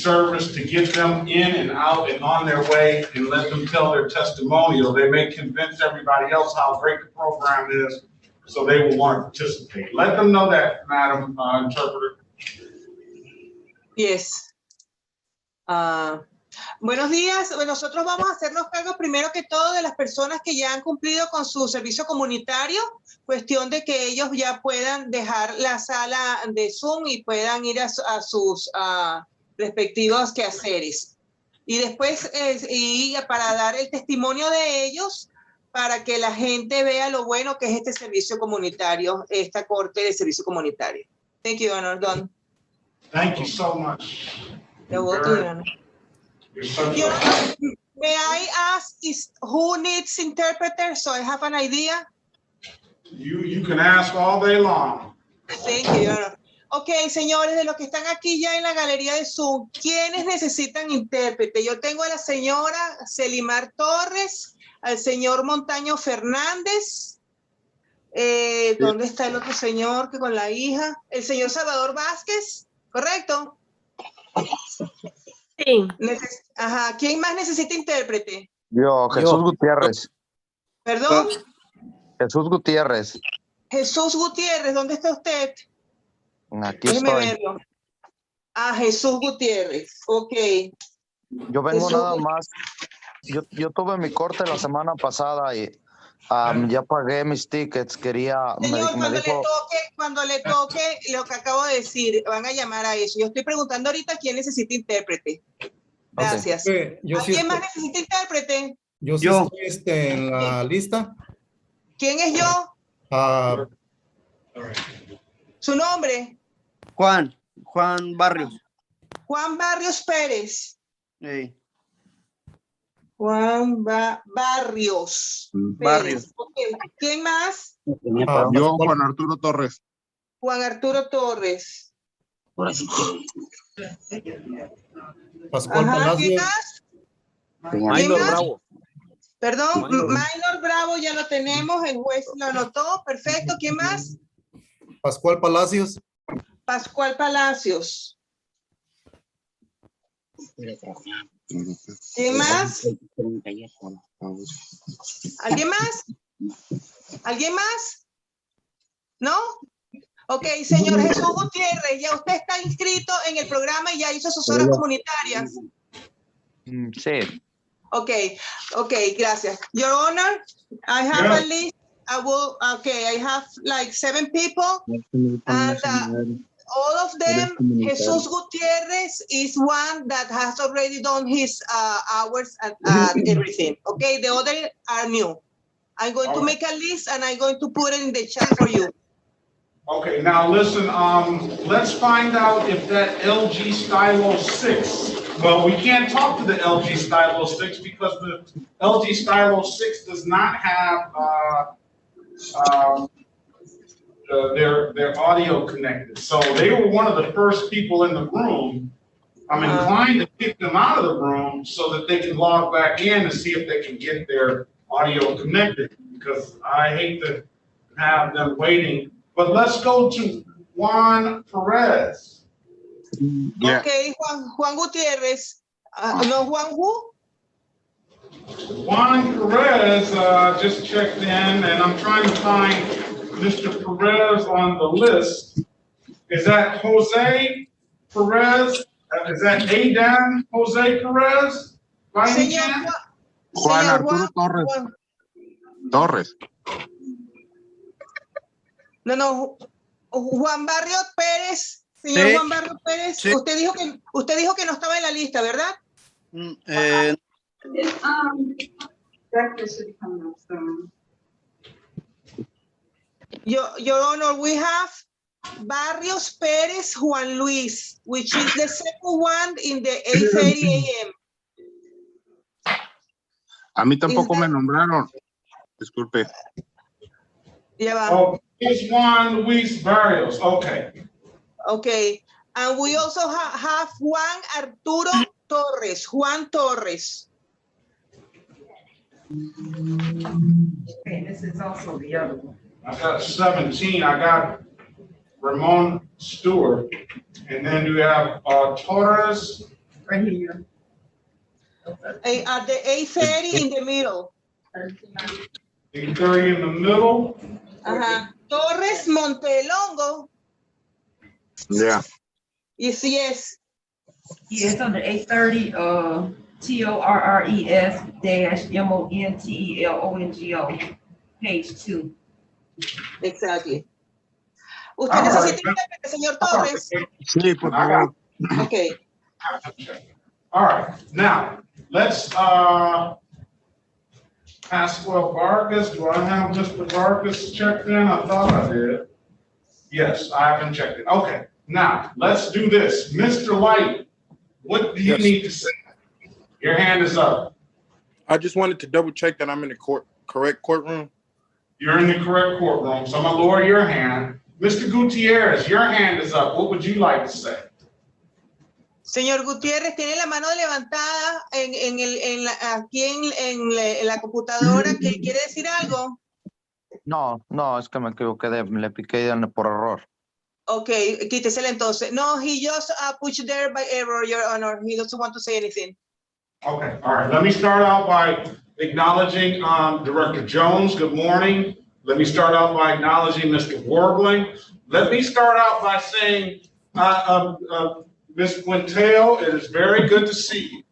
service to get them in and out and on their way and let them tell their testimonial. They may convince everybody else how great the program is, so they will want to participate. Let them know that, Madam Interpreter. Yes. Buenos días. Nosotros vamos a hacernos cargo primero que todo de las personas que ya han cumplido con su servicio comunitario, cuestión de que ellos ya puedan dejar la sala de Zoom y puedan ir a sus respectivos quehaceres. Y después, y para dar el testimonio de ellos, para que la gente vea lo bueno que es este servicio comunitario, esta corte de servicio comunitario. Thank you, Honor. Done. Thank you so much. You're welcome, Your Honor. Your Honor, may I ask who needs interpreter so I have an idea? You can ask all day long. Thank you, Your Honor. Ok, señores, de los que están aquí ya en la galería de Zoom, ¿quiénes necesitan intérprete? Yo tengo a la señora Celimar Torres, al señor Montaño Fernández. ¿Dónde está el otro señor que con la hija? El señor Salvador Vázquez, ¿correcto? Sí. Ajá. ¿Quién más necesita intérprete? Yo, Jesús Gutiérrez. ¿Perdón? Jesús Gutiérrez. Jesús Gutiérrez, ¿dónde está usted? Aquí Déjeme estoy. verlo. Ah, Jesús Gutiérrez. Ok. Yo vengo Jesús. nada más. Yo tuve mi corte la semana pasada y ya pagué mis tickets. Quería. Señor, me dijo, cuando le toque lo que acabo de decir, van a llamar a eso. Yo estoy preguntando ahorita quién necesita intérprete. Gracias. Okay. ¿Alguien más necesita intérprete? Yo estoy en la lista. ¿Quién es yo? ¿Su nombre? Juan Barrios. Juan Barrios Pérez. Sí. Juan Barrios. Barrios. Okay. ¿Quién más? Yo, Juan Arturo Torres. Juan Arturo Torres. Pascual Ajá, Palacios. ¿quién más? Minor Bravo. Perdón, Minor Bravo ya lo tenemos, el juez lo anotó, perfecto. ¿Quién más? Pascual Palacios. Pascual Palacios. ¿Quién más? ¿Alguien más? ¿Alguien más? ¿No? Ok, señor Jesús Gutiérrez, ya usted está inscrito en el programa y ya hizo sus horas comunitarias. sí. Okay, gracias. Your Honor, I have a list. I have like 7 people, and all of them, Jesus Gutierrez is one that has already done his hours and everything. Okay, the other are new. I'm going to make a list and I'm going to put it in the chat for you. Okay, now listen, let's find out if that LG Stylo 6, well, we can't talk to the LG Stylo 6 because the LG Stylo 6 does not have their audio connected. So they were one of the first people in the room. I'm inclined to kick them out of the room so that they can log back in and see if they can get their audio connected, because I hate to have them waiting. But let's go to Juan Perez. Yeah. Okay, Juan Gutierrez. No, Juan who? Juan Perez just checked in, and I'm trying to find Mr. Perez on the list. Is that Jose Perez? Is that Adan Jose Perez? By any chance? Juan Arturo Torres. Torres. No, Juan Barrios Pérez, señor Sí. Juan Barrios Pérez, Sí. usted dijo que no estaba en la lista, ¿verdad? Your Honor, we have Barrios Pérez Juan Luis, which is the second one in the 8:30 a.m. A mí tampoco me nombraron. Disculpe. Ya va. Oh, it's Juan Luis Barrios. Okay. Okay, and we also have Juan Arturo Torres, Juan Torres. Okay, this is also the other one. I got 17. I got Ramon Stewart. And then you have Torres, Right here. At the 8:30 in the middle. 8:30 in the middle. Torres Montelongo. Yeah. Yes. Yeah, it's under 8:30, TORRES-MONTELONGO, page 2. Exactly. ¿Usted All right. necesita el señor Torres? Sí, por favor. Okay. All right, now, let's, Pascual Vargas, do I have Mr. Vargas checked in? I thought I did. Yes, I haven't checked it. Okay, now, let's do this. Mr. Light, what do you Yes. need to say? Your hand is up. I just wanted to double check that I'm in the correct courtroom. You're in the correct courtroom, so I'm gonna lower your hand. Mr. Gutierrez, your hand is up. What would you like to say? Señor Gutiérrez, tiene la mano levantada aquí en la computadora, que quiere decir algo. No, es que me equivoqué, le piqué por error. Okay, quítesela entonces. No, he just pushed there by error, Your Honor. He doesn't want to say anything. Okay, all right. Let me start out by acknowledging Director Jones. Good morning. Let me start out by acknowledging Mr. Warbling. Let me start out by saying, Ms. Quintale, it is very good to see you.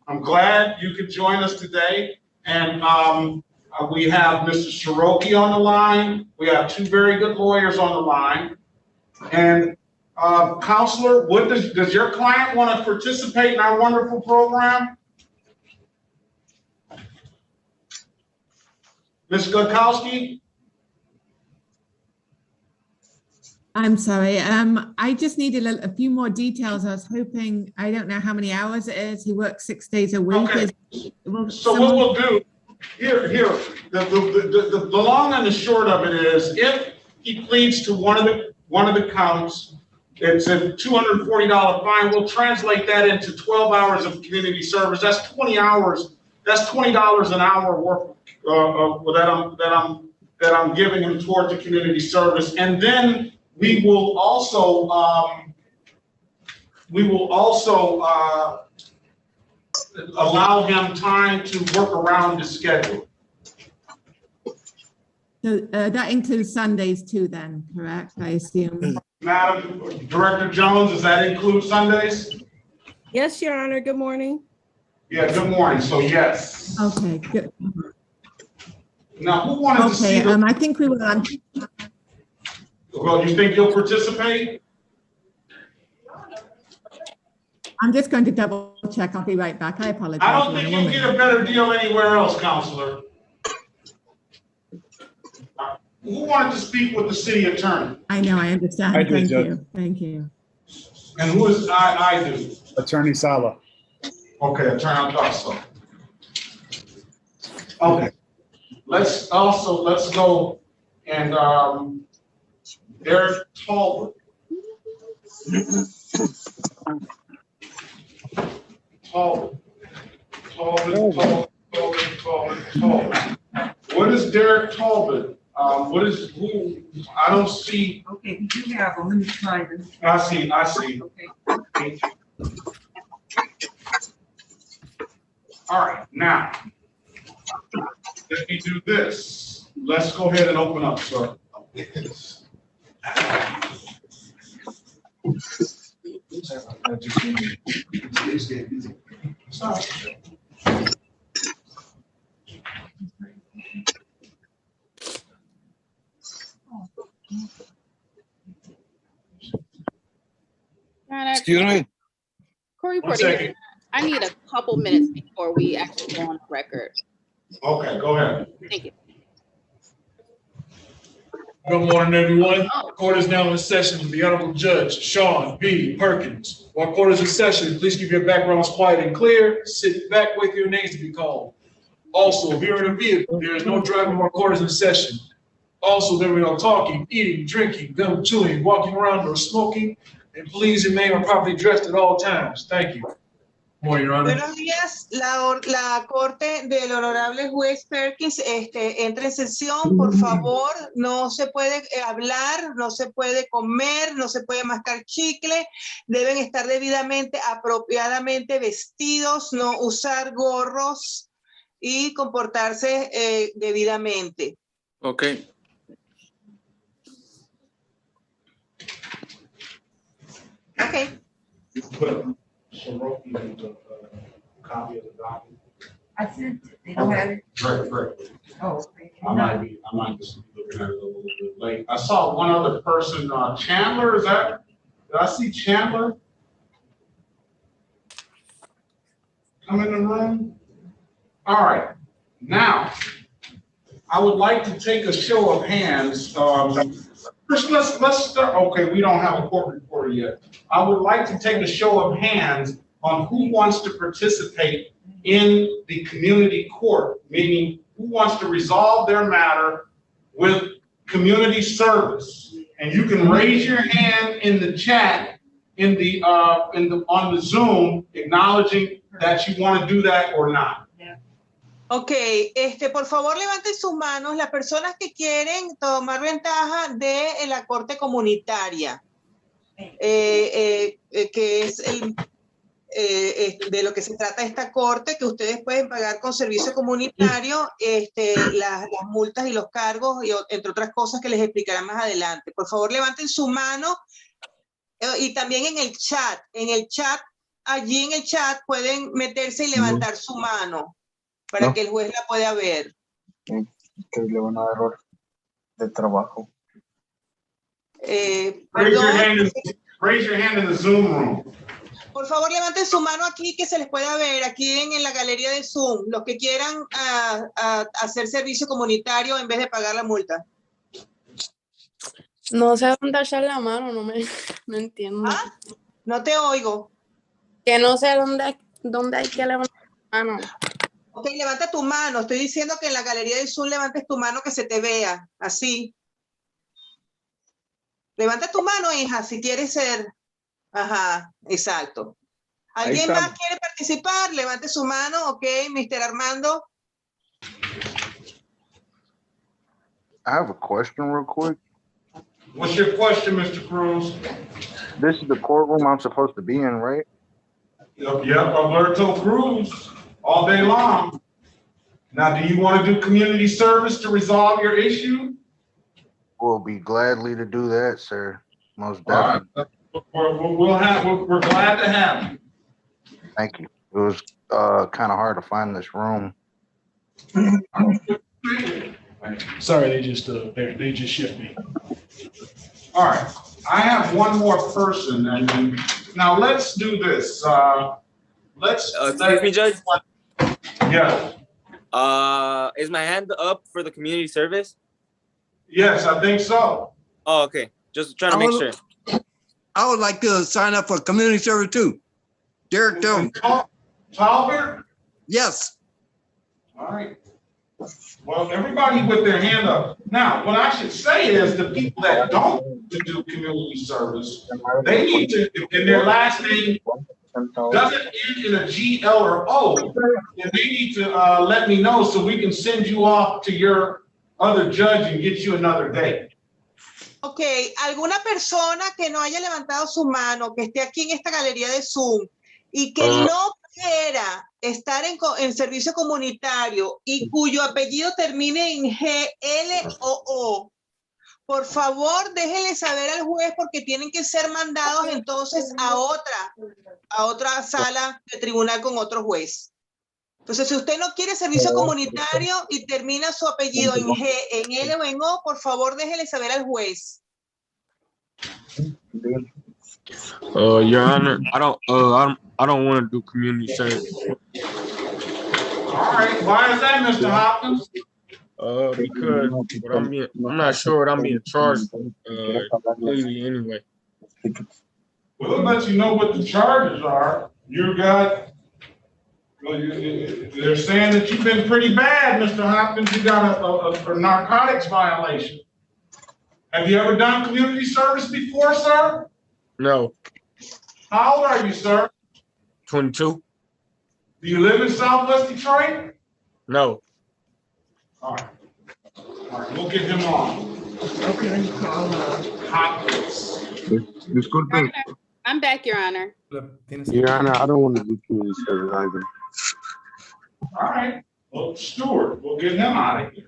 I'm glad you could join us today. And we have Mr. Shiroki on the line. We have two very good lawyers on the line. And Counselor, what does your client want to participate in our wonderful program? Ms. Gutowski? I'm sorry. I just needed a few more details. I was hoping, I don't know how many hours it is. He works 6 days a week. Okay. So what we'll do, the long and the short of it is, if he pleads to one of the counts, it's a $240 fine. We'll translate that into 12 hours of community service. That's 20 hours. That's $20 an hour worth that I'm giving him toward the community service. And then we will also allow him time to work around his schedule. So that includes Sundays too then, correct? I assume. Madam Director Jones, does that include Sundays? Yes, Your Honor. Good morning. Yeah, good morning. So yes. Okay, good. Now, who wanted to see Okay, I think we will. Well, you think you'll participate? I'm just going to double check. I'll be right back. I apologize. I don't think you'll get a better deal anywhere else, Counselor. Who wanted to speak with the city attorney? I know, I understand. I do, Thank Judge. you. Thank you. And who is I do? Attorney Sala. Okay, Attorney Sala. Okay. Let's go and Derek Talbot. Talbot. What is Derek Talbot? Who? I don't see. Okay, we do have them. Let me try this. I see. Okay. All right, now, let me do this. Let's go ahead and open up, sir. Excuse me? Court 1 reporting. second. I need a couple minutes before we actually go on the record. Okay, go ahead. Thank you. Good morning, everyone. Court is now in session. The Honorable Judge Sean B. Perkins. While court is in session, please keep your backgrounds quiet and clear. Sit back, wait for your names to be called. Also, if you're in a vehicle, there is no driving while court is in session. Also, there will be no talking, eating, drinking, gum chewing, walking around, or smoking. And please remain properly dressed at all times. Thank you. Morning, Your Honor. Buenos días, la corte del honorable juez Perkins entra en sesión, por favor, no se puede hablar, no se puede comer, no se puede mascar chicle, deben estar debidamente, apropiadamente vestidos, no usar gorros y comportarse debidamente. Ok. Ok. Copy of the document. I sent it. They don't have it. Right. Oh, okay. I might just be looking at it a little bit late. I saw one other person, Chandler, did I see Chandler come in the room? All right, now, I would like to take a show of hands. First, let's start, okay, we don't have a court reporter yet. I would like to take a show of hands on who wants to participate in the community court, meaning who wants to resolve their matter with community service. And you can raise your hand in the chat on the Zoom, acknowledging that you want to do that or not. Ok, por favor levanten sus manos las personas que quieren tomar ventaja de la corte comunitaria, que es de lo que se trata esta corte, que ustedes pueden pagar con servicio comunitario las multas y los cargos, y entre otras cosas que les explicarán más adelante. Por favor, levanten su mano y también en el chat, allí en el chat pueden meterse y levantar su mano para que el juez la pueda ver. Que le van a dar error de trabajo. Raise your hand in the Zoom room. Por favor, levanten su mano aquí que se les pueda ver, aquí en la galería de Zoom, los que quieran hacer servicio comunitario en vez de pagar la multa. No sé dónde echar la mano, no entiendo. ¿Ah? No te oigo. Que no sé dónde hay que levantar la mano. Ok, levanta tu mano. Estoy diciendo que en la galería de Zoom levantes tu mano que se te vea, así. Levanta tu mano, hija, si quieres ser. Ajá, exacto. ¿Alguien más quiere participar? Levante su mano, ok, Mr. Armando. I have a question real quick. What's your question, Mr. Cruz? This is the courtroom I'm supposed to be in, right? Yep, Alberto Cruz, all day long. Now, do you want to do community service to resolve your issue? We'll be gladly to do that, sir. Most All right. definitely. We're glad to have you. Thank you. It was kind of hard to find this room. Sorry, they just shipped me. All right, I have one more person, and now let's do this. Excuse me, Judge. Yeah. Is my hand up for the community service? Yes, I think so. Oh, okay. Just trying to make sure. I would like to sign up for community service too. Derek Jones. Talbert? Yes. All right. Well, everybody with their hand up. Now, what I should say is the people that don't do community service, they need to, if their last name doesn't end in a G, L, or O, then they need to let me know so we can send you off to your other judge and get you another date. Ok, alguna persona que no haya levantado su mano, que esté aquí en esta galería de Zoom y que no quiera estar en servicio comunitario y cuyo apellido termine en G, L o O, por favor déjenle saber al juez porque tienen que ser mandados entonces a otra sala de tribunal con otro juez. Entonces, si usted no quiere servicio comunitario y termina su apellido en G, en L o en O, por favor déjenle saber al juez. Your Honor, I don't want to do community service. All right, why is that, Mr. Hopkins? Because I'm not sure what I'm being charged completely anyway. We'll let you know what the charges are. They're saying that you've been pretty bad, Mr. Hopkins. You got a narcotics violation. Have you ever done community service before, sir? No. How old are you, sir? 22. Do you live in Southwest Detroit? No. All right. All right, we'll get him on. Okay, let me call, Hopkins. Disculpe, I'm back, Your Honor. Your Honor, I don't want to do community service either. All right. Well, Stewart, we'll get him out of here.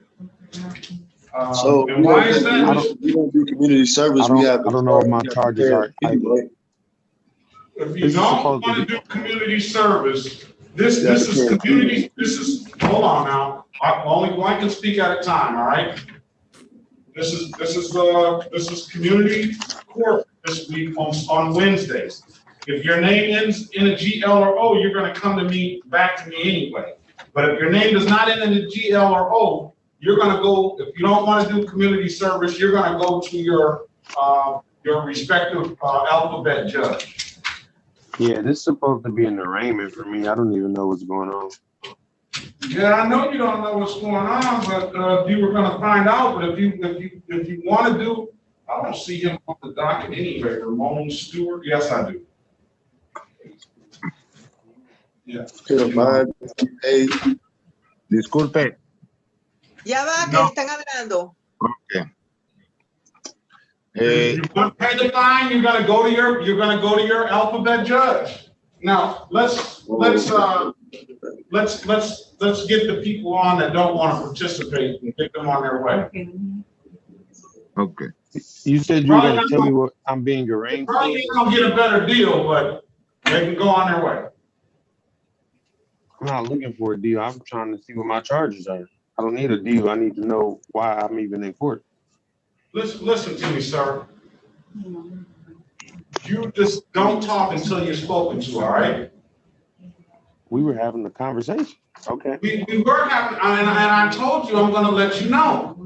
So And why is that? we don't do community service. I don't know what my charges are either. If you don't want to do community service, this is community, hold on now. Only one can speak at a time, all right? This is community court this week on Wednesdays. If your name ends in a GL or O, you're gonna come to me, back to me anyway. But if your name does not end in a GL or O, you're gonna go, if you don't want to do community service, you're gonna go to your respective alphabet judge. Yeah, this is supposed to be an arraignment for me. I don't even know what's going on. Yeah, I know you don't know what's going on, but you were gonna find out. But if you want to do, I don't see him on the docket anyway. Ramon Stewart, yes, I do. Yeah. Disculpe. Ya va, que No. están hablando. Okay. You want to pay the fine, you're gonna go to your alphabet judge. Now let's get the people on that don't want to participate and get them on their way. Okay. You said you were going to tell me what I'm being arraigned for? Probably ain't gonna get a better deal, but they can go on their way. I'm not looking for a deal. I'm trying to see what my charges are. I don't need a deal. I need to know why I'm even in court. Listen to me, sir. You just don't talk until you're spoken to, all right? We were having a conversation. Okay. We were having, and I told you I'm gonna let you know.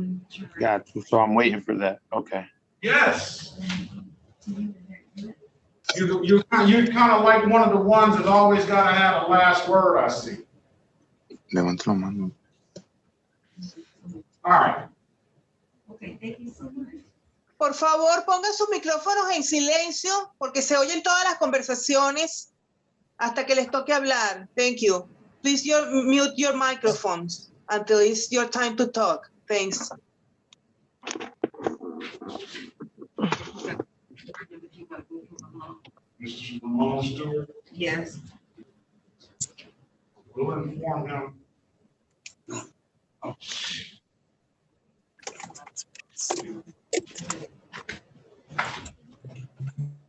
Got you. So I'm waiting for that. Okay. Yes. You're kind of like one of the ones that always gotta have a last word, I see. Levantó la mano. All right. Okay, thank you so much. Por favor, pongan sus micrófonos en silencio porque se oyen todas las conversaciones hasta que les toque hablar. Thank you. Please mute your microphones until it's your time to talk. Thanks. Mr. Ramon Stewart, Yes. we'll inform him.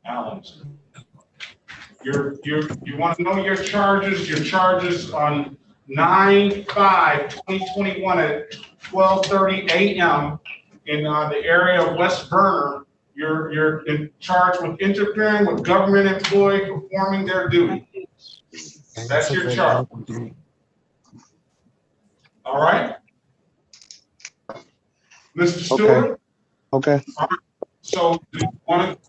Alex, you want to know your charges on 9/5/2021 at 12:30 a.m. in the area of West Berner. You're in charge with interfering with government employee performing their duty. That's your charge. All right? Mr. Stewart? Okay. All right. So do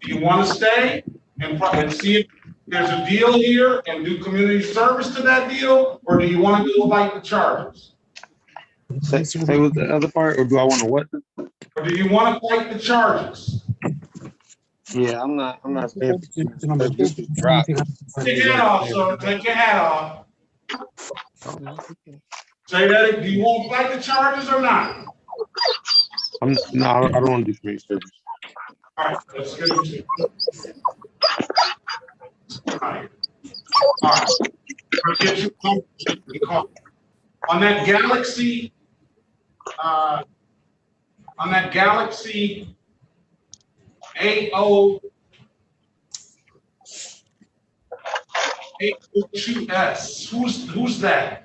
you want to stay and see if there's a deal here and do community service to that deal, or do you want to go fight the charges? Say what the other part, or do I want to what? Or do you want to fight the charges? Yeah, I'm not saying this is drop. Take your hat off, sir. Take your hat off. Say that. Do you want to fight the charges or not? No, I don't want to do community service. All right, let's get into it. All right. All right. We'll get you on that Galaxy. On that Galaxy A02S. Who's that?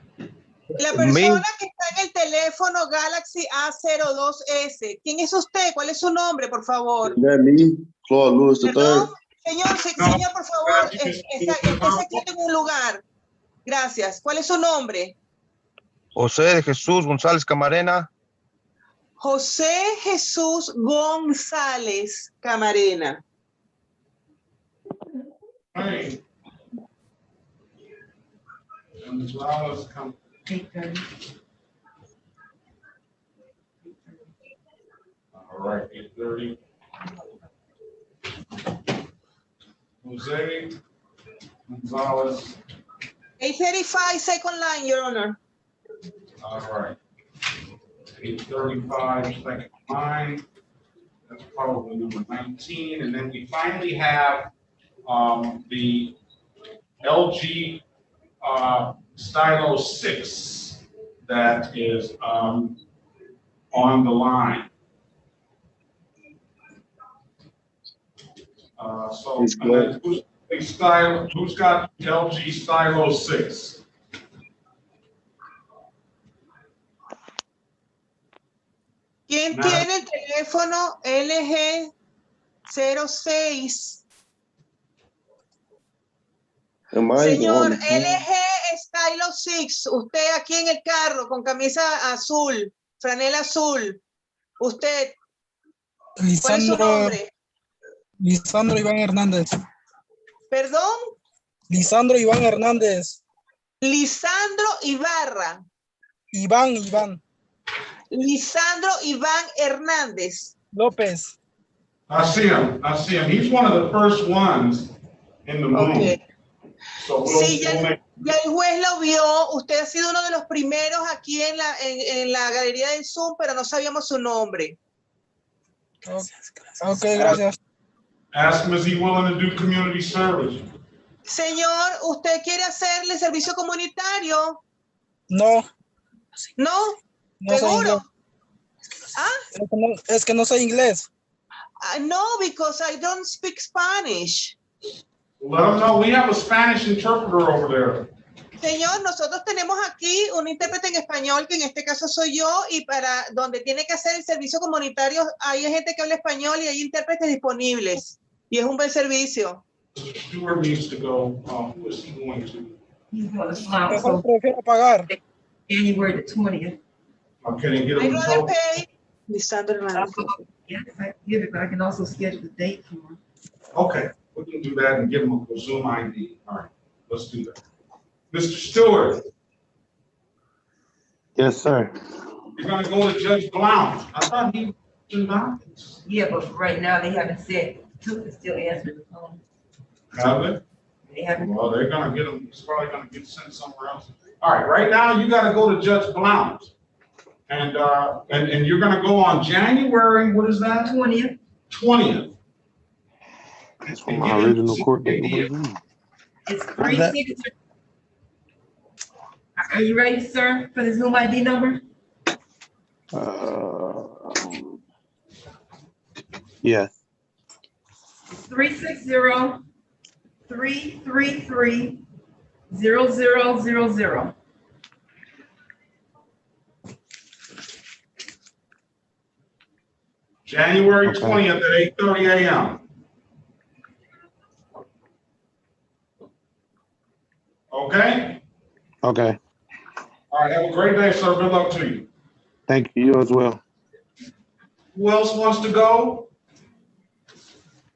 La persona que está en el teléfono Galaxy A02S. ¿Quién es usted? ¿Cuál es su nombre, por favor? That me, Claude Lewis III. Perdón, señor, por favor, estése quieto en un lugar. Gracias. ¿Cuál es su nombre? José de Jesús González Camarena. José Jesús González Camarena. Hey. As well as come. 8:30. All right, 8:30. Jose Gonzalez. 835 second line, Your Honor. All right. 835 second line. That's probably number 19. And then we finally have the LG Stylo 6 that is on the line. So and then who's got LG Stylo 6? ¿Quién tiene el teléfono LG 06? Señor, LG Stylo 6, usted aquí en el carro con camisa azul, franela azul, usted, ¿cuál es su nombre? Lisandro Iván Hernández. ¿Perdón? Lisandro Iván Hernández. Lisandro Ibarra. Iván. Lisandro Iván Hernández. López. I see him. He's one of the first ones in the room. Okay. So sí, ya el juez lo vio. Usted ha sido uno de los primeros aquí en la galería del Zoom, pero no sabíamos su nombre. Ok, gracias. Ask him, is he willing to do community service? Señor, ¿usted quiere hacerle servicio comunitario? No. ¿No? No sé ¿Seguro? inglés. ¿Ah? Es que no sé inglés. No, because I don't speak Spanish. Let him know we have a Spanish interpreter over there. Señor, nosotros tenemos aquí un intérprete en español, que en este caso soy yo, y para donde tiene que hacer el servicio comunitario, hay gente que habla español y hay intérpretes disponibles. Y es un buen servicio. Stewart needs to go. Who is he going to? He's going to file. Mejor prefiero pagar. January the 20th. Can he get him I'd in rather trouble? pay. Lisandro Hernández. Yes, I can give it, but I can also schedule the date for him. Okay, we can do that and give him a Zoom ID. All right, let's do that. Mr. Stewart. Yes, sir. You're gonna go to Judge Blount. I thought he was not. Yeah, but right now they haven't said who can still answer the phone. Have it? They haven't. Well, they're gonna get him, it's probably gonna get sent somewhere else. All right, right now you gotta go to Judge Blount. And you're gonna go on January, what is that? 20th. 20th. That's from my original court date. It's 362. Are you ready, sir, for the Zoom ID number? Yes. 360-333-0000. January 20th at 8:30 a.m. Okay? Okay. All right, have a great day, sir. Good luck to you. Thank you. You as well. Who else wants to go?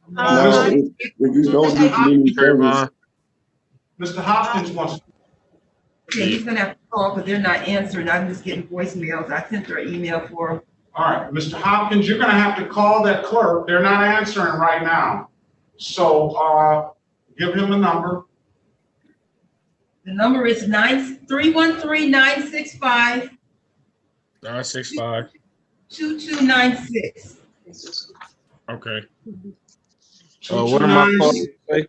Now, if you don't do community service, Mr. Hopkins wants to. Okay, he's gonna have to call because they're not answering. I'm just getting voicemails. I sent her an email for him. All right, Mr. Hopkins, you're gonna have to call that clerk. They're not answering right now. So, give him a number. The number is 313-965. 965. 2296. Okay. What am I supposed to say?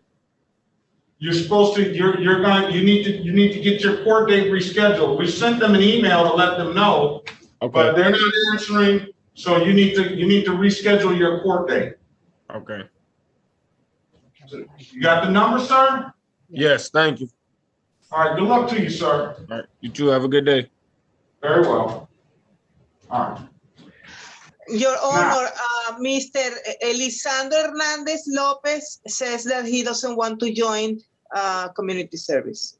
You're supposed to, you need to get your court date rescheduled. We sent them an email to let them know, but they're not answering. So you need to reschedule your court date. Okay. You got the number, sir? Yes, thank you. All right, good luck to you, sir. All right, you too. Have a good day. Very well. All right. Your Honor, Mr. Elisandro Hernandez Lopez says that he doesn't want to join community service.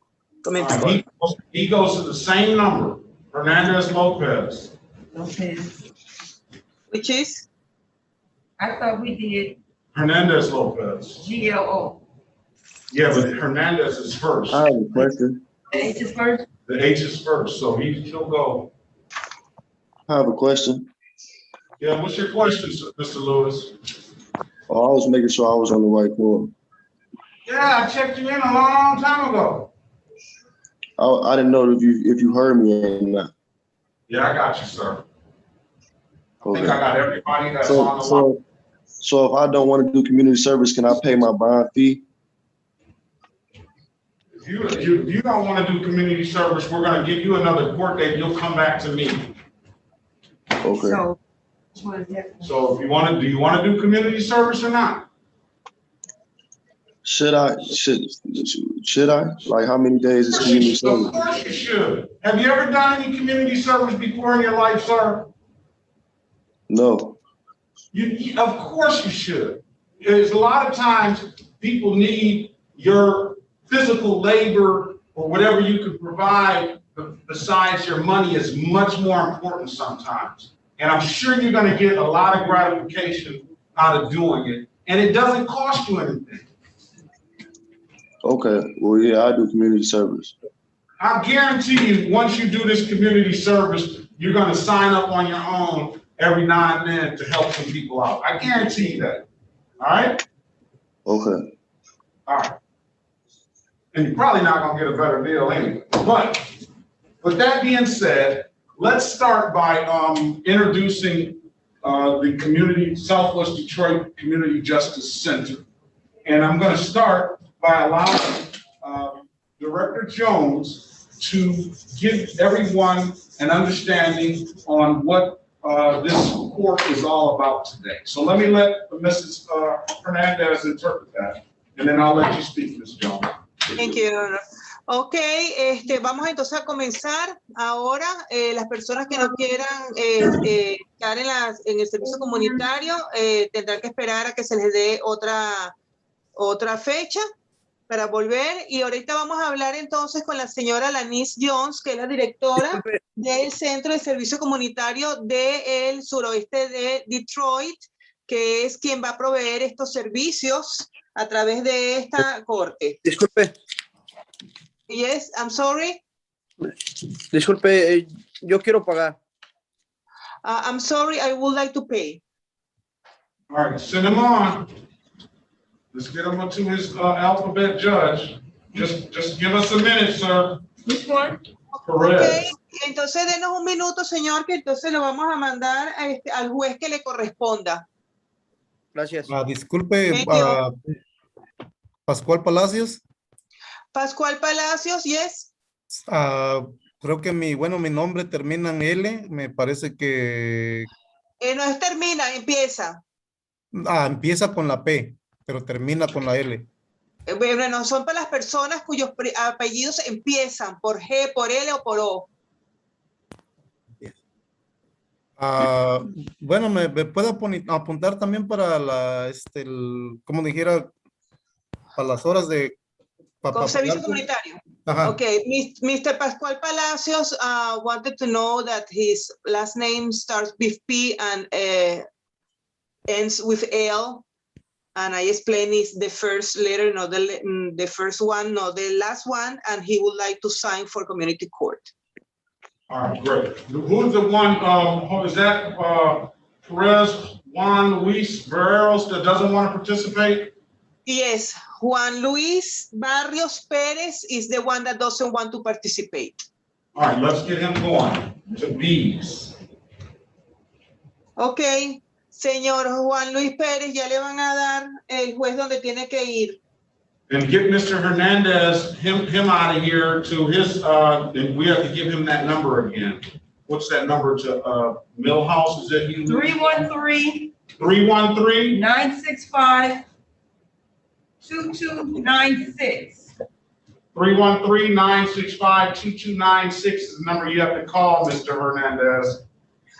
He goes to the same number, Hernandez Lopez. Lopez. Which is? I thought we did Hernandez Lopez. GLO. Yeah, but Hernandez is first. I have a question. The H is first? The H is first, so he'll go. I have a question. Yeah, what's your question, Mr. Lewis? Oh, I was making sure I was on the right court. Yeah, I checked you in a long time ago. I didn't know if you heard me or not. Yeah, I got you, sir. I Okay. think I got everybody that's on the line. So if I don't want to do community service, can I pay my bond fee? If you don't want to do community service, we're going to give you another court date. You'll come back to me. Okay. So, what is that? So if you want to, do you want to do community service or not? Should I? Like, how many days is community Of service? course you should. Have you ever done any community service before in your life, sir? No. Of course you should. There's a lot of times people need your physical labor or whatever you could provide besides your money is much more important sometimes. And I'm sure you're going to get a lot of gratification out of doing it. And it doesn't cost you anything. Okay. Well, yeah, I do community service. I guarantee you, once you do this community service, you're going to sign up on your own every now and then to help some people out. I guarantee you that. All right? Okay. All right. And you're probably not going to get a better deal anyway. But with that being said, let's start by introducing the community, Southwest Detroit Community Justice Center. And I'm going to start by allowing Director Jones to give everyone an understanding on what this court is all about today. So let me let Mrs. Hernandez interpret that, and then I'll let you speak, Ms. Jones. Thank you. Ok, vamos entonces a comenzar ahora. Las personas que no quieran estar en el servicio comunitario tendrán que esperar a que se les dé otra fecha para volver. Y ahorita vamos a hablar entonces con la señora Lanice Jones, que es la directora del Centro de Servicio Comunitario del suroeste de Detroit, que es quien va a proveer estos servicios a través de esta corte. Disculpe. Yes, I'm sorry. Disculpe, yo quiero pagar. I'm sorry, I would like to pay. All right, send him on. Let's get him to his alphabet judge. Just give us a minute, sir. Which one? Correct. Okay, entonces denos un minuto, señor, que entonces lo vamos a mandar al juez que le corresponda. Gracias. Disculpe, Pascual Palacios. Pascual Palacios, yes. Creo que mi nombre termina en L, me parece que... No es termina, empieza. Empieza con la P, pero termina con la L. Bueno, son para las personas cuyos apellidos empiezan por G, por L o por O. Bueno, me puedo apuntar también para como dijera, para las horas de... Con servicio comunitario. Ajá. Okay, Mr. Pascual Palacios wanted to know that his last name starts with P and ends with L. And I explained it's the first letter, not the first one, not the last one, and he would like to sign for community court. All right, great. Who's the one, is that Perez Juan Luis Barreros that doesn't want to participate? Yes, Juan Luis Barrios Perez is the one that doesn't want to participate. All right, let's get him going to B's. Okay, señor Juan Luis Pérez, ya le van a dar el juez donde tiene que ir. And get Mr. Hernandez, him out of here to his, and we have to give him that number again. What's that number to Millhouse? Is it you? 313. 313? 965. 2296. 313-965-2296 is the number you have to call, Mr. Hernandez.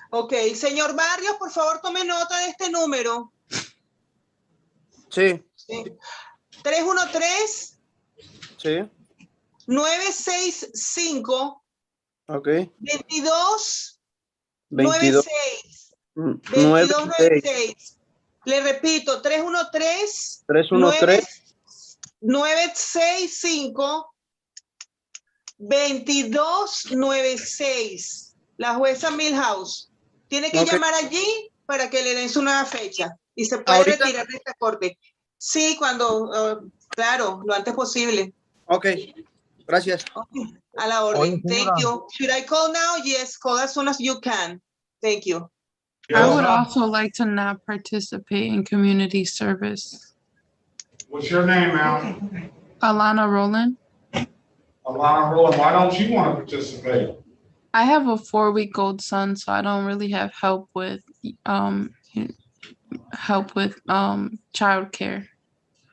Ok, señor Barrios, por favor, tome nota de este número. Sí. 313. Sí. 965. Ok. 22. 22. 96. Le repito, 313. 965 2296. La jueza Millhouse. Tiene que llamar allí para que le den su nueva fecha y se puede retirar de esta corte. Sí, cuando, claro, lo antes posible. Ok, gracias. Okay. A la orden. Thank you. Should I call now? Yes, call as soon as you can. Thank you. I would also like to not participate in community service. What's your name, ma'am? Alana Rowland. Alana Rowland, why don't you want to participate? I have a 4-week-old son, so I don't really have help with childcare.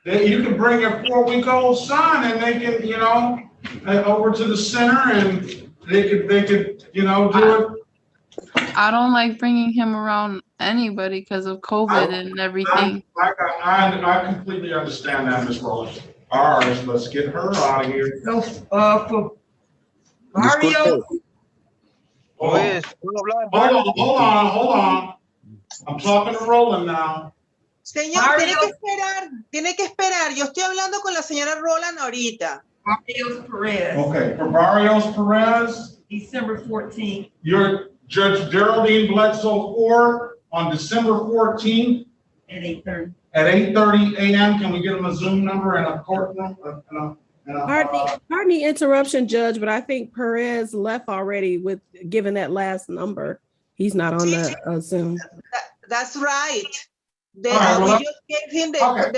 Then you can bring your 4-week-old son and they can, you know, over to the center and they could, you know, do it. I don't like bringing him around anybody because of COVID and everything. I completely understand that, Ms. Rowland. All right, let's get her out of here. So, for Mario. Hold on. I'm talking to Roland now. Señor, tiene que esperar. Yo estoy hablando con la señora Roland ahorita. Barrios Perez. Okay, for Barrios Perez. December 14th. You're Judge Geraldine Bledsoe Ford on December 14th. At 8:30. At 8:30 a.m. Can we get him a Zoom number and a courtroom? Pardon the interruption, Judge, but I think Perez left already with given that last number. He's not on the Zoom. That's right. We just gave him the number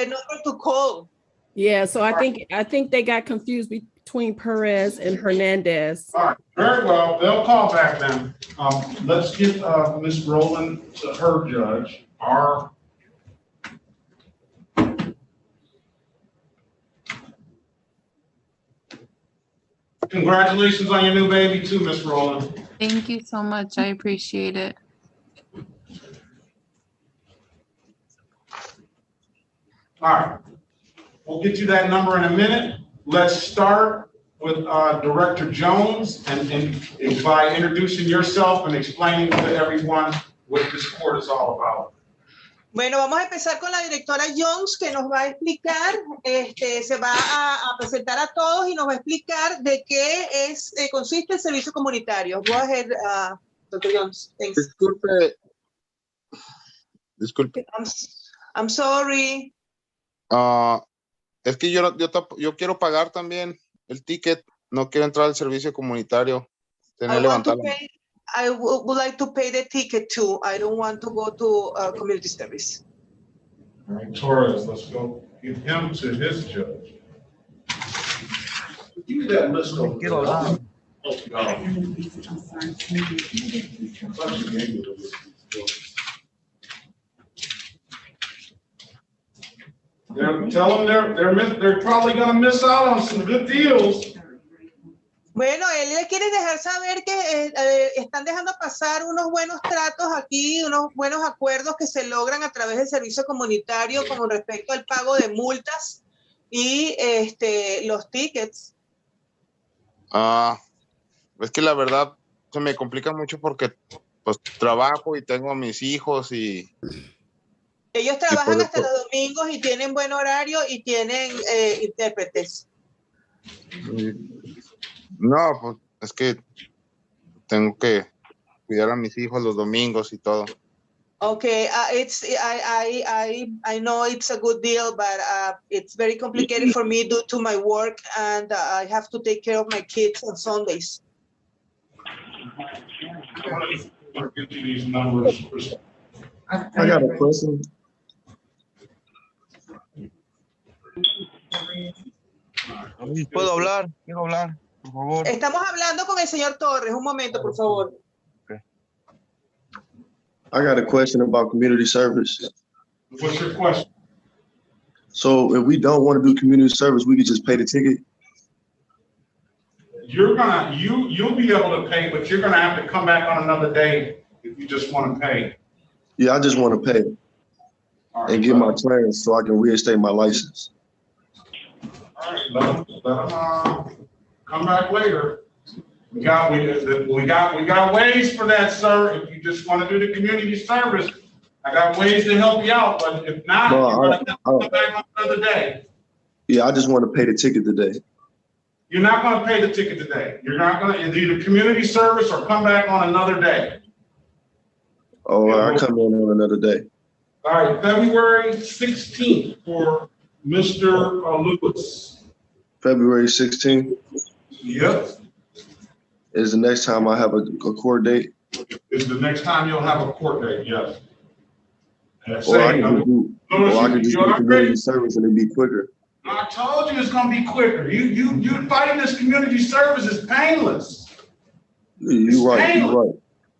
to call. Yeah, so I think they got confused between Perez and Hernandez. All right, very well. They'll call back then. Let's get Ms. Rowland to her judge. Congratulations on your new baby too, Ms. Rowland. Thank you so much. I appreciate it. All right, we'll get you that number in a minute. Let's start with Director Jones and by introducing yourself and explaining to everyone what this court is all about. Bueno, vamos a empezar con la directora Jones, que nos va a explicar, se va a presentar a todos y nos va a explicar de qué consiste el servicio comunitario. Go ahead, Dr. Jones. Thanks. Disculpe. I'm sorry. Es que yo quiero pagar también el ticket. No quiero entrar al servicio comunitario. I would like to pay the ticket too. I don't want to go to community service. All right, Torres, let's go get him to his judge. Give me that list over there. Tell them they're probably going to miss out on some good deals. Bueno, él le quiere dejar saber que están dejando pasar unos buenos tratos aquí, unos buenos acuerdos que se logran a través del servicio comunitario con respecto al pago de multas y los tickets. Es que la verdad se me complica mucho porque pues trabajo y tengo a mis hijos y... Ellos trabajan hasta los domingos y tienen buen horario y tienen intérpretes. No, pues es que tengo que cuidar a mis hijos los domingos y todo. Okay, I know it's a good deal, but it's very complicated for me due to my work, and I have to take care of my kids on Sundays. I'll get you these numbers. I got a question. ¿Puedo hablar? Quiero hablar, por favor. Estamos hablando con el señor Torres. Un momento, por favor. I got a question about community service. What's your question? So if we don't want to do community service, we could just pay the ticket? You'll be able to pay, but you're gonna have to come back on another day if you just want to pay. Yeah, I just want to pay and get my clearance so I can reinstate my license. All right, let them come back later. We got ways for that, sir. If you just want to do the community service, I got ways to help you out. But if not, you're gonna have to come back on another day. Yeah, I just want to pay the ticket today. You're not going to pay the ticket today. You're not going to do the community service or come back on another day. Oh, I come in on another day. All right, February 16th for Mr. Lewis. February 16th? Yep. Is the next time I have a court date? Is the next time you'll have a court date, yes. Or I can just do community service and it'd be quicker. I told you it's gonna be quicker. You fighting this community service is painless. You're right.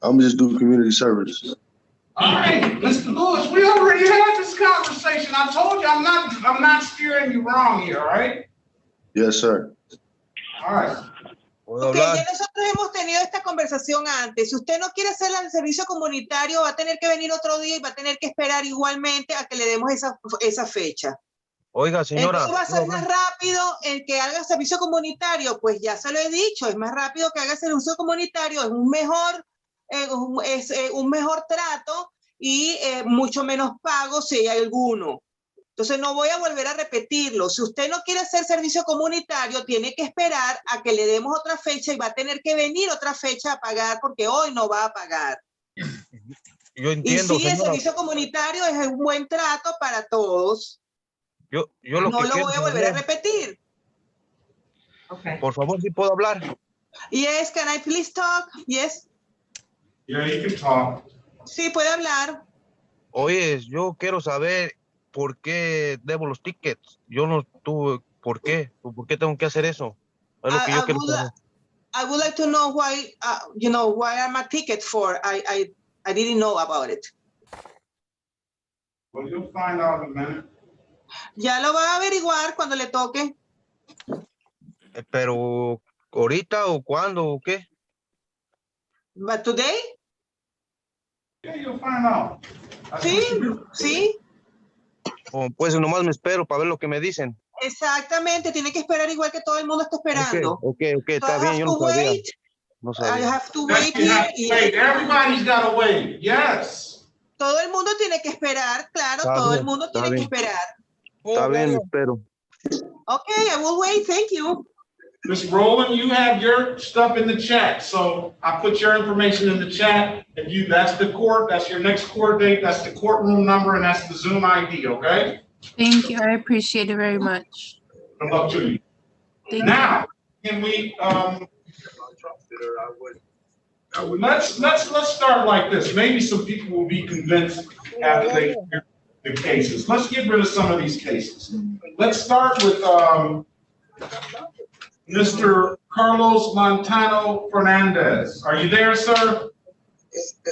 I'm just doing community service. All right, Mr. Lewis, we already had this conversation. I told you I'm not steering you wrong here, all right? Yes, sir. All right. Ok, ya nosotros hemos tenido esta conversación antes. Si usted no quiere hacer el servicio comunitario, va a tener que venir otro día y va a tener que esperar igualmente a que le demos esa fecha. Oiga, señora. Entonces va a ser más rápido el que haga servicio comunitario, pues ya se lo he dicho, es más rápido que haga servicio comunitario, es un mejor trato y mucho menos pago si hay alguno. Entonces no voy a volver a repetirlo. Si usted no quiere hacer servicio comunitario, tiene que esperar a que le demos otra fecha y va a tener que venir otra fecha a pagar porque hoy no va a pagar. Yo entiendo, y sí, el servicio comunitario es un buen trato para todos. Yo lo no que lo voy a volver a repetir. Okay. Por favor, si puedo hablar. Yes, can I please talk? Yes. Yeah, you can talk. Sí, puede hablar. Oye, yo quiero saber por qué debo los tickets. Yo no tuve, ¿por qué? ¿Por qué tengo que hacer eso? Es lo que yo quiero saber. I would like to know why, why are my tickets for? I didn't know about it. Well, you'll find out in a minute. Ya lo va a averiguar cuando le toque. Pero, ¿ahorita o cuándo o qué? But today? Yeah, you'll find out. Sí. Oh, pues nomás me espero para ver lo que me dicen. Exactamente, tiene que esperar igual que todo el mundo está esperando. Okay, está bien, yo no sabía. No sabía. I have to wait here. Everybody's got to wait. Yes. Todo el mundo tiene que esperar, claro, todo el mundo tiene que esperar. Está bien, me espero. Okay, I will wait. Thank you. Ms. Rowland, you have your stuff in the chat. So I put your information in the chat. That's the court, that's your next court date, that's the courtroom number, and that's the Zoom ID, okay? Thank you. I appreciate it very much. Good luck to you. Now, can we let's start like this. Maybe some people will be convinced after they hear the cases. Let's get rid of some of these cases. Let's start with Mr. Carlos Montano Fernandez. Are you there, sir?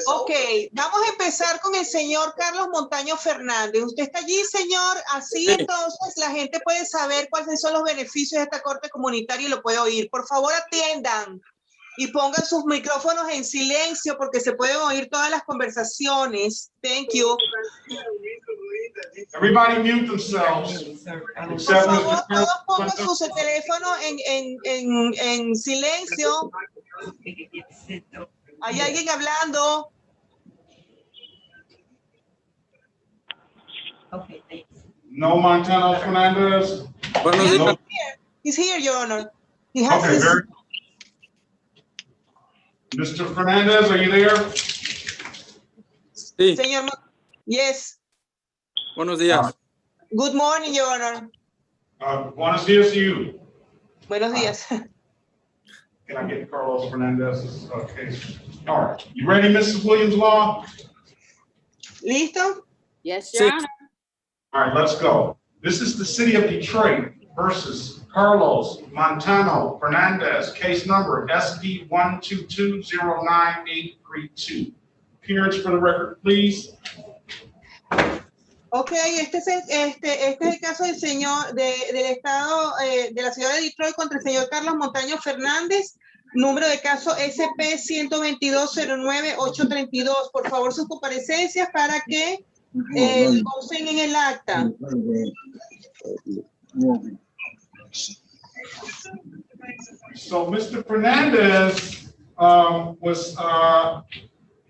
Ok, vamos a empezar con el señor Carlos Montaño Fernández. ¿Usted está allí, señor? Así entonces la gente puede saber cuáles son los beneficios de esta corte comunitaria y lo puede oír. Por favor, atiendan y pongan sus micrófonos en silencio porque se pueden oír todas las conversaciones. Thank you. Everybody mute themselves. Por favor, todos pongan sus teléfonos en silencio. ¿Hay alguien hablando? No Montano Fernandez? No. He's here, Your Honor. He has his... very... Mr. Fernandez, are you there? Sí. Señor, yes. Buenos días. Good morning, Your Honor. Buenos días to you. Buenos días. Can I get Carlos Fernandez's case? All right. You ready, Mrs. Williams Law? ¿Listo? Yes, Your Honor. All right, let's go. This is the city of Detroit versus Carlos Montano Fernandez, case number SP 122098832. Appearance for the record, please. Ok, este es el caso del señor del estado de la ciudad de Detroit contra el señor Carlos Montaño Fernández, número de caso SP 122-09-832. Por favor, sus comparecencias para que consten en el acta. So Mr. Fernandez was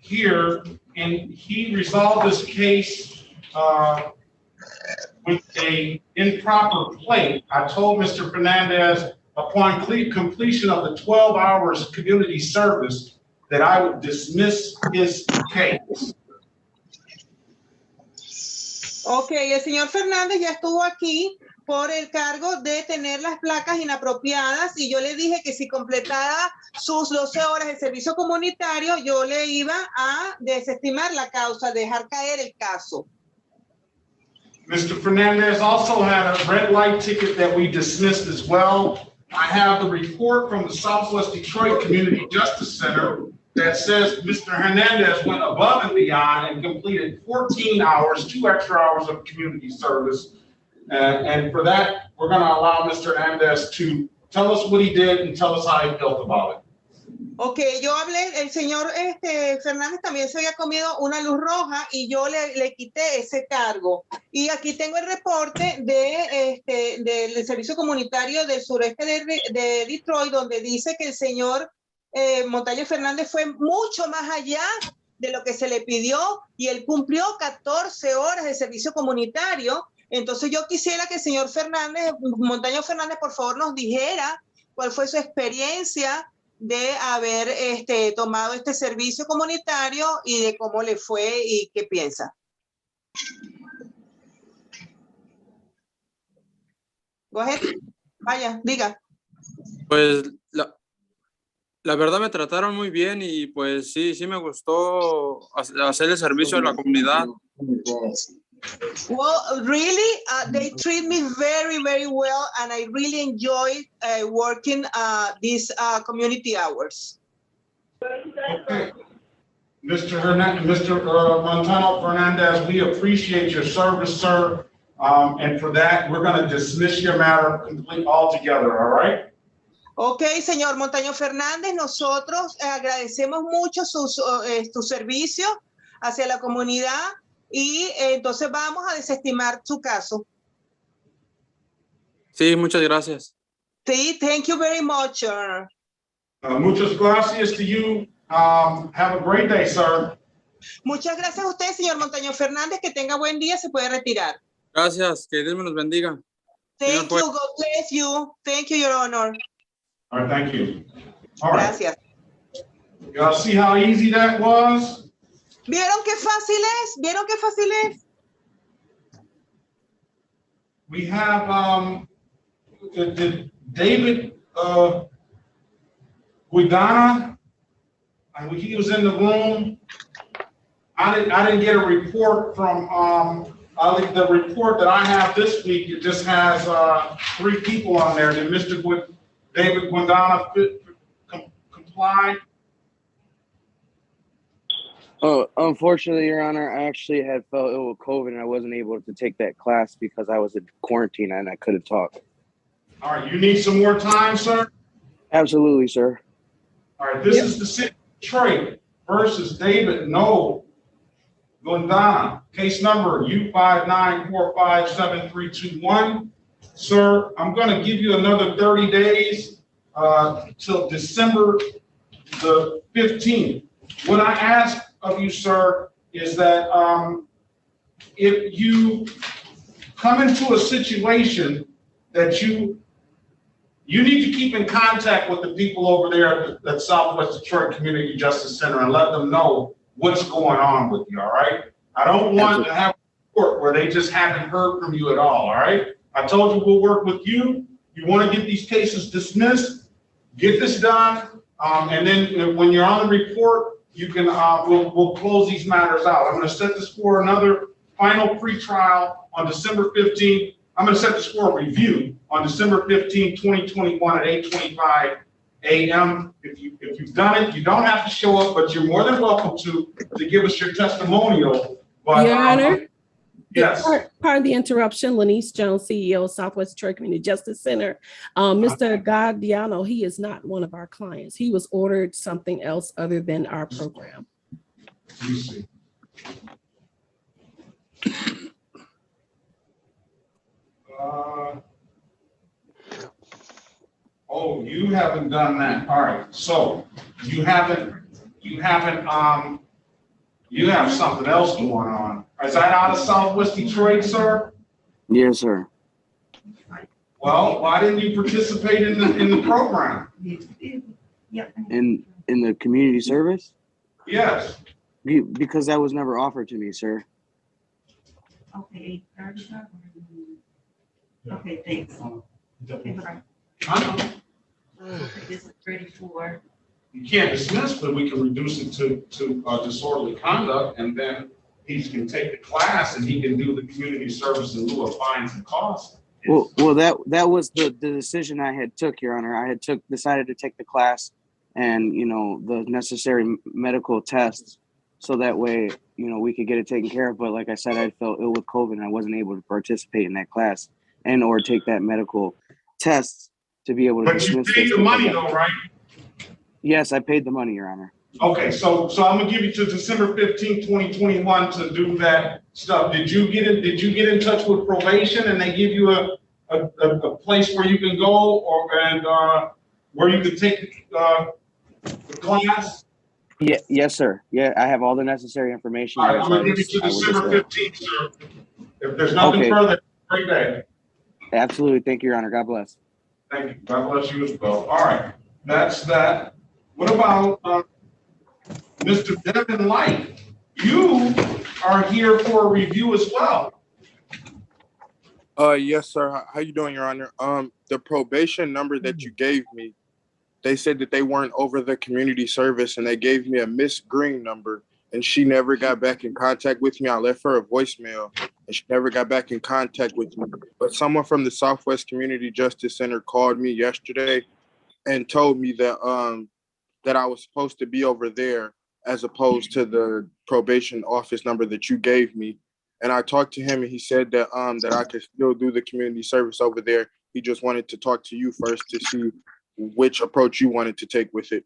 here and he resolved this case with a improper plate. I told Mr. Fernandez upon completion of the 12 hours community service that I would dismiss his case. Ok, el señor Fernández ya estuvo aquí por el cargo de tener las placas inapropiadas y yo le dije que si completaba sus 12 horas de servicio comunitario, yo le iba a desestimar la causa, dejar caer el caso. Mr. Fernandez also had a red light ticket that we dismissed as well. I have the report from the Southwest Detroit Community Justice Center that says Mr. Hernandez went above and beyond and completed 14 hours, 2 extra hours of community service. And for that, we're going to allow Mr. Hernandez to tell us what he did and tell us how he felt about it. Ok, yo hablé, el señor Fernández también se había comido una luz roja y yo le quité ese cargo. Y aquí tengo el reporte del servicio comunitario del sureste de Detroit, donde dice que el señor Montaño Fernández fue mucho más allá de lo que se le pidió y él cumplió 14 horas de servicio comunitario. Entonces yo quisiera que el señor Montaño Fernández, por favor, nos dijera cuál fue su experiencia de haber tomado este servicio comunitario y de cómo le fue y qué piensa. Go ahead. Vaya, diga. Pues la verdad me trataron muy bien y pues sí me gustó hacer el servicio a la comunidad. Well, really, they treat me very, very well, and I really enjoy working these community hours. Okay. Mr. Montano Fernandez, we appreciate your service, sir. And for that, we're going to dismiss your matter altogether, all right? Ok, señor Montaño Fernández, nosotros agradecemos mucho su servicio hacia la comunidad y entonces vamos a desestimar su caso. Sí, muchas gracias. Sí, thank you very much. Muchas gracias to you. Have a great day, sir. Muchas gracias a usted, señor Montaño Fernández. Que tenga buen día, se puede retirar. Gracias, que Dios me los bendiga. Thank you, God bless you. Thank you, Your Honor. All right, thank you. All right. Gracias. Y'all see how easy that was? ¿Vieron qué fácil es? ¿Vieron qué fácil es? We have David Guidana. He was in the room. I didn't get a report from the report that I have this week. It just has 3 people on there. Did Mr. David Guidana comply? Oh, unfortunately, Your Honor, I actually had felt ill with COVID and I wasn't able to take that class because I was in quarantine and I couldn't talk. All right, you need some more time, sir? Absolutely, sir. All right, this is the city of Detroit versus David Guidana. Case number U5945731. Sir, I'm going to give you another 30 days till December the 15th. What I ask of you, sir, is that if you come into a situation that you need to keep in contact with the people over there at Southwest Detroit Community Justice Center and let them know what's going on with you, all right? I don't want to have a report where they just haven't heard from you at all right? I told you we'll work with you. You want to get these cases dismissed, get this done, and then when you're on the report, you can we'll close these matters out. I'm going to set this for another final pre-trial on December 15th. I'm going to set this for a review on December 15, 2021 at 8:25 a.m. If you've done it, you don't have to show up, but you're more than welcome to give us your testimonial. But, Your Honor. Yes. Pardon the interruption. Lanice Jones, CEO of Southwest Detroit Community Justice Center. Mr. Gaudiano, he is not one of our clients. He was ordered something else other than our program. You see. Oh, you haven't done that. All right. So you have something else going on. Is that out of Southwest Detroit, sir? Yes, sir. Well, why didn't you participate in the program? In the community service? Yes. Because that was never offered to me, sir. Okay. Okay, thanks. Okay, this is 34. You can't dismiss, but we can reduce it to disorderly conduct, and then he can take the class and he can do the community service in lieu of fines and costs. Well, that was the decision I had took, Your Honor. I had decided to take the class and, you know, the necessary medical tests, so that way, you know, we could get it taken care of. But like I said, I felt ill with COVID and I wasn't able to participate in that class and or take that medical test to be able to dismiss this. But you paid the money though, right? Yes, I paid the money, Your Honor. Okay, so I'm gonna give you to December 15th, 2021 to do that stuff. Did you get in touch with probation and they give you a place where you can go where you can take the class? Yeah, yes, sir. Yeah, I have all the necessary information. All right, I'm gonna give you to December 15th, sir. If there's nothing further, great day. Absolutely. Thank you, Your Honor. God bless. Thank you. God bless you as well. All right, that's that. What about Mr. Devin Light? You are here for a review as well. Yes, sir. How you doing, Your Honor? The probation number that you gave me, they said that they weren't over the community service, and they gave me a Miss Green number, and she never got back in contact with me. I left her a voicemail, and she never got back in contact with me. But someone from the Southwest Community Justice Center called me yesterday and told me that that I was supposed to be over there as opposed to the probation office number that you gave me. And I talked to him and he said that that I could still do the community service over there. He just wanted to talk to you first to see which approach you wanted to take with it.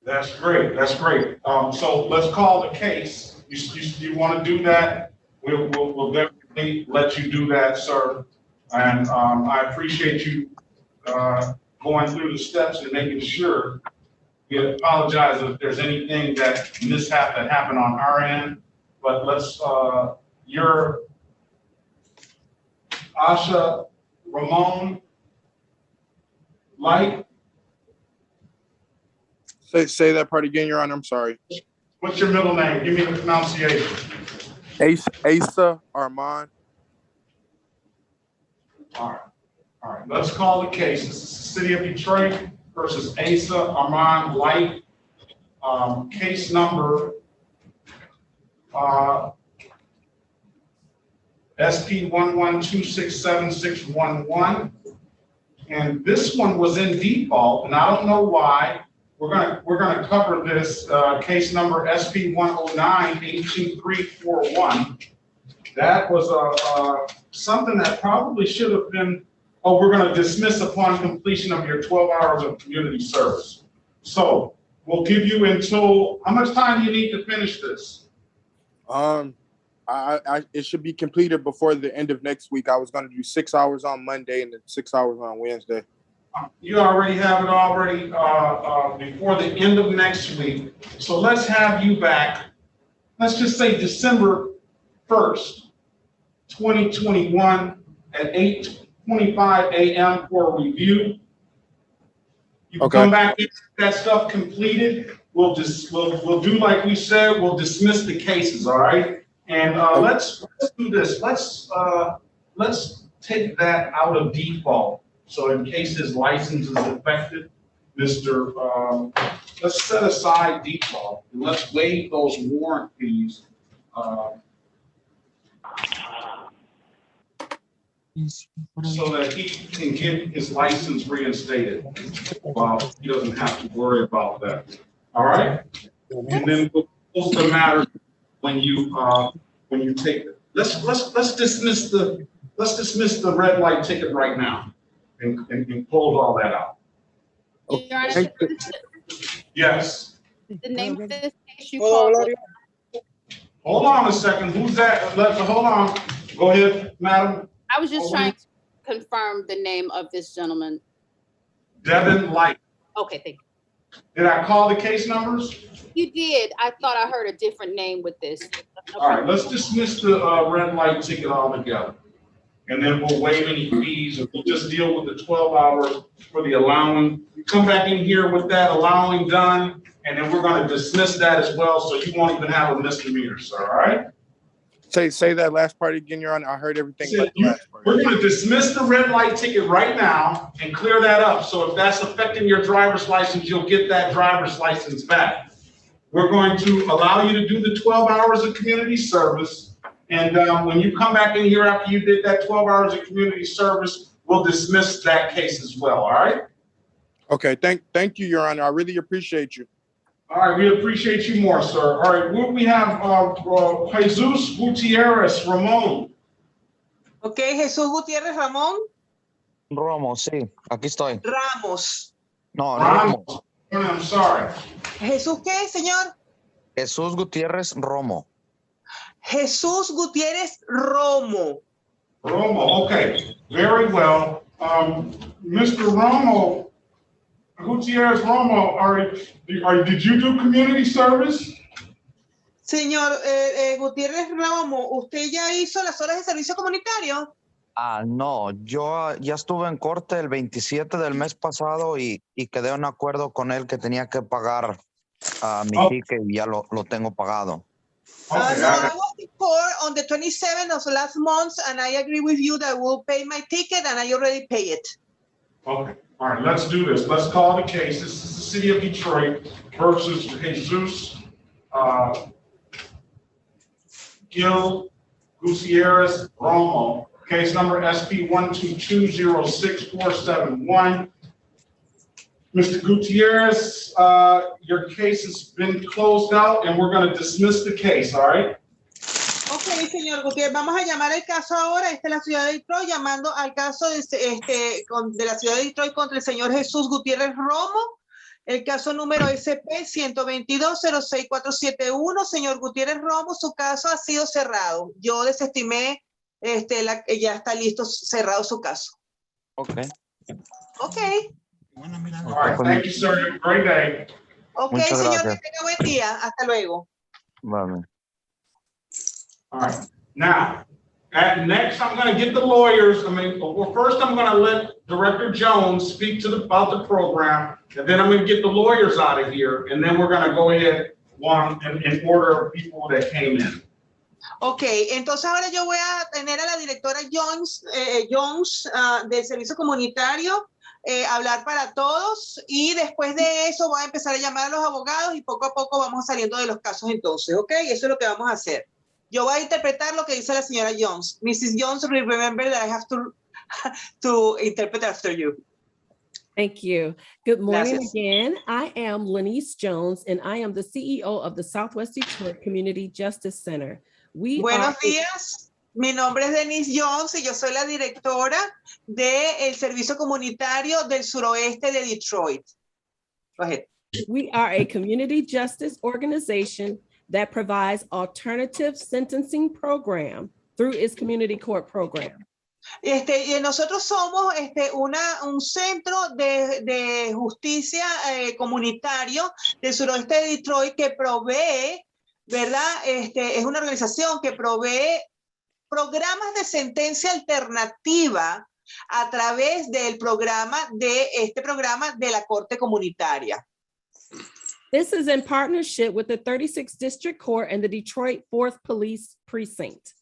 That's great. That's great. So let's call the case. You want to do that? We'll definitely let you do that, sir. And I appreciate you going through the steps and making sure. We apologize if there's anything mishap that happened on our end, but let's, you're Asha Ramon Light. Say that part again, Your Honor. I'm sorry. What's your middle name? Give me the pronunciation. Asa Armand. All right. Let's call the case. This is the City of Detroit versus Asa Armand Light. Case number SP 112676111. And this one was in default, and I don't know why. We're gonna cover this case number SP 109-82341. That was something that probably should have been. Oh, we're going to dismiss upon completion of your 12 hours of community service. So we'll give you until, how much time do you need to finish this? It should be completed before the end of next week. I was going to do 6 hours on Monday and then 6 hours on Wednesday. You already have it already before the end of next week. So let's have you back. Let's just say December 1st, 2021 at 8:25 a.m. for a review. You can come back and get that stuff completed. We'll do like we said. We'll dismiss the cases. All right. And let's do this. Let's take that out of default. So in case his license is affected, Mr. Let's set aside default and let's waive those warrant fees. So that he can get his license reinstated while he doesn't have to worry about that. All right? And then we'll close the matter when you take it. Let's dismiss the red light ticket right now and close all that out. Your Honor, Yes. the name of this case you called. Hold on a second. Who's that? Hold on. Go ahead, madam. I was just trying to confirm the name of this gentleman. Devin Light. Okay, thank you. Did I call the case numbers? You did. I thought I heard a different name with this. All right, let's dismiss the red light ticket altogether. And then we'll waive any fees and we'll just deal with the 12 hours for the allowing. You come back in here with that allowing done, and then we're going to dismiss that as well. So you won't even have a misdemeanor, sir. All right? Say that last part again, Your Honor. I heard everything but the last part. We're going to dismiss the red light ticket right now and clear that up. So if that's affecting your driver's license, you'll get that driver's license back. We're going to allow you to do the 12 hours of community service. And when you come back in here after you did that 12 hours of community service, we'll dismiss that case as well, all right? Okay, thank you, Your Honor. I really appreciate you. All right, we appreciate you more, sir. All right, we have Jesus Gutierrez Ramon. Okay, Jesús Gutiérrez Ramón. Romo, sí, aquí estoy. Ramos. No, Ramos. Romo. I'm sorry. ¿Jesús qué, señor? Jesús Gutiérrez Romo. Jesús Gutiérrez Romo. Romo, okay, very well. Mr. Romo, Gutierrez Romo, did you do community service? Señor Gutiérrez Romo, ¿usted ya hizo las horas de servicio comunitario? No, yo ya estuve en corte el 27 del mes pasado y quedé en acuerdo con él que tenía que pagar mi ticket y ya lo tengo pagado. No, I was in court on the 27th of last month, and I agree with you that I will pay my ticket, and I already pay it. Okay, all right, let's do this. Let's call the case. This is the city of Detroit versus Jesus Gil Gutierrez Romo. Case number SP 122-06471. Mr. Gutierrez, your case has been closed out and we're going to dismiss the case, all right? Ok, señor Gutiérrez, vamos a llamar el caso ahora. Esta es la ciudad de Detroit, llamando al caso de la ciudad de Detroit contra el señor Jesús Gutiérrez Romo. El caso número SP 122-06471. Señor Gutiérrez Romo, su caso ha sido cerrado. Yo desestimé, ya está listo, cerrado su caso. Ok. Ok. All right, thank you, sir. Have a great day. Ok, Muchas señor, gracias. que tenga buen día. Hasta luego. Vale. All right, now, next I'm going to get the lawyers. First I'm going to let Director Jones speak about the program, and then I'm going to get the lawyers out of here, and then we're going to go ahead in order of people that came in. Ok, entonces ahora yo voy a tener a la directora Jones del Servicio Comunitario hablar para todos y después de eso voy a empezar a llamar a los abogados y poco a poco vamos saliendo de los casos entonces, ¿ok? Eso es lo que vamos a hacer. Yo voy a interpretar lo que dice la señora Jones. Mrs. Jones, remember that I have to interpret after you. Thank you. Good morning Gracias. again. I am Lenice Jones, and I am the CEO of the Southwest Detroit Community Justice Center. Buenos días. Mi nombre es Denise Jones y yo soy la directora del Servicio Comunitario del Suroeste de Detroit. Go ahead. We are a community justice organization that provides alternative sentencing program through its community court program. Y nosotros somos un centro de justicia comunitario del suroeste de Detroit que provee, ¿verdad? Es una organización que provee programas de sentencia alternativa a través del programa de la Corte Comunitaria. This is in partnership with the 36th District Court and the Detroit 4th Police Precinct.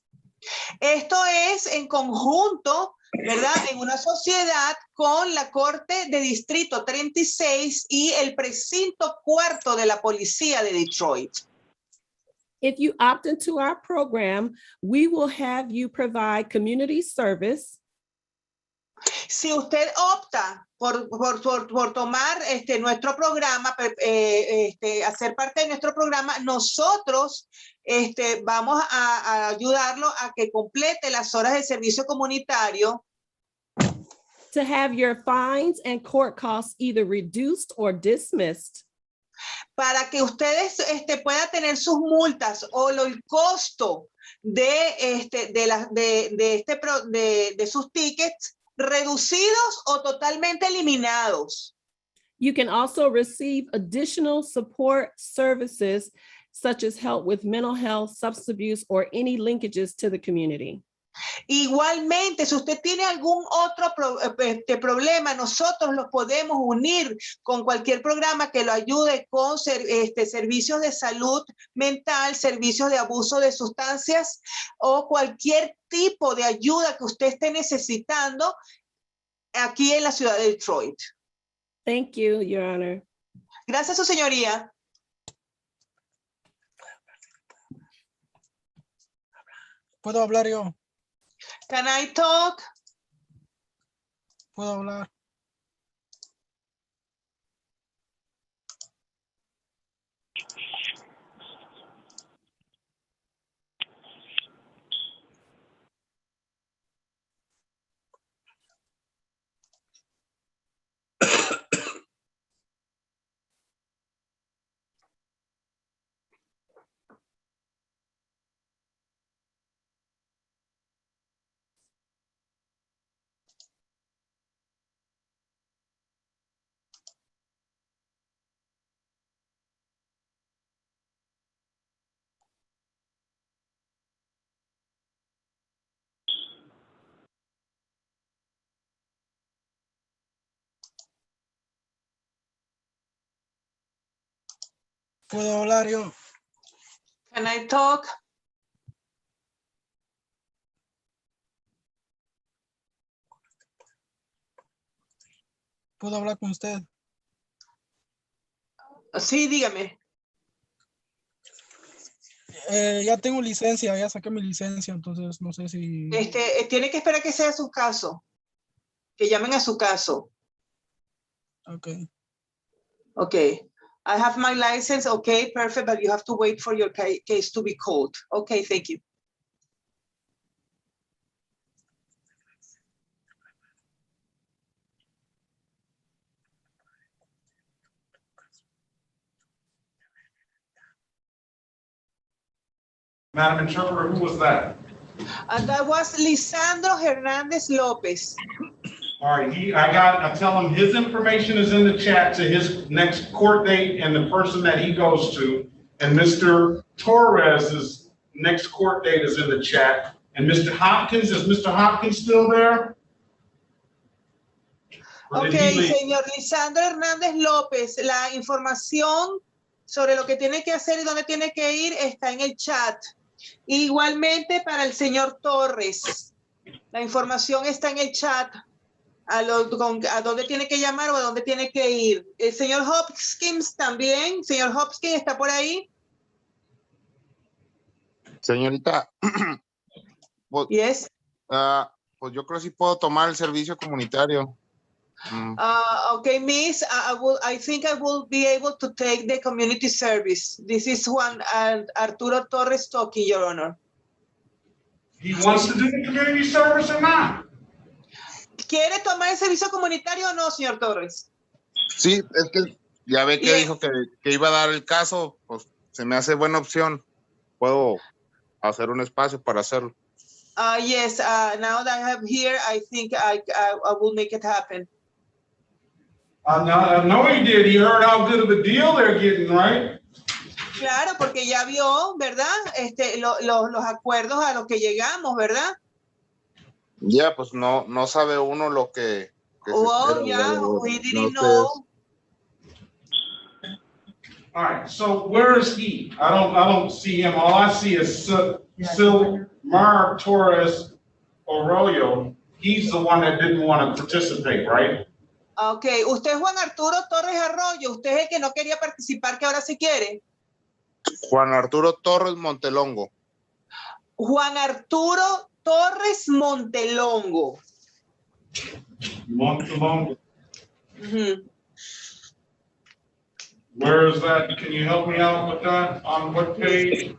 Esto es en conjunto, ¿verdad? En una sociedad con la Corte de Distrito 36 y el Precinto 4 de la Policía de Detroit. If you opt into our program, we will have you provide community service. Si usted opta por tomar nuestro programa, hacer parte de nuestro programa, nosotros vamos a ayudarlo a que complete las horas de servicio comunitario. To have your fines and court costs either reduced or dismissed. Para que ustedes puedan tener sus multas o el costo de sus tickets reducidos o totalmente eliminados. You can also receive additional support services such as help with mental health, substance abuse, or any linkages to the community. Igualmente, si usted tiene algún otro problema, nosotros los podemos unir con cualquier programa que lo ayude con servicios de salud mental, servicios de abuso de sustancias o cualquier tipo de ayuda que usted esté necesitando aquí en la ciudad de Detroit. Thank you, Your Honor. Gracias, su señoría. ¿Puedo hablar yo? Can I talk? ¿Puedo hablar? ¿Puedo hablar yo? Can I talk? ¿Puedo hablar con usted? Sí, dígame. Ya tengo licencia, ya saqué mi licencia, entonces no sé si... Tiene que esperar que sea su caso. Que llamen a su caso. Okay. Okay. I have my license. Okay, perfect. But you have to wait for your case to be called. Okay, thank you. Madam Interpreter, who was that? That was Lisandro Hernandez Lopez. All right, I tell him his information is in the chat to his next court date and the person that he goes to. And Mr. Torres's next court date is in the chat. And Mr. Hopkins, is Mr. Hopkins still there? Ok, señor Lisandro Hernández López, la información sobre lo que tiene que hacer y dónde tiene que ir está en el chat. Igualmente para el señor Torres, la información está en el chat. A dónde tiene que llamar o a dónde tiene que ir. El señor Hopkins también. Señor Hopkins, ¿está por ahí? Señorita, pues, yes. Pues yo creo que sí puedo tomar el servicio comunitario. Okay, Miss, I think I will be able to take the community service. This is Juan Arturo Torres talking, Your Honor. He wants to do the community service or not? ¿Quiere tomar el servicio comunitario o no, señor Torres? Sí, es que ya ve que dijo que iba a dar el caso, pues se me hace buena opción. Puedo hacer un espacio para hacerlo. Yes, now that I have here, I think I will make it happen. No, he did. He heard how good of a deal they're getting, right? Claro, porque ya vio, ¿verdad? Los acuerdos a los que llegamos, ¿verdad? Ya, pues no sabe uno lo que well, yeah, we didn't know. All right, so where is he? I don't see him. All I see is Silmar Torres Arroyo. He's the one that didn't want to participate, right? Okay, usted es Juan Arturo Torres Arroyo. Usted es el que no quería participar, que ahora sí quiere. Juan Arturo Torres Montelongo. Juan Arturo Torres Montelongo. Montelongo. Where is that? Can you help me out with that? On what page?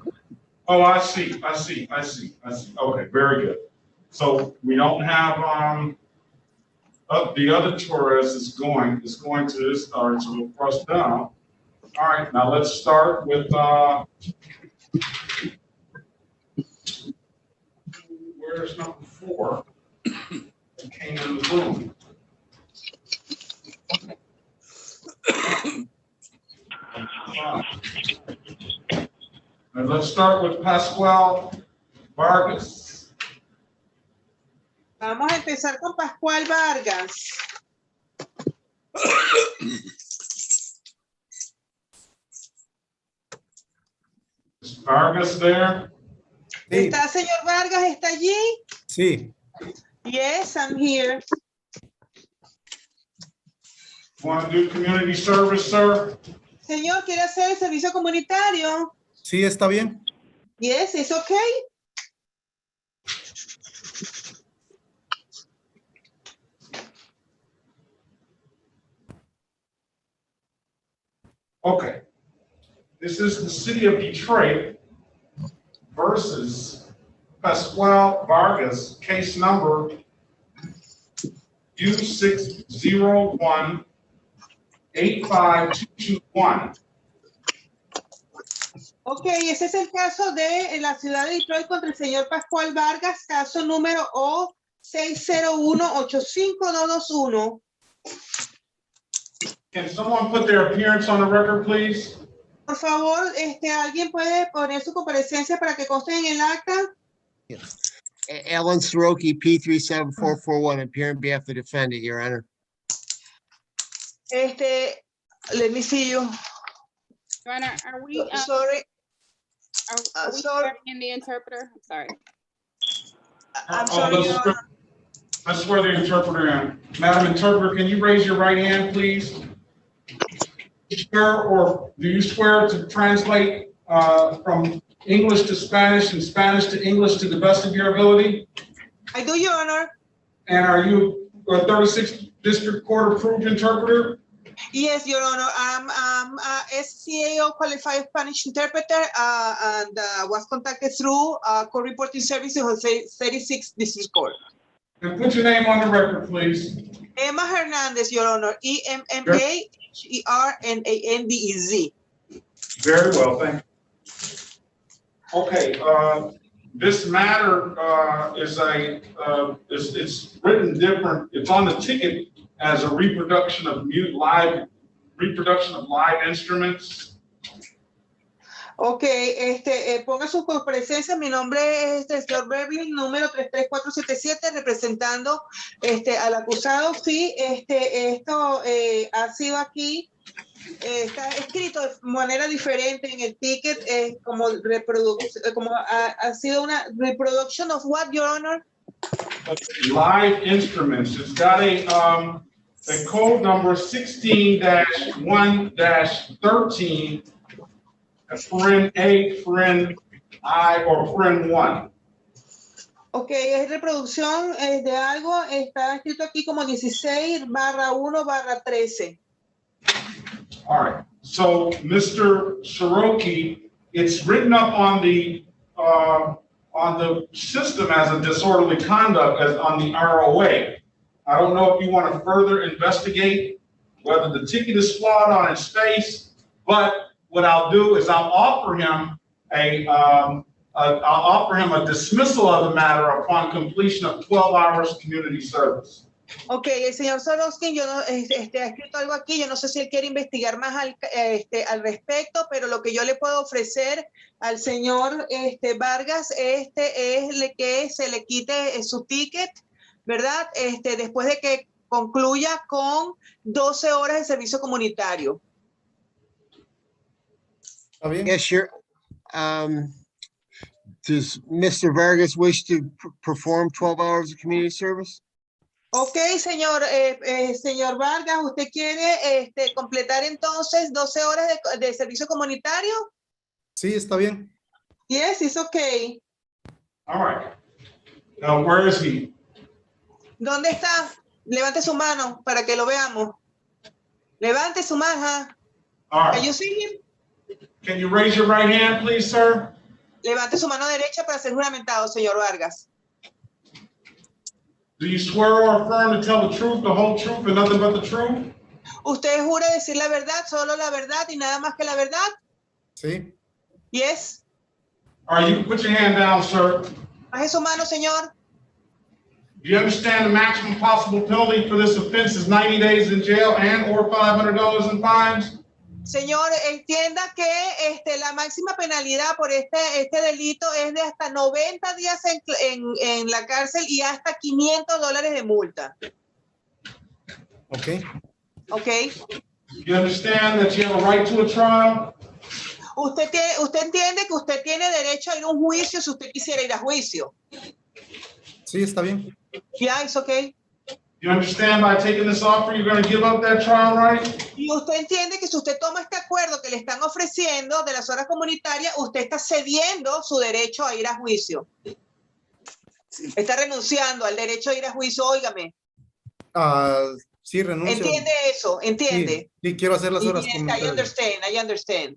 Oh, I see. Okay, very good. So we don't have the other Torres is going to this. All right, so we'll press down. All right, now let's start with where's number 4? It came in the room. And let's start with Pascual Vargas. Vamos a empezar con Pascual Vargas. Is Vargas there? Sí, ¿Está señor Vargas? ¿Está allí? sí. Yes, I'm here. Want to do community service, sir? Señor, ¿quiere hacer el servicio comunitario? Sí, está bien. Yes, it's okay. Okay. This is the city of Detroit versus Pascual Vargas, case number U60185221. Ok, ese es el caso de la ciudad de Detroit contra el señor Pascual Vargas, caso número O601-85221. Can someone put their appearance on the record, please? Por favor, ¿alguien puede poner su comparecencia para que conste en el acta? Alan Soroki, P37441, appear on behalf of the defendant, Your Honor. Let me see you. Your Honor, are we? Sorry. Are we sorry. in the interpreter? I'm sorry. I'm sorry, Your Honor. Let's swear the interpreter in. Madam Interpreter, can you raise your right hand, please? Swear, or do you swear to translate from English to Spanish and Spanish to English to the best of your ability? I do, Your Honor. And are you a 36th District Court approved interpreter? Yes, Your Honor. I'm a SCAO qualified Spanish interpreter and was contacted through court reporting services of 36th District Court. And put your name on the record, please. Emma Hernandez, Your Honor. EMMAHERNANDEZ. Very well, thank you. Okay, this matter is it's written different. It's on the ticket as a reproduction of live instruments. Ok, ponga su presencia. Mi nombre es el señor Berlin, número 33477, representando al acusado. Sí, esto ha sido aquí, está escrito de manera diferente en el ticket, como ha sido una reproduction of what, Your Honor? Live instruments. It's got a code number 16-1-13. Friend A, friend I, or friend 1. Ok, es reproducción de algo, está escrito aquí como 16/1/13. All right, so Mr. Soroki, it's written up on the system as a disorderly conduct as on the ROA. I don't know if you want to further investigate whether the ticket is flawed on its face, but what I'll do is I'll offer him a dismissal of the matter upon completion of 12 hours community service. Ok, el señor Soroskin, yo no, ha escrito algo aquí, yo no sé si él quiere investigar más al respecto, pero lo que yo le puedo ofrecer al señor Vargas es que se le quite su ticket, ¿verdad? Después de que concluya con 12 horas de servicio comunitario. Yes, sure. Does Mr. Vargas wish to perform 12 hours of community service? Ok, señor Vargas, ¿usted quiere completar entonces 12 horas de servicio comunitario? Sí, está bien. Yes, it's okay. All right. Now, where is he? ¿Dónde está? Levante su mano para que lo veamos. Levante su mano. All right. Can you see him? Can you raise your right hand, please, sir? Levante su mano derecha para ser juramentado, señor Vargas. Do you swear or affirm to tell the truth, the whole truth, and nothing but the truth? ¿Usted jura decir la verdad, solo la verdad y nada más que la verdad? Sí. Yes. All right, you can put your hand down, sir. Baje su mano, señor. Do you understand the maximum possible penalty for this offense is 90 days in jail and or $500 in fines? Señor, entienda que la máxima penalidad por este delito es de hasta 90 días en la cárcel y hasta $500 de multa. Ok. Ok. You understand that you have a right to a trial? Usted entiende que usted tiene derecho a ir a un juicio si usted quisiera ir a juicio. Sí, está bien. Yeah, it's okay. You understand by taking this offer, you're going to give up that trial right? Y usted entiende que si usted toma este acuerdo que le están ofreciendo de las horas comunitarias, usted está cediendo su derecho a ir a juicio. Está renunciando al derecho a ir a juicio, óigame. Sí, renuncio. ¿Entiende eso? ¿Entiende? Sí, quiero hacer las horas Yes, comunitarias. I understand.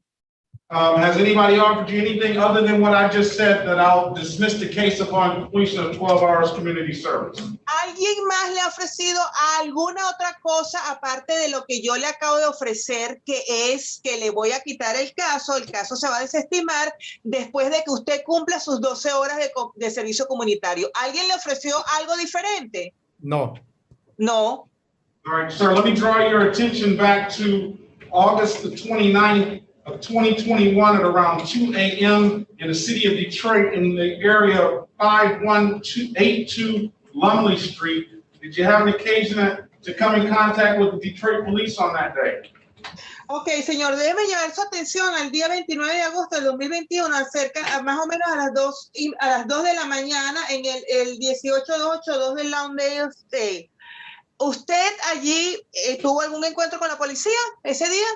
Has anybody offered you anything other than what I just said, that I'll dismiss the case upon completion of 12 hours community service? ¿Alguien más le ha ofrecido alguna otra cosa aparte de lo que yo le acabo de ofrecer, que es que le voy a quitar el caso se va a desestimar después de que usted cumpla sus 12 horas de servicio comunitario? ¿Alguien le ofreció algo diferente? No. No. All right, sir, let me draw your attention back to August the 29th of 2021 at around 2 a.m. in the city of Detroit in the area of 5182 Lumley Street. Did you have an occasion to come in contact with the Detroit police on that day? Ok, señor, déjeme llevar su atención al día 29 de agosto del 2021, más o menos a las 2 de la mañana en el 18282 del Lawndale State. ¿Usted allí tuvo algún encuentro con la policía ese día?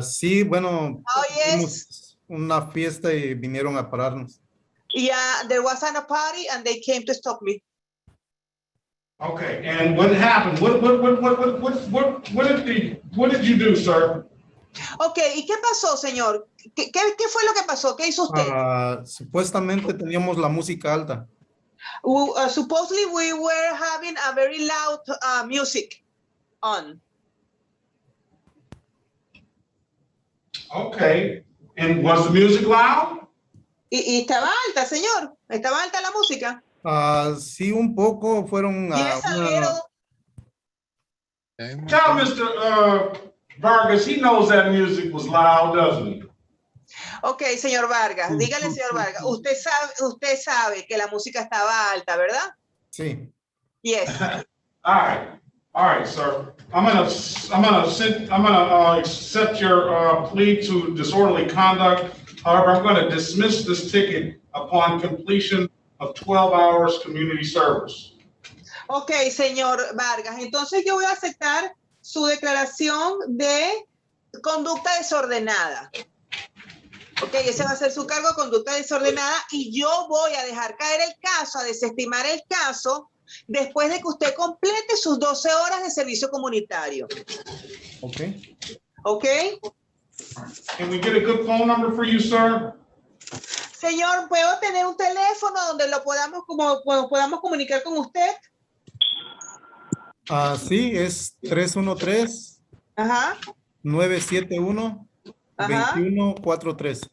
Sí, bueno, yes. tuvimos una fiesta y vinieron a pararnos. Yeah, there was a party and they came to stop me. Okay, and what happened? What did you do, sir? Okay, ¿y qué pasó, señor? ¿Qué fue lo que pasó? ¿Qué hizo usted? Supuestamente teníamos la música alta. Supposedly we were having a very loud music on. Okay, and was the music loud? Y estaba alta, señor. Estaba alta la música. Sí, un poco fueron. Tell Mr. Vargas, he knows that music was loud, doesn't he? Okay, señor Vargas, dígale, señor Vargas, usted sabe que la música estaba alta, ¿verdad? Sí. Yes. All right, sir. I'm gonna accept your plea to disorderly conduct. However, I'm going to dismiss this ticket upon completion of 12 hours community service. Okay, señor Vargas, entonces yo voy a aceptar su declaración de conducta desordenada. Ok, ese va a ser su cargo de conducta desordenada y yo voy a dejar caer el caso, a desestimar el caso, después de que usted complete sus 12 horas de servicio comunitario. Ok. Ok. Can we get a good phone number for you, sir? Señor, ¿puedo tener un teléfono donde podamos comunicar con usted? Sí, es 313 Ajá. 971 2143.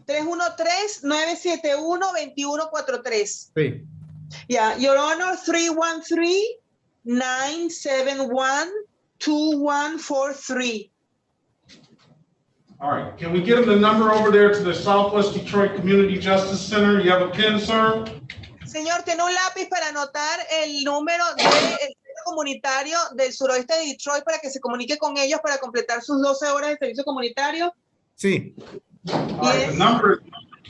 313-971-2143. Sí. Yeah, Your Honor, 313-971-2143. All right, can we get him the number over there to the Southwest Detroit Community Justice Center? You have a pen, sir? Señor, ¿tiene un lápiz para anotar el número del centro comunitario del suroeste de Detroit para que se comunique con ellos para completar sus 12 horas de servicio comunitario? Sí. All right,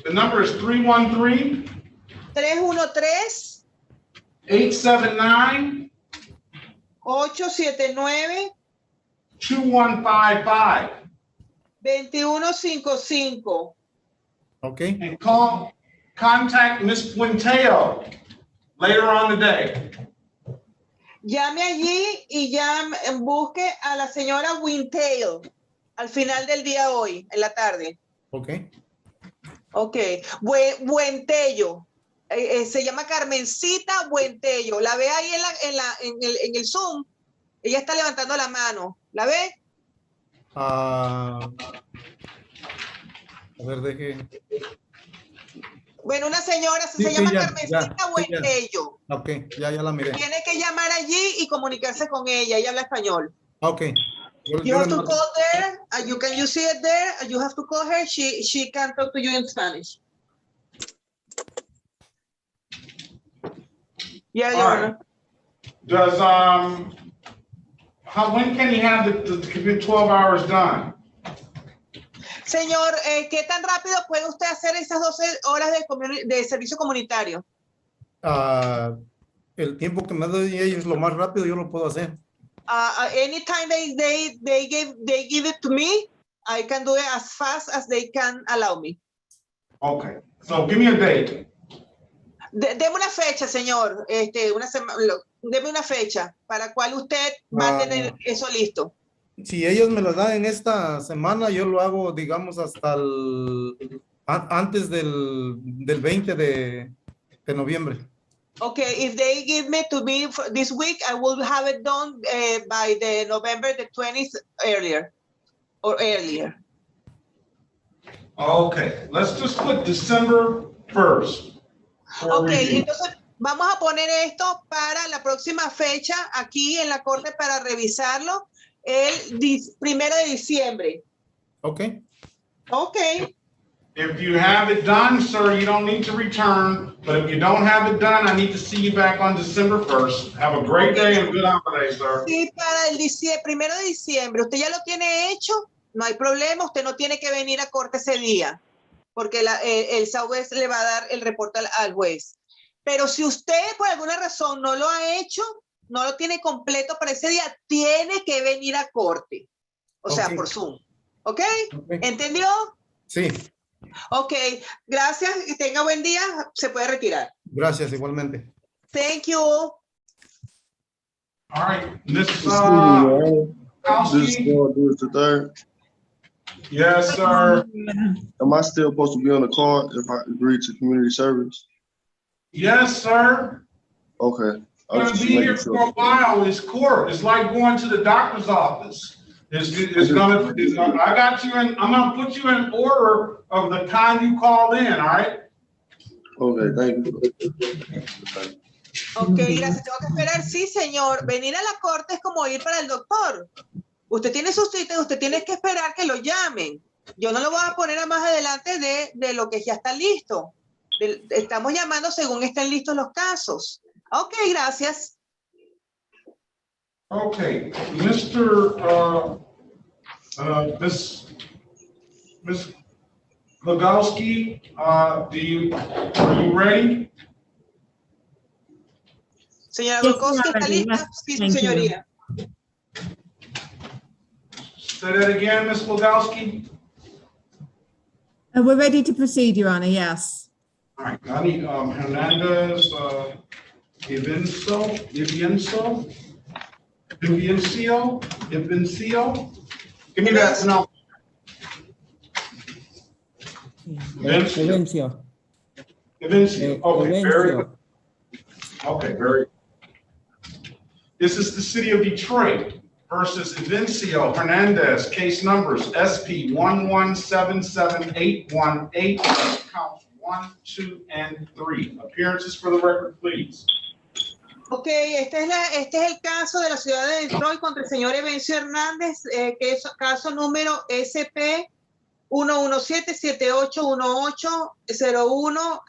the number is 313 879 2155. 2155. Okay. And contact Miss Puenteo later on today. Llame allí y busque a la señora Wintail al final del día hoy, en la tarde. Okay. Okay. Buentello. Se llama Carmencita Buentello. ¿La ve ahí en el Zoom? Ella está levantando la mano. ¿La ve? A ver, deje. Bueno, una señora se llama Carmencita Buentello. Ok, ya la miré. Tiene que llamar allí y comunicarse con ella. Ella habla español. Ok, You have to call there. Can you see it there? You have to call her. She can talk to you in Spanish. Yeah, Your Honor. Does, when can he have the 12 hours done? Señor, ¿qué tan rápido puede usted hacer esas 12 horas de servicio comunitario? El tiempo que me doy ellos, lo más rápido yo lo puedo hacer. Anytime they give it to me, I can do it as fast as they can allow me. Okay, so give me a date. Deme una fecha, señor. Deme una fecha para cual usted va a tener eso listo. Si ellos me lo dan en esta semana, yo lo hago, digamos, hasta antes del 20 de noviembre. Okay, if they give me to me for this week, I will have it done by the November the 20th earlier. Okay, let's just put December 1st. Okay, entonces vamos a poner esto para la próxima fecha aquí en la corte para revisarlo el 1 de diciembre. Okay. Okay. If you have it done, sir, you don't need to return. But if you don't have it done, I need to see you back on December 1st. Have a great day and good holiday, sir. Sí, para el 1 de diciembre. Usted ya lo tiene hecho, no hay problema. Usted no tiene que venir a corte ese día, porque el juez le va a dar el reporte al juez. Pero si usted por alguna razón no lo ha hecho, no lo tiene completo para ese día, tiene que venir a corte. O sea, por Zoom. ¿Ok? ¿Entendió? Sí. Ok, gracias, que tenga buen día, se puede retirar. Gracias, igualmente. Thank you. All right, Miss This is going to do it the third. Yes, sir. Am I still supposed to be on the call if I agree to community service? Yes, sir. Okay. I'm going to be here for a while. It's court. It's like going to the doctor's office. I got you in, I'm going to put you in order of the time you called in, all right? Okay, thank you. Ok, gracias. Tengo que esperar. Sí, señor. Venir a la corte es como ir para el doctor. Usted tiene su cita, usted tiene que esperar que lo llamen. Yo no lo voy a poner a más adelante de lo que ya está listo. Estamos llamando según estén listos los casos. Ok, gracias. Okay, Mr. Miss Legowski, are you ready? Señora Legowski, ¿está lista? Sí, señoría. Say that again, Miss Legowski. We're ready to proceed, Your Honor, yes. All right, I need Hernandez, Vivencio. Give me that now. Vivencio. Okay, very good. Okay, very good. This is the city of Detroit versus Vivencio Hernandez, case numbers SP 1177818, counts 1, 2, and 3. Appearances for the record, please. Ok, este es el caso de la ciudad de Detroit contra el señor Evencio Hernández, que es caso número SP 117-7818-01,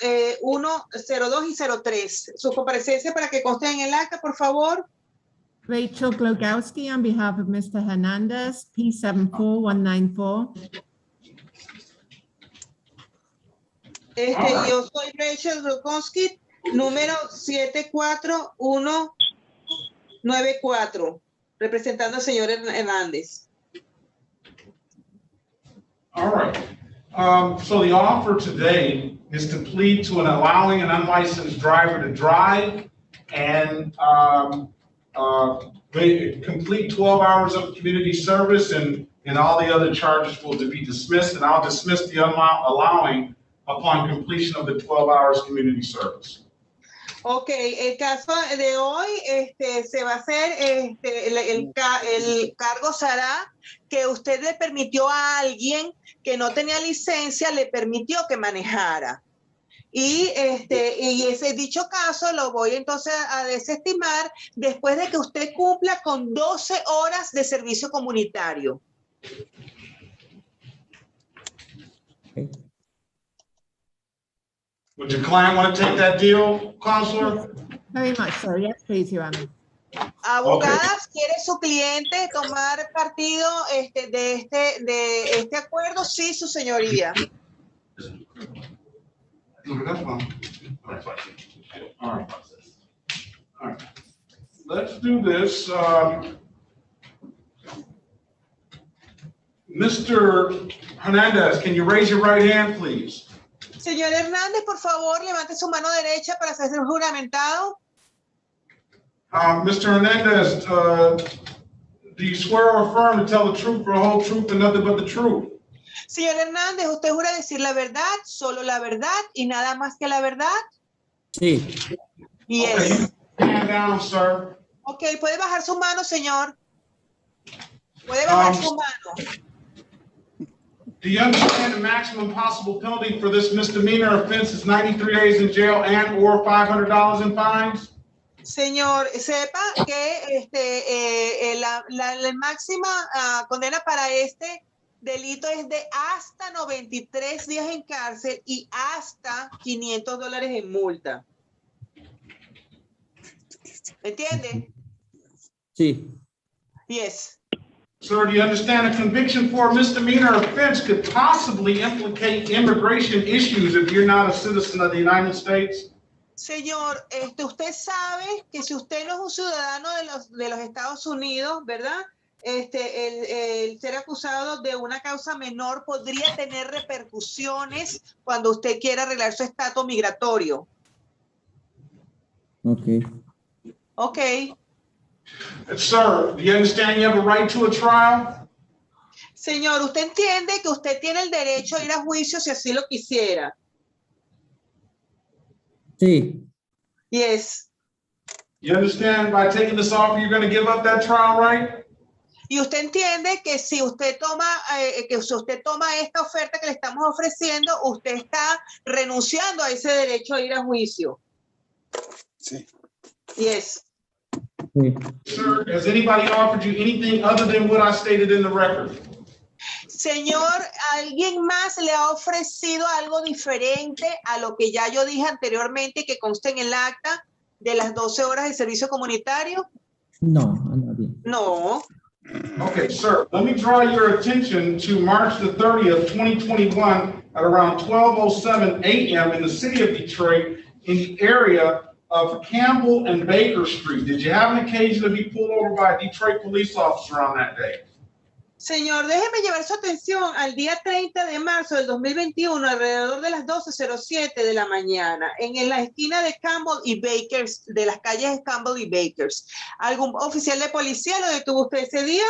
102 y 03. Su comparecencia para que conste en el acta, por favor. Rachel Glogowski on behalf of Mr. Hernandez, P74194. Yo soy Rachel Glogowski, número 74194, representando al señor Hernández. All right. So the offer today is to plead to an allowing an unlicensed driver to drive and complete 12 hours of community service, and all the other charges will be dismissed, and I'll dismiss the allowing upon completion of the 12 hours community service. Ok, el caso de hoy se va a hacer, el cargo será que usted le permitió a alguien que no tenía licencia, le permitió que manejara. Y ese dicho caso lo voy entonces a desestimar después de que usted cumpla con 12 horas de servicio comunitario. Would your client want to take that deal, Counselor? Very much so. Yes, please, Your Honor. Abogadas, ¿quiere su cliente tomar partido de este acuerdo? Sí, su señoría. All right. Let's do this. Mr. Hernandez, can you raise your right hand, please? Señor Hernández, por favor, levante su mano derecha para ser juramentado. Mr. Hernandez, do you swear or affirm to tell the truth, the whole truth, and nothing but the truth? Señor Hernández, ¿usted jura decir la verdad, solo la verdad y nada más que la verdad? Sí. Yes. Stand down, sir. Ok, puede bajar su mano, señor. Puede bajar su mano. Do you understand the maximum possible penalty for this misdemeanor offense is 93 days in jail and or $500 in fines? Señor, sepa que la máxima condena para este delito es de hasta 93 días en cárcel y hasta $500 en multa. ¿Entiende? Sí. Yes. Sir, do you understand a conviction for a misdemeanor offense could possibly implicate immigration issues if you're not a citizen of the United States? Señor, usted sabe que si usted no es un ciudadano de los Estados Unidos, ¿verdad? El ser acusado de una causa menor podría tener repercusiones cuando usted quiera arreglar su estatus migratorio. Okay. Okay. Sir, do you understand you have a right to a trial? Señor, ¿usted entiende que usted tiene el derecho a ir a juicio si así lo quisiera? Sí. Yes. You understand by taking this offer, you're going to give up that trial right? Y usted entiende que si usted toma esta oferta que le estamos ofreciendo, usted está renunciando a ese derecho a ir a juicio. Sí. Yes. Sí. Sir, has anybody offered you anything other than what I stated in the record? Señor, ¿alguien más le ha ofrecido algo diferente a lo que ya yo dije anteriormente que consta en el acta de las 12 horas de servicio comunitario? No, a nadie. No. Okay, sir, let me draw your attention to March the 30th, 2021 at around 12:07 a.m. in the city of Detroit in the area of Campbell and Baker Street. Did you have an occasion to be pulled over by a Detroit police officer on that day? Señor, déjeme llevar su atención al día 30 de marzo del 2021, alrededor de las 12:07 de la mañana, en la esquina de Campbell y Bakers, de las calles Campbell y Bakers. ¿Algún oficial de policía lo detuvo usted ese día?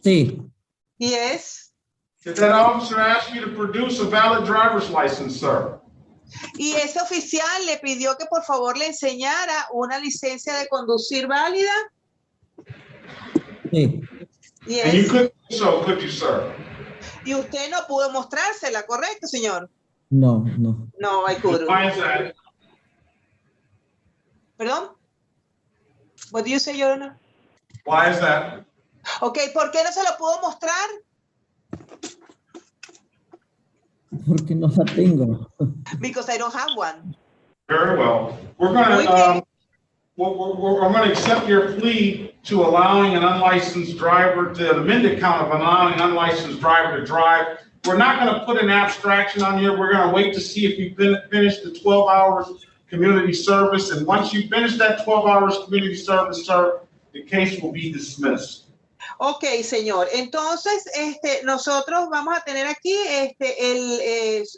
Sí. Yes. Did that officer ask you to produce a valid driver's license, sir? Y ese oficial le pidió que por favor le enseñara una licencia de conducir válida. Sí. Yes. And you couldn't do so, could you, sir? Y usted no pudo mostrársela, ¿correcto, señor? No, no. No, I couldn't. Why is that? ¿Perdón? What do you say, Your Honor? Why is that? Okay, ¿por qué no se lo pudo mostrar? Porque no la tengo. Because I don't have one. Very well. We're going Muy to, bien. I'm going to accept your plea to allowing an unlicensed driver, to an amended count of allowing an unlicensed driver to drive. We're not going to put an abstraction on you. We're going to wait to see if you finish the 12 hours community service. And once you finish that 12 hours community service, sir, the case will be dismissed. Ok, señor. Entonces, nosotros vamos a tener aquí,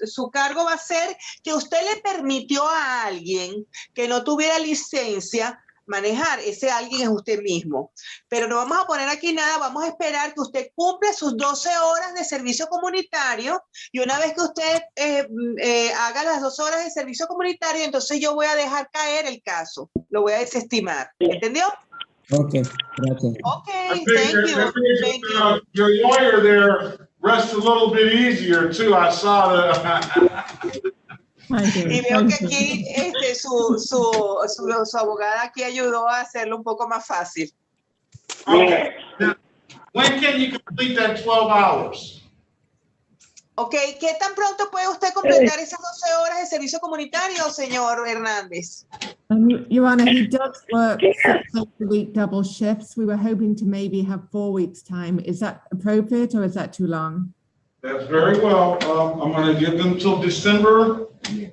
su cargo va a ser que usted le permitió a alguien que no tuviera licencia manejar. Ese alguien es usted mismo. Pero no vamos a poner aquí nada, vamos a esperar que usted cumpla sus 12 horas de servicio comunitario y una vez que usted haga las 12 horas de servicio comunitario, entonces yo voy a dejar caer el caso. Lo voy a desestimar. ¿Entendió? Ok, gracias. Okay, thank you. Thank you. Your lawyer there rest a little bit easier too. I saw the. Y veo que aquí su abogada aquí ayudó a hacerlo un poco más fácil. Okay. Now, when can you complete that 12 hours? Ok, ¿qué tan pronto puede usted completar esas 12 horas de servicio comunitario, señor Hernández? Your Honor, he does work 6 days a week double shifts. We were hoping to maybe have 4 weeks' time. Is that appropriate or is that too long? That's very well. I'm going to give them till December the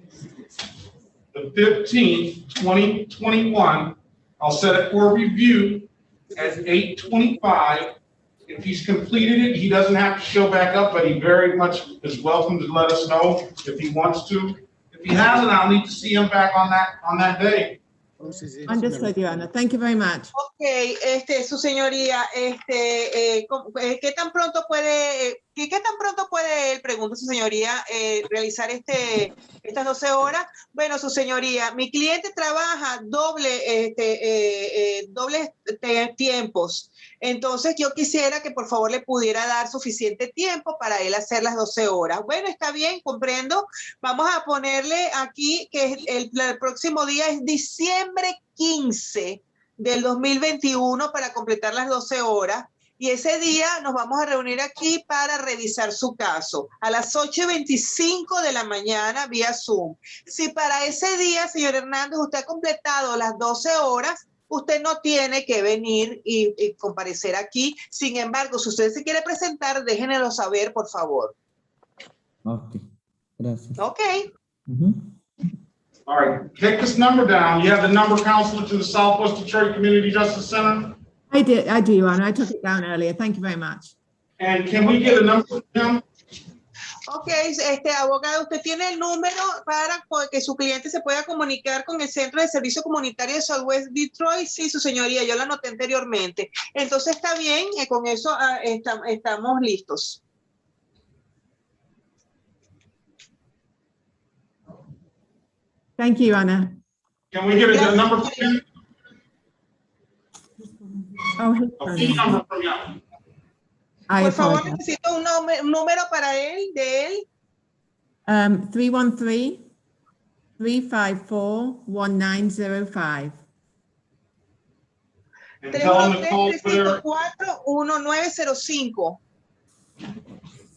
15th, 2021. I'll set it for review at 8:25. If he's completed it, he doesn't have to show back up, but he very much is welcome to let us know if he wants to. If he hasn't, I'll need to see him back on that day. Understood, Your Honor. Thank you very much. Ok, su señoría, ¿qué tan pronto puede él, pregunta su señoría, realizar estas 12 horas? Bueno, su señoría, mi cliente trabaja dobles tiempos. Entonces yo quisiera que por favor le pudiera dar suficiente tiempo para él hacer las 12 horas. Bueno, está bien, comprendo. Vamos a ponerle aquí que el próximo día es diciembre 15 del 2021 para completar las 12 horas. Y ese día nos vamos a reunir aquí para revisar su caso a las 8:25 de la mañana vía Zoom. Si para ese día, señor Hernández, usted ha completado las 12 horas, usted no tiene que venir y comparecer aquí. Sin embargo, si usted se quiere presentar, déjenlo saber, por favor. Ok, gracias. Ok. All right, take this number down. You have the number, counselor, to the Southwest Detroit Community Justice Center? I do, Your Honor. I took it down earlier. Thank you very much. And can we get a number from him? Ok, abogado, ¿usted tiene el número para que su cliente se pueda comunicar con el Centro de Servicio Comunitario de Southwest Detroit? Sí, su señoría, yo lo anoté anteriormente. Entonces está bien, con eso estamos listos. Thank you, Your Honor. Can we get a number from him? Oh, A phone number from him. Por favor, necesito un número para él, de él. 313-354-1905. 313-354-1905.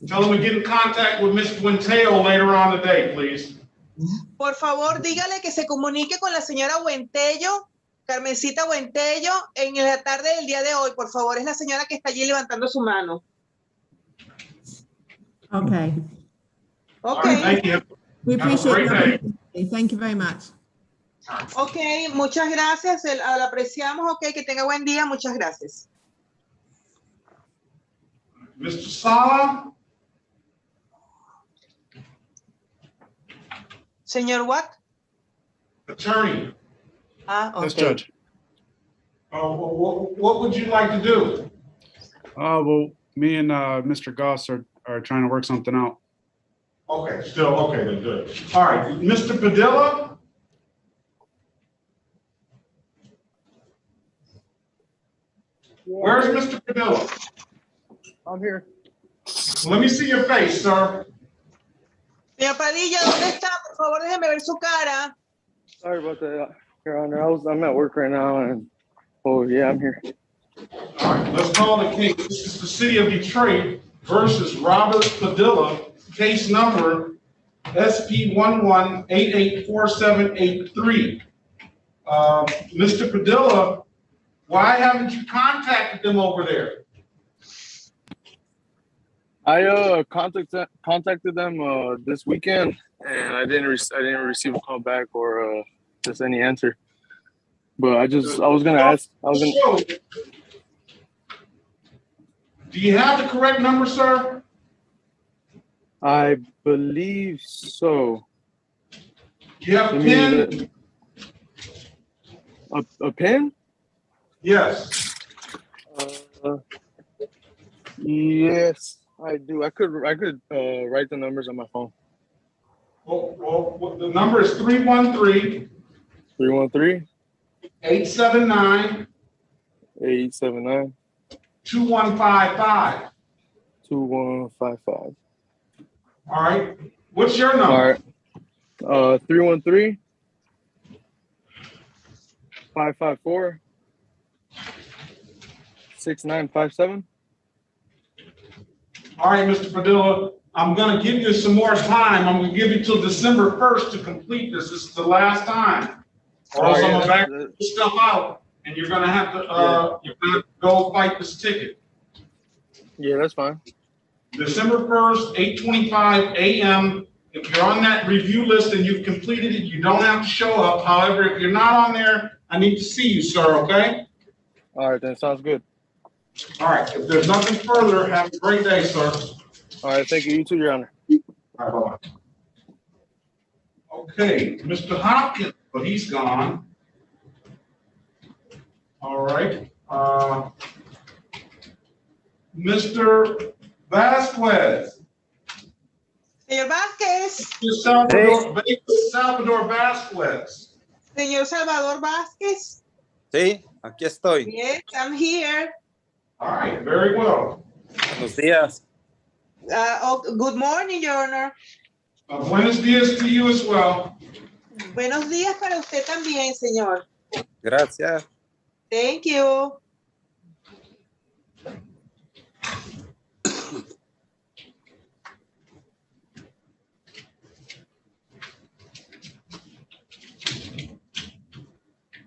Tell him to get in contact with Ms. Buenteo later on today, please. Por favor, dígale que se comunique con la señora Buentello, Carmencita Buentello, en la tarde del día de hoy. Por favor, es la señora que está allí levantando su mano. Okay. Okay. Thank you. We appreciate that. Thank you very much. Ok, muchas gracias. Lo apreciamos. Ok, que tenga buen día. Muchas gracias. Mr. Sala? Señor what? Attorney. Okay. Yes, Judge. What would you like to do? Well, me and Mr. Goss are trying to work something out. Okay, still, okay, then good. All right, Mr. Padilla? Where's Mr. Padilla? I'm here. Let me see your face, sir. Señor Padilla, ¿dónde está? Por favor, déjeme ver su cara. Sorry about that, Your Honor. I'm at work right now, and yeah, I'm here. All right, let's call the case. This is the City of Detroit versus Robert Padilla, case number SP11884783. Mr. Padilla, why haven't you contacted them over there? I contacted them this weekend, and I didn't receive a call back or just any answer. But I was gonna ask. Do you have the correct number, sir? I believe so. Do you have a pen? A pen? Yes. Yes, I do. I could write the numbers on my phone. Well, the number is 313. 313. 879. 879. 2155. 2155. All right. What's your number? All right. 313 554 6957. All right, Mr. Padilla, I'm going to give you some more time. I'm going to give you till December 1st to complete this. This is the last time. Or else I'm going to back this stuff out, and you're going to have to you're going to go fight this ticket. Yeah, that's fine. December 1st, 8:25 a.m. If you're on that review list and you've completed it, you don't have to show up. However, if you're not on there, I need to see you, sir, okay? All right, then sounds good. All right, if there's nothing further, have a great day, sir. All right, thank you. You too, Your Honor. All right, bye-bye. Okay, Mr. Hopkins, but he's gone. All right. Mr. Vasquez. Señor Vázquez. Salvador Vasquez. Señor Salvador Vázquez. Sí, aquí estoy. Yes, I'm here. All right, very well. Buenos días. Good morning, Your Honor. Buenos días to you as well. Buenos días para usted también, señor. Gracias. Thank you.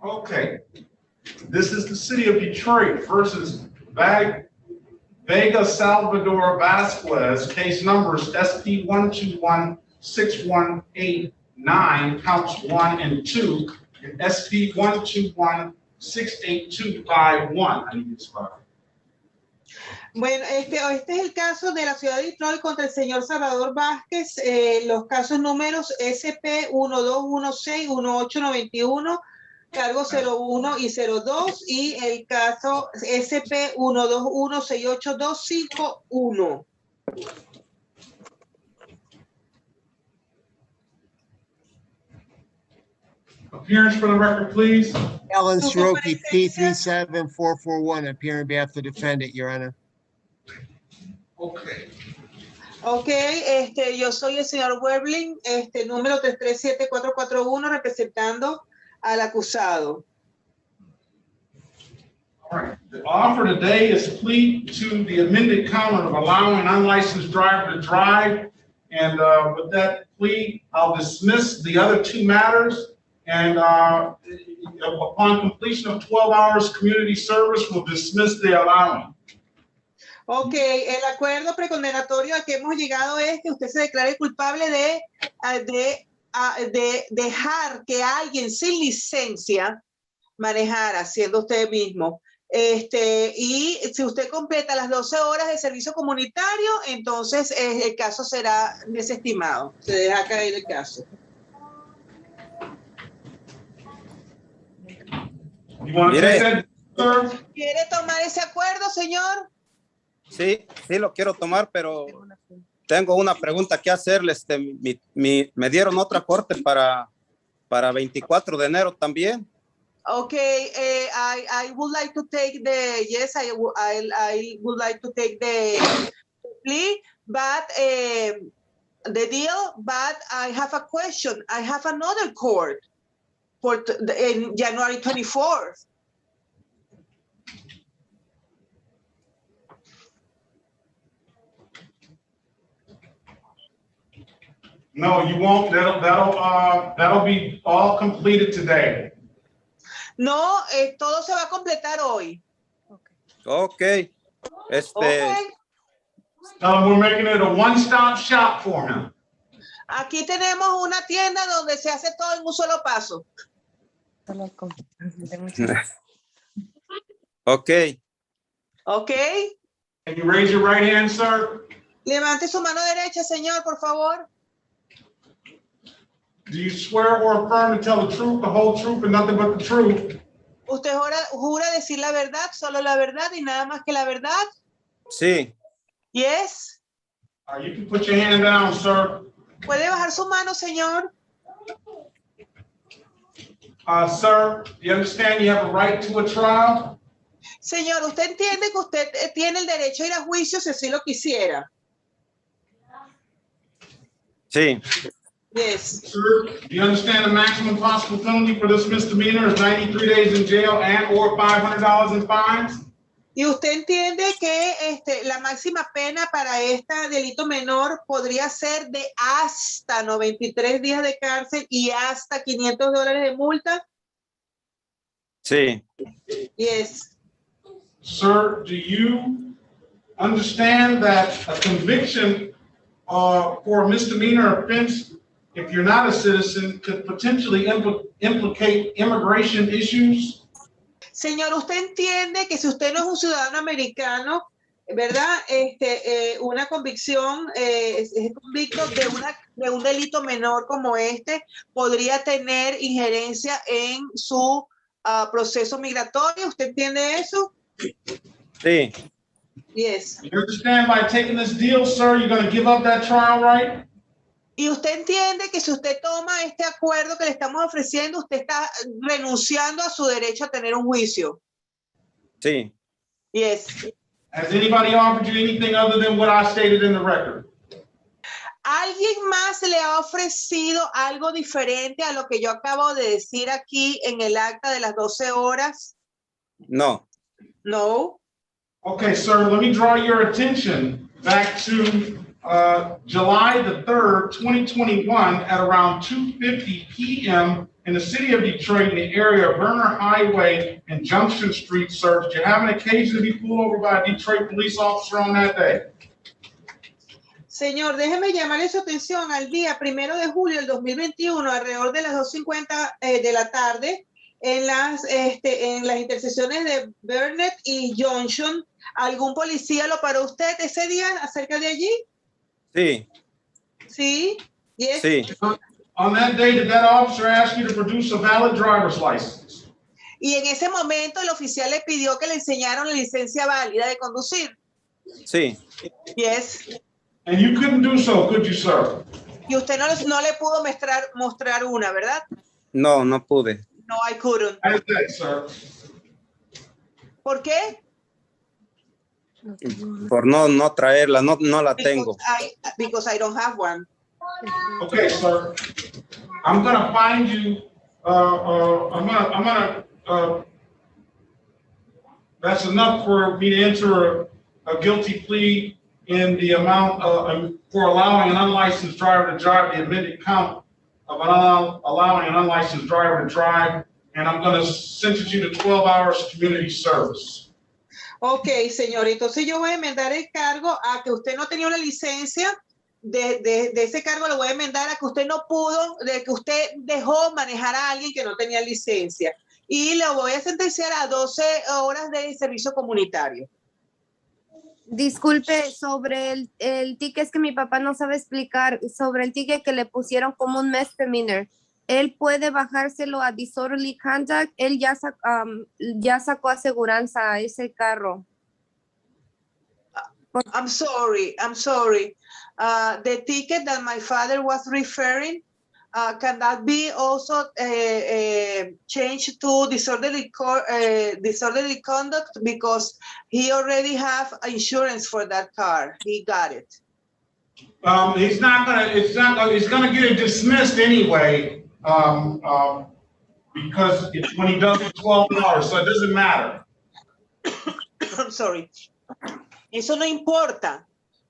Okay. This is the city of Detroit versus Vega Salvador Vasquez. Case numbers SP 1216189, counts 1 and 2, and SP 121-68251. I need this file. Bueno, este es el caso de la ciudad de Detroit contra el señor Salvador Vázquez. Los casos números SP 1216-1891, cargos 01 y 02, y el caso SP 121-68251. Appearance for the record, please. Alan Soroki, P37441, appearing on behalf of the defendant, Your Honor. Okay. Ok, yo soy el señor Werbling, número 337-441, representando al acusado. All right. The offer today is plea to the amended count of allowing an unlicensed driver to drive. And with that plea, I'll dismiss the other two matters. And upon completion of 12 hours community service, we'll dismiss the allowing. Ok, el acuerdo precondenatorio al que hemos llegado es que usted se declare culpable de dejar que alguien sin licencia manejara, siendo usted mismo. Y si usted completa las 12 horas de servicio comunitario, entonces el caso será desestimado. Se deja caer el caso. Mire. ¿Quiere tomar ese acuerdo, señor? Sí, sí lo quiero tomar, pero tengo una pregunta que hacerle. Me dieron otra corte para 24 de enero también. Okay, I would like to take the, yes, I would like to take the plea, but the deal, but I have a question. I have another court for in January 24th. No, you won't. That'll be all completed today. No, todo se va a completar hoy. Okay. We're making it a one-stop shop for him. Aquí tenemos una tienda donde se hace todo en un solo paso. Okay. Okay. Can you raise your right hand, sir? Levante su mano derecha, señor, por favor. Do you swear or affirm to tell the truth, the whole truth, and nothing but the truth? ¿Usted jura decir la verdad, solo la verdad y nada más que la verdad? Sí. Yes. You can put your hand down, sir. ¿Puede bajar su mano, señor? Sir, do you understand you have a right to a trial? Señor, ¿usted entiende que usted tiene el derecho a ir a juicio si así lo quisiera? Sí. Yes. Sir, do you understand the maximum possible penalty for this misdemeanor is 93 days in jail and or $500 in fines? ¿Y usted entiende que la máxima pena para este delito menor podría ser de hasta 93 días de cárcel y hasta $500 de multa? Sí. Yes. Sir, do you understand that a conviction for a misdemeanor offense, if you're not a citizen, could potentially implicate immigration issues? Señor, ¿usted entiende que si usted no es un ciudadano americano, ¿verdad? Una convicción, es convicto de un delito menor como podría tener injerencia en su proceso migratorio? ¿Usted entiende eso? Sí. Yes. You understand by taking this deal, sir, you're going to give up that trial right? Y usted entiende que si usted toma este acuerdo que le estamos ofreciendo, usted está renunciando a su derecho a tener un juicio. Sí. Yes. Has anybody offered you anything other than what I stated in the record? ¿Alguien más le ha ofrecido algo diferente a lo que yo acabo de decir aquí en el acta de las 12 horas? No. No. Okay, sir, let me draw your attention back to July the 3rd, 2021 at around 2:50 p.m. in the city of Detroit in the area of Burner Highway and Junction Street, sir. Did you have an occasion to be pulled over by a Detroit police officer on that day? Señor, déjeme llamarle su atención al día 1 de julio del 2021, alrededor de las 2:50 de la tarde, en las intersecciones de Burnett y Junction. ¿Algún policía lo paró usted ese día acerca de allí? Sí. Sí. Yes. Sí. On that day, did that officer ask you to produce a valid driver's license? Y en ese momento el oficial le pidió que le enseñaran la licencia válida de conducir. Sí. Yes. And you couldn't do so, could you, sir? Y usted no le pudo mostrar una, ¿verdad? No, no pude. No, I couldn't. Why is that, sir? ¿Por qué? Por no traerla, no la tengo. Because I don't have one. Okay, sir. I'm gonna find you. That's enough for me to enter a guilty plea in the amount for allowing an unlicensed driver to drive, the amended count of allowing an unlicensed driver to drive, and I'm going to sentence you to 12 hours community service. Ok, señor, entonces yo voy a enmendar el cargo a que usted no tenía una licencia. De ese cargo lo voy a enmendar a que usted no pudo, de que usted dejó manejar a alguien que no tenía licencia. Y lo voy a sentenciar a 12 horas de servicio comunitario. Disculpe, sobre el ticket, es que mi papá no sabe explicar, sobre el ticket que le pusieron como un misdemeanor. Él puede bajárselo a disorderly conduct. Él ya sacó aseguranza a ese carro. I'm sorry. The ticket that my father was referring, can that be also changed to disorderly conduct, because he already have insurance for that car. He got it. It's gonna get it dismissed anyway, because it's when he does it 12 hours, so it doesn't matter. I'm sorry. Eso no importa,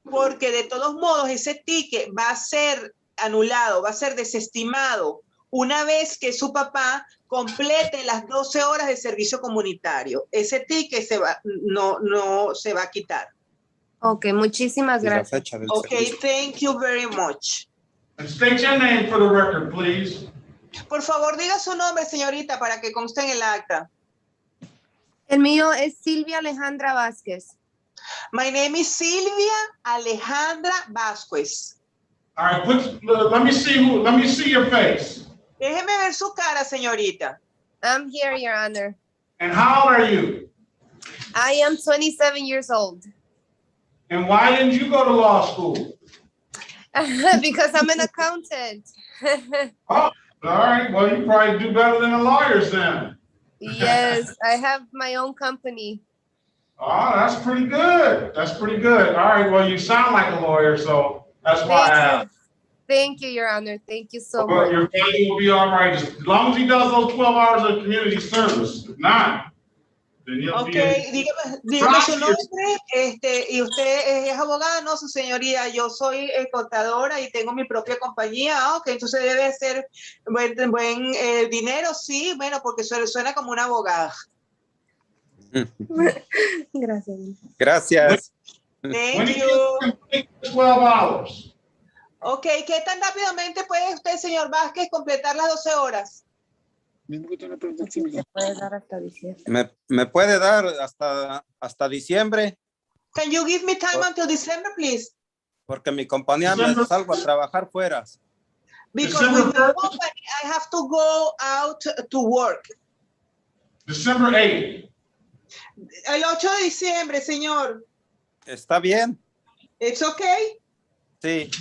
porque de todos modos ese ticket va a ser anulado, va a ser desestimado una vez que su papá complete las 12 horas de servicio comunitario. Ese ticket no se va a quitar. Ok, muchísimas gracias. Okay, thank you very much. And state your name for the record, please. Por favor, diga su nombre, señorita, para que conste en el acta. El mío es Silvia Alejandra Vázquez. My name is Silvia Alejandra Vázquez. All right, let me see your face. Déjeme ver su cara, señorita. I'm here, Your Honor. And how old are you? I am 27 years old. And why didn't you go to law school? Because I'm an accountant. Oh, all right. Well, you probably do better than the lawyers then. Yes, I have my own company. Oh, that's pretty good. That's pretty good. All right, well, you sound like a lawyer, so that's why I asked. Thank you, Your Honor. Thank you so Well, much. your family will be all right, as long as he does those 12 hours of community service. If not, then he'll Ok, be. dígame su nombre, y usted es abogada, no, su señoría, yo soy contadora y tengo mi propia compañía, ok, entonces debe ser buen dinero, sí, bueno, porque suena como una abogada. Gracias. Gracias. Thank you. 12 hours. Ok, ¿qué tan rápidamente puede usted, señor Vázquez, completar las 12 horas? Me puede dar hasta diciembre. Can you give me time until December, please? Porque mi compañía me salgo a trabajar fuera. Because with my company, I have to go out to work. December 8th. El 8 de diciembre, señor. Está bien. It's okay? Sí.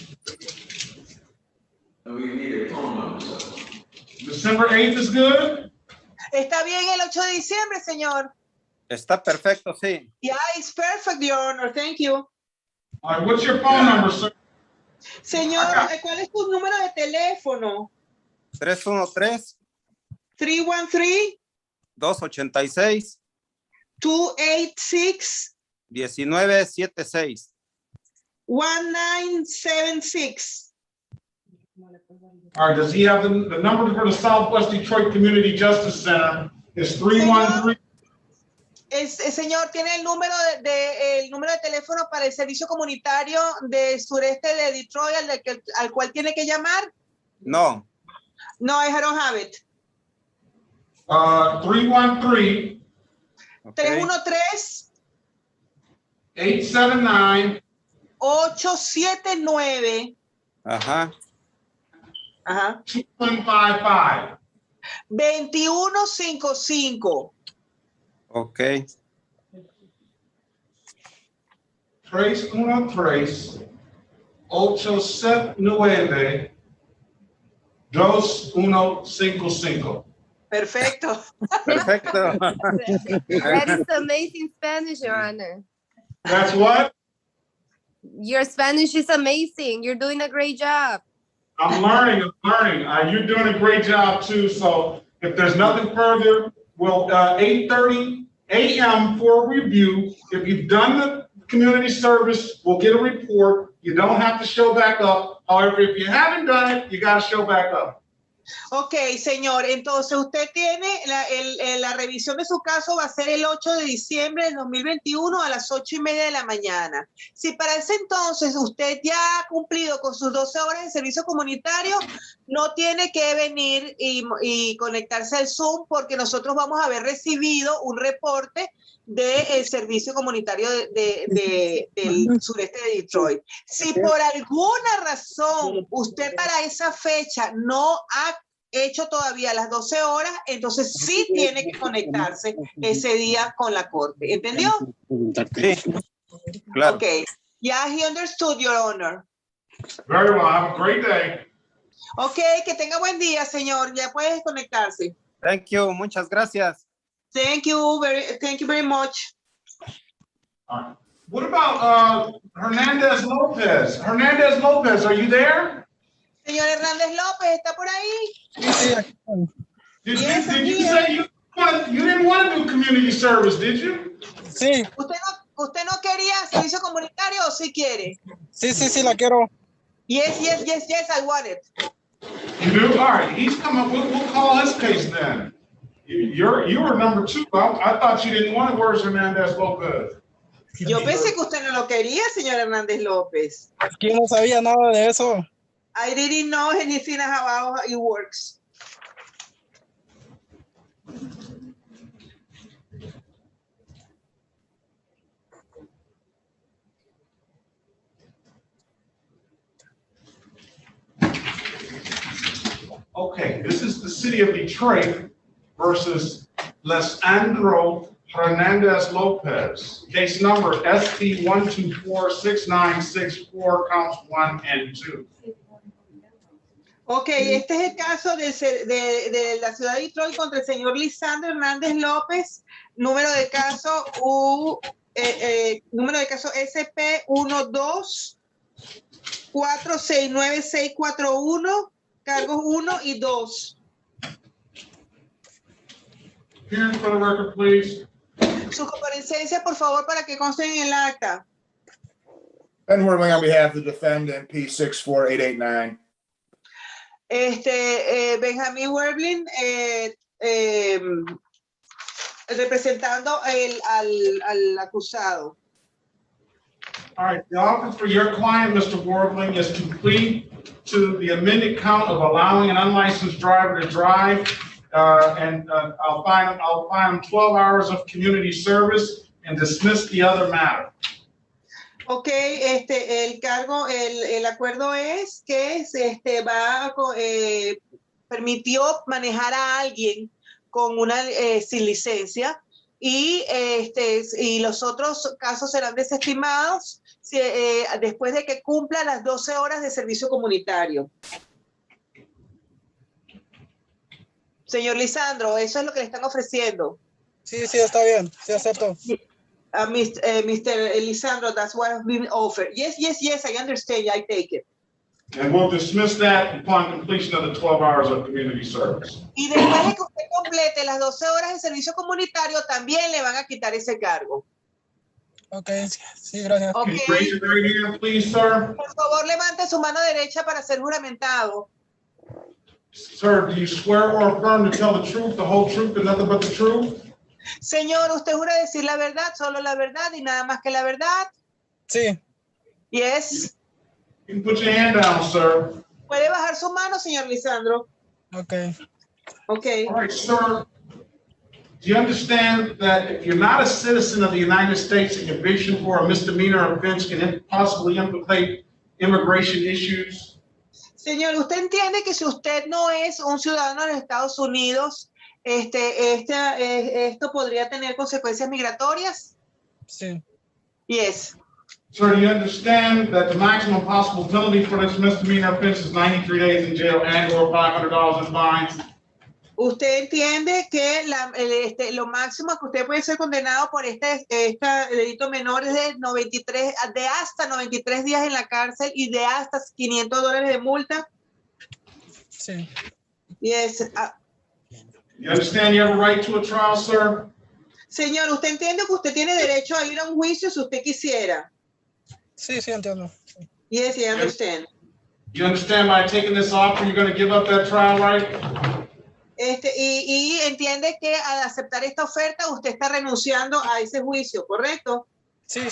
December 8th is good? Está bien el 8 de diciembre, señor. Está perfecto, sí. Yeah, it's perfect, Your Honor. Thank you. All right, what's your phone number, sir? Señor, ¿cuál es tu número de teléfono? 313. 313. 286. 286. 1976. 1976. All right, does he have the number for the Southwest Detroit Community Justice Center is 313. Señor, ¿tiene el número el número de teléfono para el servicio comunitario del sureste de Detroit al cual tiene que llamar? No. No, I don't have it. 313. 313. 879. 879. Ajá. 2155. 2155. Ok. 313 879 2155. Perfecto. Perfecto. That is amazing Spanish, Your Honor. That's what? Your Spanish is amazing. You're doing a great job. I'm learning. You're doing a great job too. So if there's nothing further, we'll 8:30 a.m. for a review. If you've done the community service, we'll get a report. You don't have to show back up. However, if you haven't done it, you got to show back up. Ok, señor, entonces usted tiene la revisión de su caso va a ser el 8 de diciembre del 2021 a las 8:30 de la mañana. Si para ese entonces usted ya ha cumplido con sus 12 horas de servicio comunitario, no tiene que venir y conectarse al Zoom porque nosotros vamos a haber recibido un reporte del servicio comunitario del sureste de Detroit. Si por alguna razón usted para esa fecha no ha hecho todavía las 12 horas, entonces sí tiene que conectarse ese día con la corte. ¿Entendió? Sí, claro. Okay. Yeah, he understood, Your Honor. Very well. Have a great day. Okay, que tenga buen día, señor. Ya puedes conectarse. Thank you. Muchas gracias. Thank you very much. All right. What about Hernandez Lopez? Hernandez Lopez, are you there? Señor Hernández López, ¿está por ahí? Did you say you didn't want to do community service, did you? Sí. ¿Usted no quería servicio comunitario o sí quiere? Sí, la quiero. Yes, I want it. You do? All right, he's coming. We'll call his case then. You were number 2. I thought you didn't want it. Where's Hernandez Lopez? Yo pensé que usted no lo quería, señor Hernández López. Es que no sabía nada de eso. I didn't know anything about how it works. Okay, this is the city of Detroit versus Lesandro Hernandez Lopez. Case number SP 1246964, counts 1 and 2. Ok, este es el caso de la ciudad de Detroit contra el señor Lisandro Hernández López, número de caso SP12469641, cargos 1 y 2. Appearance for the record, please. Su comparecencia, por favor, para que consten en el acta. Ben Worthing on behalf of the defendant, P64889. Benjamín Werblin, representando al acusado. All right, the offer for your client, Mr. Warbling, is to plead to the amended count of allowing an unlicensed driver to drive, and I'll find him 12 hours of community service and dismiss the other matter. Ok, el acuerdo es que permitió manejar a alguien con sin licencia y los otros casos serán desestimados después de que cumpla las 12 horas de servicio comunitario. Señor Lisandro, eso es lo que le están ofreciendo. Sí, está bien, sí acepto. Mr. Lisandro, that's what has been offered. Yes, I understand. I take it. And we'll dismiss that upon completion of the 12 hours of community service. Y después de que usted complete las 12 horas de servicio comunitario, también le van a quitar ese cargo. Ok, sí, gracias. Okay. Raise your right hand, please, sir. Por favor, levante su mano derecha para ser juramentado. Sir, do you swear or affirm to tell the truth, the whole truth, and nothing but the truth? Señor, ¿usted jura decir la verdad, solo la verdad y nada más que la verdad? Sí. Yes. You can put your hand down, sir. ¿Puede bajar su mano, señor Lisandro? Okay. Okay. All right, sir. Do you understand that if you're not a citizen of the United States, a conviction for a misdemeanor offense can possibly implicate immigration issues? Señor, ¿usted entiende que si usted no es un ciudadano de los Estados Unidos, esto podría tener consecuencias migratorias? Sí. Yes. Sir, do you understand that the maximum possible penalty for this misdemeanor offense is 93 days in jail and or $500 in fines? ¿Usted entiende que lo máximo que usted puede ser condenado por este delito menor es de hasta 93 días en la cárcel y de hasta $500 de multa? Sí. Yes. You understand you have a right to a trial, sir? Señor, ¿usted entiende que usted tiene derecho a ir a un juicio si usted quisiera? Sí, entiendo. Yes, I understand. You understand by taking this offer, you're going to give up that trial right? Y entiende que al aceptar esta oferta usted está renunciando a ese juicio, ¿correcto? Sí.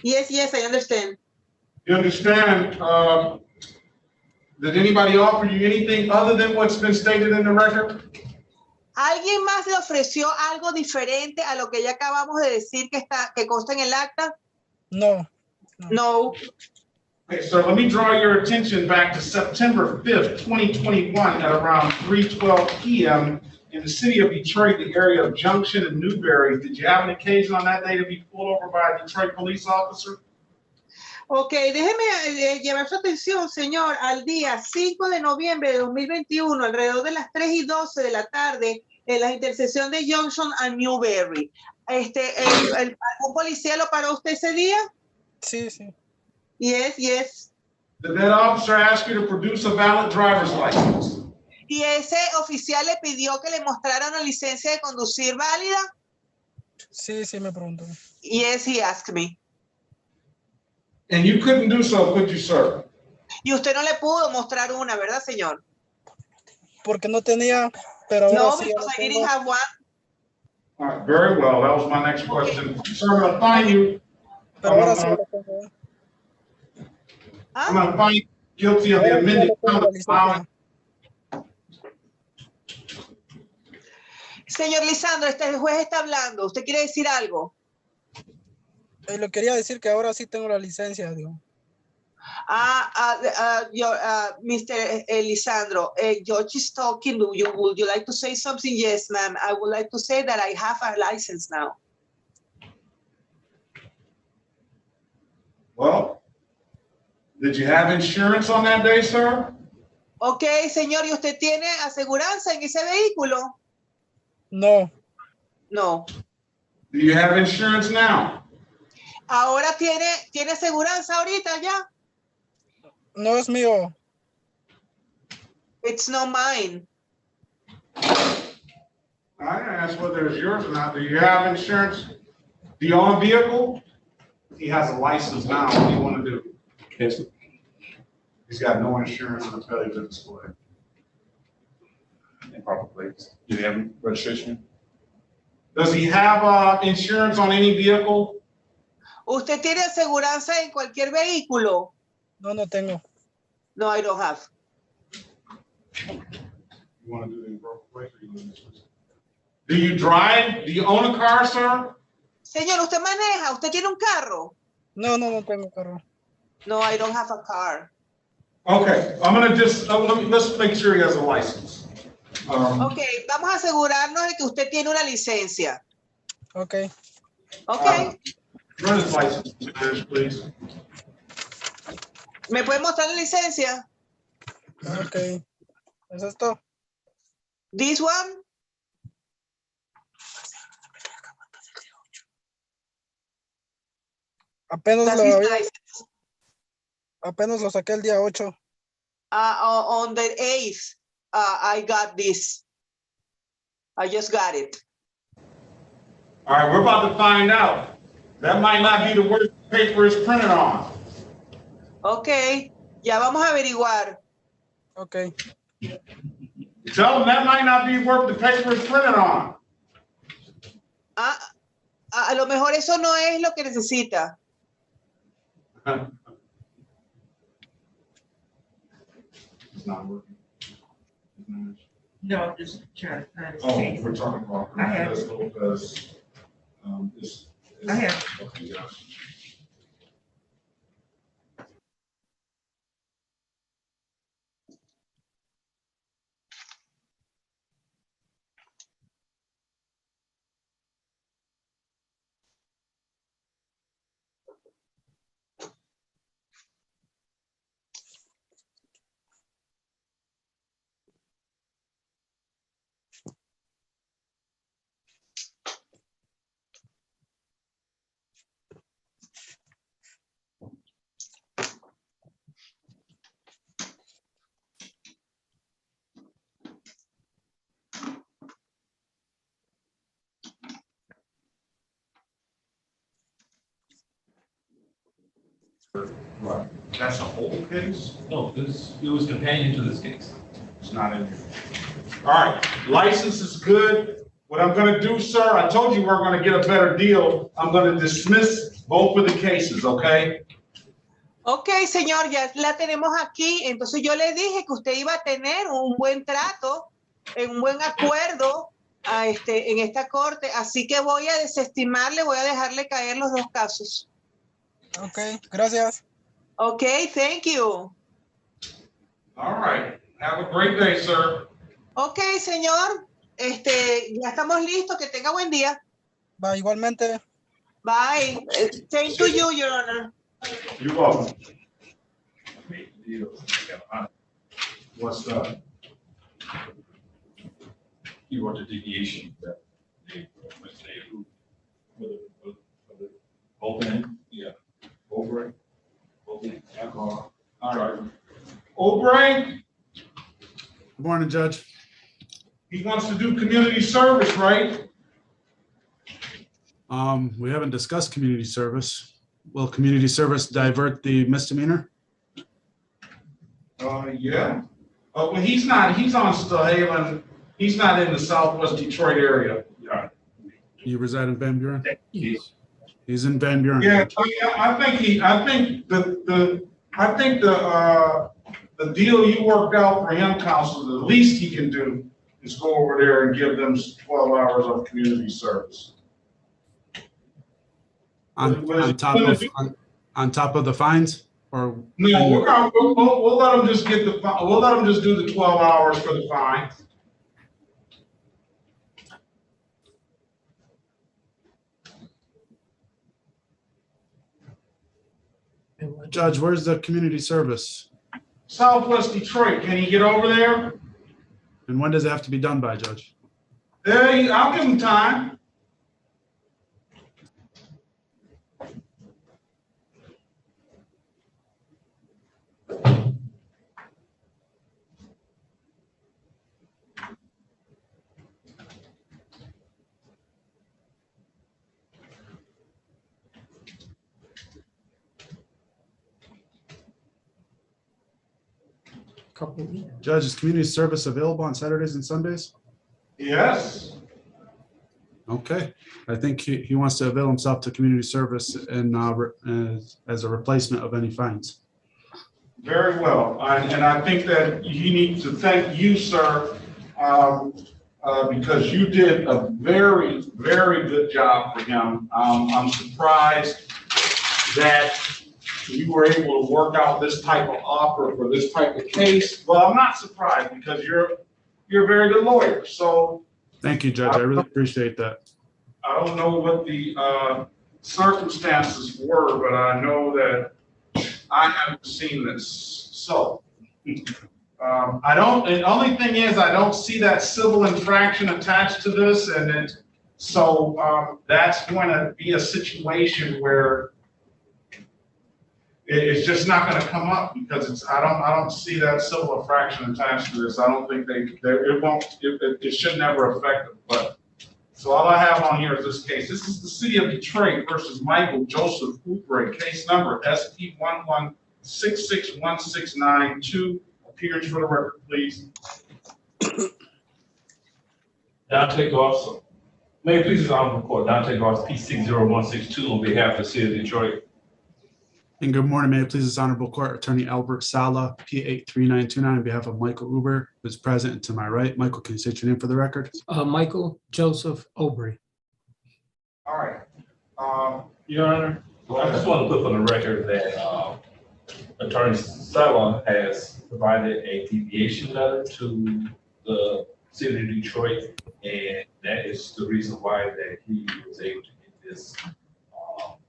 Yes, I understand. You understand that anybody offered you anything other than what's been stated in the record? ¿Alguien más le ofreció algo diferente a lo que ya acabamos de decir que consta en el acta? No. No. Okay, so let me draw your attention back to September 5th, 2021 at around 3:12 p.m. in the city of Detroit, the area of Junction and Newberry. Did you have an occasion on that day to be pulled over by a Detroit police officer? Ok, déjeme llevar su atención, señor, al día 5 de noviembre de 2021, alrededor de las 3:12 de la tarde, en la intersección de Junction and Newberry. ¿Algún policía lo paró usted ese día? Sí. Yes. Did that officer ask you to produce a valid driver's license? ¿Y ese oficial le pidió que le mostrara una licencia de conducir válida? Sí, me preguntó. Yes, he asked me. And you couldn't do so, could you, sir? Y usted no le pudo mostrar una, ¿verdad, señor? Porque no tenía, pero ahora No, sí. because I didn't have one. All right, very well. That was my next question. Sir, I'm going to find you. Pero ahora sí lo tengo. I'm going to find you guilty of the amended count. Señor Lisandro, el juez está hablando. ¿Usted quiere decir algo? Le quería decir que ahora sí tengo la licencia, digo. Mr. Lisandro, George is talking. Would you like to say something? Yes, ma'am. I would like to say that I have a license now. Well, did you have insurance on that day, sir? Ok, señor, ¿y usted tiene aseguranza en ese vehículo? No. No. Do you have insurance now? ¿Ahora tiene aseguranza ahorita ya? No es mío. It's not mine. I didn't ask whether it's yours or not. Do you have insurance? Do you own a vehicle? He has a license now. What do you want to do? He's got no insurance on the failure to display. Improper plates. Do they have registration? Does he have insurance on any vehicle? ¿Usted tiene aseguranza en cualquier vehículo? No, no tengo. No, I don't have. You want to do the improper plate? Or you want to do you drive? Do you own a car, sir? Señor, ¿usted maneja? ¿Usted tiene un carro? No, no tengo carro. No, I don't have a car. Okay, I'm gonna just let's make sure he has a license. Ok, vamos a asegurarnos de que usted tiene una licencia. Ok. Ok. Run his license, please. ¿Me puede mostrar la licencia? Ok. ¿Es esto? This one? Apenas lo saqué el día 8. On the 8th, I got this. I just got it. All right, we're about to find out. That might not be the word the paper is printed on. Ok, ya vamos a averiguar. Ok. Tell them that might not be what the paper is printed on. A lo mejor eso no es lo que necesita. It's not working. No, just trying to Oh, change. we're talking about I have this because I have. Okay, gotcha. Right. That's a whole case? No, it was companion to this case. It's not in here. All right, license is good. What I'm gonna do, sir, I told you we're gonna get a better deal. I'm gonna dismiss both of the cases, okay? Ok, señor, ya la tenemos aquí. Entonces yo le dije que usted iba a tener un buen trato, un buen acuerdo en esta corte. Así que voy a desestimarle, voy a dejarle caer los dos casos. Ok, gracias. Ok, thank you. All right, have a great day, sir. Ok, señor, ya estamos listos. Que tenga buen día. Va, igualmente. Bye. Same to you, Your Honor. You're welcome. What's that? He wrote the deviation that they approved for the opening. Yeah. Over it. Alcohol. All right. O'Brien, Good morning, Judge. he wants to do community service, right? We haven't discussed community service. Will community service divert the misdemeanor? Yeah. Well, he's on Stahaven. He's not in the Southwest Detroit area. Yeah. You reside in Van Buren? Yes. He's in Van Buren. Yeah, I think the deal you worked out for him, counsel, the least he can do is go over there and give them 12 hours of community service. On top of the fines, or no? We'll let them just we'll let them just do the 12 hours for the fine. Judge, where's the community service? Southwest Detroit. Can he get over there? And when does it have to be done by, Judge? I'll give him time. Judge, is community service available on Saturdays and Sundays? Yes. Okay, I think he wants to avail himself to community service and as a replacement of any fines. Very well. And I think that he needs to thank you, sir, because you did a very, very good job for him. I'm surprised that you were able to work out this type of offer for this type of case. Well, I'm not surprised because you're a very good lawyer. So thank you, Judge. I really appreciate that. I don't know what the circumstances were, but I know that I haven't seen this. So I don't, and the only thing is I don't see that civil infraction attached to this. And so that's going to be a situation where it's just not going to come up because I don't see that civil infraction attached to this. I don't think it should never affect them. But so all I have on here is this case. This is the City of Detroit versus Michael Joseph Oubre, case number SP11661692. Appearance for the record, please. Dante Garza. May it please the Honorable Court, Dante Garza, P60162 on behalf of the City of Detroit. And good morning, may it please this honorable court, Attorney Albert Sala, P83929 on behalf of Michael Oubre, who's present and to my right. Michael, can you state your name for the record? Michael Joseph Oubre. All right. Your Honor, I just want to put on the record that Attorney Sala has provided a deviation letter to the City of Detroit, and that is the reason why that he was able to get this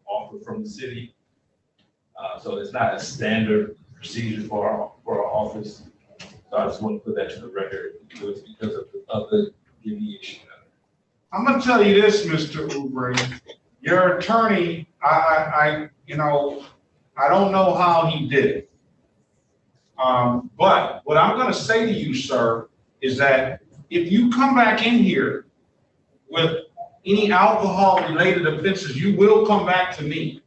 offer from the city. So it's not a standard procedure for our office. So I just want to put that to the record. It was because of the deviation. I'm going to tell you this, Mr. Oubre. Your attorney, I don't know how he did it. But what I'm going to say to you, sir, is that if you come back in here with any alcohol-related offenses, you will come back to me.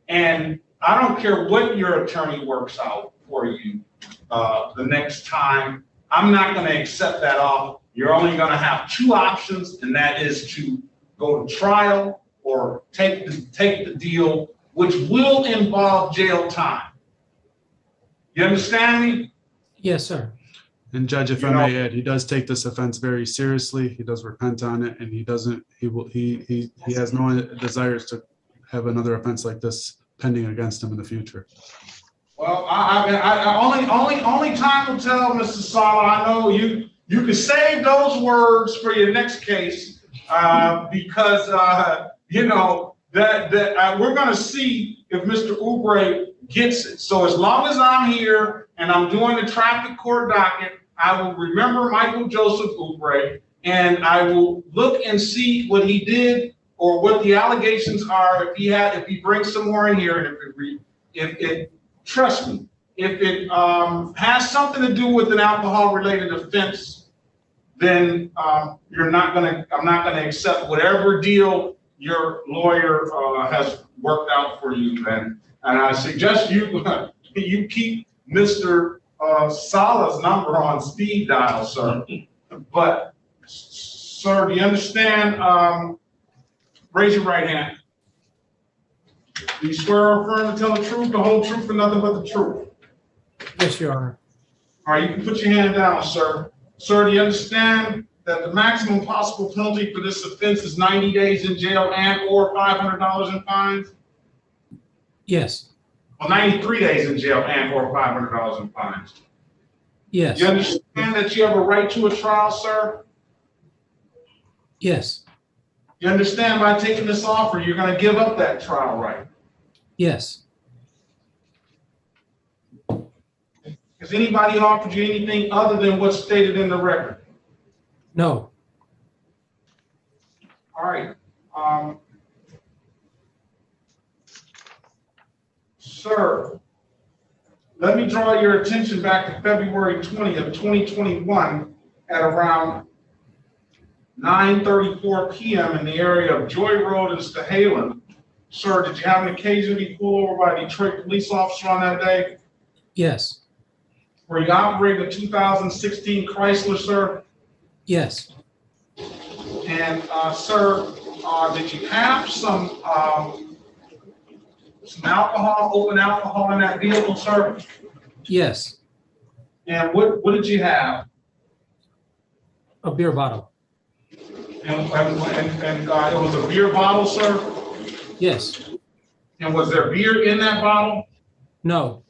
And I don't care what your attorney works out for you the next time. I'm not going to accept that offer. You're only going to have two options, and that is to go to trial or take the deal, which will involve jail time. You understand me? Yes, sir. And Judge, if I may add, he does take this offense very seriously. He does repent on it, and he has no desires to have another offense like this pending against him in the future. Well, only time will tell, Mr. Sala. I know you can save those words for your next case because we're going to see if Mr. Oubre gets it. So as long as I'm here and I'm doing the traffic court docket, I will remember Michael Joseph Oubre, and I will look and see what he did or what the allegations are. If he brings some more in here, and trust me, if it has something to do with an alcohol-related offense, then I'm not gonna accept whatever deal your lawyer has worked out for you, and I suggest you keep Mr. Sala's number on speed dial, sir. But, sir, do you understand? Raise your right hand. Do you swear or affirm to tell the truth, the whole truth, and nothing but the truth? Yes, Your Honor. All right, you can put your hand down, sir. Sir, do you understand that the maximum possible penalty for this offense is 90 days in jail and or $500 in fines? Yes. Well, 93 days in jail and or $500 in fines. Yes. You understand that you have a right to a trial, sir? Yes. You understand by taking this offer, you're going to give up that trial right? Yes. Has anybody offered you anything other than what's stated in the record? No. All right. Sir, let me draw your attention back to February 20th, 2021 at around 9:34 p.m. in the area of Joy Road in Stahalem. Sir, did you have an occasion to be pulled over by a Detroit police officer on that day? Yes. Were you operating a 2016 Chrysler, sir? Yes. And sir, did you have some alcohol, open alcohol in that vehicle, sir? Yes. And what did you have? A beer bottle. And it was a beer bottle, sir? Yes. And was there beer in that bottle? No.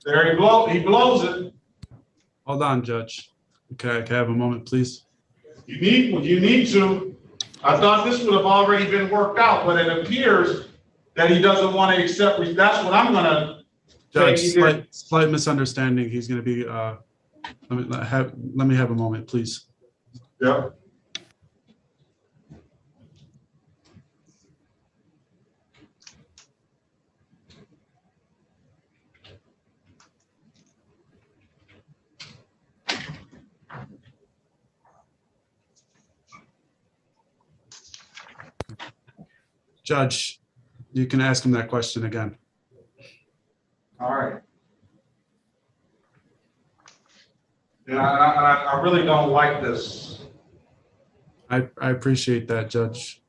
There he blows it. Hold on, Judge. Okay, can I have a moment, please? You need to. I thought this would have already been worked out, but it appears that he doesn't want to accept. That's what I'm gonna Judge, say. slight misunderstanding. He's gonna be, let me have a moment, please. Yep. Judge, you can ask him that question again. All right. And I really don't like this. I appreciate that, Judge.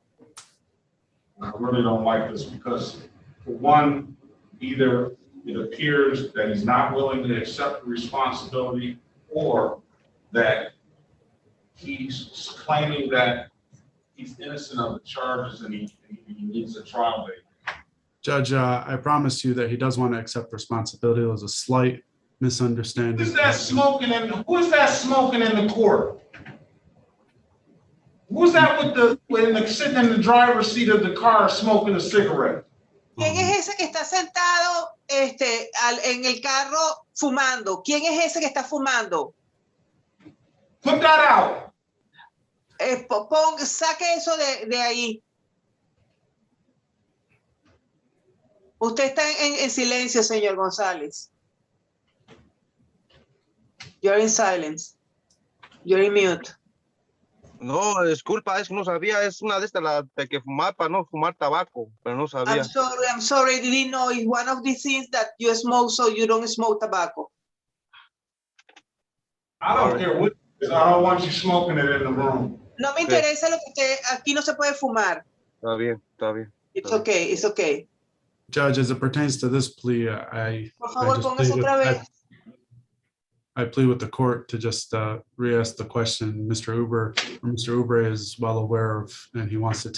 I really don't like this because, for one, either it appears that he's not willing to accept the responsibility, or that he's claiming that he's innocent of the charges and he needs a trial date. Judge, I promise you that he does want to accept responsibility. It was a slight misunderstanding. Who's that smoking in the court? Who's that sitting in the driver's seat of the car smoking a cigarette? ¿Quién es ese que está sentado en el carro fumando? ¿Quién es ese que está fumando? Put that out. Saque eso de ahí. Usted está en silencio, señor González. You're in silence. You're in mute. No, disculpa, es que no sabía, es una de estas de que fumar para no fumar tabaco, pero no sabía. I'm sorry, I didn't know. It's one of these things that you smoke so you don't smoke tobacco. I don't care what it is. I don't want you smoking it in the room. No me interesa lo que usted, aquí no se puede fumar. Está bien, está bien. It's okay, it's okay. Judge, as it pertains to this plea, Por favor, póngase otra vez. I plead with the court to just re-ask the question. Mr. Uber is well aware of, and he wants to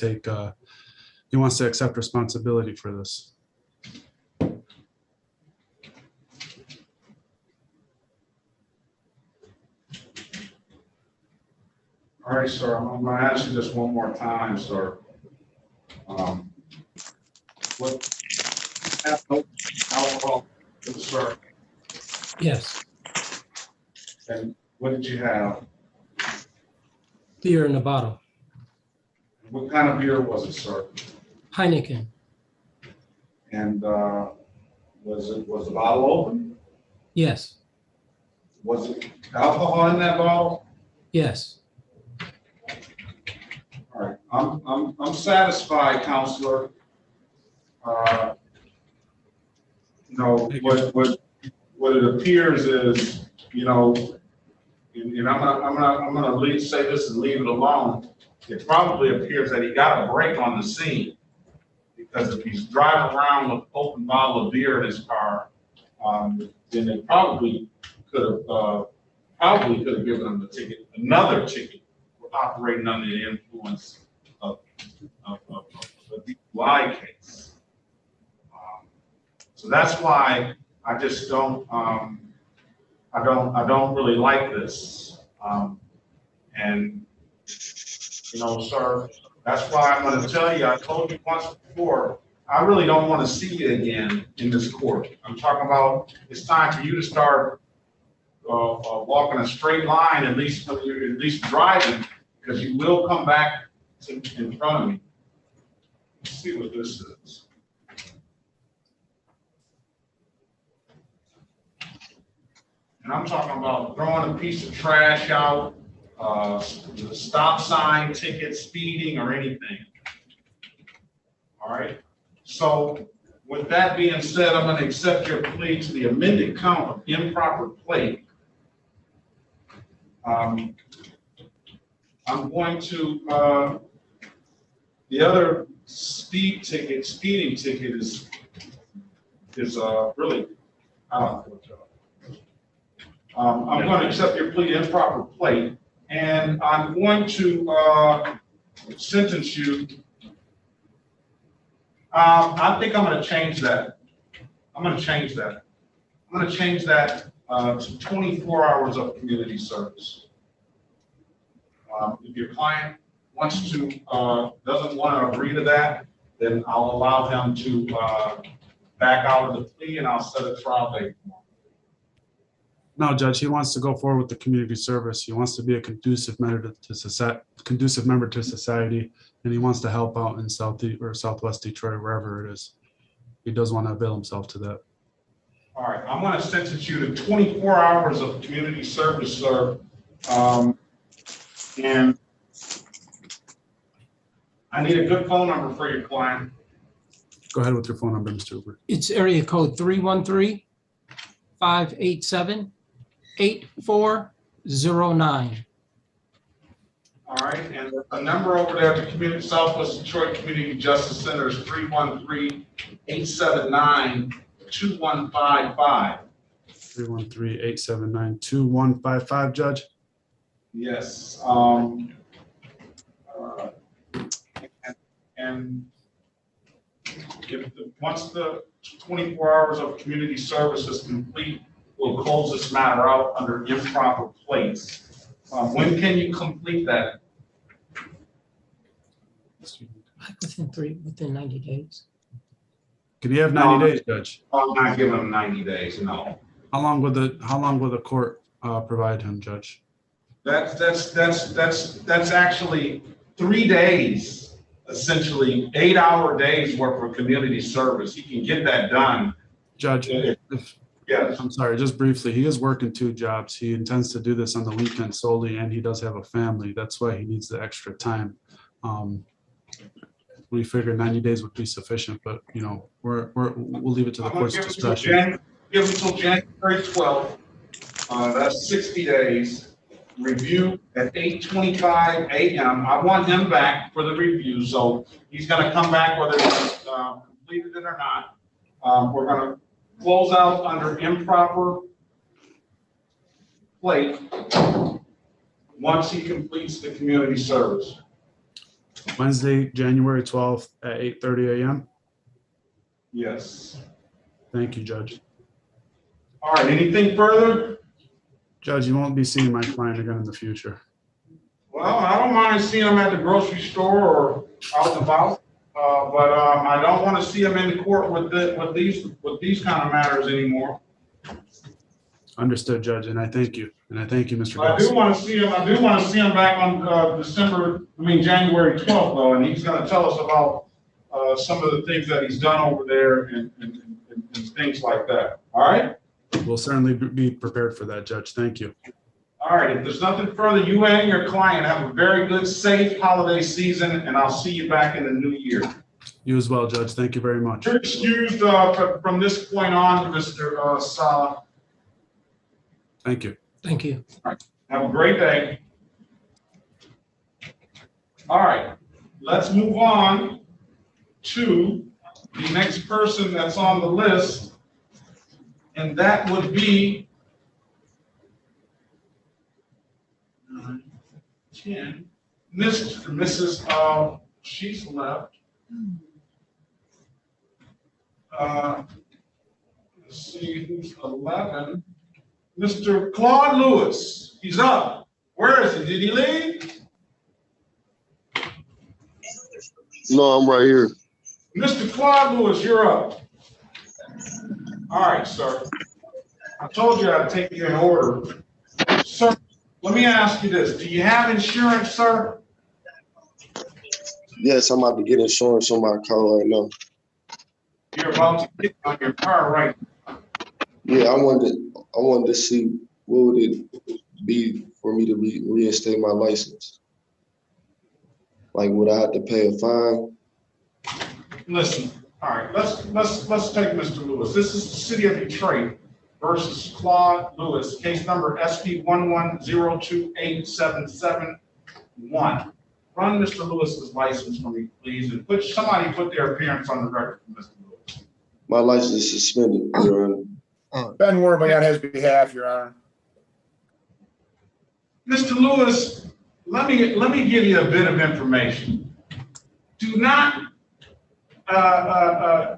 accept responsibility for this. All right, sir, I'm going to ask you this one more time, sir. What alcohol, sir? Yes. And what did you have? Beer in a bottle. What kind of beer was it, sir? Heineken. And was the bottle open? Yes. Was it alcohol in that bottle? Yes. All right, I'm satisfied, counselor. You know, what it appears is, you know, and I'm gonna say this and leave it alone. It probably appears that he got a break on the scene, because if he's driving around with an open bottle of beer in his car, then they probably could have given him another ticket for operating under the influence of the DUI case. So that's why I just don't really like this. And you know, sir, that's why I'm going to tell you. I told you once before I really don't want to see you again in this court. I'm talking about, it's time for you to start walking a straight line, at least when you're at least driving, because you will come back in front of me. Let's see what this is. And I'm talking about throwing a piece of trash out, the stop sign, ticket, speeding, or anything. All right. So with that being said, I'm going to accept your plea to the amended count of improper plate. I'm going to, the other speeding ticket is really, I don't know. I'm going to accept your plea to improper plate, and I'm going to sentence you. I think I'm going to change that. I'm going to change that to 24 hours of community service. If your client wants to, doesn't want to agree to that, then I'll allow him to back out of the plea, and I'll set a trial date for him. No, Judge, he wants to go forward with the community service. He wants to be a conducive member to society, and he wants to help out in Southwest Detroit, wherever it is. He does want to avail himself to that. All right, I'm going to sentence you to 24 hours of community service, sir. And I need a good phone number for your client. Go ahead with your phone number, Mr. Hoover. It's area code 313-587-8409. All right, and the number over there at the Southwest Detroit Community Justice Center is 313-879-2155. 313-879-2155, Judge? Yes. And once the 24 hours of community service is complete, we'll close this matter out under improper plates. When can you complete that? Within 90 days. Could he have 90 days, Judge? I'm not giving him 90 days, no. How long will the court provide him, Judge? That's actually 3 days, essentially 8-hour days worth of community service. He can get that done. Judge, yes. I'm sorry, just briefly, he is working 2 jobs. He intends to do this on the weekend solely, and he does have a family. That's why he needs the extra time. We figured 90 days would be sufficient, but you know, we'll leave it to the court's discretion. Give him until January 12th. That's 60 days. Review at 8:25 a.m. I want him back for the review, so he's going to come back whether he's completed it or not. We're going to close out under improper plate once he completes the community service. Wednesday, January 12th at 8:30 a.m. Yes. Thank you, Judge. All right, anything further? Judge, you won't be seeing my client again in the future. Well, I don't mind seeing him at the grocery store or out and about, but I don't want to him in the court with these kind of matters anymore. Understood, Judge, and I thank you. And I thank you, Mr. I do want to see him. I do want to see him back on January 12th, though, and he's going to tell us about some of the things that he's done over there and things like that. All right. We'll certainly be prepared for that, Judge. Thank you. All right. If there's nothing further, you and your client have a very good, safe holiday season, and I'll see you back in the new year. You as well, Judge. Thank you very much. You're excused from this point on, Mr. Sala. Thank you. Thank you. All right. Have a great day. All right. Let's move on to the next person that's on the list, and that would be 10. Mrs. She's left. Let's see who's 11. Mr. Claude Lewis, he's up. Where is he? Did he leave? No, I'm right here. Mr. Claude Lewis, you're up. All right, sir. I told you I'd take you in order. Sir, let me ask you this. Do you have insurance, sir? Yes, I'm about to get insurance on my car right now. You're about to get on your car right now. Yeah, I wanted to see what would it be for me to reinstate my license. Like, would I have to pay a fine? Listen, all right, let's take Mr. Lewis. This is the city of Detroit versus Claude Lewis, case number SP 1102877. Run Mr. Lewis's license for me, please, and somebody put their appearance on the record for Mr. Lewis. My license is suspended, Your Honor. Ben Worthing on his behalf, Your Honor. Mr. Lewis, let me give you a bit of information. Do not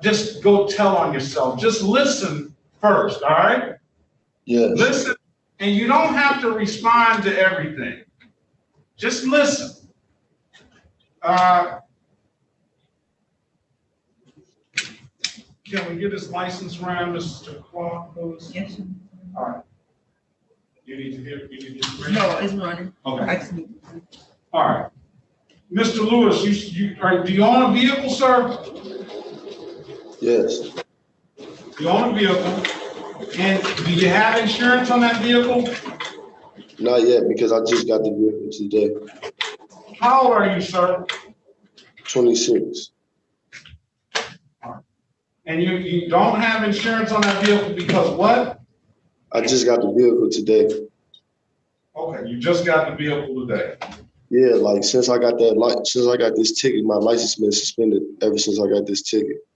just go tell on yourself. Just listen first, all right? Yes. Listen, and you don't have to respond to everything. Just listen. Can we get his license ran, Mr. Claude Lewis? Yes. All right. You need to hear. No, it's running. Okay. All right. Mr. Lewis, do you own a vehicle, sir? Yes. You own a vehicle. And do you have insurance on that vehicle? Not yet, because I just got the vehicle today. How old are you, sir? 26. And you don't have insurance on that vehicle because what? I just got the vehicle today. Okay, you just got the vehicle today. Yeah, like since I got this ticket, my license been suspended ever since I got this ticket.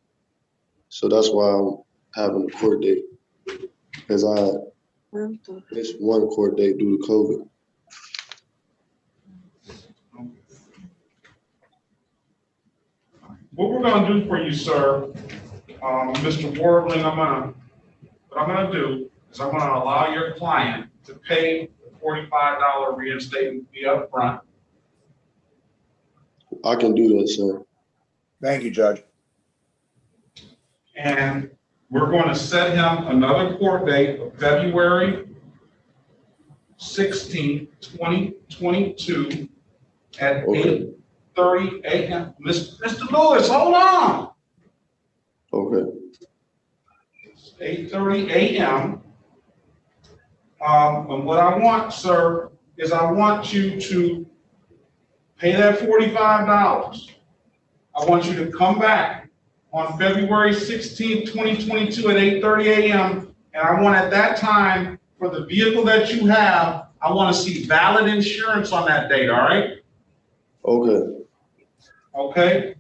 So that's why I'm having a court date, because I missed one court date due to COVID. What we're gonna do for you, sir, Mr. Warbling, what I'm gonna do is I'm gonna allow your client to pay the $45 reinstatement fee up front. I can do that, sir. Thank you, Judge. And we're going to set him another court date of February 16th, 2022 at 8:30 a.m. Mr. Lewis, hold on. Okay. 8:30 a.m. And what I want, sir, is I want you to pay that $45. I want you to come back on February 16th, 2022 at 8:30 a.m. And I want at that time, for the vehicle that you have, I want to see valid insurance on that date, all right? Okay. Okay?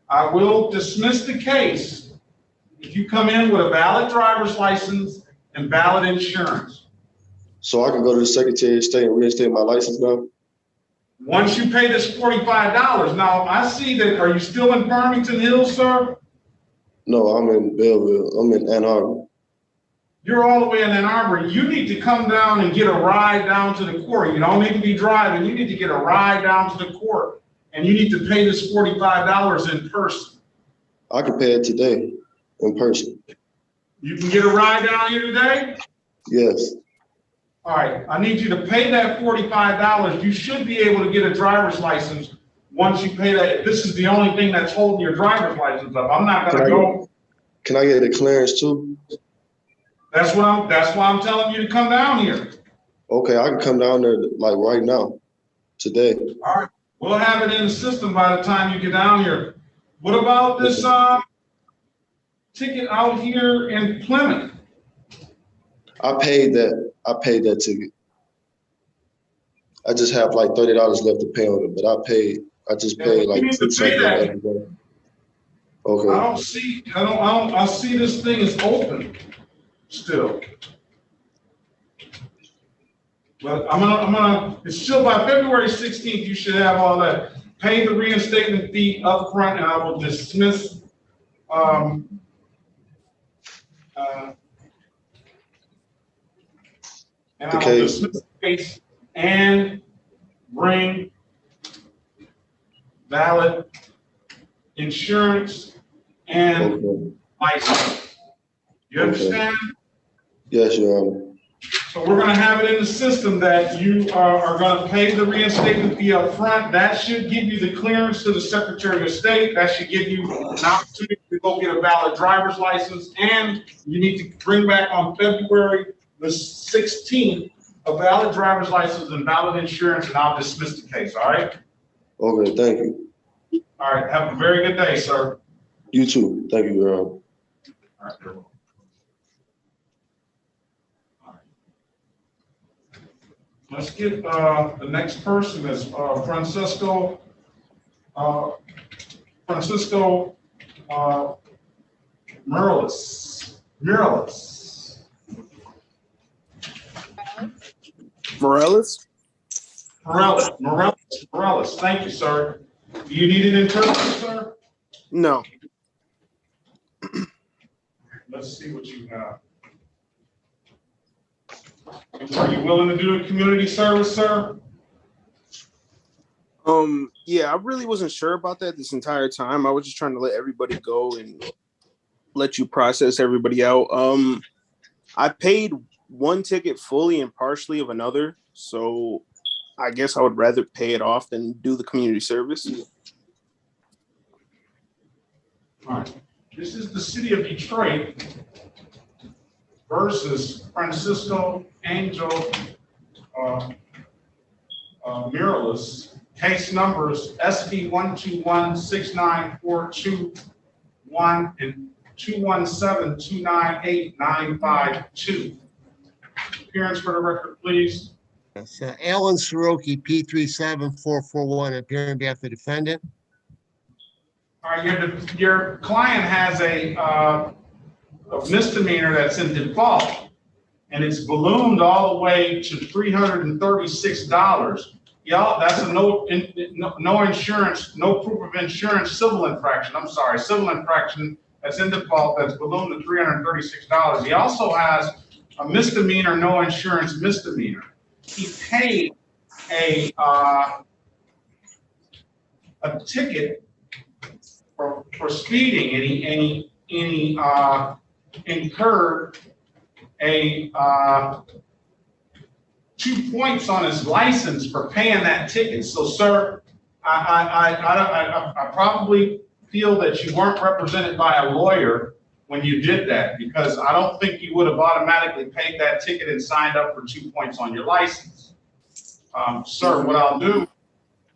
I will dismiss the case if you come in with a valid driver's license and valid insurance. So I can go to the Secretary of State and reinstate my license now? Once you pay this $45, now I see that, are you still in Farmington Hills, sir? No, I'm in Belleville. I'm in Ann Arbor. You're all the way in Ann Arbor. You need to come down and get a ride down to the court. You don't need to be driving. You need to get a ride down to the court. And you need to pay this $45 in person. I can pay it today in person. You can get a ride down here today? Yes. All right, I need you to pay that $45. You should be able to get a driver's license once you pay that. This is the only thing that's holding your driver's license up. I'm not gonna go. Can I get a clearance too? That's why I'm telling you to come down here. Okay, I can come down there like right now, today. All right, we'll have it in the system by the time you get down here. What about this ticket out here in Plymouth? I paid that ticket. I just have like $30 left to pay on it, but I just paid like $2. Okay. I see this thing is open still. But it's still by February 16th, you should have all that. Pay the reinstatement fee up front, and I will dismiss the case and bring valid insurance and license. You understand? Yes, Your Honor. So we're gonna have it in the system that you are gonna pay the reinstatement fee up front. That should give you the clearance to the Secretary of State. That should give you an opportunity to go get a valid driver's license. And you need to bring back on February the 16th a valid driver's license and valid insurance, and I'll dismiss the case, all right? Okay, thank you. All right, have a very good day, sir. You too. Thank you, Your Honor. All right, you're welcome. Let's get the next person is Francisco Morales. Morales. Thank you, sir. Do you need an interpreter, sir? No. Let's see what you have. Are you willing to do a community service, sir? Yeah, I really wasn't sure about that this entire time. I was just trying to let everybody go and let you process everybody out. I paid one ticket fully and partially of another, so I guess I would rather pay it off than do the community service. All right. This is the city of Detroit versus Francisco Angel Morales. Case numbers SP 121-69421 and 217-298-952. Appearance for the record, please. Yes, Alan Soroki, P37441, appearing on behalf of the defendant. All right, your client has a misdemeanor that's in default, and it's ballooned all the way to $336. Y'all, that's a no insurance, no proof of insurance civil infraction. I'm sorry, civil infraction that's in default that's ballooned to $336. He also has a misdemeanor, no insurance misdemeanor. He paid a ticket for speeding, and he incurred a 2 points on his license for paying that ticket. So, sir, I probably feel that you weren't represented by a lawyer when you did that, because I don't think you would have automatically paid that ticket and signed up for 2 points on your license. Sir, what I'll do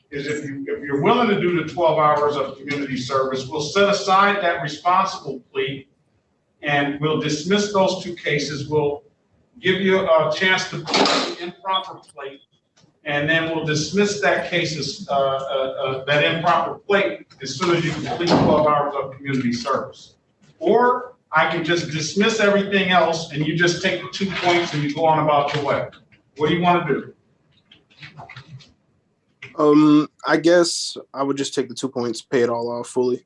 is if you're willing to do the 12 hours of community service, we'll set aside that responsible plea and we'll dismiss those two cases. We'll give you a chance to put the improper plate, and then we'll dismiss that case as that improper plate as soon as you complete 12 hours of community service. Or I can just dismiss everything else and you just take the 2 points and you go on about your way. What do you want to do? I guess I would just take the 2 points, pay it all off fully.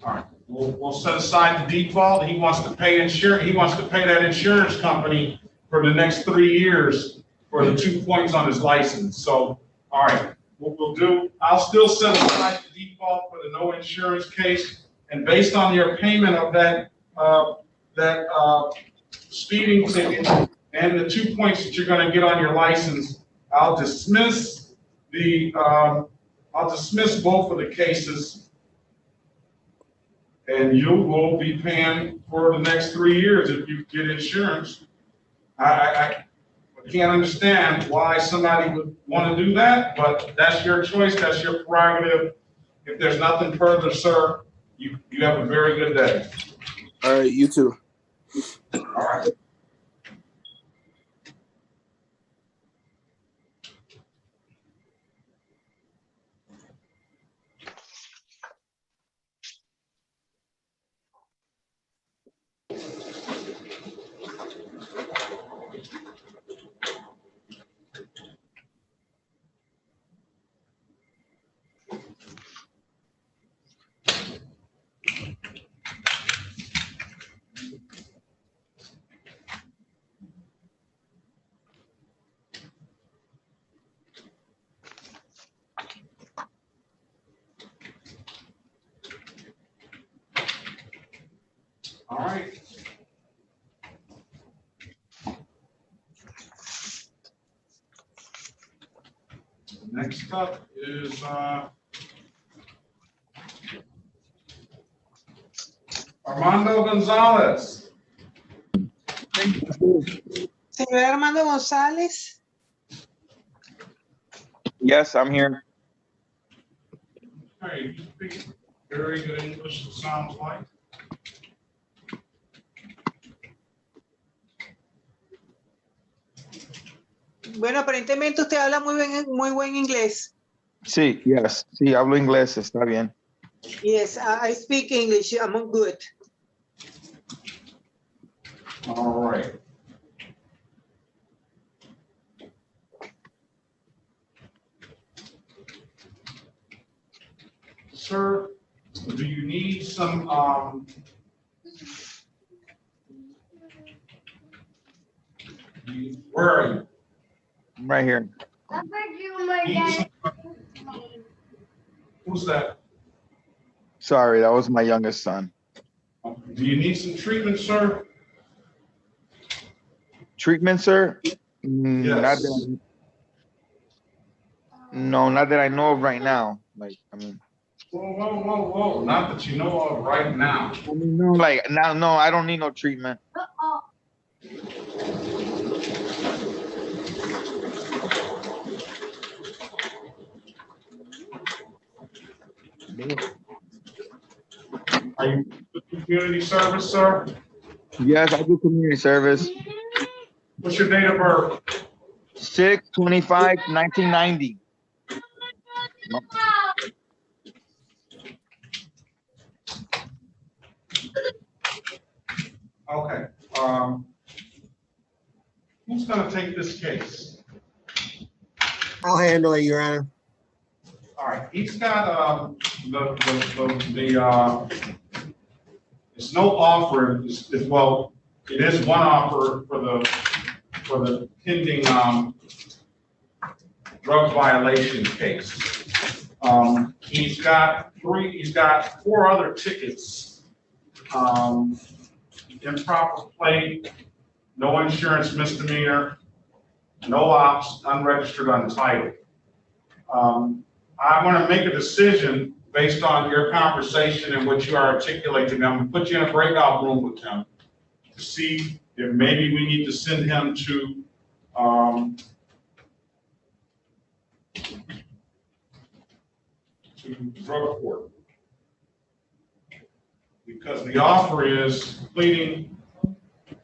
All right, we'll set aside the default. He wants to pay insurance. He wants to pay that insurance company for the next 3 years for the 2 points on his license. So, all right, what we'll do, I'll still set aside the default for the no insurance case, and based on your payment of that speeding ticket and the 2 points that you're going to get on your license, I'll dismiss both of the cases. And you will be paying for the next 3 years if you get insurance. I can't understand why somebody would want to do that, but that's your choice. That's your prerogative. If there's nothing further, sir, you have a very good day. All right, you too. All right. All right. Next up is Armando Gonzalez. Señor Armando González. Yes, I'm here. Hey, you speak very good English, it sounds like. Bueno, aparentemente usted habla muy buen inglés. Sí, yes. Sí, hablo inglés, está bien. Yes, I speak English. I'm good. All right. Sir, do you need some, where are you? I'm right here. Who's that? Sorry, that was my youngest son. Do you need some treatment, sir? Treatment, sir? Yes. Not that I know of right now. Like, I mean. Whoa. Not that you know of right now. I mean, no, like, now, no, I don't need no treatment. Are you with community service, sir? Yes, I do community service. What's your date of birth? 6/25/1990. Okay. Who's going to take this case? I'll handle it, Your Honor. All right. He's got it's no offer. Well, it is one offer for the pending drug violation case. He's got 4 other tickets. Improper plate, no insurance misdemeanor, no ops, unregistered, untitled. I want to make a decision based on your conversation and what you are articulating. I'm going to put you in a breakout room with him to see if maybe we need to send him to drug court. Because the offer is pleading,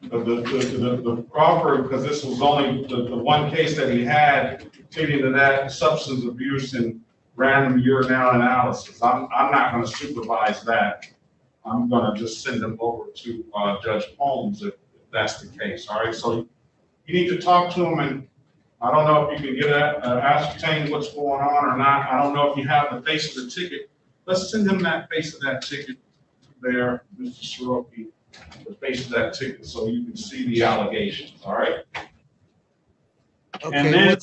the offer, because this was only the one case that he had, pleading to that substance abuse and random urinalysis analysis. I'm not going to supervise that. I'm going to just send him over to Judge Holmes if that's the case. All right, so you need to talk to him, and I don't know if you can get ascertain what's going on or not. I don't know if you have the face of the ticket. Let's send him that face of that ticket there, Mr. Soroki, the face of that ticket, so you can see the allegations. All right. Okay. And then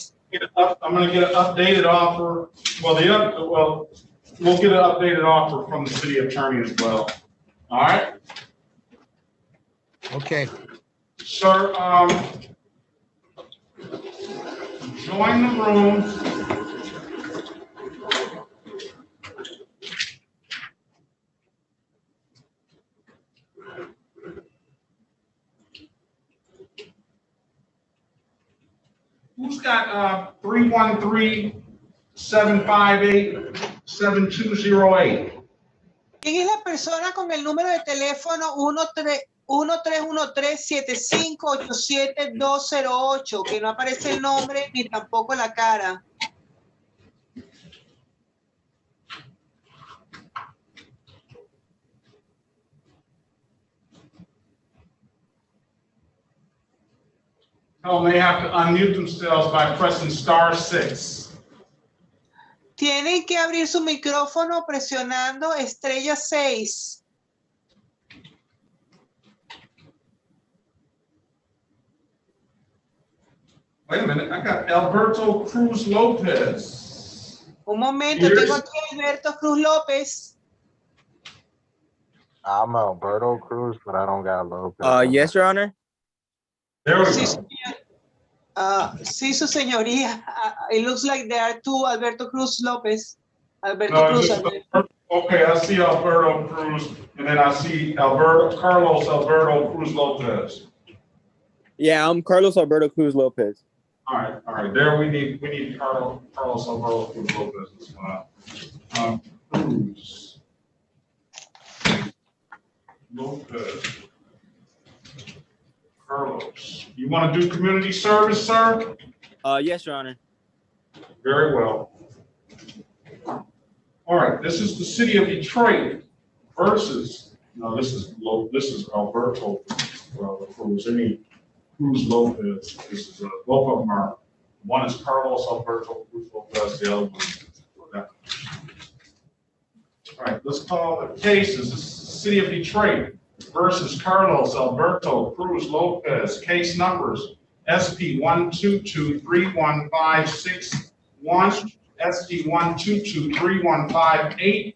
I'm going to get an updated offer. We'll get an updated offer from the city attorney as well. All right. Okay. Sir, join the room. Who's got 313-758-7208? ¿Quién es la persona con el número de teléfono 1313-7587208? Que no aparece el nombre ni tampoco la cara. Oh, they have to unmute themselves by pressing *6. Tienen que abrir su micrófono presionando estrella 6. Wait a minute, I got Alberto Cruz Lopez. Un momento, tengo aquí a Alberto Cruz López. I'm Alberto Cruz, but I don't got Lopez. Yes, Your Honor. There we Sí, go. sí, su señoría. It looks like there are two Alberto Cruz Lopez. Alberto No, Cruz. just okay, I see Alberto Cruz, and then I see Carlos Alberto Cruz Lopez. Yeah, I'm Carlos Alberto Cruz Lopez. All right. There we need Carlos Alberto Cruz Lopez as well. Cruz Lopez. Carlos, you want to do community service, sir? Yes, Your Honor. Very well. All right, this is the city of Detroit versus, no, this is Alberto Cruz. Any Cruz Lopez. This is both of them are. One is Carlos Alberto Cruz Lopez. The other one. All right, let's call the case. This is the city of Detroit versus Carlos Alberto Cruz Lopez. Case numbers SP 1223156 SP 1223158,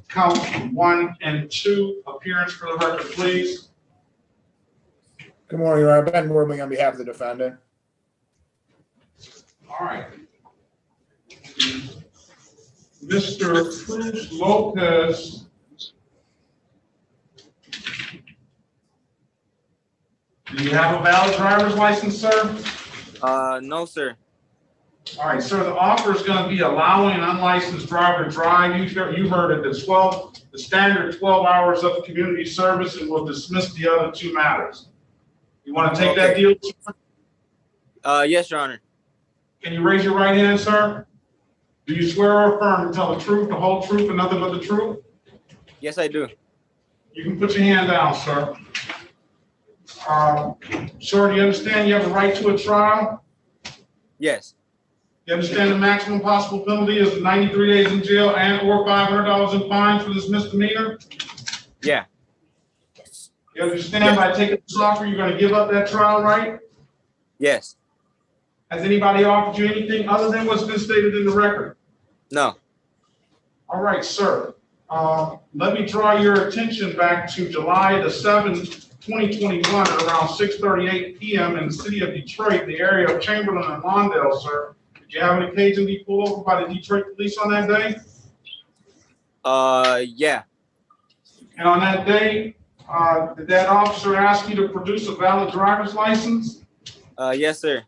count 1 and 2. Appearance for the record, please. Good morning, Your Honor. Ben Worthing on behalf of the defendant. All right. Mr. Cruz Lopez. Do you have a valid driver's license, sir? No, sir. All right, sir, the offer is going to be allowing an unlicensed driver to drive. You heard it, the standard 12 hours of community service, and we'll dismiss the other two matters. You want to take that deal? Yes, Your Honor. Can you raise your right hand, sir? Do you swear or affirm to tell the truth, the whole truth, and nothing but the truth? Yes, I do. You can put your hand down, sir. Sir, do you understand you have a right to a trial? Yes. You understand the maximum possible penalty is 93 days in jail and or $500 in fine for this misdemeanor? Yeah. You understand by taking this offer, you're going to give up that trial right? Yes. Has anybody offered you anything other than what's been stated in the record? No. All right, sir. Let me draw your attention back to July the 7th, 2021 at around 6:38 p.m. in the city of Detroit, the area of Chamberlain and Lawndale, sir. Did you have an occasion to be pulled over by the Detroit police on that day? Yeah. And on that day, did that officer ask you to produce a valid driver's license? Yes, sir.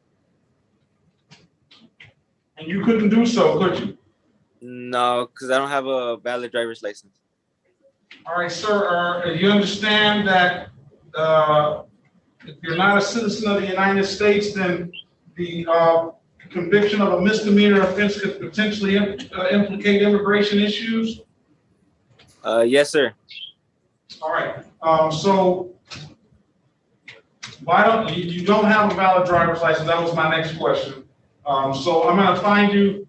And you couldn't do so, could you? No, because I don't have a valid driver's license. All right, sir. You understand that if you're not a citizen of the United States, then the conviction of a misdemeanor offense could potentially implicate immigration issues? Yes, sir. All right. So why don't you don't have a valid driver's license? That was my next question. So I'm going to find you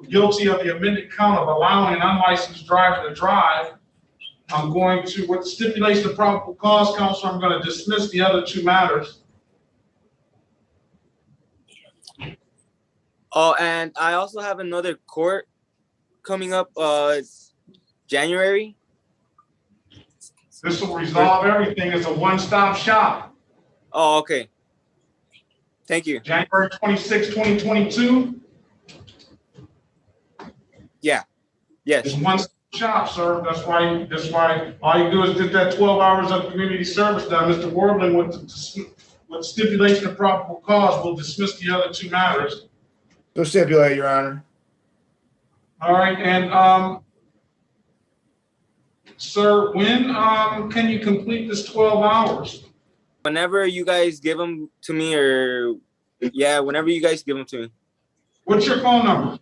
guilty of the amended count of allowing an unlicensed driver to drive. I'm going to, what stipulates the probable cause, Counselor, I'm going to dismiss the other two matters. Oh, and I also have another court coming up January. This will resolve everything. It's a one-stop shop. Oh, okay. Thank you. January 26, 2022? Yeah. Yes. It's one-stop shop, sir. That's why all you do is get that 12 hours of community service done. Mr. Warbling, what stipulates the probable cause will dismiss the other two matters. So stipulate, Your Honor. All right, and sir, when can you complete this 12 hours? Whenever you guys give them to me, or yeah, whenever you guys give them to me. What's your phone number?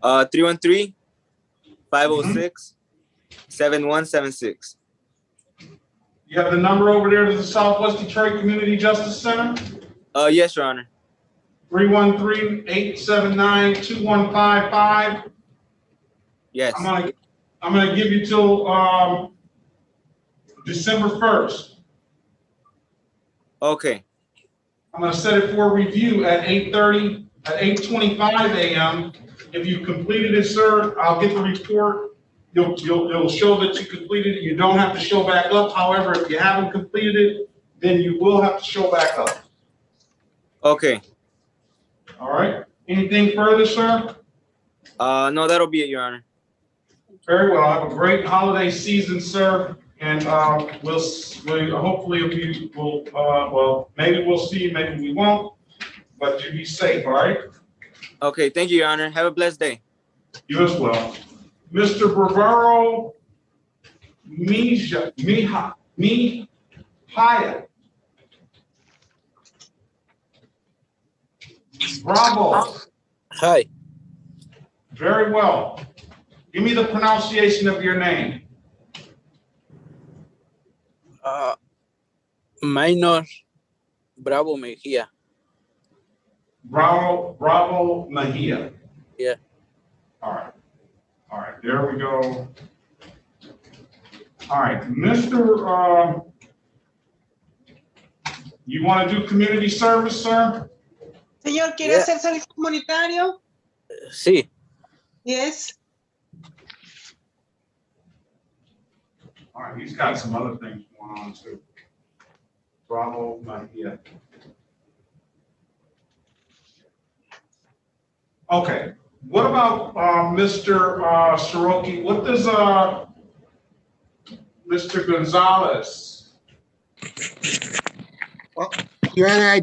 313-506-7176. You have the number over there to the Southwest Detroit Community Justice Center? Yes, Your Honor. 313-879-2155. Yes. I'm gonna give you till December 1st. Okay. I'm gonna set it for review at 8:30, at 8:25 a.m. If you completed it, sir, I'll get the report It'll show that you completed it. You don't have to show back up. However, if you haven't completed it, then you will have to show back up. Okay. All right. Anything further, sir? No, that'll be it, Your Honor. Very well. Have a great holiday season, sir. And we'll hopefully maybe we'll see you, maybe we won't. But you be safe, all right? Okay, thank you, Your Honor. Have a blessed day. You as well. Mr. Bravaro Mihaya. Bravo. Hi. Very well. Give me the pronunciation of your name. Minor Bravo Mejia. Bravo Mejia. Yeah. All right. All right. There we go. All right. Mr. You want to do community service, sir? Señor, ¿quiere hacer servicio comunitario? Sí. Yes. All right. He's got some other things going on too. Bravo Mejia. Okay. What about Mr. Soroki? What does Mr. Gonzalez? Well, Your Honor,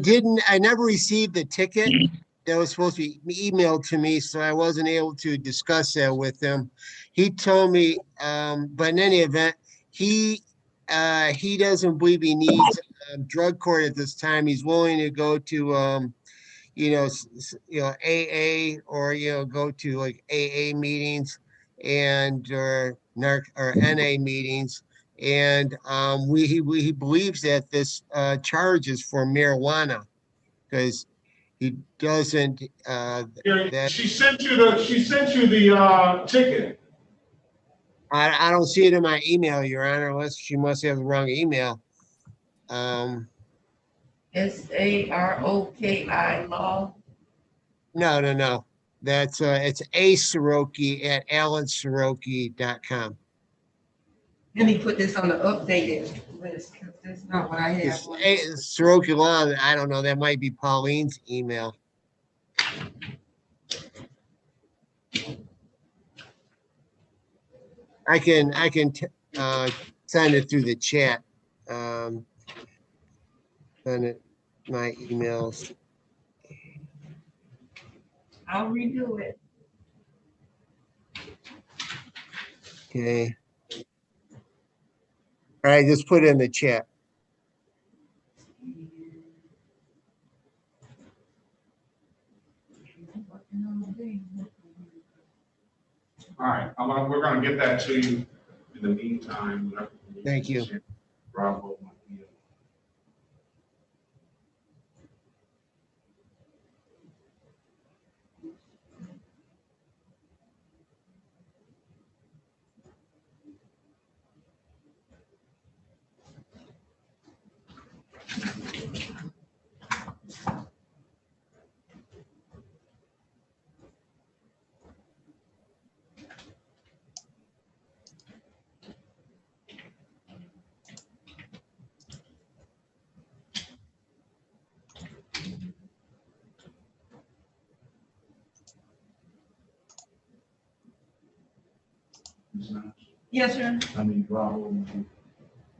I never received the ticket that was supposed to be emailed to me, so I wasn't able to discuss that with him. He told me, but in any event, he doesn't believe he needs drug court at this time. He's willing to go to AA or go to like AA meetings or NA meetings, and he believes that this charge is for marijuana because he doesn't. She sent you the ticket. I don't see it in my email, Your Honor, unless she must have the wrong email. SAROKI law. No. That's it's asoroki@alansoroki.com. Let me put this on the updated list because that's not what I have. Soroki Law, I don't know, that might be Pauline's email. I can send it through the chat. Send it my emails. I'll redo it. Okay. All right, just put it in the chat. All right, we're going to get that to you in the meantime. Thank you. Bravo. Yes, sir. I mean, Bravo.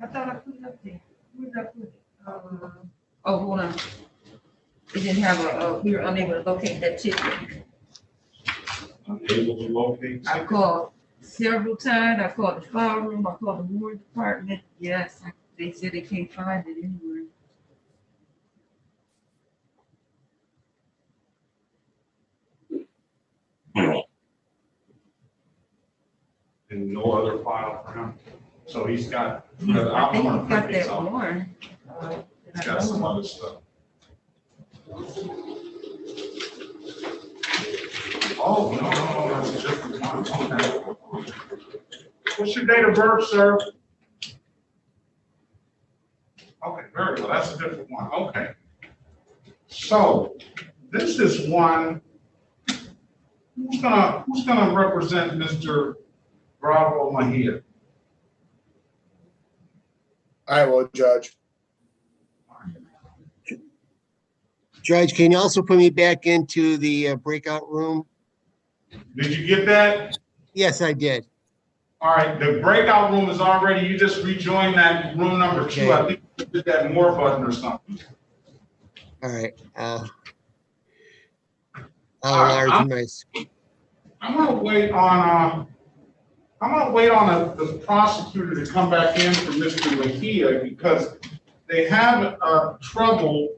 I thought I put it up there. Where did I put it? Oh, hold on. We didn't have we were unable to locate that ticket. Unable to locate. I called several times. I called the file room. I called the war department. Yes, they said they can't find it anywhere. And no other file for him. So he's got. I think he's got that warrant. He's got some other stuff. Oh, no, that's a different one. Okay. What's your date of birth, sir? Okay, very well. That's a different one. Okay. So this is one. Who's gonna represent Mr. Bravo Mejia. I will, Judge. Judge, can you also put me back into the breakout room? Did you get that? Yes, I did. All right, the breakout room is already, you just rejoined that room number 2. I think you did that more button or something. All right. I'll enlarge my screen. I'm gonna wait on the prosecutor to come back in for Mr. Mejia because they have trouble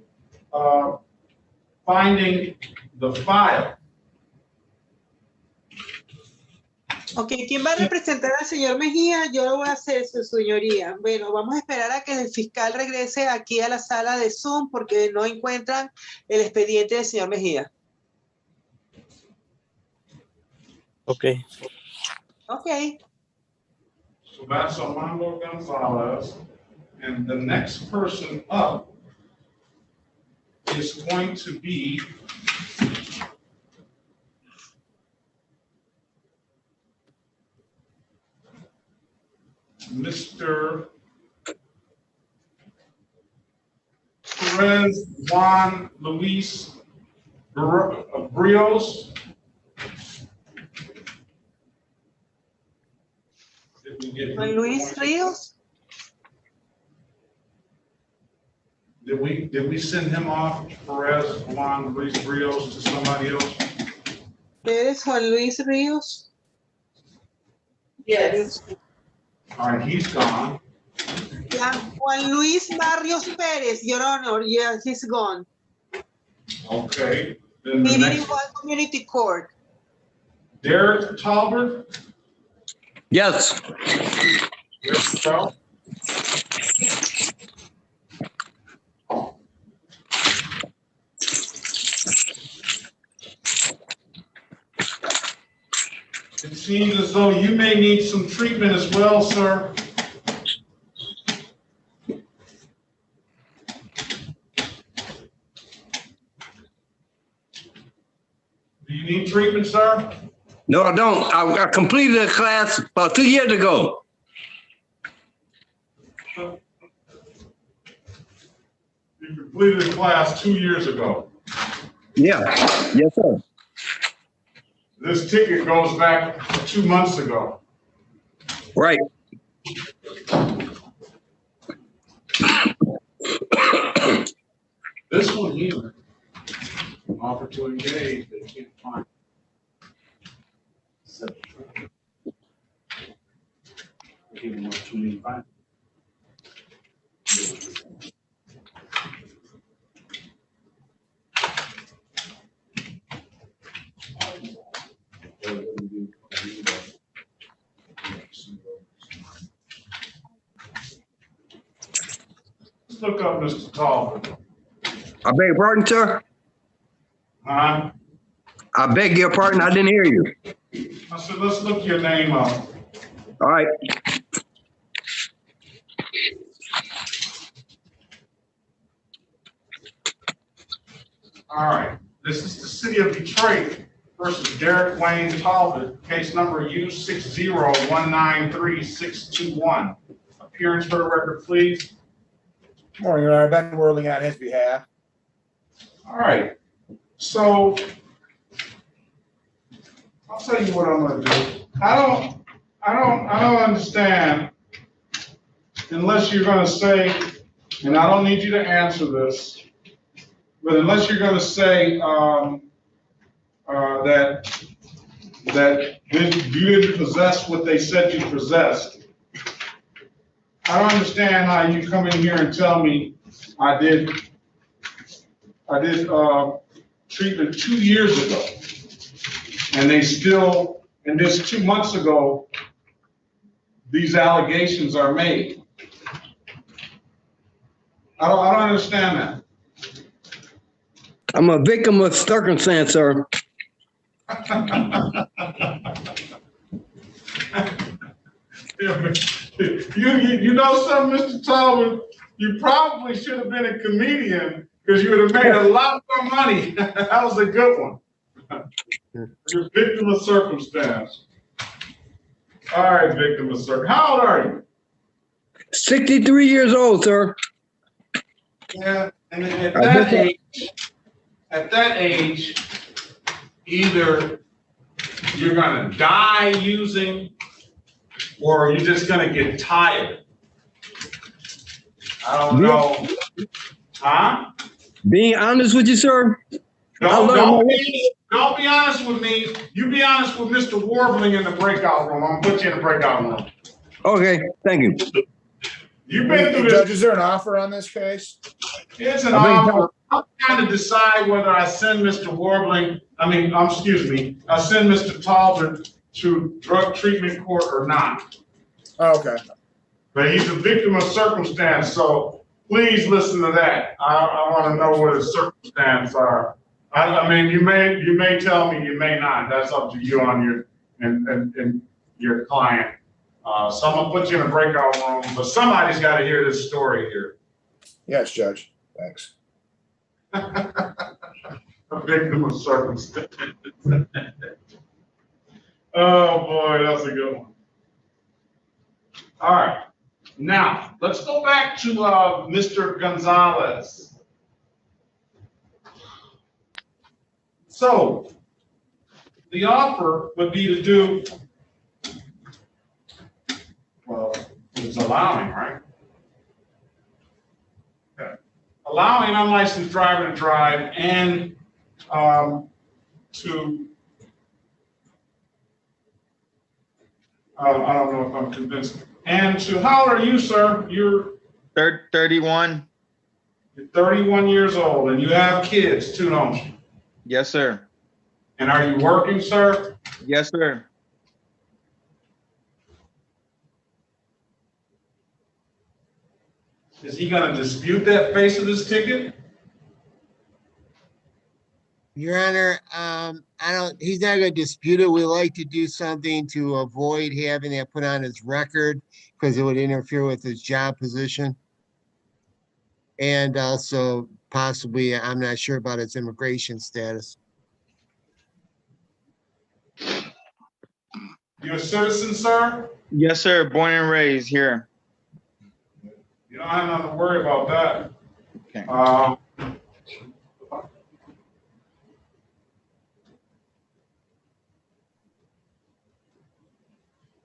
finding the file. Ok, ¿quién va a representar al señor Mejía? Yo lo voy a hacer, su señoría. Bueno, vamos a esperar a que el fiscal regrese aquí a la sala de Zoom porque no encuentran el expediente del señor Mejía. Ok. Ok. So that's Armando Gonzalez. And the next person up is going to be Mr. Perez Juan Luis Brios. Juan Luis Ríos. Did we send him off, Perez Juan Luis Brios, to somebody else? Pérez Juan Luis Ríos. Yes. All right, he's gone. Yeah, Juan Luis Barrios Pérez, Your Honor. Yeah, he's gone. Okay. Then the He next, didn't want community court. Derek Talbert. Yes. Derek Talbert. It seems as though you may need some treatment as well, sir. Do you need treatment, sir? No, I don't. I completed a class about 2 years ago. You completed the class 2 years ago. Yeah. Yes, sir. This ticket goes back 2 months ago. Right. This one here, offer to engage, they can't find. Give them what you need, find. Let's look up Mr. Talbot. I beg your pardon, sir. Huh? I beg your pardon. I didn't hear you. I said, let's look your name up. All right. All right. This is the city of Detroit versus Derek Wayne Talbot, case number U60193-621. Appearance for the record, please. Morning, Your Honor. Ben Whirling on his behalf. All right. So I'll tell you what I'm going to do. I don't understand unless you're going to say, and I don't need you to answer this, but unless you're going to say that you didn't possess what they said you possessed, I don't understand how you come in here and tell me I did treatment 2 years ago, and they still, and this 2 months ago, these allegations are made. I don't understand that. I'm a victim of circumstance, sir. You know something, Mr. Talbot? You probably should have been a comedian because you would have made a lot more money. That was a good one. You're a victim of circumstance. All right, victim of circumstance. How old are you? 63 years old, sir. Yeah, and at I that just- age, either you're gonna die using, or you're just gonna get tired. I don't know. Huh? Being honest with you, sir. Don't be honest with me. You be honest with Mr. Warbling in the breakout room. I'm gonna put you in the breakout room. Okay, thank you. You've been through Judge, this. is there an offer on this case? It's an offer. I'm trying to decide whether I send Mr. Warbling, I send Mr. Talbot to drug treatment court or not. Okay. But he's a victim of circumstance, so please listen to that. I want to know what his circumstances are. I mean, you may tell me, you may not. That's up to you on your and your client. So I'm gonna put you in a breakout room, but somebody's got to hear this story here. Yes, Judge. Thanks. A victim of circumstance. Oh boy, that's a good one. All right, now let's go back to Mr. Gonzalez. So the offer would be to do, well, it's allowing, right? Okay. Allowing unlicensed driver to drive and to, I don't know if I'm convinced. And to, how old are you, sir? You're 31. You're 31 years old and you have kids too, don't you? Yes, sir. And are you working, sir? Yes, sir. Is he gonna dispute that face of this ticket? Your Honor, he's not gonna dispute it. We like to do something to avoid having that put on his record because it would interfere with his job position. And also possibly, I'm not sure about his immigration status. You a citizen, sir? Yes, sir. Born and raised here. You don't have nothing to worry about that. Okay.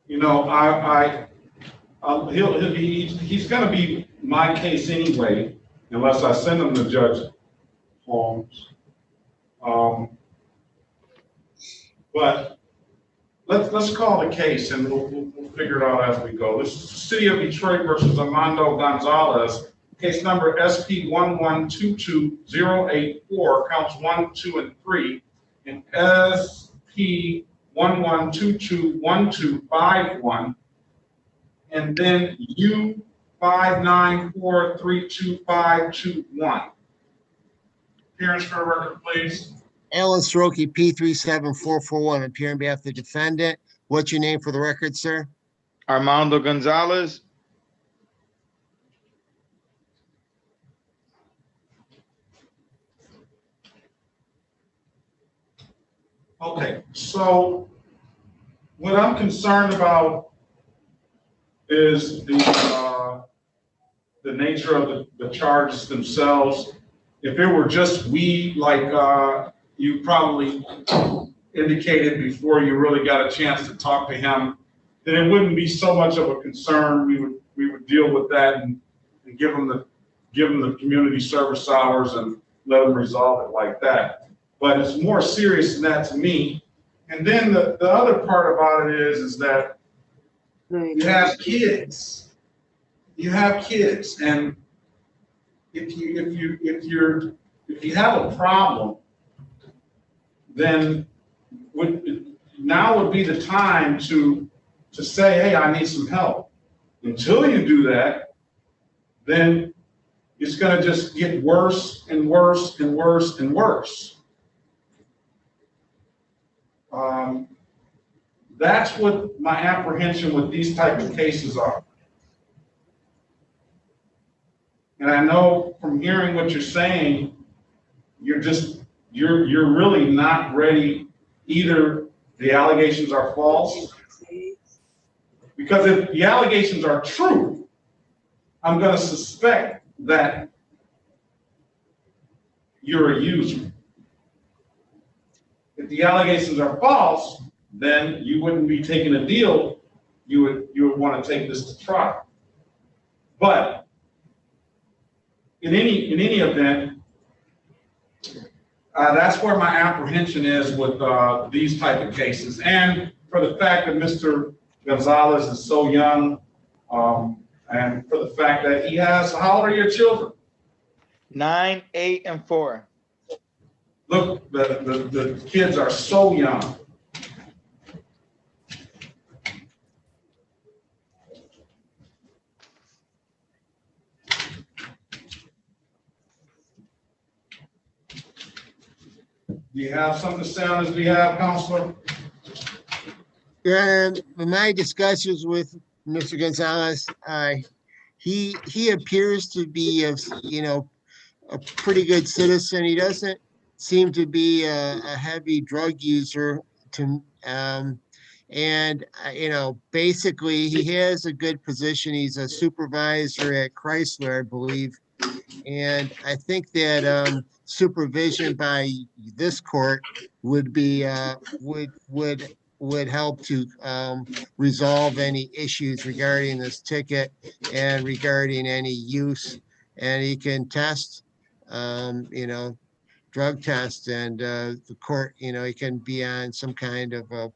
You know, he's gonna be my case anyway, unless I send him to Judge Holmes. But let's call the case and we'll figure it out as we go. This is the City of Detroit versus Armando Gonzalez, case number SP 1122084, counts 1, 2, and 3, and SP 11221251, and then U5943251. Appearance for the record, please. Alan Sroki, P37441, appearing on behalf of the defendant. What's your name for the record, sir? Armando Gonzalez. Okay, so what I'm concerned about is the nature of the charges themselves. If it were just weed, like you probably indicated before you really got a chance to talk to him, then it wouldn't be so much of a concern. We would deal with that and give them the community service hours and let them resolve it like that. But it's more serious than that to me. And then the other part about it is that you have kids. You have kids, and if you have a problem, then now would be the time to say, hey, I need some help. Until you do that, then it's going to just get worse and worse and worse and worse. That's what my apprehension with these type of cases are. And I know from hearing what you're saying, you're really not ready. Either the allegations are false Because if the allegations are true, I'm gonna suspect that you're a user. If the allegations are false, then you wouldn't be taking a deal. You would want to take this to trial. But in any event, that's where my apprehension is with these type of cases, and for the fact that Mr. Gonzalez is so young, and for the fact that he has. How old are your children? 9, 8, and 4. Look, the kids are so young. Do you have something to say on his behalf, Counselor? Yeah, in my discussions with Mr. Gonzalez, he appears to be a pretty good citizen. He doesn't seem to be a heavy drug user basically he has a good position. He's a supervisor at Chrysler, I believe. And I think that supervision by this court would be would help to resolve any issues regarding this ticket and regarding any use. And he can test, drug test, and the court, he can be on some kind of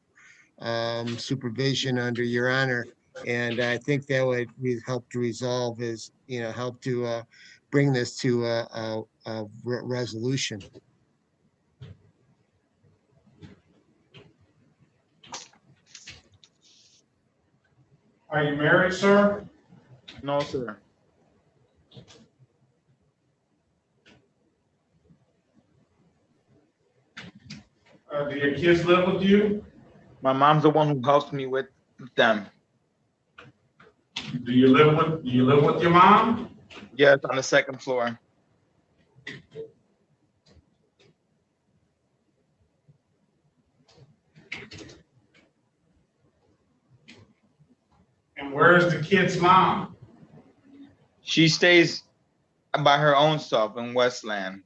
supervision under Your Honor. And I think that would help to resolve help to bring this to a resolution. Are you married, sir? No, sir. Do your kids live with you? My mom's the one who helps me with them. Do you live with your mom? Yes, on the second floor. And where's the kid's mom? She stays by her own self in Westland.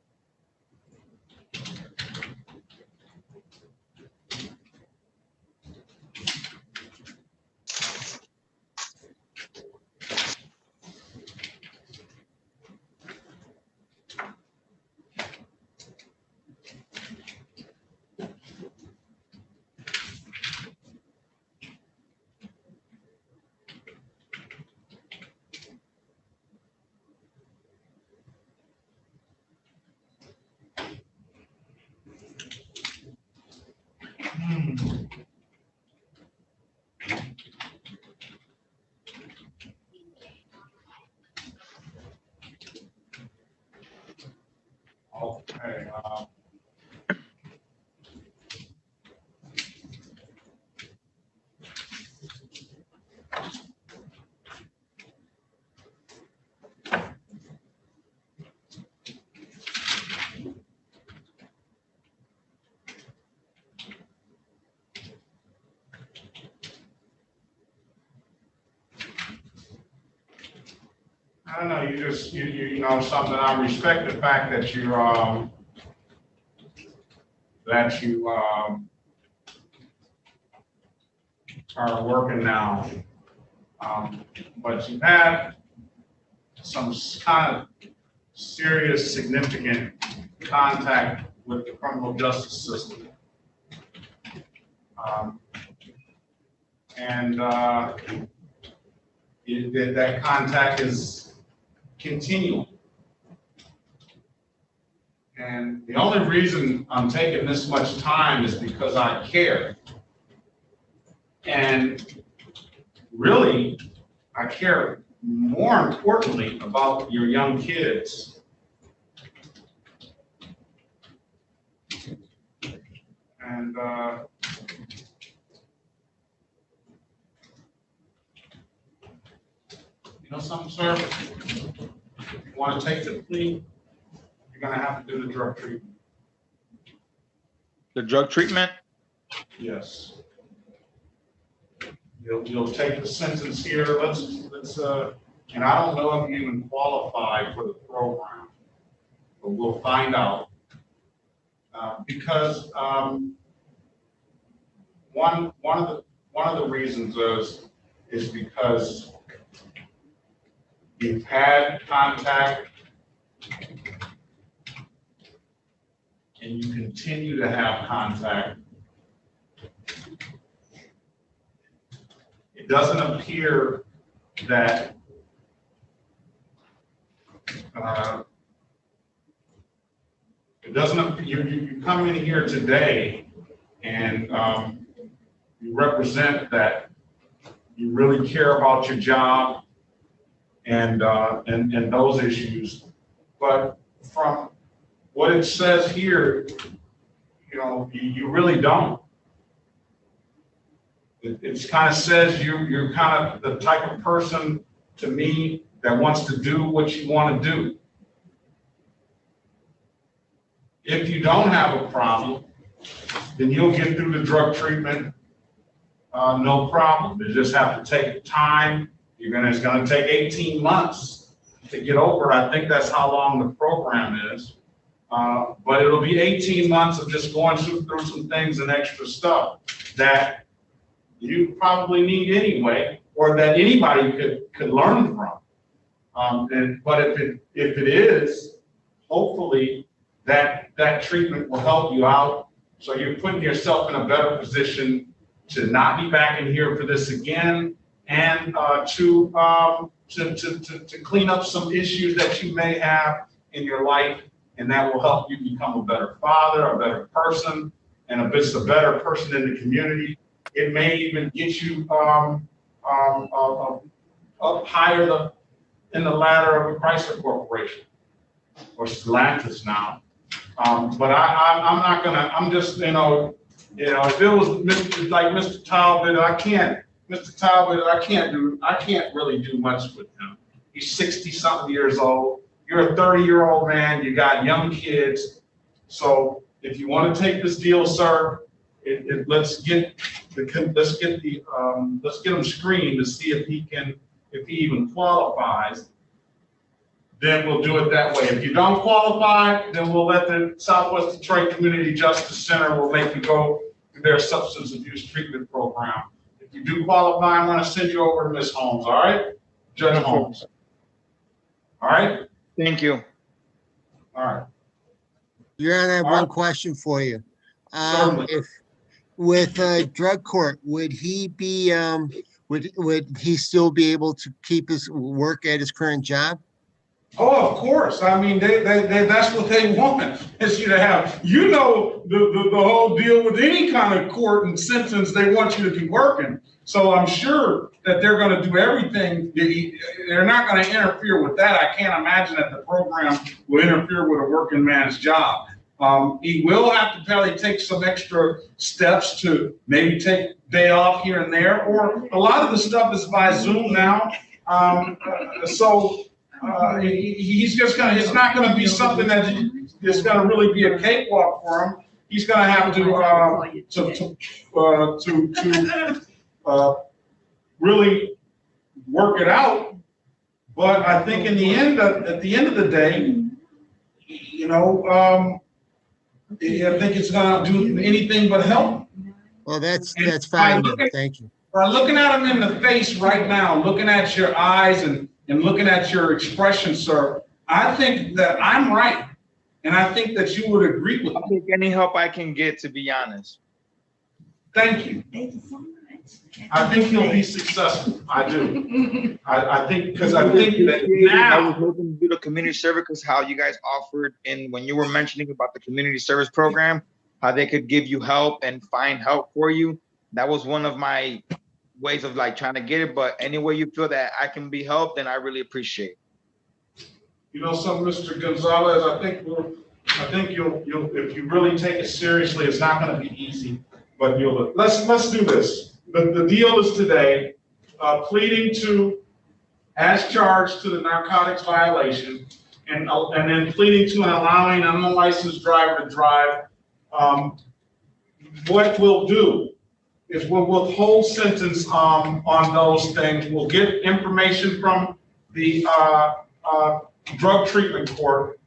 Okay. I don't know, you know something, I respect the fact that you are working now. But you've had some kind of serious, significant contact with the criminal justice system. That contact is continual. And the only reason I'm taking this much time is because I care. And really, I care more importantly about your young kids. And you know something, sir? If you want to take the plea, you're going to have to do the drug treatment. The drug treatment? Yes. You'll take the sentence here, let's, and I don't know if you even qualify for the program, but we'll find out. Because one of the reasons is because you've had contact and you continue to have contact. It doesn't appear that you come in here today and you represent that you really care about your job and those issues. But from what it says here, you really don't. It kind of says you're kind of the type of person, to me, that wants to do what you want to do. If you don't have a problem, then you'll get through the drug treatment, no problem. You just have to take time. It's gonna take 18 months to get over it. I think that's how long the program is. But it'll be 18 months of just going through some things and extra stuff that you probably need anyway, or that anybody could learn from. But if it is, hopefully that treatment will help you out. So you're putting yourself in a better position to not be back in here for this again, and to clean up some issues that you may have in your life, and that will help you become a better father, a better person, and a better person in the community. It may even get you up higher in the ladder of the Chrysler Corporation, or Stellantis now. But I'm not gonna. I'm just, if it was Mr. Talbot, I can't really do much with him. He's 60-something years old. You're a 30-year-old man. You got young kids. So if you want to take this deal, sir, let's get him screened to see if he even qualifies. Then we'll do it that way. If you don't qualify, then we'll let the Southwest Detroit Community Justice Center will make you go to their substance abuse treatment program. If you do qualify, I'm going to send you over to Ms. Holmes. All right, Judge Holmes. All right. Thank you. All right. Your Honor, I have one question for you. If with drug court, would he be would he still be able to keep his work at his current job? Oh, of course. I mean, that's what they want, is you to have, the whole deal with any kind of court and sentence, they want you to be working. So I'm sure that they're going to do everything. They're not going to interfere with that. I can't imagine that the program will interfere with a working man's job. He will have to probably take some extra steps to maybe take a day off here and there, or a lot of the stuff is by Zoom now. He's just gonna, it's not gonna be something that is gonna really be a cakewalk for him. He's gonna have to really work it out. But I think at the end of the day, I think it's gonna do anything but help. Well, that's fine. Thank you. By looking at him in the face right now, looking at your eyes and looking at your expression, sir, I think that I'm right. And I think that you would agree with me. I'll take any help I can get, to be honest. Thank you. Thank you so much. I think he'll be successful. I do. I think, because I think that now. I was hoping to do the community service, because how you guys offered, and when you were mentioning about the community service program, how they could give you help and find help for you. That was one of my ways of trying to get it. But any way you feel that I can be helped, then I really appreciate it. Mr. Gonzalez, I think you'll if you really take it seriously, it's not going to be easy, but let's do this. The deal is today, pleading to, as charged, to the narcotics violation, and then pleading to and allowing an unlicensed driver to drive. What we'll do is we'll withhold sentence on those things. We'll get information from the drug treatment court.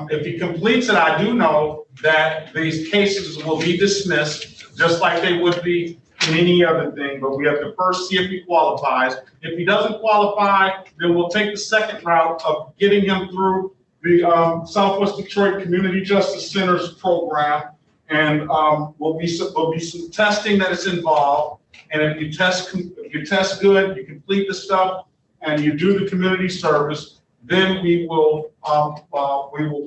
If he completes it, I do know that these cases will be dismissed, just like they would be in any other thing, but we have to first see if he qualifies. If he doesn't qualify, then we'll take the second route of getting him through the Southwest Detroit Community Justice Center's program, and will be some testing that is involved. And if you test good, you complete the stuff, and you do the community service, then we will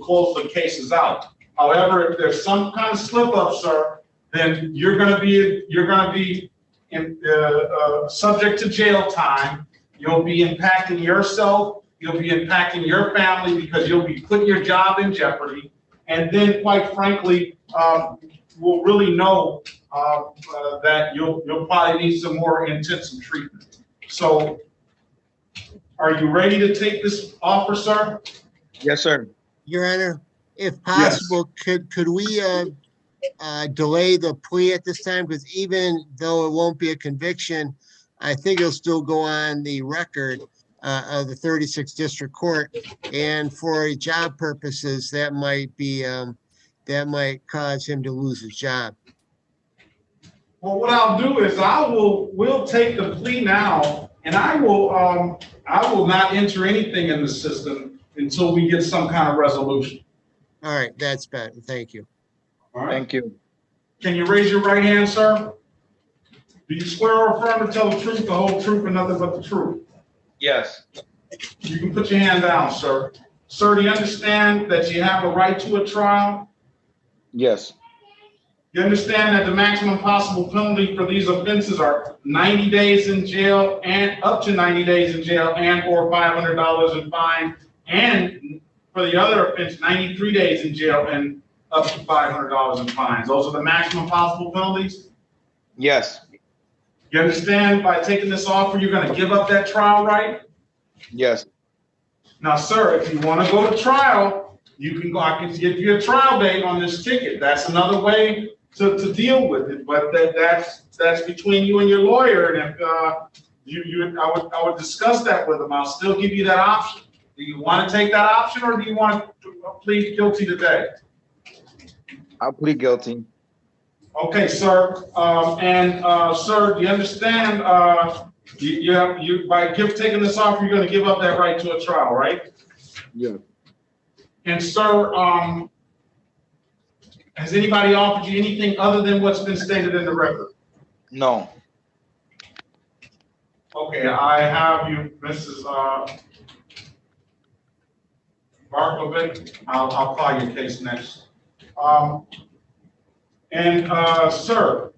close the cases out. However, if there's some kind of slip up, sir, then you're going to be subject to jail time. You'll be impacting yourself. You'll be impacting your family because you'll be putting your job in jeopardy. And then, quite frankly, we'll really know that you'll probably need some more intensive treatment. So, are you ready to take this offer, sir? Yes, sir. Your Honor, if possible, could we delay the plea at this time? Because even though it won't be a conviction, I think it'll still go on the record of the 36th District Court. And for job purposes, that might be that might cause him to lose his job. Well, what I'll do is we'll take the plea now, and I will not enter anything in the system until we get some kind of resolution. All right, that's better. Thank you. All right. Thank you. Can you raise your right hand, sir? Do you swear or affirm to tell the truth, the whole truth, and nothing but the truth? Yes. You can put your hand down, sir. Sir, do you understand that you have a right to a trial? Yes. You understand that the maximum possible penalty for these offenses are 90 days in jail and up to 90 days in jail and or $500 in fine, and for the other offense, 93 days in jail and up to $500 in fines. Those are the maximum possible penalties? Yes. You understand by taking this offer, you're going to give up that trial right? Yes. Now, sir, if you want to go to trial, you can go. I can give you a trial date on this ticket. That's another way to deal with it. But that's between you and your lawyer. And if I would discuss that with him. I'll still give you that option. Do you want to take that option, or do you want to plead guilty today? I'll plead guilty. Okay, sir. Sir, do you understand? By taking this offer, you're going to give up that right to a trial, right? Yeah. And sir, has anybody offered you anything other than what's been stated in the record? No. Okay, I have you, Mrs. Barkovic. I'll call your case next. Sir,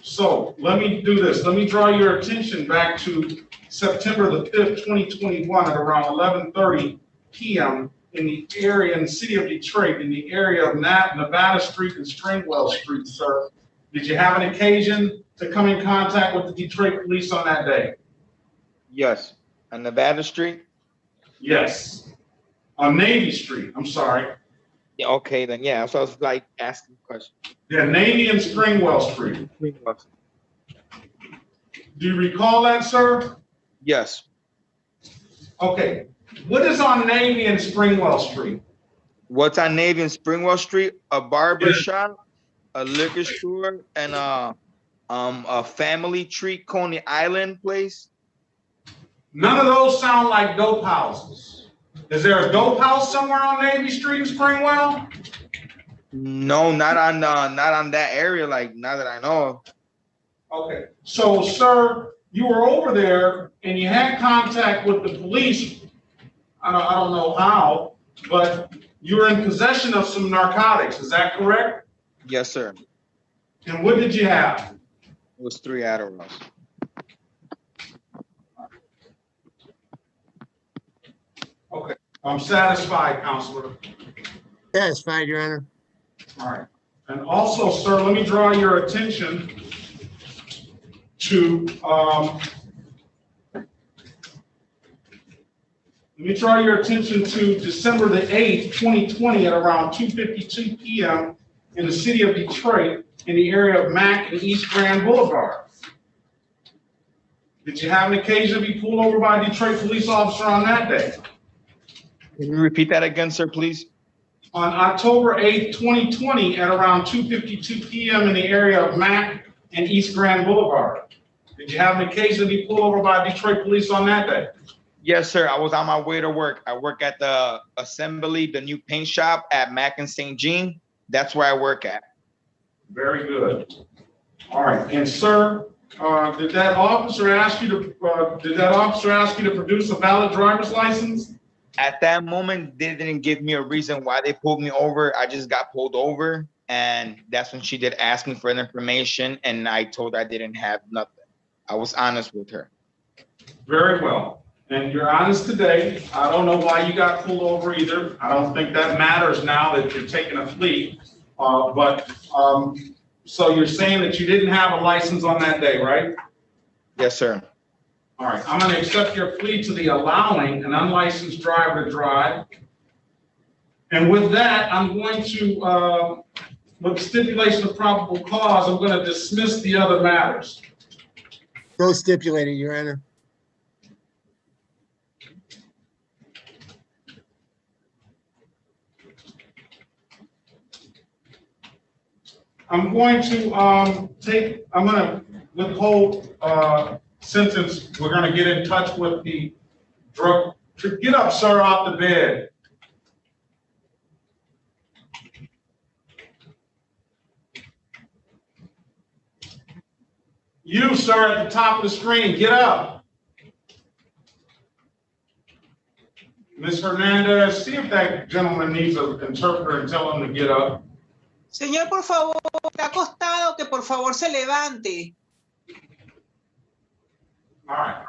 so let me do this. Let me draw your attention back to September the 5th, 2021 at around 11:30 p.m. in the area, in the city of Detroit, in the area of Nevada Street and Stringwell Street, sir. Did you have an occasion to come in contact with the Detroit police on that day? Yes. On Nevada Street? Yes. On Navy Street, I'm sorry. Yeah, okay, then, yeah. So I was like asking questions. Yeah, Navy and Stringwell Street. Do you recall that, sir? Yes. Okay. What is on Navy and Stringwell Street? What's on Navy and Springwell Street? A barber shop, a liquor store, and a family treat Coney Island place. None of those sound like dope houses. Is there a dope house somewhere on Navy Street in Springwell? No, not on that area. Like, not that I know of. Okay. So, sir, you were over there and you had contact with the police. I don't know how, but you were in possession of some narcotics. Is that correct? Yes, sir. And what did you have? It was 3 Adderalls. Okay. I'm satisfied, Counselor. Satisfied, Your Honor. All right. And also, sir, let me draw your attention to December the 8th, 2020 at around 2:52 p.m. in the city of Detroit in the area of Mack and East Grand Boulevard. Did you have an occasion to be pulled over by a Detroit police officer on that day? Can you repeat that again, sir, please? On October 8th, 2020, at around 2:52 p.m. in the area of Mack and East Grand Boulevard. Did you have an occasion to be pulled over by Detroit police on that day? Yes, sir. I was on my way to work. I work at the Assembly, the new paint shop at Mack and St. Jean. That's where I work at. Very good. All right, and sir, did that officer ask you to produce a valid driver's license? At that moment, they didn't give me a reason why they pulled me over. I just got pulled over, and that's when she did ask me for information, and I told her I didn't have nothing. I was honest with her. Very well. And you're honest today. I don't know why you got pulled over either. I don't think that matters now that you're taking a plea. So you're saying that you didn't have a license on that day, right? Yes, sir. All right, I'm going to accept your plea to the allowing an unlicensed driver to drive. And with that, I'm going to, with stipulation of probable cause, I'm going to dismiss the other matters. So stipulated, Your Honor. I'm going to withhold sentence. We're going to get in touch with the drug. Get up, sir, off the bed. You, sir, at the top of the screen, get up. Ms. Hernandez, see if that gentleman needs an interpreter and tell him to get up. Señor, por favor, está acostado, que por favor se levante. All right.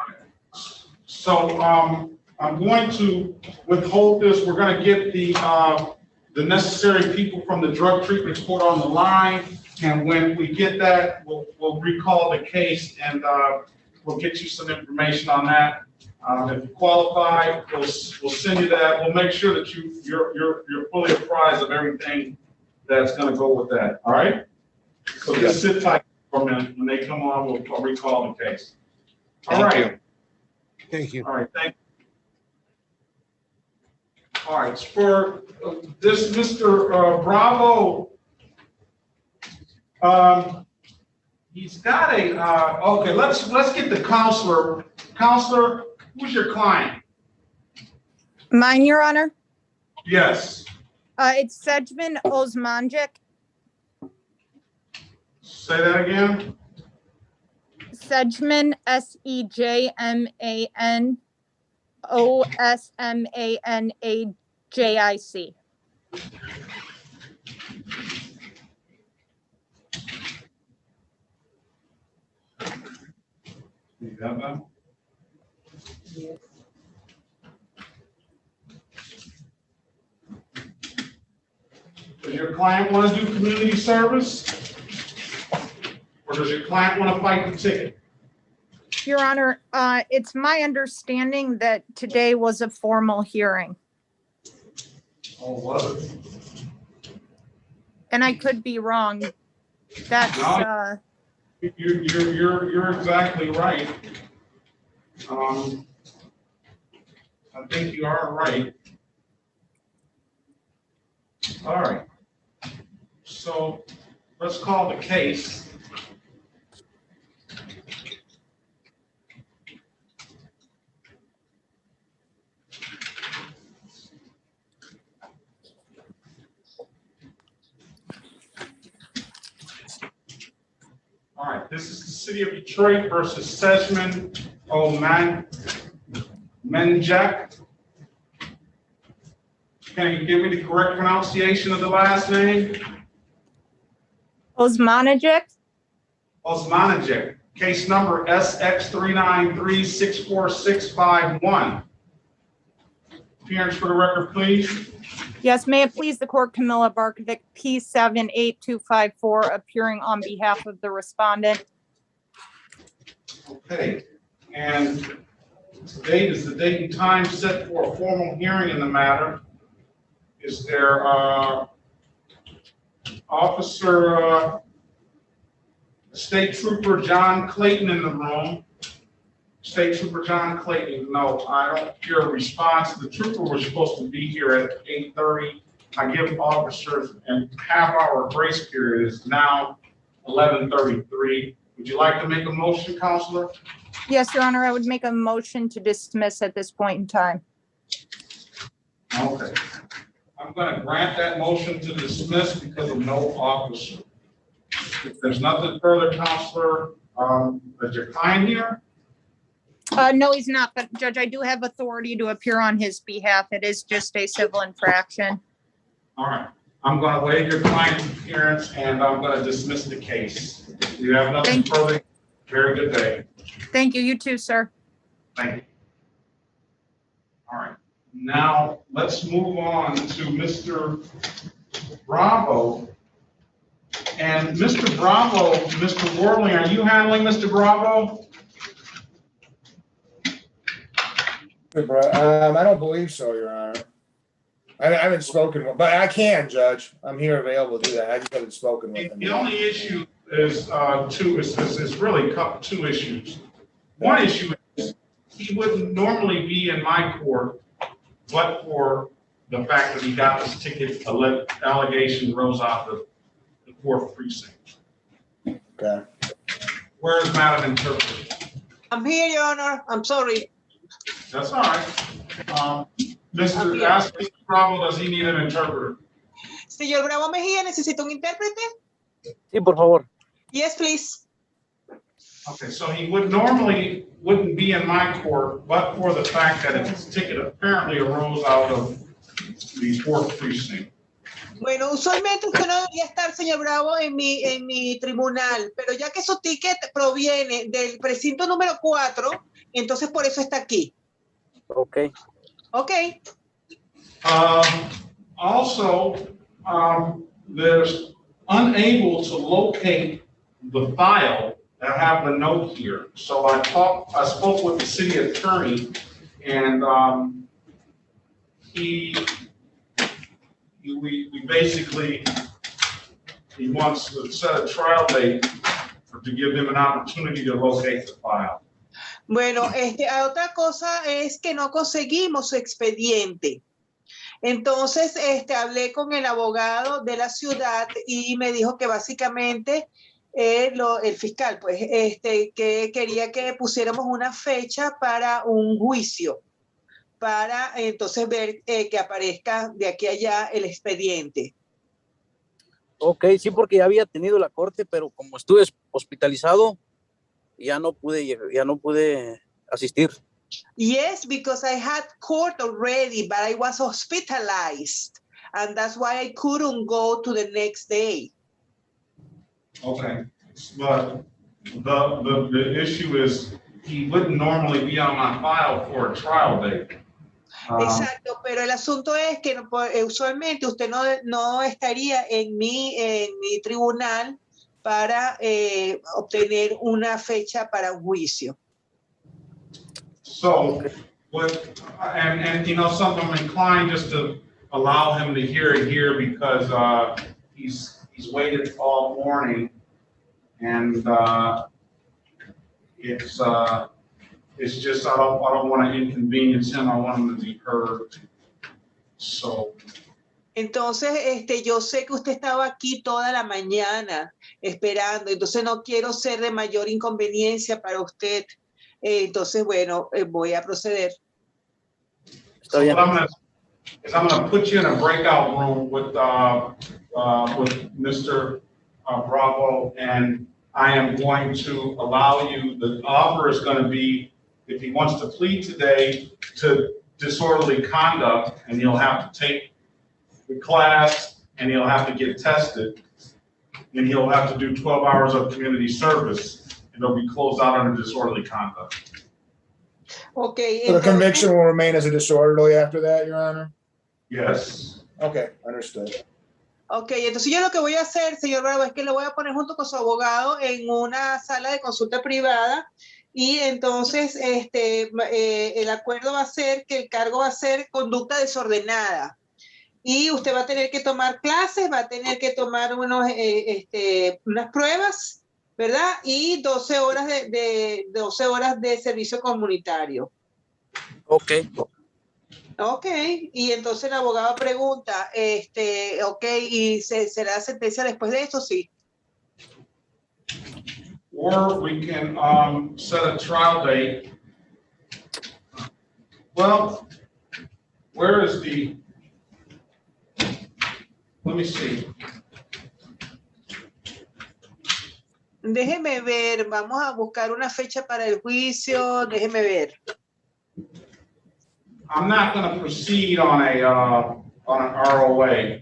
So I'm going to withhold this. We're going to get the necessary people from the drug treatment court on the line, and when we get that, we'll recall the case and we'll get you some information on that. If you qualify, we'll send you that. We'll make sure that you're fully apprised of everything that's going to go with that. All right. So just sit tight for a minute. When they come on, we'll recall the case. All right. Thank you. All right. Thank you. All right. For this, Mr. Bravo, he's got a. Okay. Let's get the counselor. Counselor, who's your client? Mine, Your Honor. Yes. It's Sejman Osmanjic. Say that again. Sejman, Sejman Osmanajic. You got that? Yes. Does your client want to do community service? Or does your client want to fight the ticket? Your Honor, it's my understanding that today was a formal hearing, Oh, was it? and I could be wrong. That's No. You're exactly right. I think you are right. All right. So let's call the case. All right, this is the City of Detroit versus Sejman Osmanjic. Can you give me the correct pronunciation of the last name? Osmanajic. Osmanajic. Case number SX393-64651. Appearance for the record, please. Yes, may it please the court, Camilla Barkovic, P78254, appearing on behalf of the respondent. Okay, and today is the date and time set for a formal hearing in the matter. Is there Officer State Trooper John Clayton in the room? State Trooper John Clayton, no, I don't hear a response. The trooper was supposed to be here at 8:30. I give officers a half-hour grace period. It's now 11:33. Would you like to make a motion, Counselor? Yes, Your Honor, I would make a motion to dismiss at this point in time. Okay. I'm going to grant that motion to dismiss because of no officer. If there's nothing further, Counselor, is your client here? No, he's not, but Judge, I do have authority to appear on his behalf. It is just a civil infraction. All right. I'm going to waive your client's appearance and I'm going to dismiss the case. If you have nothing further, very good day. Thank you. You too, sir. Thank you. All right. Now, let's move on to Mr. Bravo. And Mr. Bravo, Mr. Worley, are you handling Mr. Bravo? I don't believe so, Your Honor. I haven't spoken with, but I can, Judge. I'm here available to do that. I just haven't spoken with him. The only issue is it's really two issues. One issue is he wouldn't normally be in my court, but for the fact that he got this ticket, allegation rose out of the 4th precinct. Okay. Where is Madam Interpreter? I'm here, Your Honor. I'm sorry. That's all right. Mr. Bravo, does he need an interpreter? Señor Bravo Mejía, ¿necesita un intérprete? Sí, por favor. Yes, please. Okay, so he wouldn't be in my court, but for the fact that his ticket apparently arose out of the 4th precinct. Bueno, usualmente usted no debería estar, señor Bravo, en mi tribunal, pero ya que su ticket proviene del precinto número 4, entonces por eso está aquí. Okay. Okay. Also, there's unable to locate the file. I have the note here. So I spoke with the city attorney, and we basically, he wants to set a trial date to give him an opportunity to locate the file. Bueno, otra cosa es que no conseguimos su expediente. Entonces, hablé con el abogado de la ciudad y me dijo que básicamente el fiscal, pues, que quería que pusiéramos una fecha para un juicio, para entonces ver que aparezca de aquí a allá el expediente. Ok, sí, porque ya había tenido la corte, pero como estuve hospitalizado, ya no pude asistir. Yes, because I had court already, but I was hospitalized, and that's why I couldn't go to the next day. Okay, but the issue is he wouldn't normally be on my file for a trial date. Exacto, pero el asunto es que usualmente usted no estaría en mi tribunal para obtener una fecha para un juicio. So, and you know, something I'm inclined just to allow him to hear it here because he's waited all morning, and it's just I don't want to inconvenience him. I want him to be heard. So. Entonces, yo sé que usted estaba aquí toda la mañana esperando, entonces no quiero ser de mayor inconveniencia para usted. Entonces, bueno, voy a proceder. So what I'm gonna put you in a breakout room with Mr. Bravo, and I am going to allow you. The offer is going to be, if he wants to plead today, to disorderly conduct, and he'll have to take the class, and he'll have to get tested, and he'll have to do 12 hours of community service. It'll be closed out under disorderly conduct. Okay. So the conviction will remain as a disorderly after that, Your Honor? Yes. Okay, understood. Okay, entonces yo lo que voy a hacer, señor Bravo, es que lo voy a poner junto con su abogado en una sala de consulta privada y entonces el acuerdo va a ser que el cargo va a ser conducta desordenada. Y usted va a tener que tomar clases, va a tener que tomar unas pruebas ¿verdad? Y 12 horas de 12 horas de servicio comunitario. Ok. Ok, y entonces el abogado pregunta, ok, ¿y será sentencia después de esto? Sí. Or we can set a trial date. Well, where is the, let me see. Déjeme ver, vamos a buscar una fecha para el juicio, déjeme ver. I'm not going to proceed on an ROA.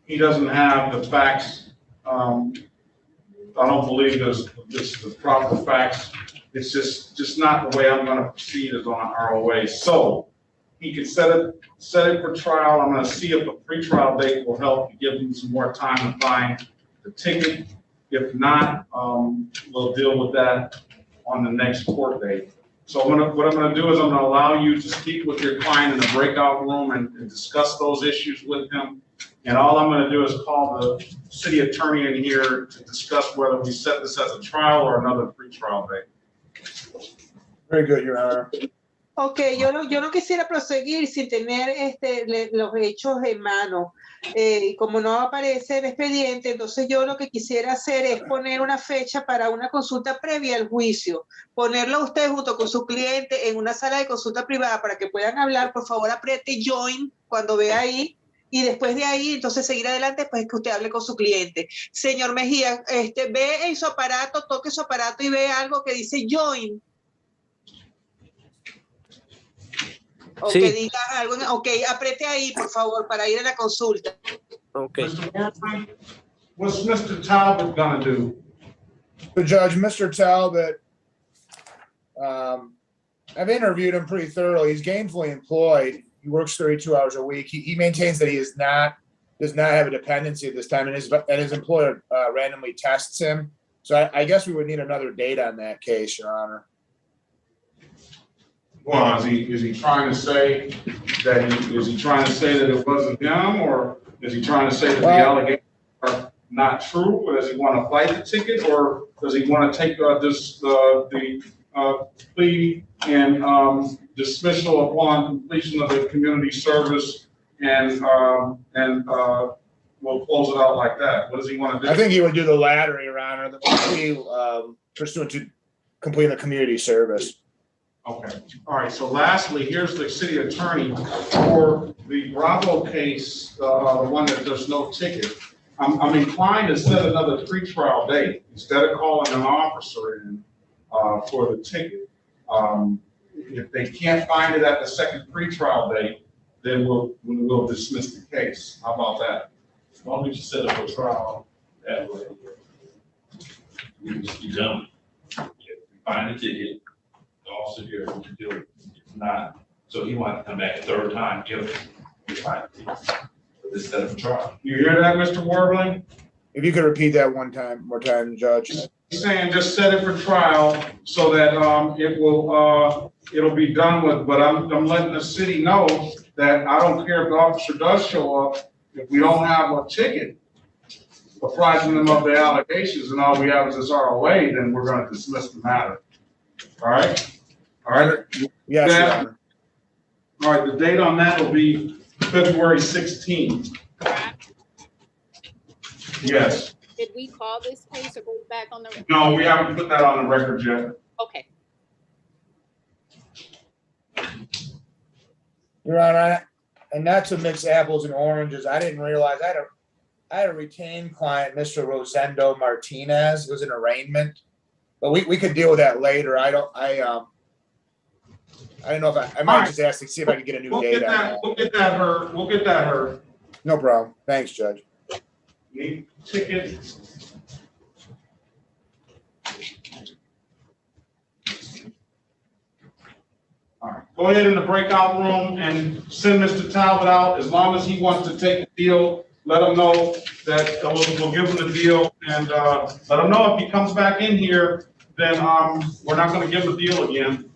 He doesn't have the facts. I don't believe there's the proper facts. It's just not the way I'm going to proceed is on an ROA. So he can set it for trial. I'm going to see if a pretrial date will help to give him some more time to find the ticket. If not, we'll deal with that on the next court date. So what I'm going to do is I'm going to allow you to speak with your client in the breakout room and discuss those issues with him. And all I'm going to do is call the city attorney in here to discuss whether we set this as a trial or another pretrial date. Very good, Your Honor. Ok, yo no quisiera proseguir sin tener los hechos en mano. Y como no aparece el expediente, entonces yo lo que quisiera hacer es poner una fecha para una consulta previa al juicio. Ponerlo a usted junto con su cliente en una sala de consulta privada para que puedan hablar. Por favor, apriete join cuando vea ahí. Y después de ahí, entonces seguir adelante, pues que usted hable con su cliente. Señor Mejía, ve en su aparato, toque su aparato y ve algo que dice join. O Sí. que diga algo, ok, apriete ahí, por favor, para ir a la consulta. Okay. Mr. Warren, what's Mr. Talbot gonna do? The judge, Mr. Talbot, I've interviewed him pretty thoroughly. He's gainfully employed. He works 32 hours a week. He maintains that he does not have a dependency at this time, and his employer randomly tests him. So I guess we would need another date on that case, Your Honor. Well, is he trying to say that it wasn't him, or is he trying to say that the allegations are not true, or does he want to fight the ticket, or does he want to take the plea and dismissal upon completion of the community service and we'll close it out like that? What does he want to do? I think he would do the latter, Your Honor, the plea pursuant to completing the community service. Okay, all right, so lastly, here's the city attorney for the Bravo case, the one that there's no ticket. I'm inclined to set another pretrial date instead of calling an officer in for the ticket. If they can't find it at the second pretrial date, then we'll dismiss the case. How about that? Why don't we just set up a trial that way? We just be done. If we find the ticket, the officer here will deal with it. If not, so he want to come back a third time, give it, we find the ticket. But this set up a trial. You hear that, Mr. Warbling? If you could repeat that one more time, Judge. He's saying just set it for trial so that it'll be done with, but I'm letting the city know that I don't care if the officer does show up, if we don't have a ticket apprising them of the allegations and all we have is this ROA, then we're gonna dismiss the matter. All right? All right? Yes, Your Honor. All right, the date on that will be February 16th. Yes. Did we call this case or go back on the? No, we haven't put that on the record yet. Okay. Your Honor, and not to mix apples and oranges, I didn't realize I had a retained client, Mr. Rosendo Martinez. It was an arraignment, but we could deal with that later. I don't know if I might just ask to see if I can get a new date on that. We'll get that heard. No problem. Thanks, Judge. Need ticket. All right, go ahead in the breakout room and send Mr. Talbot out. As long as he wants to take the deal, let him know that we'll give him the deal, and let him know if he comes back in here, then we're not going to give him the deal again.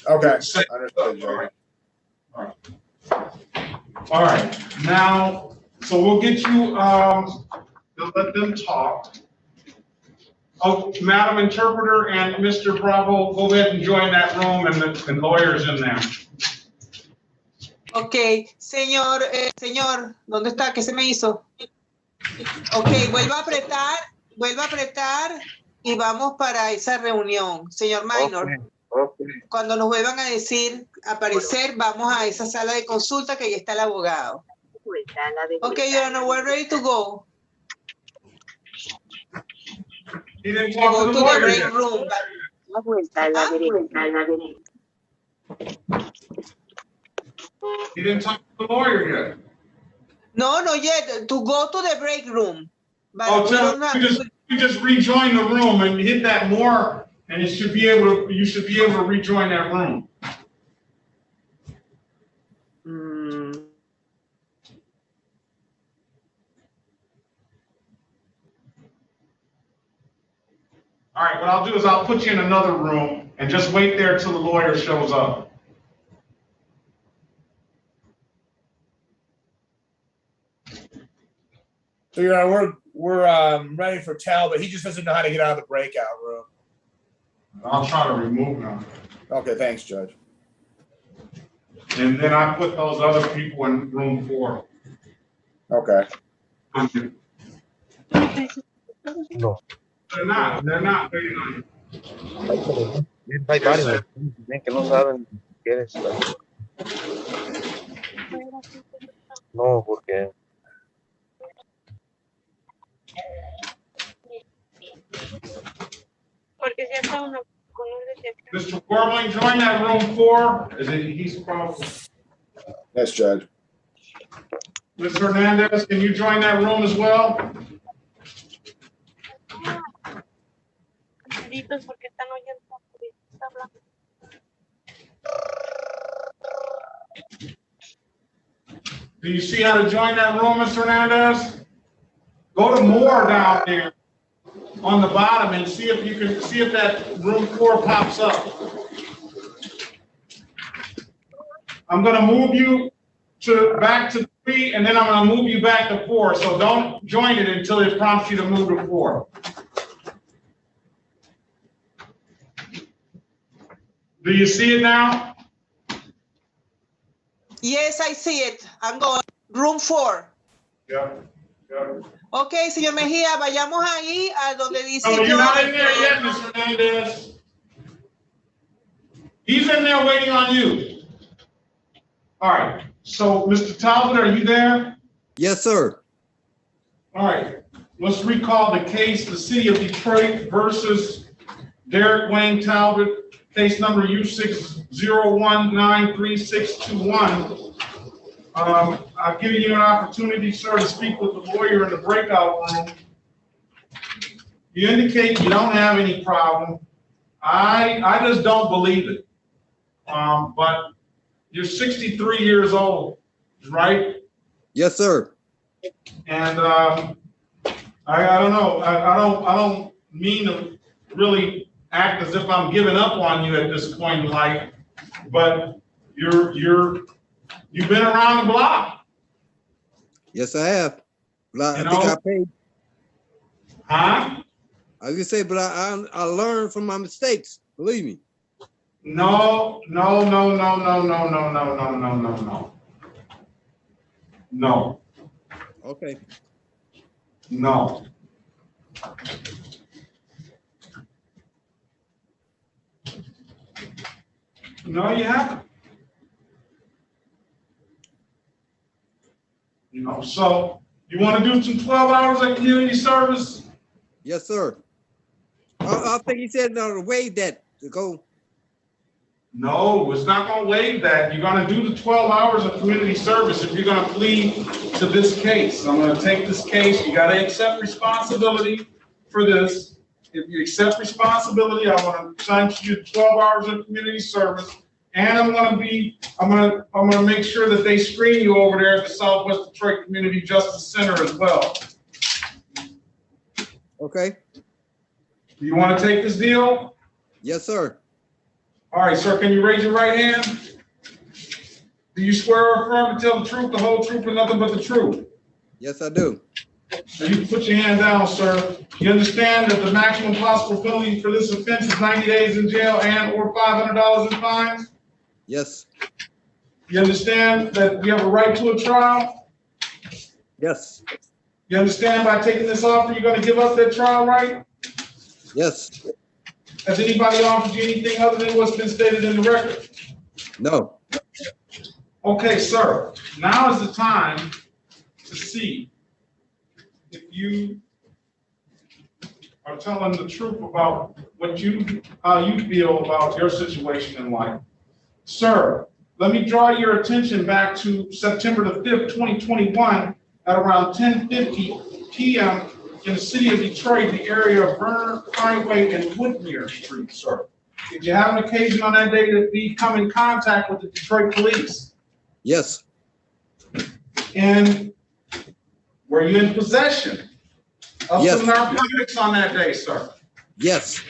Okay, understood, Judge. All right, now, so we'll get you, let them talk. Oh, Madam Interpreter and Mr. Bravo, go ahead and join that room and the lawyer's in there. Ok, señor, ¿dónde está? ¿Qué se me hizo? Ok, vuelva a apretar y vamos para esa reunión. Señor Minor, cuando nos vuelvan a decir, aparecer, vamos a esa sala de consulta que ya está el abogado. Ok, Your Honor, we're ready to go. He didn't To talk go to to the the lawyer break yet. room. He didn't talk to the lawyer yet. No, no yet. To go to the break room. But Oh, we tell don't have, you just rejoin the room and hit that more, and you should be able to rejoin that room. All right, what I'll do is I'll put you in another room and just wait there till the lawyer shows up. So Your Honor, we're ready for Talbot. He just doesn't know how to get out of the breakout room. I'll try to remove him. Okay, thanks, Judge. And then I put those other people in room 4. Okay. No. They're not. Hay varios que no saben qué eres. No, porque Mr. Warbling, join that room 4. He's probably. Yes, Judge. Ms. Hernandez, can you join that room as well? Do you see how to join that room, Mr. Hernandez? Go to more down there on the bottom and see if you can see if that room 4 pops up. I'm going to move you back to 3, and then I'm going to move you back to 4. So don't join it until it prompts you to move to 4. Do you see it now? yes, I see it. I'm going. Room 4. Yeah. Ok, señor Mejía, vayamos ahí a donde dice No, you're yo. not in there yet, Mr. Hernandez. He's in there waiting on you. All right. So, Mr. Talbot, are you there? Yes, sir. All right. Let's recall the case, the City of Detroit versus Derek Wayne Talbot, case number U6019361. I've given you an opportunity, sir, to speak with the lawyer in the breakout room. You indicate you don't have any problem. I just don't believe it. But you're 63 years old, right? Yes, sir. And I don't know. I don't mean to really act as if I'm giving up on you at this point in life, but you've been around the block. Yes, I have. But I think I paid. Huh? I was gonna say, but I learned from my mistakes. Believe me. No. No. Okay. No. No, you haven't. So you want to do some 12 hours of community service? Yes, sir. I think he said to waive that to go. No, it's not going to waive that. You're going to do the 12 hours of community service if you're going to plead to this case. I'm going to take this case. You got to accept responsibility for this. If you accept responsibility, I want to assign you 12 hours of community service. And I'm going to make sure that they screen you over there at the Southwest Detroit Community Justice Center as well. Okay. Do you want to take this deal? Yes, sir. All right, sir, can you raise your right hand? Do you swear or affirm to tell the truth, the whole truth, and nothing but the truth? Yes, I do. Now you put your hand down, sir. You understand that the maximum possible penalty for this offense is 90 days in jail and or $500 in fines? Yes, You understand that you have a right to a trial? yes, You understand by taking this offer, you're gonna give up that trial right? yes, Has anybody offered you anything other than what's been stated in the record? no, Okay, sir, now is the time to see if you are telling the truth about how you feel about your situation in life. Sir, let me draw your attention back to September the 5th, 2021, at around 10:50 p.m. in the city of Detroit, the area of Vernon Highway and Woodmere Street, sir. Did you have an occasion on that day to come in contact with the Detroit police? yes, And were you in possession of Yes. some narcotics on that day, sir? yes.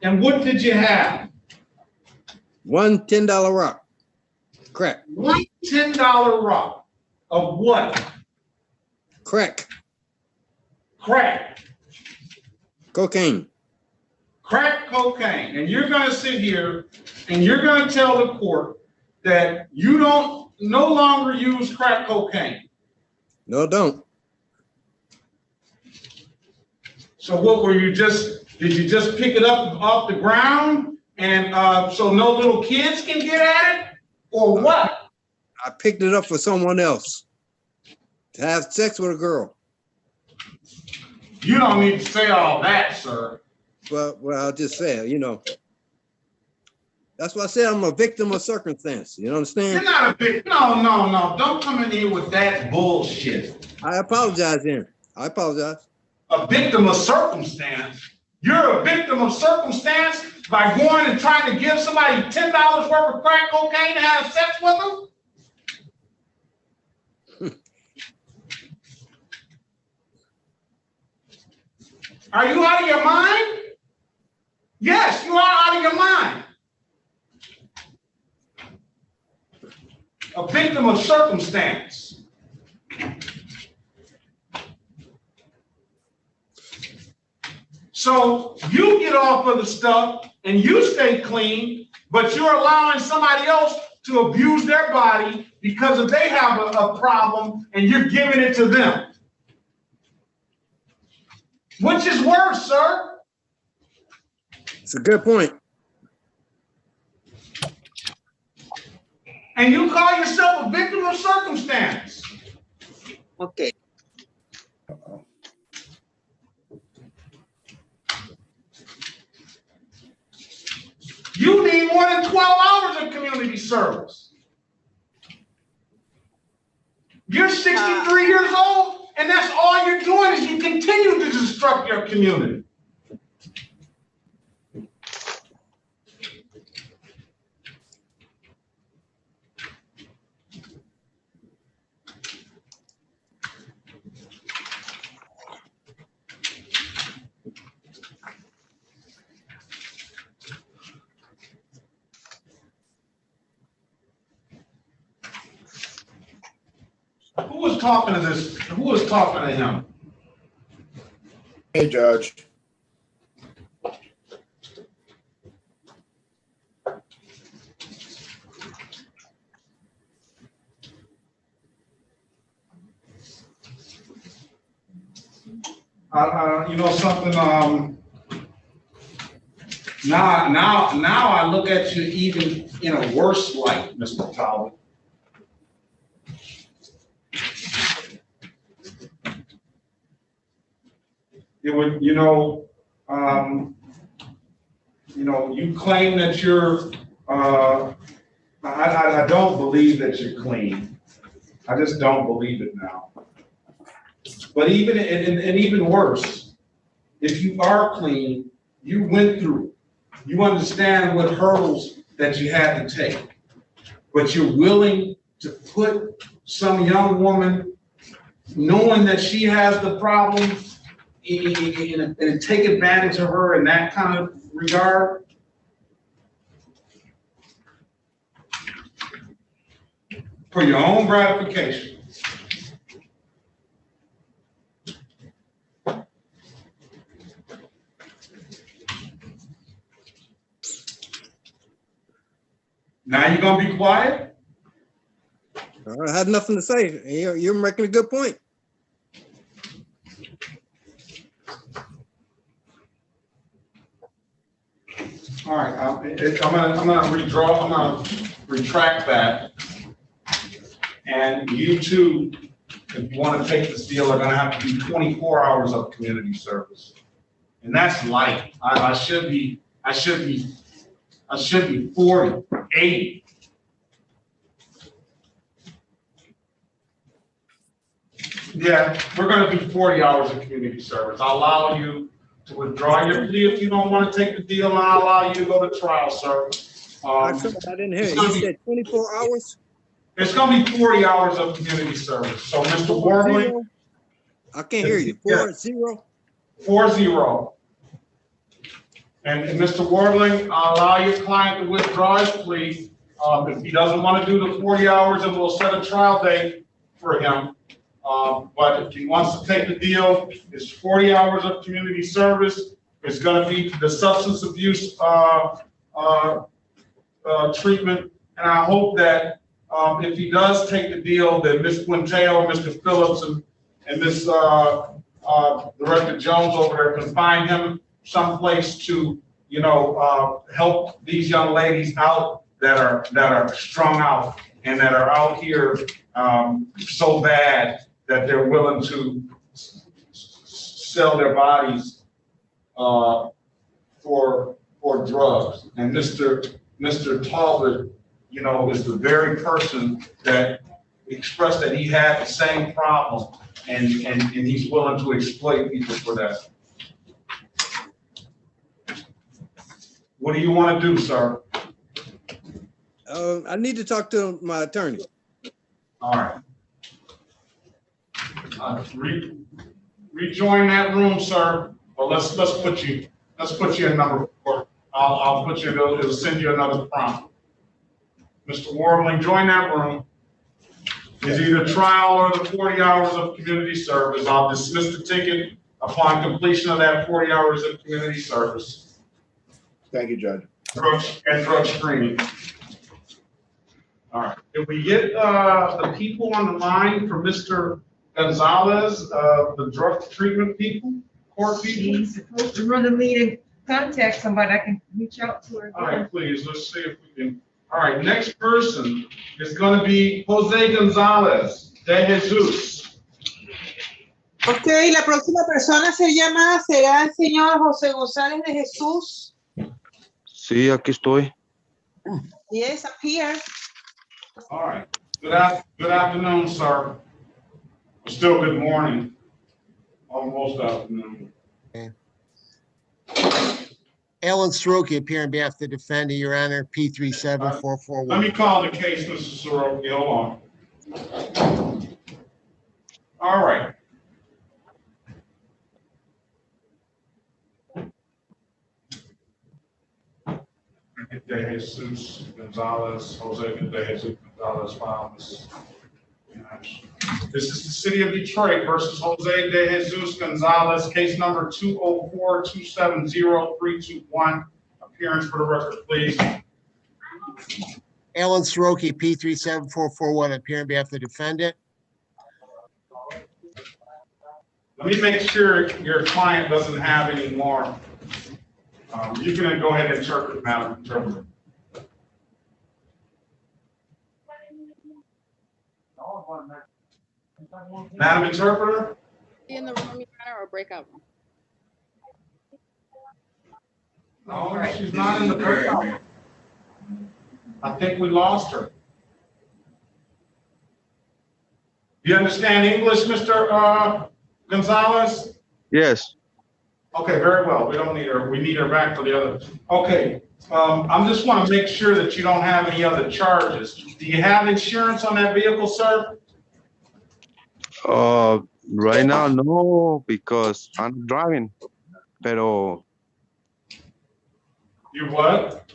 And what did you have? One $10 rock, crack, One $10 rock of what? crack, Crack. cocaine. Crack cocaine. And you're gonna sit here and you're gonna tell the court that you no longer use crack cocaine. No, don't. So what were you did you just pick it up off the ground and so no little kids can get at it? Or what? I picked it up for someone else to have sex with a girl. You don't need to say all that, sir. Well, I'll just say it, you know. That's why I said I'm a victim of circumstance. You understand? You're not a victim. No. Don't come in here with that bullshit. I apologize then. I apologize. A victim of circumstance? You're a victim of circumstance by going and trying to give somebody $10 worth of crack cocaine to have sex with them? Are you out of your mind? Yes, you are out of your mind. A victim of circumstance. So you get off of the stuff and you stay clean, but you're allowing somebody else to abuse their body because if they have a problem and you're giving it to them. Which is worse, sir? It's a good point. And you call yourself a victim of circumstance. Okay. You need more than 12 hours of community service. You're 63 years old, and that's all you're doing is you continue to disrupt your community. Who was talking to this? Who was talking to him? Hey, Judge. You know something? Now I look at you even in a worse light, Mr. Talbot. It would, you claim that you're. I don't believe that you're clean. I just don't believe it now. But even and even worse, if you are clean, you went through. You understand what hurdles that you had to take, but you're willing to put some young woman, knowing that she has the problem, and take advantage of her in that kind of regard. For your own gratification. Now you're gonna be quiet? I had nothing to say. You're making a good point. All right, I'm gonna retract that. And you two, if you want to take this deal, are gonna have to do 24 hours of community service. And that's light. I should be 40, 80. Yeah, we're gonna do 40 hours of community service. I'll allow you to withdraw your plea if you don't want to take the deal, and I'll allow you to go to trial, sir. I didn't hear it. You said 24 hours? It's gonna be 40 hours of community service. So, Mr. Warbling. I can't hear you. 40? 40. And Mr. Warbling, I'll allow your client to withdraw his plea. If he doesn't want to do the 40 hours, then we'll set a trial date for him. But if he wants to take the deal, it's 40 hours of community service. It's going to be the substance abuse treatment. And I hope that if he does take the deal, that Ms. Quintero, Mr. Phillips, and Ms. Director Jones over there can find him someplace to, help these young ladies out that are strung out and that are out here so bad that they're willing to sell their bodies for drugs. And Mr. Talbot, is the very person that expressed that he had the same problem, and he's willing to exploit people for that. What do you want to do, sir? I need to talk to my attorney. All right. Rejoin that room, sir. Well, let's put you in number 4. I'll put you. It'll send you another prompt. Mr. Warbling, join that room. It's either trial or the 40 hours of community service. I'll dismiss the ticket upon completion of that 40 hours of community service. Thank you, Judge. Drug screening. All right. Did we get the people on the line for Mr. Gonzalez, the drug treatment people, court people? He's supposed to run the meeting, contact somebody I can reach out to her. All right, please, let's see if we can. All right, next person is going to be Jose Gonzalez de Jesus. Ok, la próxima persona ser llamada será el señor José González de Jesús. Sí, aquí estoy. Yes, I'm here. All right. Good afternoon, sir. Still good morning. Almost afternoon. Okay. Alan Soroki appearing on behalf of the defendant, Your Honor, P37441. Let me call the case, Mr. Soroki. Hold on. All right. De Jesus Gonzalez, Jose de Jesus Gonzalez filed this. This is the city of Detroit versus Jose de Jesus Gonzalez, case number 204-270-321. Appearance for the record, please. Alan Soroki, P37441, appearing on behalf of the defendant. Let me make sure your client doesn't have any more. You can go ahead and interpret, Madam Interpreter. Madam Interpreter? In the room, Your Honor, or breakout room? No, she's not in the breakout room. I think we lost her. Do you understand English, Mr. Gonzalez? Yes. Okay, very well. We don't need her. We need her back for the other. Okay. I just want to make sure that you don't have any other charges. Do you have insurance on that vehicle, sir? Right now, no, because I'm driving. Pero. You what?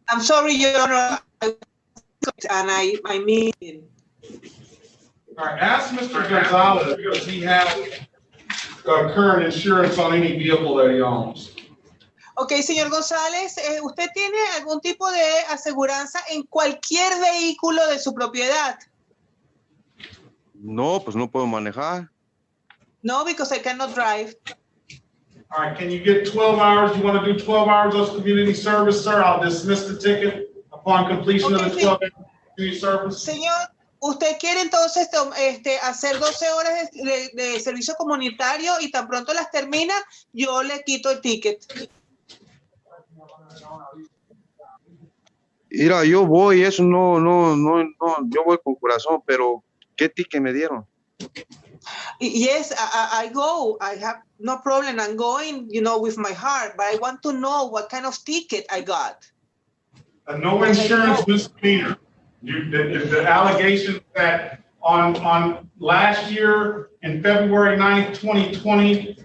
I'm sorry, Your Honor. And I mean. All right. Ask Mr. Gonzalez because he has current insurance on any vehicle that he owns. Ok, señor González, ¿usted tiene algún tipo de aseguranza en cualquier vehículo de su propiedad? No, pues no puedo manejar. No, because I cannot drive. All right, can you get 12 hours? You want to do 12 hours of community service, sir? I'll dismiss the ticket upon completion of the 12 hours of community service. Señor, ¿usted quiere entonces hacer 12 horas de servicio comunitario y tan pronto las termina, yo le quito el ticket? Mira, yo voy, eso no, yo voy con corazón, pero ¿qué ticket me dieron? Yes, I go. I have no problem. I'm going, with my heart, but I want to know what kind of ticket I got. A no insurance misdemeanor. The allegation that on last year in February 9th, 2020,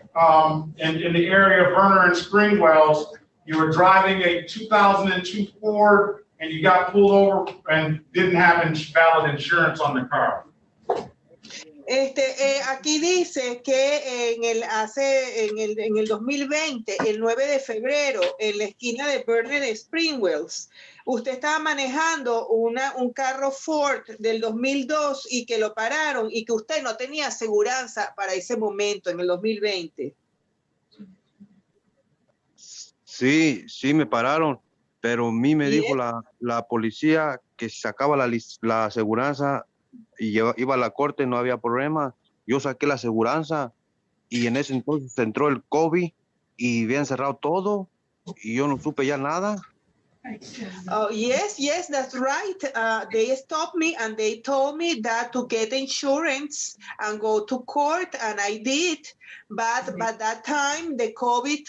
in the area of Verner and Springwells, you were driving a 2002 Ford and you got pulled over and didn't have valid insurance on the car. Aquí dice que en el 2020, el 9 de febrero, en la esquina de Vernon y Springwells, usted estaba manejando un carro Ford del 2002 y que lo pararon y que usted no tenía aseguranza para ese momento, en el 2020. Sí, me pararon, pero a mí me dijo la policía que si sacaba la aseguranza y iba a la corte, no había problema. Yo saqué la aseguranza y en ese entonces entró el COVID y habían cerrado todo y yo no supe ya nada. Yes, that's right. They stopped me and they told me that to get insurance and go to court, and I did. But by that time, the COVID,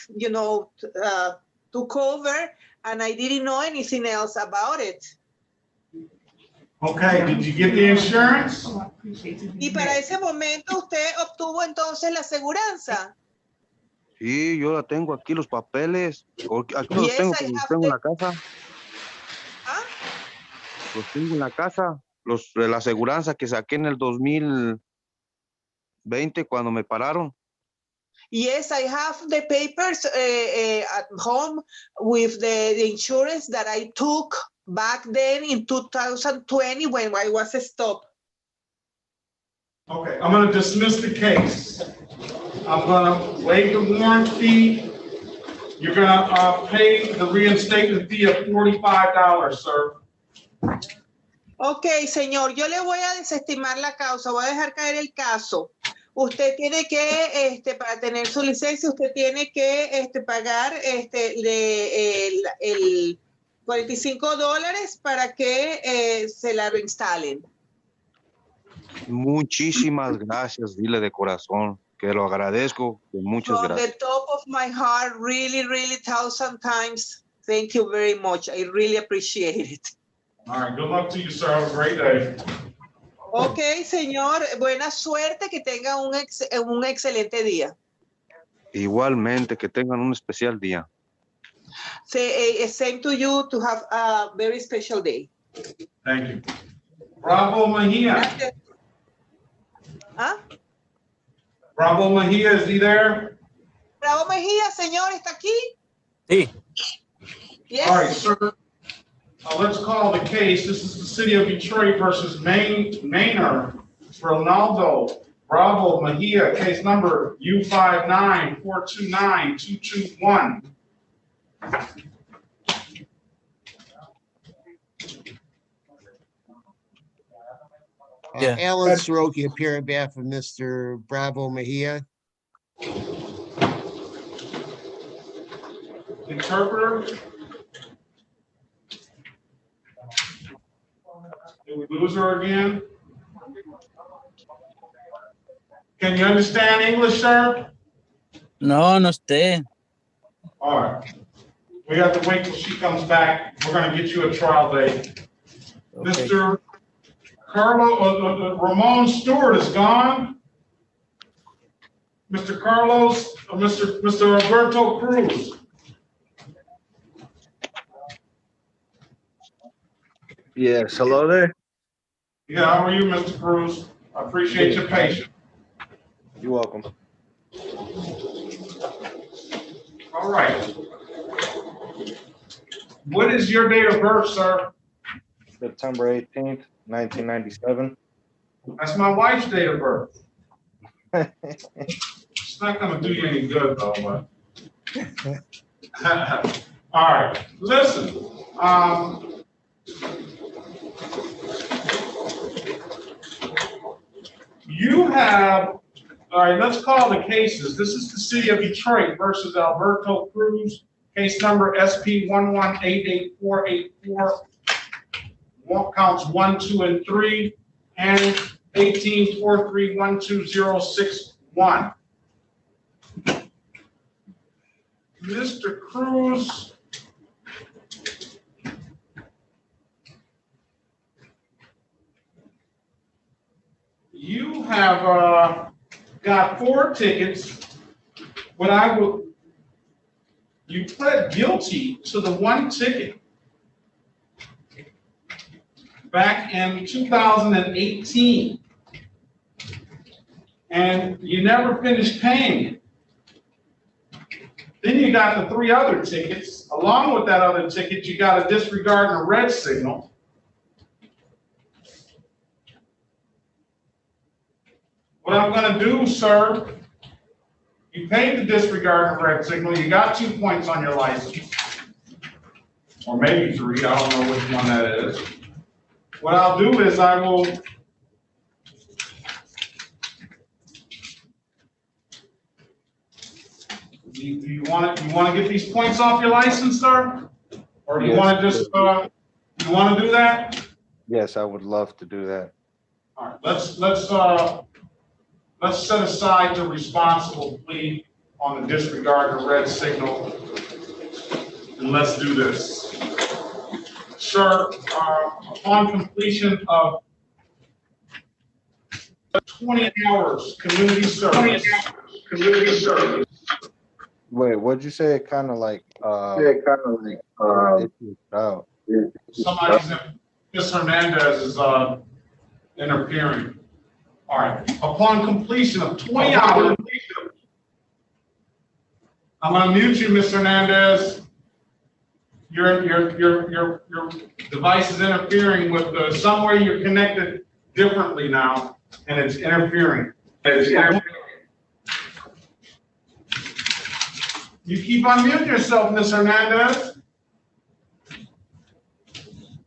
took over, and I didn't know anything else about it. Okay, did you get the insurance? Y para ese momento, ¿usted obtuvo entonces la aseguranza? Sí, yo la tengo aquí, los papeles. Aquí los tengo en la casa. ¿Ah? Los tengo en la casa. Los de la aseguranza que saqué en el 2020 cuando me pararon. Yes, I have the papers at home with the insurance that I took back then in 2020 when I was stopped. Okay, I'm going to dismiss the case. I'm going to waive the warrant fee. You're going to pay the reinstatement fee of $45, sir. Ok, señor, yo le voy a desestimar la causa, voy a dejar caer el caso. Usted tiene que, para tener su licencia, usted tiene que pagar el $45 para que se la reinstalen. Muchísimas gracias, dile de corazón, que lo agradezco, que muchas From gracias. the top of my heart, really, 1,000 times, thank you very much. I really appreciate it. All right, good luck to you, sir. Have a great day. Ok, señor, buena suerte, que tenga un excelente día. Igualmente, que tengan un especial día. Same to you, to have a very special day. Thank you. Bravo Mejia. Gracias. ¿Ah? Bravo Mejia, is he there? Bravo Mejía, señor, ¿está aquí? Sí. Yes. All right, sir. Let's call the case. This is the city of Detroit versus Maynard. Ronaldo Bravo Mejia, case number U59429-221. Alan Soroki appear on behalf of Mr. Bravo Mejia. Interpreter? Did we lose her again? Can you understand English, sir? No, no esté. All right. We have to wait till she comes back. We're going to get you a trial date. Okay. Mr. Ramon Stewart is gone. Mr. Carlos, Mr. Alberto Cruz. Yes, hello there. Yeah, how are you, Mr. Cruz? I appreciate your patience. You're welcome. All right. What is your date of birth, sir? September 18th, 1997. That's my wife's date of birth. It's not gonna do you any good though, but. All right, listen, you have, all right, let's call the cases. This is the City of Detroit versus Alberto Cruz, case number SP 11888484, counts 1, 2, and 3, and 18431261. Mr. Cruz, you have got 4 tickets, but you pled guilty to the 1 ticket back in 2018, and you never finished paying it. Then you got the 3 other tickets. Along with that other ticket, you got a disregard and a red signal. What I'm going to do, sir, you paid the disregard and red signal. You got 2 points on your license, or maybe 3. I don't know which one that is. What I'll do is I will do you want to get these points off your license, sir? Or do you want to just you want to do that? Yes, I would love to do that. All right, let's set aside the responsible plea on the disregard of red signal, and let's do this. Sir, upon completion of 20 hours community service. Wait, what'd you say? It kind of like, Somebody's, Ms. Hernandez is interfering. All right, upon completion of 20 hours, I'm gonna mute you, Ms. Hernandez. Your device is interfering with somewhere you're connected differently now, and it's interfering. You keep unmuting yourself, Ms. Hernandez.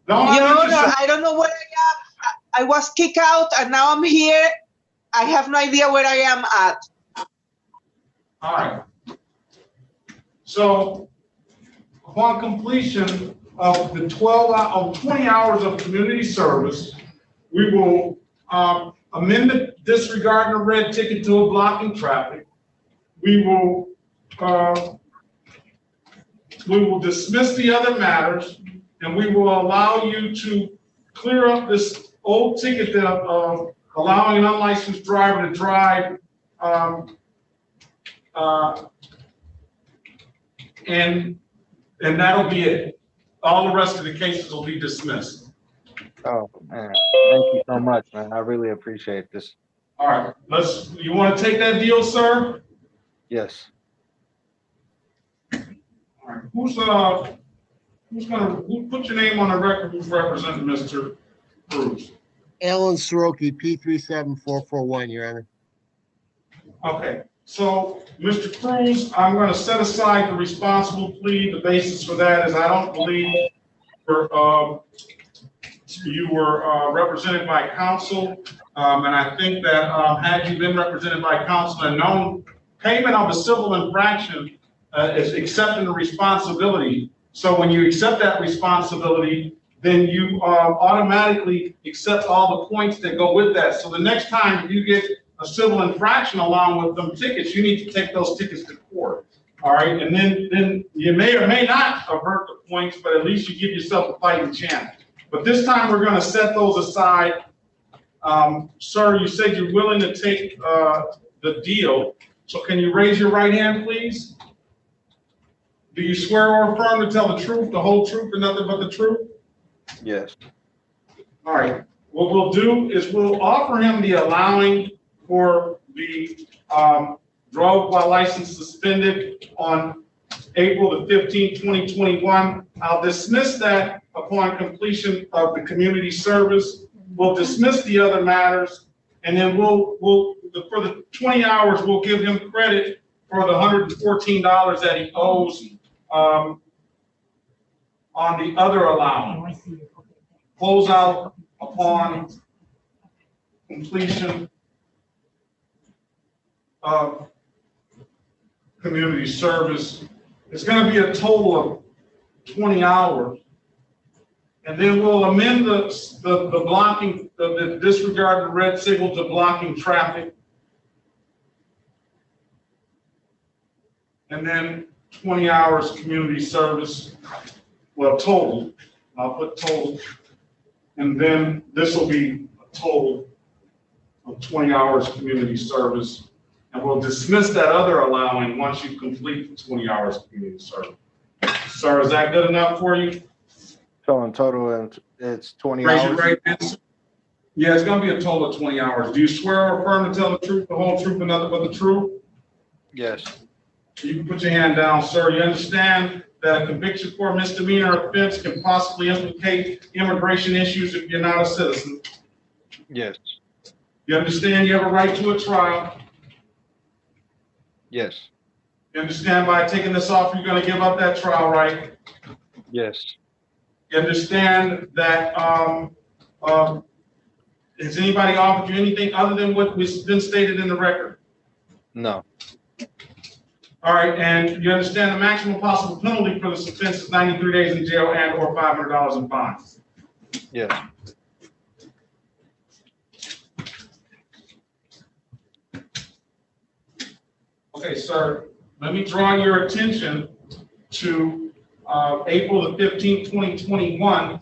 I don't know where I am. I was kicked out and now I'm here. I have no idea where I am at. All right. So upon completion of the 20 hours of community service, we will amend the disregard and red ticket to a blocking traffic. We will dismiss the other matters, and we will allow you to clear up this old ticket that allowing an unlicensed driver to drive, and that'll be it. All the rest of the cases will be dismissed. Oh man, thank you so much, man. I really appreciate this. All right, you want to take that deal, sir? Yes. All right, who put your name on the record? Who's representing Mr. Cruz? Alan Soroki, P37441, Your Honor. Okay, so Mr. Cruz, I'm going to set aside the responsible plea. The basis for that is I don't believe you were represented by counsel, and I think that had you been represented by counsel and known payment of a civil infraction is accepting the responsibility. So when you accept that responsibility, then you automatically accept all the points that go with that. So the next time you get a civil infraction along with them tickets, you need to take those tickets to court. All right, and then you may or may not avert the points, but at least you give yourself a fighting chance. But this time we're going to set those aside. Sir, you said you're willing to take the deal. So can you raise your right hand, please? Do you swear or affirm to tell the truth, the whole truth, and nothing but the truth? Yes. All right. What we'll do is we'll offer him the allowing for the drove while license suspended on April the 15th, 2021. I'll dismiss that upon completion of the community service. We'll dismiss the other matters, and then for the 20 hours, we'll give him credit for the $114 that he owes on the other allowance. Close out upon completion of community service. It's going to be a total of 20 hours. And then we'll amend the blocking, the disregard the red signal to blocking traffic. And then 20 hours community service, well, total, I'll put total. And then this will be a total of 20 hours community service. And we'll dismiss that other allowing once you complete the 20 hours community service. Sir, is that good enough for you? So in total, it's 20 Raise your hours? right hand. Yeah, it's gonna be a total of 20 hours. Do you swear or affirm to tell the truth, the whole truth, and nothing but the truth? Yes. You can put your hand down, sir. You understand that a conviction for a misdemeanor offense can possibly implicate immigration issues if you're not a citizen? Yes. You understand you have a right to a trial? Yes. You understand by taking this off, you're gonna give up that trial right? Yes. You understand that, has anybody offered you anything other than what was been stated in the record? No. All right, and you understand the maximum possible penalty for this offense is 93 days in jail and or $500 in fines? Yes. Okay, sir, let me draw your attention to April the 15th, 2021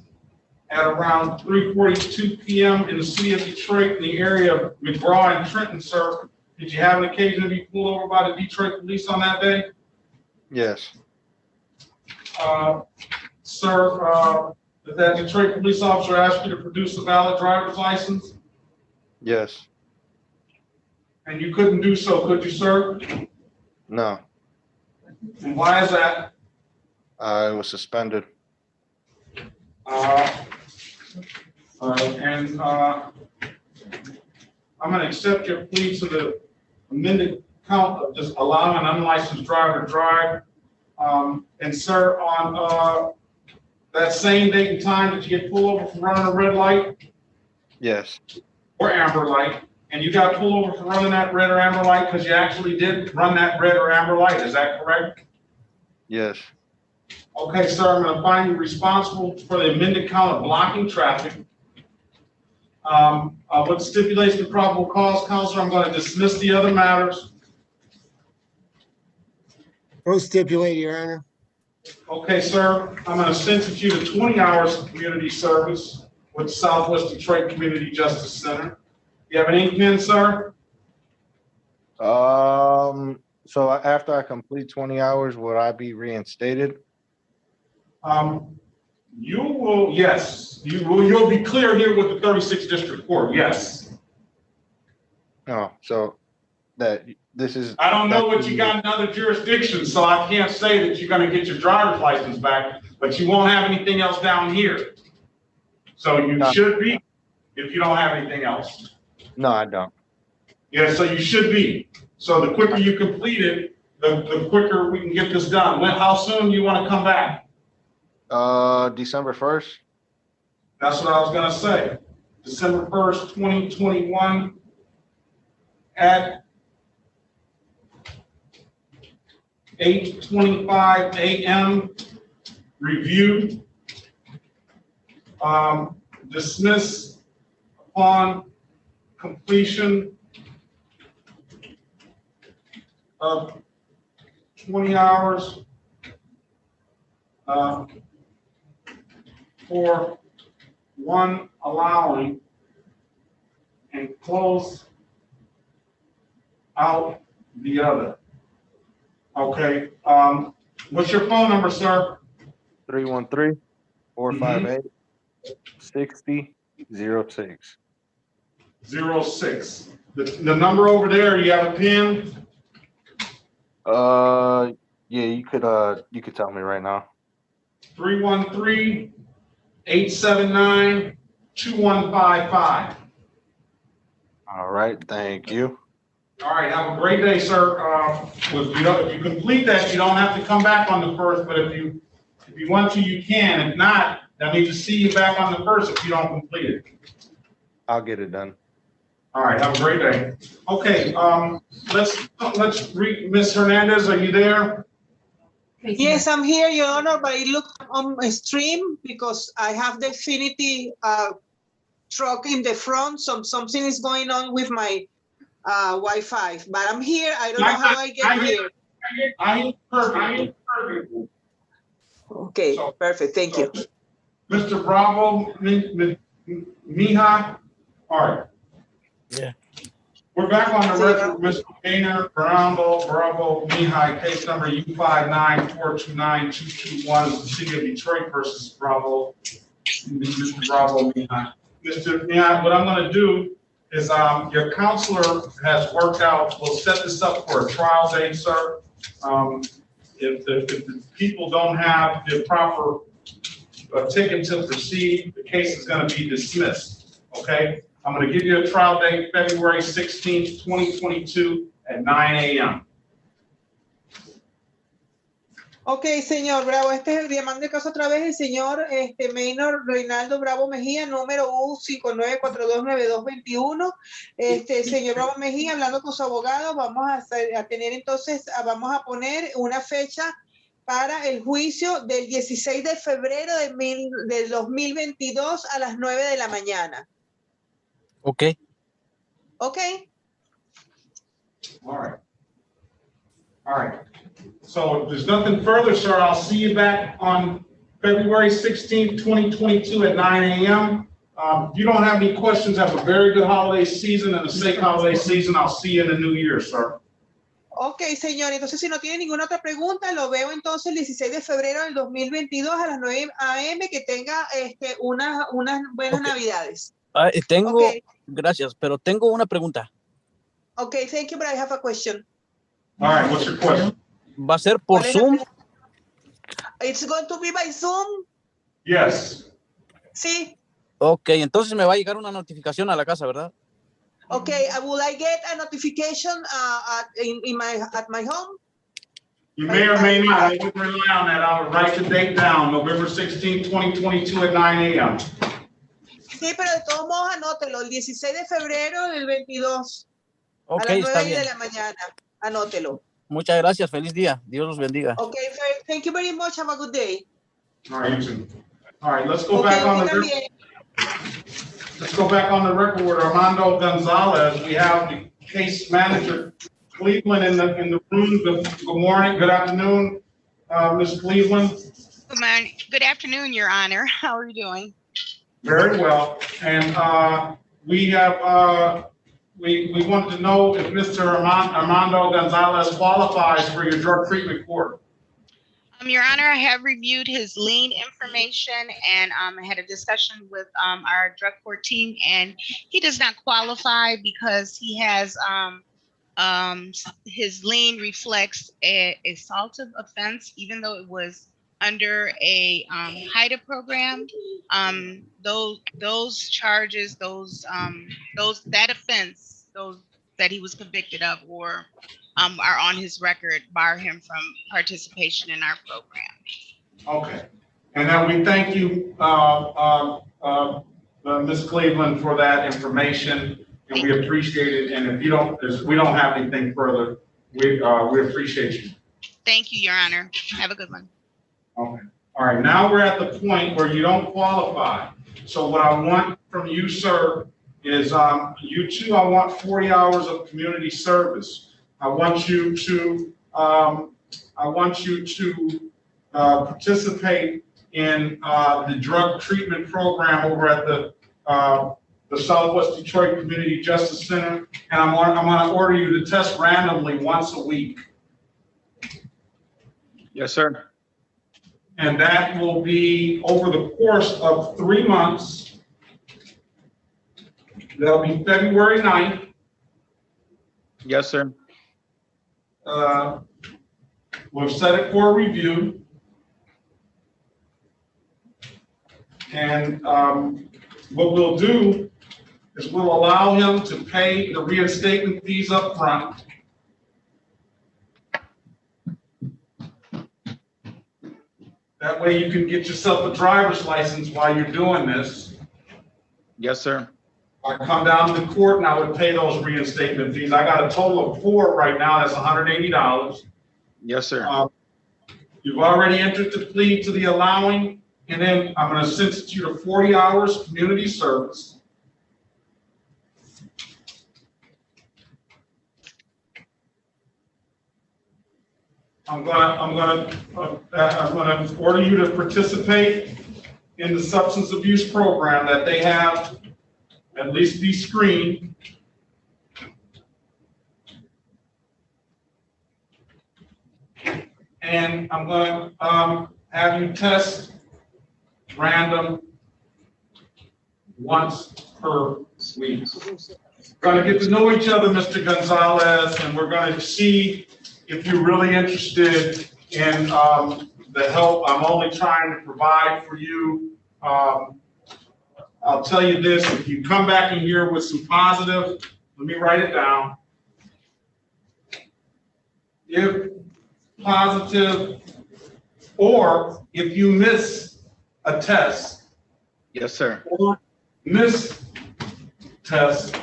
at around 3:42 p.m. in the city of Detroit in the area of McGraw and Trenton, sir. Did you have an occasion to be pulled over by the Detroit police on that day? Yes. Sir, did that Detroit police officer ask you to produce a valid driver's license? Yes. And you couldn't do so, could you, sir? No. And why is that? It was suspended. I'm going to accept your plea to the amended count of just allowing an unlicensed driver to drive. And sir, on that same date and time, did you get pulled over for running a red light? Yes. Or amber light? And you got pulled over for running that red or amber light because you actually did run that red or amber light, is that correct? Yes. Okay, sir, I'm going to find you responsible for the amended count of blocking traffic. With stipulation of probable cause, Counselor, I'm going to dismiss the other matters. So stipulated, Your Honor. Okay, sir, I'm going to sentence you to 20 hours of community service with Southwest Detroit Community Justice Center. You have an ink pen, sir? So after I complete 20 hours, will I be reinstated? You will, yes. You'll be clear here with the 36th District Court, yes. Oh, so that this is. I don't know what you got in other jurisdictions, so I can't say that you're gonna get your driver's license back, but you won't have anything else down here. So you should be, if you don't have anything else. No, I don't. Yeah, so you should be. So the quicker you complete it, the quicker we can get this done. How soon do you want to come back? December 1st. That's what I was gonna say. December 1st, 2021 at 8:25 a.m. Review. Dismiss upon completion of 20 hours for one allowing and close out the other. Okay, what's your phone number, sir? 313-458-6006. 06. The number over there, you have a pen? Yeah, you could tell me right now. 313-879-2155. All right, thank you. All right, have a great day, sir. If you complete that, you don't have to come back on the first, but if you want to, you can. If not, I need to see you back on the first if you don't complete it. I'll get it done. All right, have a great day. Okay, let's read, Ms. Hernandez, are you there? Yes, I'm here, Your Honor, but it looks on my stream because I have the Infinity truck in the front. Something is going on with my Wi-Fi, but I'm here. I don't know how I get here. Perfect. Okay, perfect. Thank you. Mr. Bravo, Mija. All right. Yeah. We're back on the record with Mr. Gaynor, Bravo, Mija, case number U59429-221, the city of Detroit versus Bravo, Mr. Bravo, Mija. Mr. Mija, what I'm going to do is your counselor has worked out, we'll set this up for a trial date, sir. If the people don't have the proper ticket to proceed, the case is going to be dismissed, okay? I'm going to give you a trial date, February 16th, 2022 at 9 a.m. Ok, señor Bravo, este es el llamando de caso otra vez el señor Maynor Reinaldo Bravo Mejía, número U59429221. Señor Bravo Mejía, hablando con su abogado, vamos a tener entonces, vamos a poner una fecha para el juicio del 16 de febrero del 2022 a las 9 de la mañana. Ok. Ok. All right. All right. So if there's nothing further, sir, I'll see you back on February 16th, 2022 at 9 a.m. If you don't have any questions, have a very good holiday season and a safe holiday season. I'll see you in the new year, sir. Ok, señor. Entonces, si no tiene ninguna otra pregunta, lo veo entonces el 16 de febrero del 2022 a las 9 a.m. Que tenga unas buenas Navidades. Gracias, pero tengo una pregunta. Ok, thank you, but I have a question. All right, what's your question? ¿Va a ser por Zoom? It's going to be by Zoom. Yes. Sí. Ok, entonces me va a llegar una notificación a la casa, ¿verdad? Okay, will I get a notification at my home? You may or may not. I would rely on that. I would write the date down, November 16th, 2022 at 9 a.m. Sí, pero de todos modos anótelo, el 16 de febrero del 22 Ok, a las 9 está bien. de la mañana. Anótelo. Muchas gracias. Feliz día. Dios los bendiga. Okay, thank you very much. Have a good day. All right, you too. All right, let's go back on the record. Let's go back on the record with Armando Gonzalez. We have the case manager, Cleveland, in the room. Good morning, good afternoon, Ms. Cleveland. Good morning. Good afternoon, Your Honor. How are you doing? Very well. And we have we wanted to know if Mr. Armando Gonzalez qualifies for your drug treatment court. Your Honor, I have reviewed his lien information and I had a discussion with our drug court team, and he does not qualify because he has his lien reflects a assaultive offense, even though it was under a HIDA program. Those charges, that offense, those that he was convicted of or are on his record, bar him from participation in our program. Okay. And then we thank you, Ms. Cleveland, for that information, and we appreciate it. And if you don't, we don't have anything further, we appreciate you. Thank you, Your Honor. Have a good one. Okay. All right. Now we're at the point where you don't qualify. So what I want from you, sir, is you too. I want 40 hours of community service. I want you to participate in the drug treatment program over at the Southwest Detroit Community Justice Center, and I'm going to order you to test randomly once a week. Yes, sir. And that will be over the course of 3 months. That'll be February 9th. Yes, sir. We'll set it for review. And what we'll do is we'll allow him to pay the reinstatement fees up front. That way you can get yourself a driver's license while you're doing this. Yes, sir. I come down to the court and I would pay those reinstatement fees. I got a total of 4 right now. That's $180. Yes, sir. You've already entered the plea to the allowing, and then I'm going to sentence you to 40 hours community service. I'm going to order you to participate in the substance abuse program that they have, at least be screened. And I'm going to have you test random once per week. We're going to get to know each other, Mr. Gonzalez, and we're going to see if you're really interested in the help I'm only trying to provide for you. I'll tell you this, if you come back in here with some positive, let me write it down. If positive, or if you miss a test. Yes, sir. Or miss test,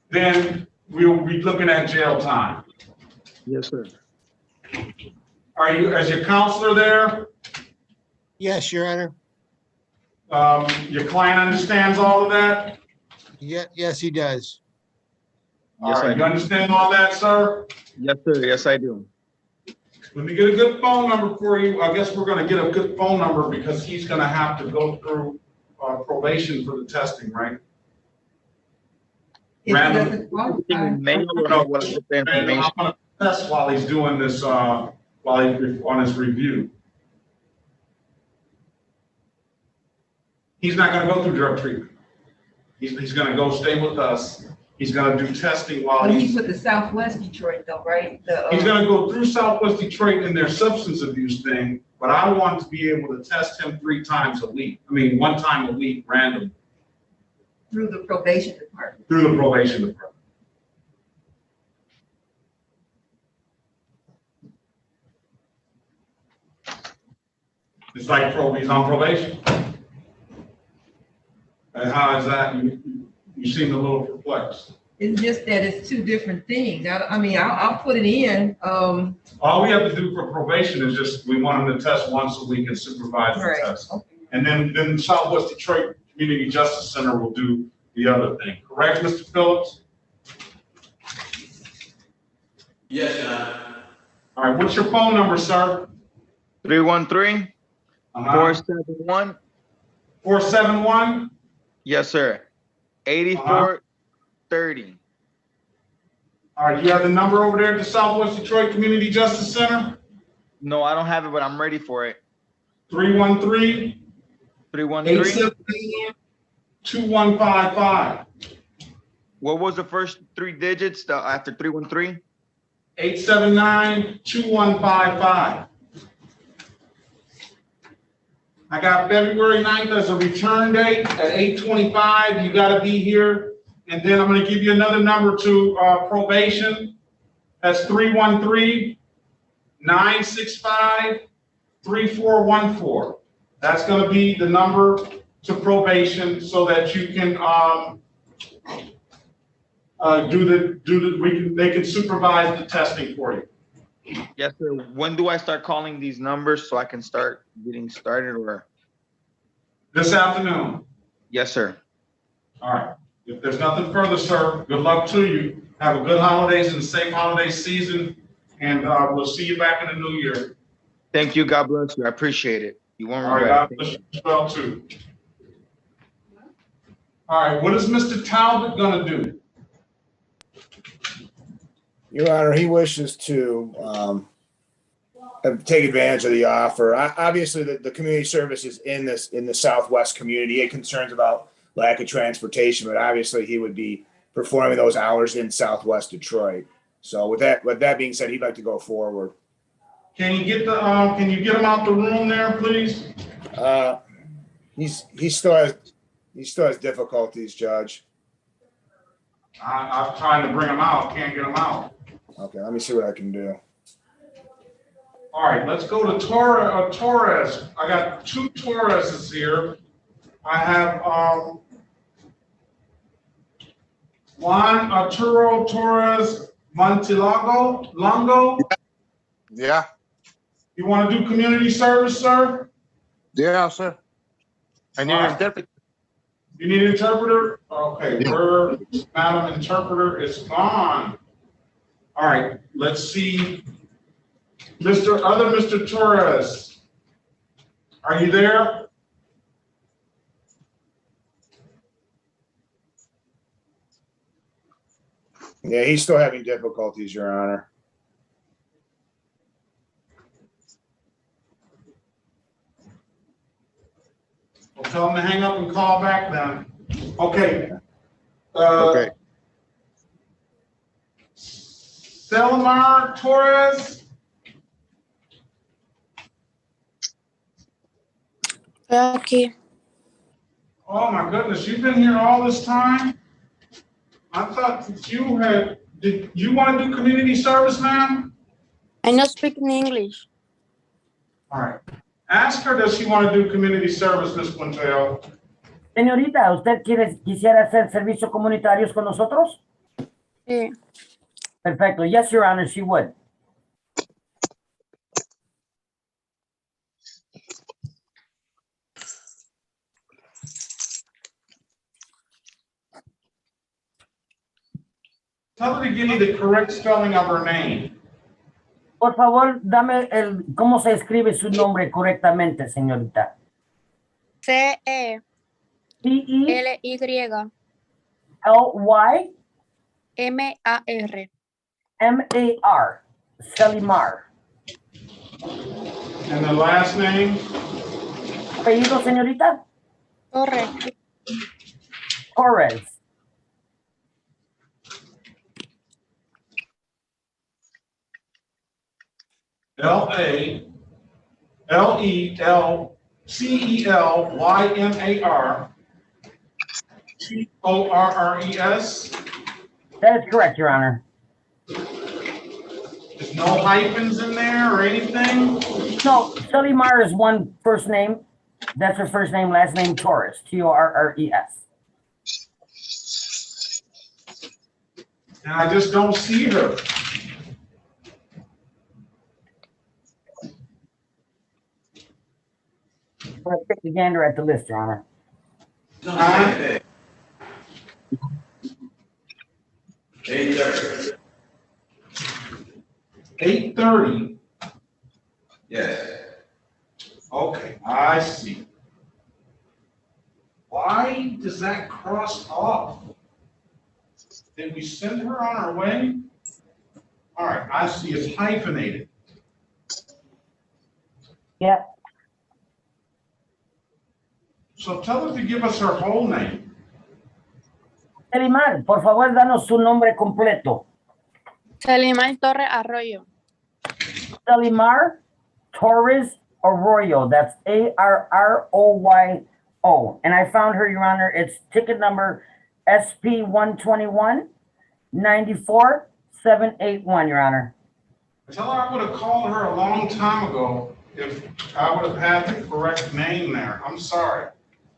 then we'll be looking at jail time. Yes, sir. Are you, as your counselor there? Yes, Your Honor. Your client understands all of that? Yeah, yes, he does. All right, you understand all that, sir? Yes, sir. Yes, I do. Let me get a good phone number for you. I guess we're gonna get a good phone number because he's gonna have to go through probation for the testing, right? Random. I'm gonna test while he's doing this, while he's on his review. He's not gonna go through drug treatment. He's gonna go stay with us. He's gonna do testing while He's with the Southwest Detroit though, right? He's gonna go through Southwest Detroit in their substance abuse thing, but I want to be able to test him 3 times a week. I mean, 1 time a week, random, Through the probation department. through the probation department. It's like he's on probation. And how is that? You seem a little perplexed. It's just that it's 2 different things. I mean, I'll put it in. All we have to do for probation is just, we want him to test once a week and supervise the Right. test. And then Southwest Detroit Community Justice Center will do the other thing. Correct, Mr. Phillips? Yes, John. All right, what's your phone number, sir? 313 471. 471? Yes, sir. 8430. All right, you have the number over there at the Southwest Detroit Community Justice Center? No, I don't have it, but I'm ready for it. 313? 313. 2155. What was the first 3 digits after 313? 879-2155. I got February 9th as a return date at 8:25. You gotta be here. And then I'm gonna give you another number to probation. That's 313-965-3414. That's gonna be the number to probation so that you can they can supervise the testing for you. Yes, sir. When do I start calling these numbers so I can start getting started, or? This afternoon. Yes, sir. All right. If there's nothing further, sir, good luck to you. Have a good holidays and safe holiday season, and we'll see you back in the new year. Thank you. God bless you. I appreciate it. You won't All right, regret God bless you as well, too. All right, what is Mr. Talbot gonna do? Your Honor, he wishes to take advantage of the offer. Obviously, the community service is in the Southwest community. He had concerns about lack of transportation, but obviously he would be performing those hours in Southwest Detroit. So with that being said, he'd like to go forward. Can you get him out the room there, please? He still has difficulties, Judge. I'm trying to bring him out, can't get him out. Okay, let me see what I can do. All right, let's go to Torres. I got two Torreses here. I have Juan Arturo Torres Longo. Yeah. You want to do community service, sir? Yeah, sir. I need an interpreter. You need an interpreter? Okay, where Madam Interpreter is gone. All right, let's see. Mr. Torres, are you there? Yeah, he's still having difficulties, Your Honor. Well, tell him to hang up and call back then. Okay. Okay. Selmar Torres. Aquí. Oh my goodness, you've been here all this time? I thought that did you want to do community service, ma'am? I not speak in English. All right. Ask her, does she want to do community service, Ms. Quintero? Señorita, ¿usted quisiera hacer servicios comunitarios con nosotros? Sí. Perfecto. Yes, Your Honor, she would. Tell her to give me the correct spelling of her name. Por favor, dame cómo se escribe su nombre correctamente, señorita. C-E. C-E. L-Y. L-Y. M-A-R. M-A-R. Selimar. And the last name? ¿Apellido, señorita? Torres. Torres. L-A-L-E-L-C-E-L-Y-M-A-R T-O-R-R-E-S. That is correct, Your Honor. There's no hyphens in there or anything? No, Selimar is one first name. That's her first name, last name Torres. T-O-R-R-E-S. And I just don't see her. I'm going to take a gander at the list, Your Honor. 8:30. 8:30. Yes. Okay, I see. Why does that cross off? Did we send her on her way? All right, I see it's hyphenated. Yeah. So tell her to give us her whole name. Selimar, por favor, danos su nombre completo. Selimar Torres Arroyo. Selimar Torres Arroyo. That's A-R-R-O-Y-O. And I found her, Your Honor. It's ticket number SP-121 94-781, Your Honor. Tell her I would have called her a long time ago if I would have had the correct name there. I'm sorry.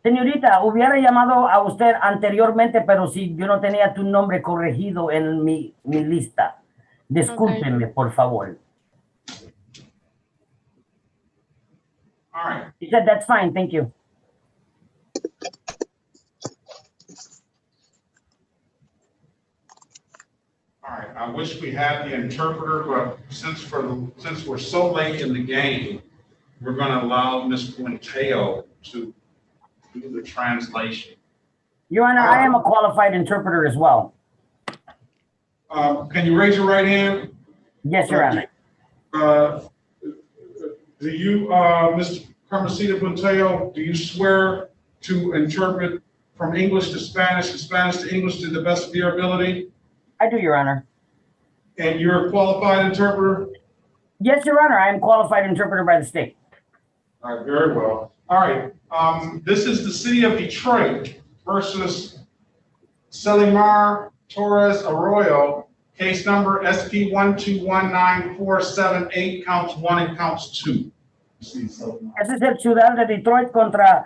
Señorita, hubiera llamado a usted anteriormente, pero si yo no tenía tu nombre corregido en mi lista. Discúlpenme, por favor. All right. She said, that's fine, thank you. All right, I wish we had the interpreter, but since we're so late in the game, we're going to allow Ms. Quinteo to do the translation. Your Honor, I am a qualified interpreter as well. Can you raise your right hand? Yes, Your Honor. Do you, Ms. Carmencita Quinteo, do you swear to interpret from English to Spanish and Spanish to English to the best of your ability? I do, Your Honor. And you're a qualified interpreter? Yes, Your Honor, I am qualified interpreter by the state. All right, very well. All right, this is the city of Detroit versus Selimar Torres Arroyo, case number SP 1219478, counts 1 and counts 2. Ese es el ciudad de Detroit contra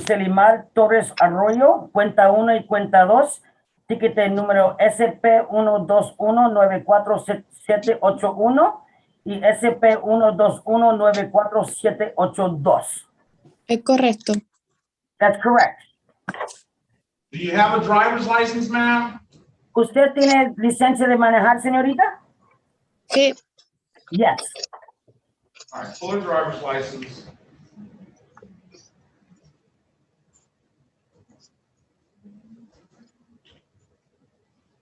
Selimar Torres Arroyo, cuenta 1 y cuenta 2, ticket número SP 121947781 y SP 121947782. Es correcto. That's correct. Do you have a driver's license, ma'am? ¿Usted tiene licencia de manejar, señorita? Sí. Yes. All right, full driver's license.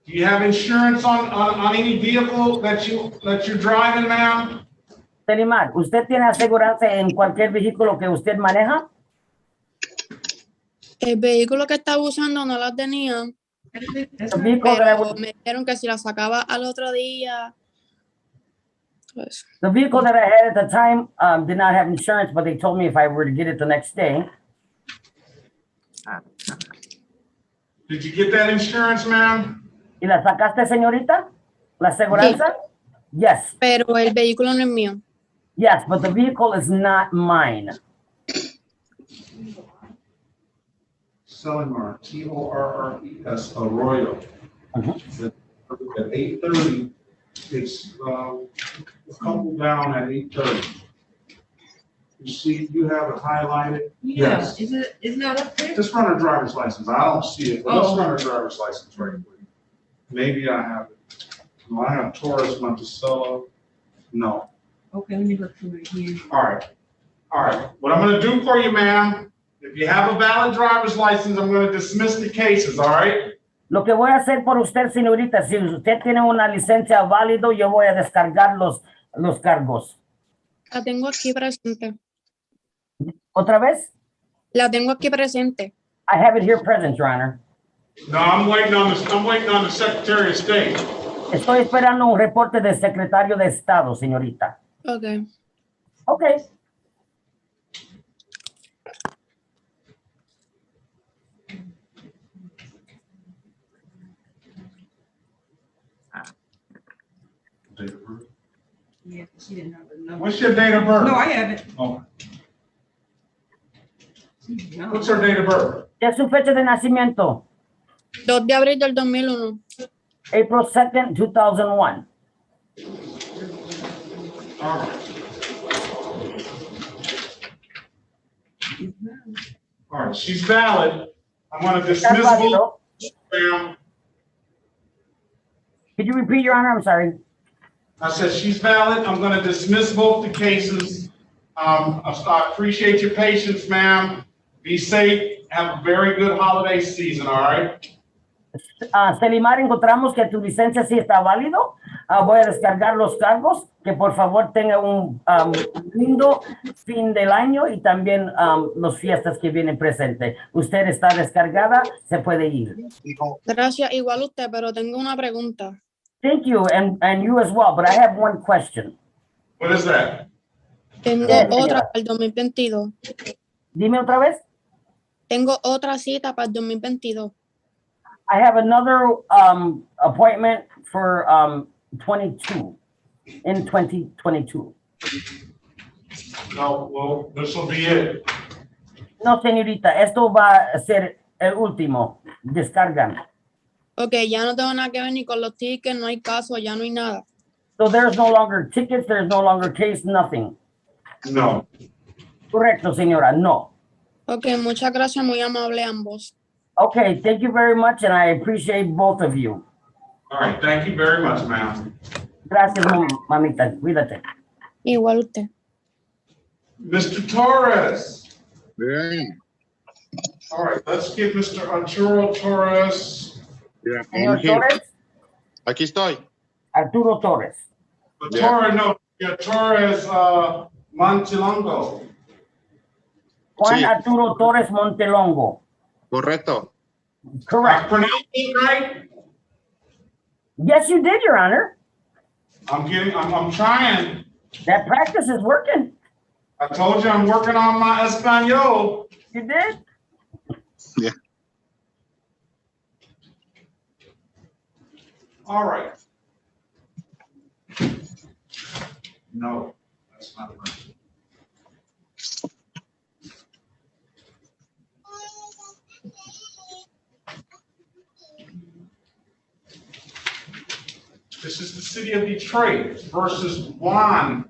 Do you have insurance on any vehicle that you're driving, ma'am? Selimar, ¿usted tiene aseguranza en cualquier vehículo que usted maneja? El vehículo que estaba usando no la tenía. Pero me dijeron que si la sacaba al otro día. Pues. The vehicle that I had at the time did not have insurance, but they told me if I were to get it the next day. Did you get that insurance, ma'am? ¿Y la sacaste, señorita? ¿La aseguranza? Sí. Yes. Pero el vehículo no es mío. Yes, but the vehicle is not mine. Selimar, Torres Arroyo. At 8:30, it's a couple down at 8:30. You see, you have it highlighted? Yeah, Yes. Isn't that up there? Just run a driver's license. I don't see it, but let's run a driver's license right quick. Maybe I have it. No, I have Torres Monticello. No. Okay, let me look through it here. All right. All right. What I'm gonna do for you, ma'am, if you have a valid driver's license, I'm gonna dismiss the cases, all right? Lo que voy a hacer por usted, señorita, si usted tiene una licencia válido, yo voy a descargar los cargos. La tengo aquí presente. ¿Otra vez? La tengo aquí presente. I have it here present, Your Honor. No, I'm waiting on the Secretary of State. Estoy esperando un reporte del secretario de Estado, señorita. Okay. Okay. Yeah, she didn't have the number. What's your date of birth? No, I haven't. Oh. What's her date of birth? ¿Qué es su fecha de nacimiento? 2 de abril del 2001. April 2nd, 2001. All right. All right, she's valid. I'm gonna dismiss both. Ma'am. Could you repeat, Your Honor? I'm sorry. I said she's valid. I'm gonna dismiss both the cases. I appreciate your patience, ma'am. Be safe. Have a very good holiday season, all right? Selimar, encontramos que tu licencia sí está válido. Voy a descargar los cargos. Que por favor tenga un lindo fin del año y también las fiestas que vienen presentes. Usted está descargada, se puede ir. Gracias, igual usted, pero tengo una pregunta. Thank you, and you as well, but I have one question. What is that? Tengo otra para el 2022. Dime otra vez. Tengo otra cita para el 2022. I have another appointment for 2022. No, well, this will be it. No, señorita, esto va a ser el último. Descargan. Ok, ya no tengo nada que ver ni con los tickets, no hay caso, ya no hay nada. So there's no longer tickets, there's no longer case, nothing. No. Correcto, señora, no. Ok, muchas gracias, muy amable ambos. Okay, thank you very much, and I appreciate both of you. All right, thank you very much, ma'am. Gracias, mamita. Cuídate. Igual usted. Mr. Torres. Yeah. All right, let's give Mr. Arturo Torres. Yeah, Señor Torres. Aquí estoy. Arturo Torres. Torres, no, Torres Montelongo. Juan Sí. Arturo Torres Montelongo. Correcto. Correct. I pronounced it right? Yes, you did, Your Honor. I'm trying That practice is working. I told you I'm working on my Espanol. You did? Yeah. All right. No, that's not right. This is the city of Detroit versus Juan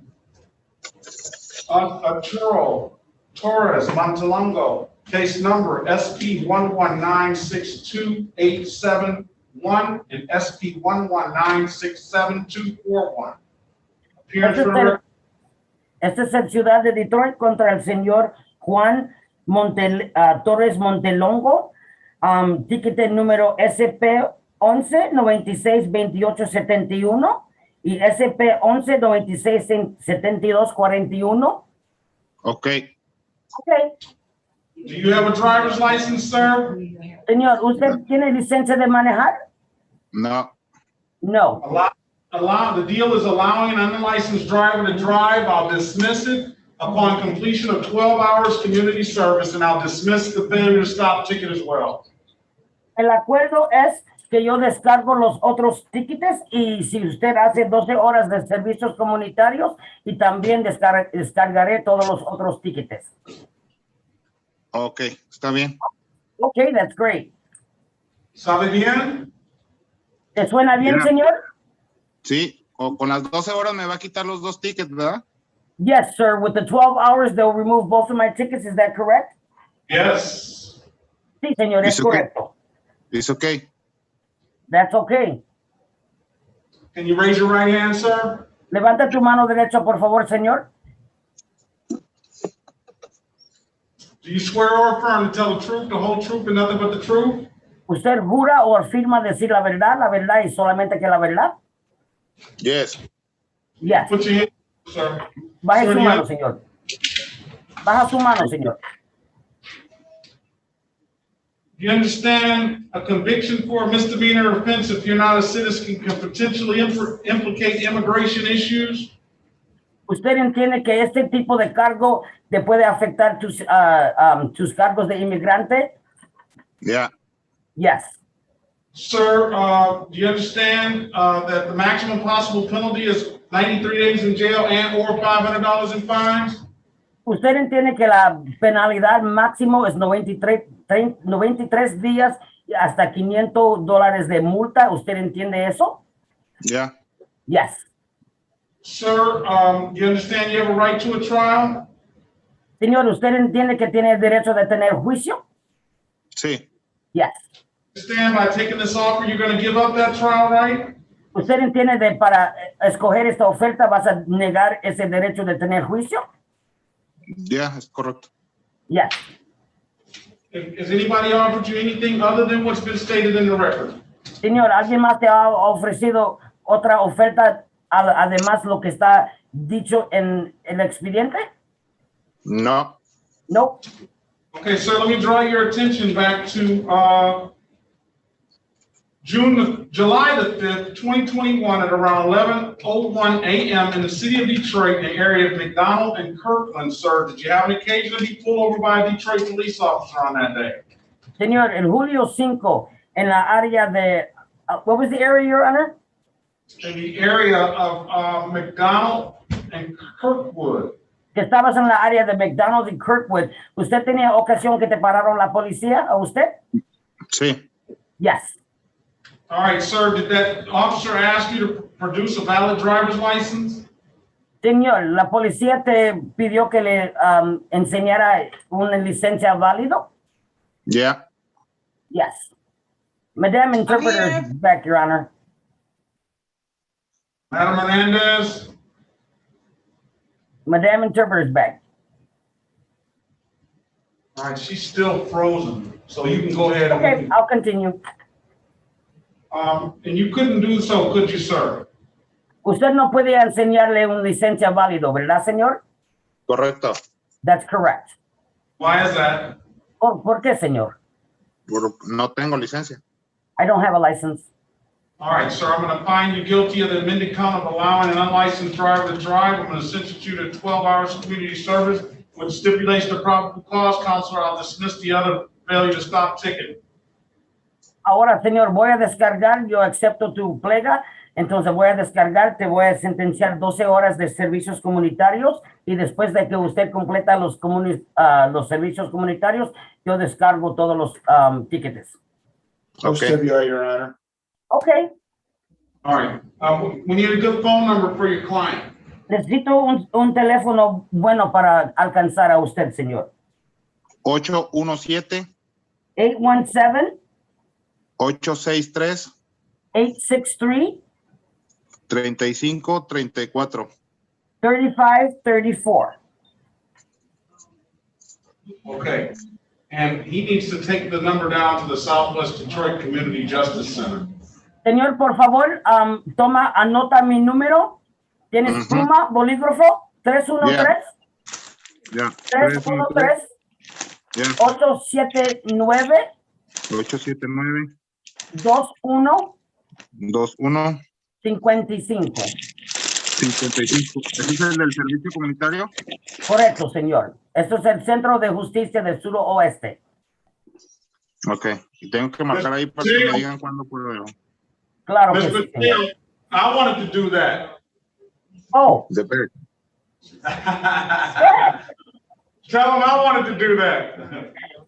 Arturo Torres Montalongo. Case number SP 119-62871 and SP 119-67241. Este es el Ciudad de Detroit contra el señor Juan Torres Montelongo. Ticket número SP 11-96-28-71 y SP 11-96-72-41. Okay. Okay. Do you have a driver's license, sir? Señor, ¿usted tiene licencia de manejar? No. No. The deal is allowing an unlicensed driver to drive. I'll dismiss it upon completion of 12 hours community service, and I'll dismiss the failure to stop ticket as well. El acuerdo es que yo descargo los otros tickets y si usted hace 12 horas de servicios comunitarios y también descargaré todos los otros tickets. Okay, está bien. Okay, that's great. ¿Sabe bien? ¿Te suena bien, Yeah. señor? Sí, o con las 12 horas me va a quitar los dos tickets, ¿verdad? Yes, sir. With the 12 hours, they'll remove both of my tickets. Is that correct? Yes. Sí, señor, es It's okay. correcto. It's okay. That's okay. Can you raise your right hand, sir? Levanta tu mano derecha, por favor, señor. Do you swear or affirm to tell the truth, the whole truth, and nothing but the truth? ¿Usted jura o afirma decir la verdad y solamente que la verdad? Yes. Yes. Put your hand, sir. Baje Sir, su do mano, you- señor. Baja su mano, señor. You understand a conviction for a misdemeanor offense if you're not a citizen can potentially implicate immigration issues? ¿Usted entiende que este tipo de cargo te puede afectar tus cargos de inmigrante? Yeah. Yes. Sir, do you understand that the maximum possible penalty is 93 days in jail and or $500 in fines? ¿Usted entiende que la penalidad máximo es 93 días y hasta $500 de multa? ¿Usted entiende eso? Yeah. Yes. Sir, do you understand you have a right to a trial? Señor, ¿usted entiende que tiene el derecho de tener juicio? Sí. Yes. Understand by taking this offer, you're going to give up that trial right? ¿Usted entiende de para escoger esta oferta vas a negar ese derecho de tener juicio? Yeah, es correcto. Yes. Has anybody offered you anything other than what's been stated in the record? Señor, ¿alguien más te ha ofrecido otra oferta además lo que está dicho en el expediente? No. No. Okay, sir, let me draw your attention back to July the 5th, 2021 at around 11:01 a.m. in the city of Detroit in the area of McDonald and Kirkland, sir. Did you have an occasion to be pulled over by a Detroit police officer on that day? Señor, el julio 5 en la área de, what was the area, Your Honor? In the area of McDonald and Kirkwood. Que estabas en la área de McDonald's y Kirkwood. ¿Usted tenía ocasión que te pararon la policía a usted? Sí. Yes. All right, sir, did that officer ask you to produce a valid driver's license? Señor, ¿la policía te pidió que le enseñara una licencia válido? Yeah. Yes. Madam Interpreter is back, Your Honor. Madam Hernandez? Madam Interpreter is back. All right, she's still frozen, so you can go ahead and. Okay, I'll continue. And you couldn't do so, could you, sir? Usted no puede enseñarle una licencia válido, ¿verdad, señor? Correcto. That's correct. Why is that? ¿Por qué, señor? No tengo licencia. I don't have a license. All right, sir, I'm gonna find you guilty of the amended count of allowing an unlicensed driver to drive. I'm gonna sentence you to 12 hours of community service, which stipulates the probable cause. Counselor, I'll dismiss the other failure to stop ticket. Ahora, señor, voy a descargar, yo acepto tu plega, entonces voy a descargar, te voy a sentenciar 12 horas de servicios comunitarios y después de que usted completa los servicios comunitarios, yo descargo todos los tickets. Okay. Your Honor. Okay. All right, we need a good phone number for your client. Necesito un teléfono bueno para alcanzar a usted, señor. 817. 817. 863. 863. 3534. 3534. Okay, and he needs to take the number down to the Southwest Detroit Community Justice Center. Señor, por favor, anota mi número. ¿Tienes pluma, bolígrafo? 313. Ya. 313. 879. 879. 21. 21. 55. 55. ¿Ese es el del servicio comunitario? Correcto, señor. Esto es el Centro de Justicia del Suroeste. Ok. Y tengo que marcar ahí para que me digan cuándo puedo. Claro que Mr. sí, señor. I wanted to do that. Oh. The best. Tell him I wanted to do that.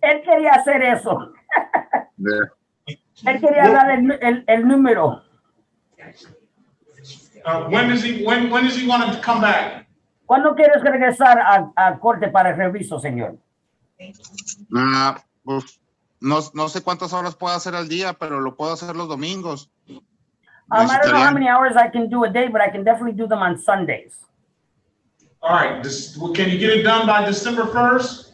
Él quería hacer eso. Él quería dar el número. When is he going to come back? ¿Cuándo quieres regresar a corte para el reviso, señor? Pues, no sé cuántas horas puedo hacer al día, pero lo puedo hacer los domingos. I don't know how many hours I can do a day, but I can definitely do them on Sundays. All right, can you get it done by December 1st?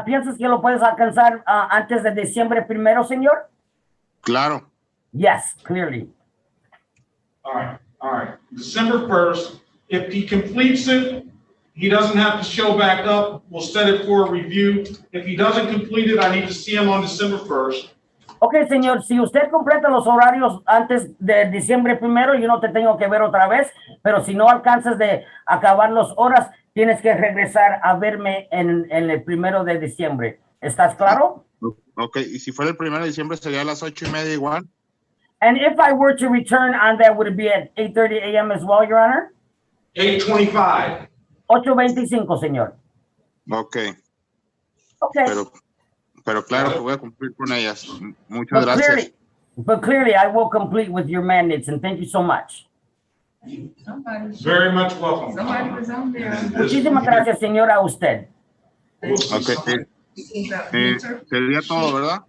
¿Piensas que lo puedes alcanzar antes de diciembre 1, señor? Claro. Yes, clearly. All right. December 1st. If he completes it, he doesn't have to show back up. We'll set it for a review. If he doesn't complete it, I need to see him on December 1st. Ok, señor, si usted completa los horarios antes de diciembre 1, yo no te tengo que ver otra vez, pero si no alcanzas de acabar las horas, tienes que regresar a verme en el 1 de diciembre. ¿Estás claro? Ok, y si fuera el 1 de diciembre sería a las 8:30 igual. And if I were to return on that, would it be at 8:30 a.m. as well, Your Honor? 8:25. 8:25, señor. Ok. Ok. Pero claro que voy a cumplir con ellas. Muchas gracias. But clearly, I will complete with your mandates, and thank you so much. Very much welcome. Somebody was on there. Muchísimas gracias, señora, a usted. Ok. Sería todo, ¿verdad?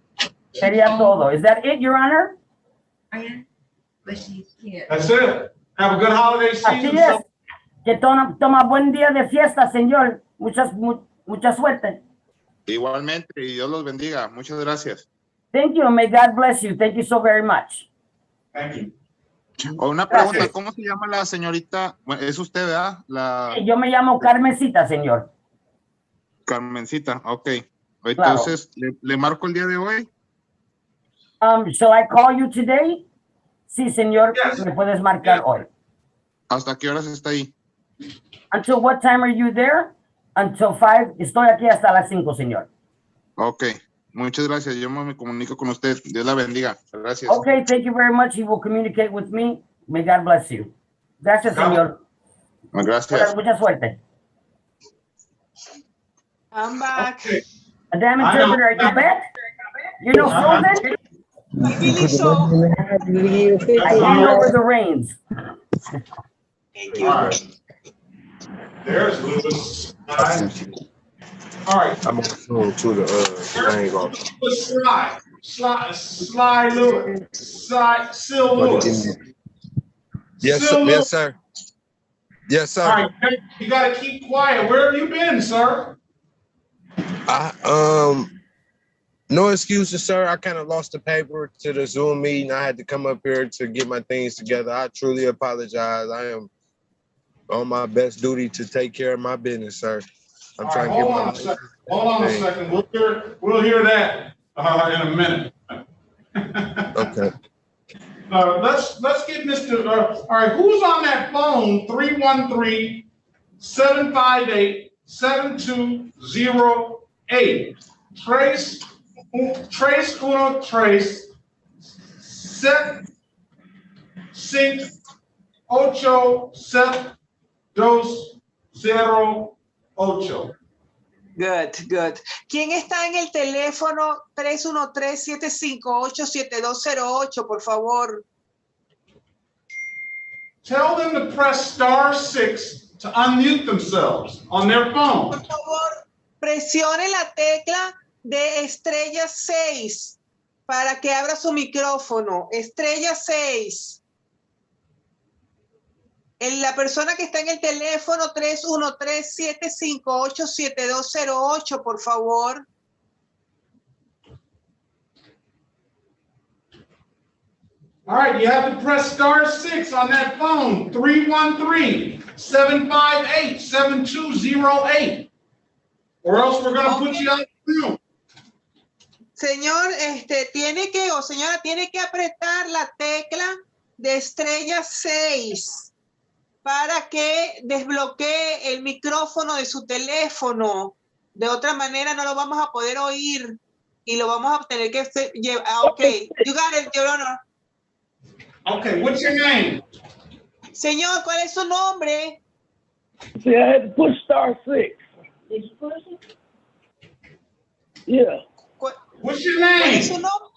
Sería todo. Is that it, Your Honor? That's it. Have a good holiday season. Así es. Que toma buen día de fiesta, señor. Mucha suerte. Igualmente, y Dios los bendiga. Muchas gracias. Thank you, and may God bless you. Thank you so very much. Thank you. Una pregunta, ¿cómo se llama la señorita? Bueno, es usted, ¿verdad? Yo me llamo Carmencita, señor. Carmencita, ok. Entonces, ¿le marco el día de hoy? Shall I call you today? Sí, señor, me puedes marcar hoy. ¿Hasta qué horas está ahí? Until what time are you there? Until 5. Estoy aquí hasta las 5, señor. Ok, muchas gracias. Yo me comunico con usted. Dios la bendiga. Gracias. Okay, thank you very much. He will communicate with me. May God bless you. Gracias, señor. Gracias. Mucha suerte. I'm back. Madam Interpreter, are you back? You know frozen? I believe so. I hand over the reins. Thank you. All right. There's Lewis. All right. I'm going to the hang off. Sly Lewis. Sil Lewis. Yes, Sil Lewis. sir. Yes, sir. All right, you got to keep quiet. Where have you been, sir? No excuses, sir. I kind of lost the paper to the Zoom meeting. I had to come up here to get my things together. I truly apologize. I am on my best duty to take care of my business, sir. I'm trying to get my. Hold on a second. We'll hear that in a minute. Okay. let's get Mr. All right, who's on that phone? 313-758-7208. Trace uno tres set cinco ocho set dos zero ocho. Good, good. ¿Quién está en el teléfono 313-758-7208, por favor? Tell them to press *6 to unmute themselves on their phone. Por favor, presione la tecla de estrella 6 para que abra su micrófono. Estrella 6. La persona que está en el teléfono 313-758-7208, por favor. All right, you have to press *6 on that phone, 313-758-7208, or else we're going to put you out of the room. Señor, tiene que, o señora, tiene que apretar la tecla de estrella 6 para que desbloquee el micrófono de su teléfono. De otra manera no lo vamos a poder oír y lo vamos a tener que llevar. Okay, you got it, Your Honor. Okay, what's your name? Señor, ¿cuál es su nombre? See, I had to push *6. Did you push it? Yeah. What's your name? ¿Cuál es su nombre?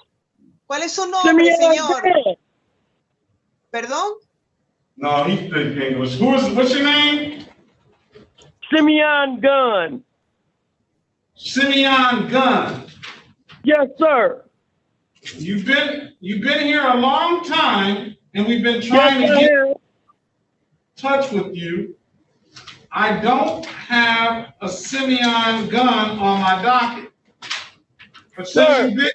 ¿Cuál es su nombre, señor? ¿Perdón? No, he speaks English. What's your name? Simeon Gunn. Simeon Gunn. Yes, sir. You've been here a long time, and we've been trying to get in touch with you. I don't have a Simeon Gunn on my docket, but since you've been,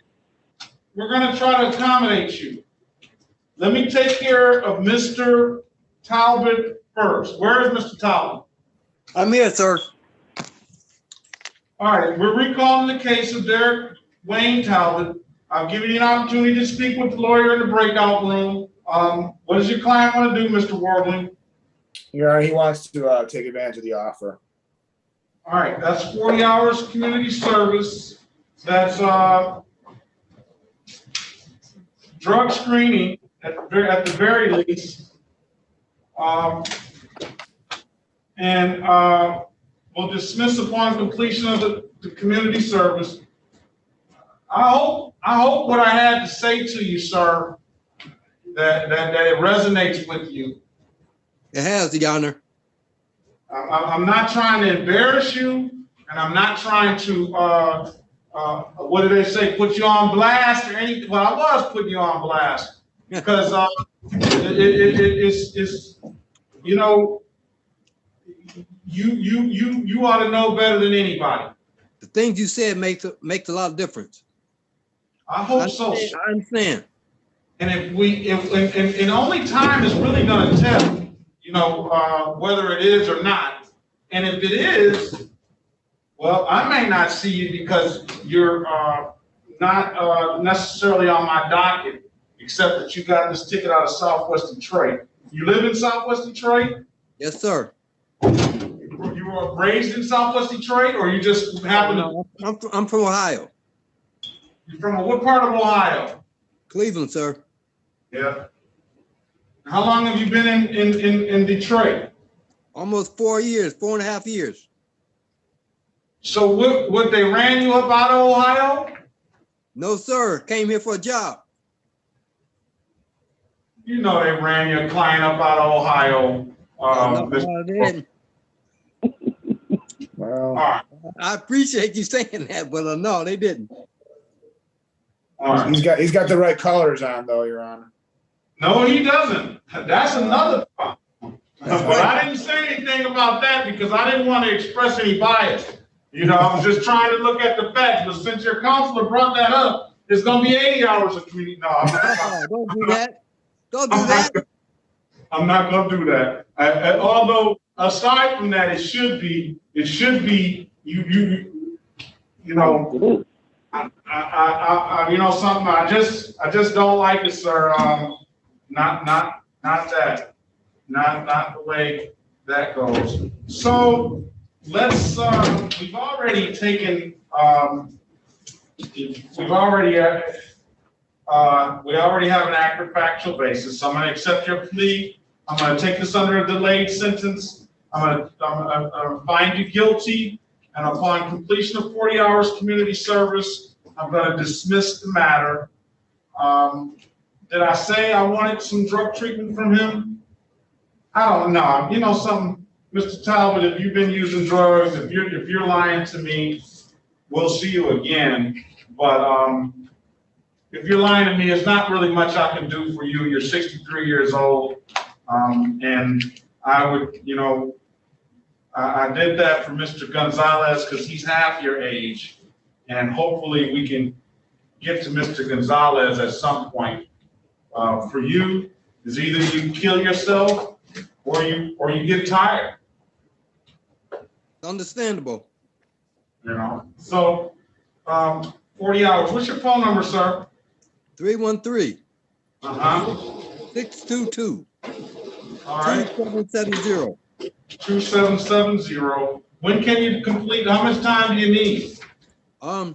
we're going to try to accommodate you. Let me take care of Mr. Talbot first. Where is Mr. Talbot? I'm here, sir. All right, we're recalling the case of Derek Wayne Talbot. I'll give you an opportunity to speak with the lawyer in the breakout room. What does your client want to do, Mr. Warbling? Yeah, he wants to take advantage of the offer. All right, that's 40 hours community service. That's drug screening at the very least. And we'll dismiss upon completion of the community service. I hope what I had to say to you, sir, that it resonates with you. It has, Your Honor. I'm not trying to embarrass you, and I'm not trying to what do they say, put you on blast or anything. Well, I was putting you on blast because it's you know, you ought to know better than anybody. The things you said makes a lot of difference. I hope so. I understand. And if only time is really going to tell, you know, whether it is or not. And if it is, well, I may not see you because you're not necessarily on my docket, except that you got this ticket out of Southwest Detroit. You live in Southwest Detroit? Yes, sir. You were raised in Southwest Detroit, or you just happen to? I'm from Ohio. You're from what part of Ohio? Cleveland, sir. Yeah. How long have you been in Detroit? Almost 4 years, 4.5 years. So what they ran you up out of Ohio? No, sir. Came here for a job. You know they ran your client up out of Ohio. No, I didn't. Well, right. I appreciate you saying that, but no, they didn't. Right. He's got the right colors on, though, Your Honor. No, he doesn't. That's another problem. But I didn't say anything about that because I didn't want to express any bias. You know, I was just trying to look at the facts. But since your counselor brought that up, it's going to be 80 hours of community. No, I'm not. Don't do that. Don't do that. I'm not going to do that. Although, aside from that, it should be you know. You know something. I just don't like it, sir. not that. Not the way that goes. So let's, we've already taken, we already have an accurate factual basis. So I'm gonna accept your plea. I'm gonna take this under a delayed sentence. I'm gonna find you guilty, and upon completion of 40 hours community service, I'm gonna dismiss the matter. Did I say I wanted some drug treatment from him? I don't know. You know something, Mr. Talbot, if you've been using drugs, if you're lying to me, we'll see you again. But if you're lying to me, there's not really much I can do for you. You're 63 years old. And I would, you know, I did that for Mr. Gonzalez because he's half your age. And hopefully we can get to Mr. Gonzalez at some point. For you, is either you kill yourself or you get tired. Understandable. You know, so 40 hours. What's your phone number, sir? 313. 622. All right. 2770. 2770. When can you complete? How much time do you need? I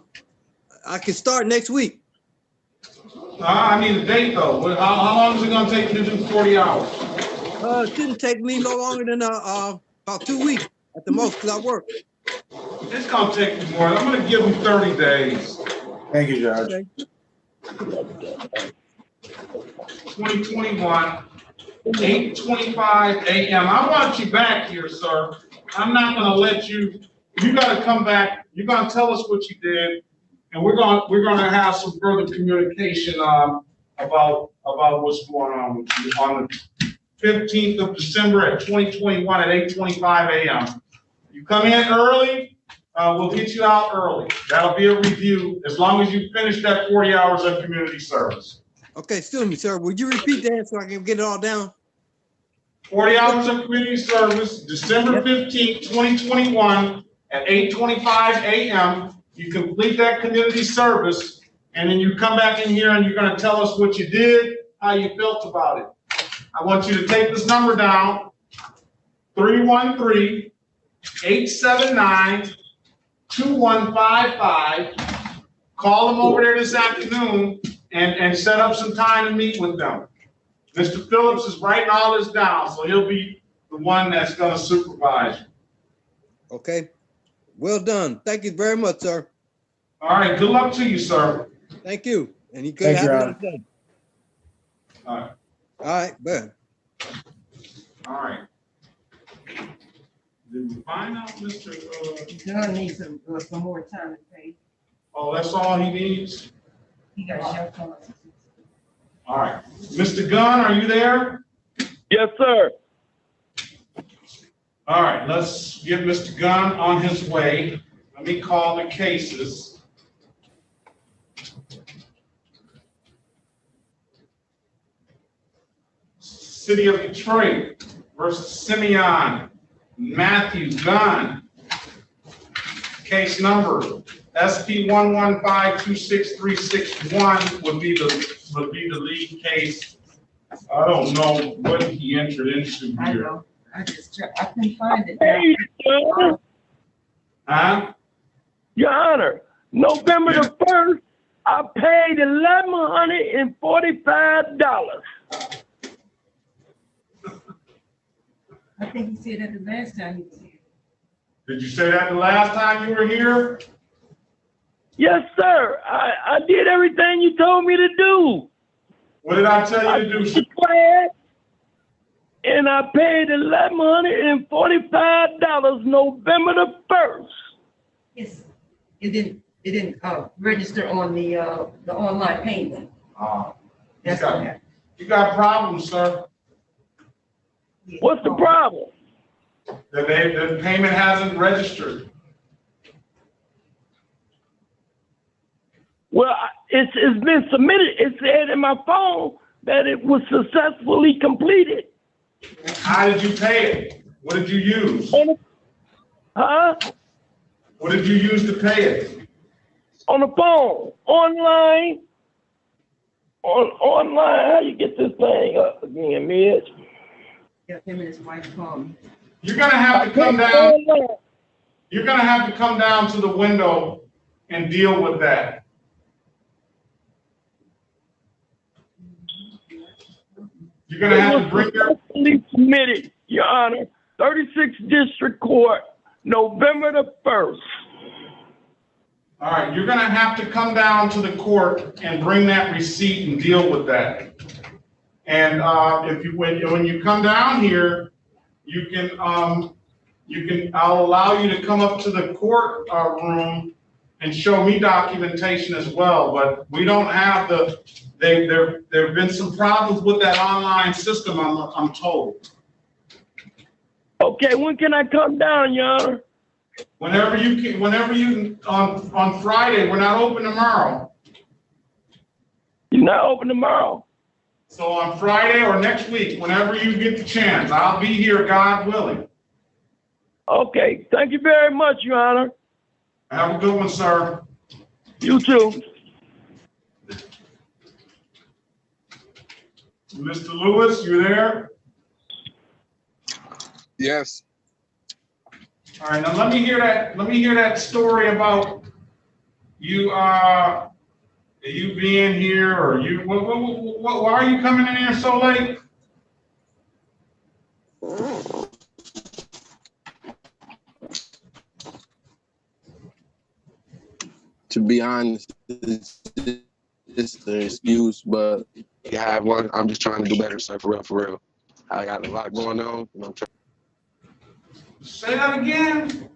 can start next week. I need a date though. How long is it going to take you to do 40 hours? It shouldn't take me no longer than about 2 weeks at the most, because I work. It's going to take you more. I'm going to give him 30 days. Thank you, Judge. Okay. 2021, 8:25 a.m. I want you back here, sir. I'm not going to let you. You got to come back. You're going to tell us what you did, and we're going to have some further communication about what's going on with you on the 15th of December at 2021 at 8:25 a.m. You come in early, we'll get you out early. That'll be a review as long as you finish that 40 hours of community service. Okay, excuse me, sir. Would you repeat that so I can get it all down? 40 hours of community service, December 15th, 2021 at 8:25 a.m. You complete that community service, and then you come back in here and you're going to tell us what you did, how you felt about it. I want you to take this number down, 313-879-2155. Call them over there this afternoon and set up some time to meet with them. Mr. Phillips is writing all this down, so he'll be the one that's going to supervise you. Okay. Well done. Thank you very much, sir. All right. Good luck to you, sir. Thank you. And you could have a nice day. All right. All right, bye. All right. Did we find out Mr. John needs some more time to pay. Oh, that's all he needs? He got shut down. All right. Mr. Gunn, are you there? Yes, sir. All right, let's get Mr. Gunn on his way. Let me call the cases. City of Detroit versus Simeon Matthew Gunn. Case number SP 115-26361 would be the lead case. I don't know what he entered into I here. know. I just checked. I couldn't find it. Hey, sir. Huh? Your Honor, November the 1st, I paid $1,145. I think he said that the last time he was here. Did you say that the last time you were here? Yes, sir. I did everything you told me to do. What did I tell you to do? Declared, and I paid $1,145 November the 1st. Yes. It didn't register on the online payment. That's what happened. You got problems, sir. What's the problem? The payment hasn't registered. Well, it's been submitted. It said in my phone that it was successfully completed. How did you pay it? What did you use? Huh? What did you use to pay it? On the phone, online. online. How you get this thing up again, Mitch? Got him and his wife calling. You're gonna have to come down. You're gonna have to come down to the window and deal with that. You're gonna have to bring your. Submitted, Your Honor, 36th District Court, November the 1st. All right, you're gonna have to come down to the court and bring that receipt and deal with that. And if you when you come down here, you can I'll allow you to come up to the court room and show me documentation as well. But we don't have there have been some problems with that online system, I'm told. Okay, when can I come down, Your Honor? Whenever you on Friday. We're not open tomorrow. You're not open tomorrow? So on Friday or next week, whenever you get the chance, I'll be here, God willing. Okay, thank you very much, Your Honor. Have a good one, sir. You too. Mr. Lewis, you there? Yes. All right, now let me hear that story about you you being here, or you why are you coming in here so late? To be honest, it's an excuse, but you have one. I'm just trying to do better, sir, for real. I got a lot going on, and I'm trying. Say that again.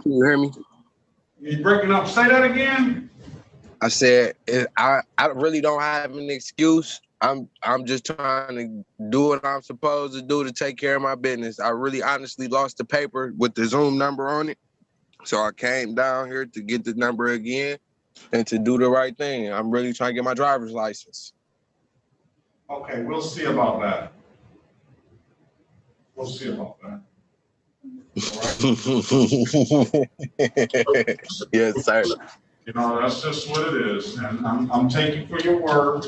Can you hear me? You're breaking up. Say that again. I said I really don't have an excuse. I'm just trying to do what I'm supposed to do to take care of my business. I really honestly lost the paper with the Zoom number on it. So I came down here to get the number again and to do the right thing. I'm really trying to get my driver's license. Okay, we'll see about that. We'll see about that. Yes, sir. You know, that's just what it is. And I'm taking for your word.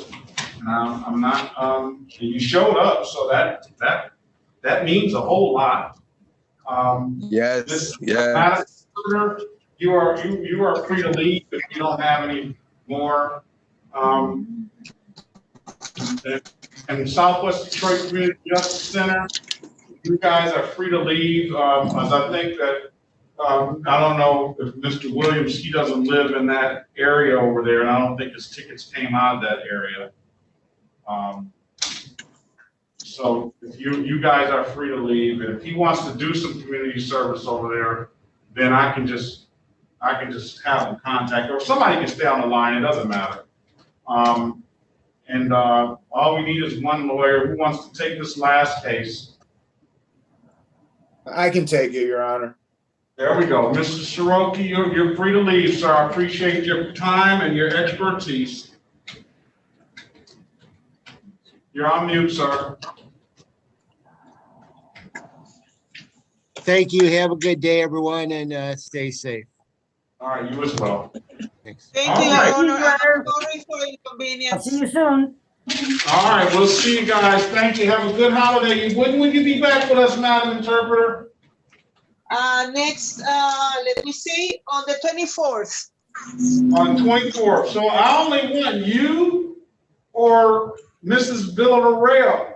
And I'm not, you showed up, so that means a whole lot. Yes. You are free to leave if you don't have any more. And Southwest Detroit Community Justice Center, you guys are free to leave. As I think that I don't know if Mr. Williams, he doesn't live in that area over there, and I don't think his tickets came out of that area. So if you guys are free to leave, and if he wants to do some community service over there, then I can just have him contact, or somebody can stay on the line. It doesn't matter. And all we need is one lawyer. Who wants to take this last case? I can take it, Your Honor. There we go. Mr. Shiroki, you're free to leave, sir. I appreciate your time and your expertise. You're on mute, sir. Thank you. Have a good day, everyone, and stay safe. All right, you as well. Thanks. Thank you, Your Honor. I'm sorry for the inconvenience. I'll see you soon. All right, we'll see you guys. Thank you. Have a good holiday. When will you be back with us, Madam Interpreter? Next, let me see, on the 24th. On 24th. So I only want you or Mrs. Villarreal.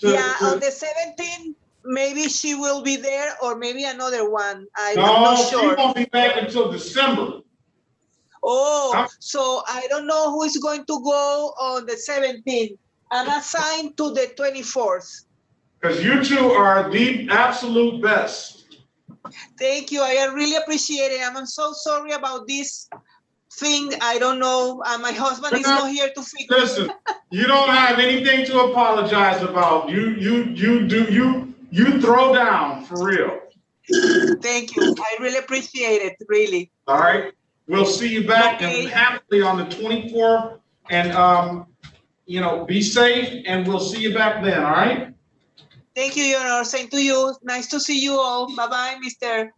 Yeah, on the 17th, maybe she will be there, or maybe another one. I'm not sure. She won't be back until December. Oh, so I don't know who is going to go on the 17th. I'm assigned to the 24th. Because you two are the absolute best. Thank you. I really appreciate it. I'm so sorry about this thing. I don't know. My husband is not here to fix it. Listen, you don't have anything to apologize about. You throw down for real. Thank you. I really appreciate it. Really. All right. We'll see you back and happily on the 24th. And be safe, and we'll see you back then. All right. Thank you, Your Honor. Same to you. Nice to see you all. Bye-bye, Mr.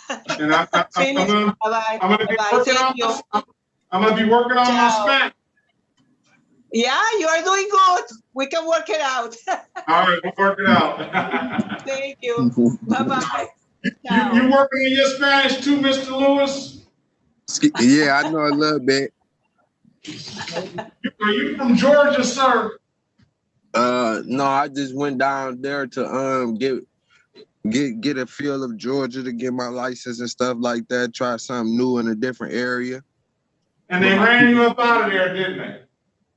And Finish. Bye-bye. I'm gonna be Bye-bye. working Thank on you. I'm gonna be working on my Spanish. Yeah, you are doing good. We can work it out. All right, we'll work it out. Thank you. Bye-bye. You working on your Spanish too, Mr. Lewis? Yeah, I know a little bit. Are you from Georgia, sir? No, I just went down there to get a feel of Georgia, to get my license and stuff like that, try something new in a different area. And they ran you up out of there, didn't they?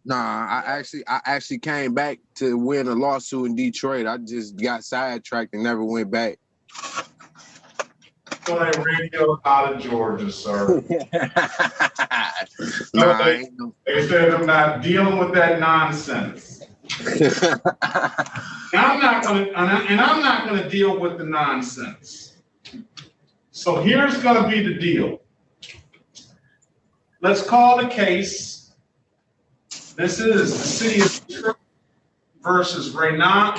Nah, I actually came back to win a lawsuit in Detroit. I just got sidetracked and never went back. So they ran you up out of Georgia, sir. They said I'm not dealing with that nonsense. I'm not gonna deal with the nonsense. So here's gonna be the deal. Let's call the case. This is the city of Detroit versus Reynard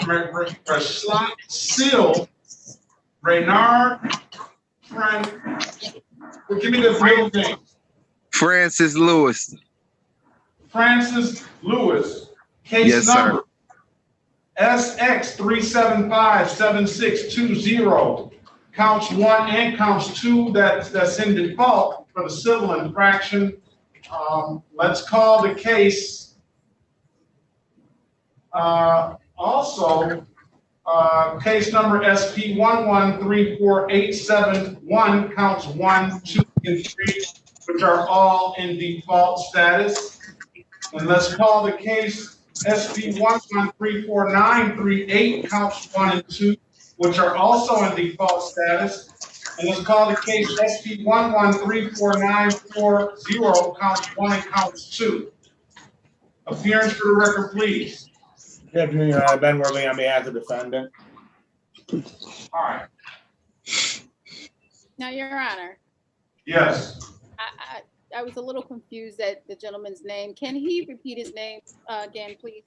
give me the real name. Francis Lewis. Francis Lewis. Case Yes, number SX 3757620. Counts 1 and counts 2 that's in default for the civil infraction. Let's call the case case number SP 1134871, counts 1, 2, and 3, which are all in default status. And let's call the case SP 1134938, counts 1 and 2, which are also in default status. And let's call the case SP 1134940, counts 1 and counts 2. Appearance for the record, please. Good afternoon, Your Honor. Ben Worley on behalf of the defendant. All right. Now, Your Honor. Yes. I was a little confused at the gentleman's name. Can he repeat his name again, please?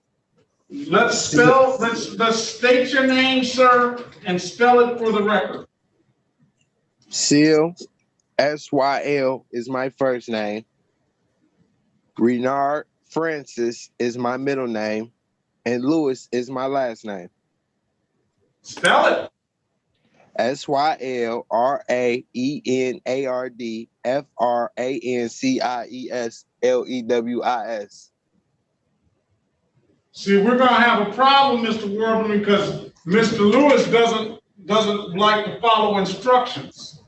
Let's state your name, sir, and spell it for the record. Seal, SYL is my first name. Renard Francis is my middle name. And Lewis is my last name. Spell it. SYLRAENARDFRANCIESLEWIS. See, we're gonna have a problem, Mr. Warbler, because Mr. Lewis doesn't like to follow instructions.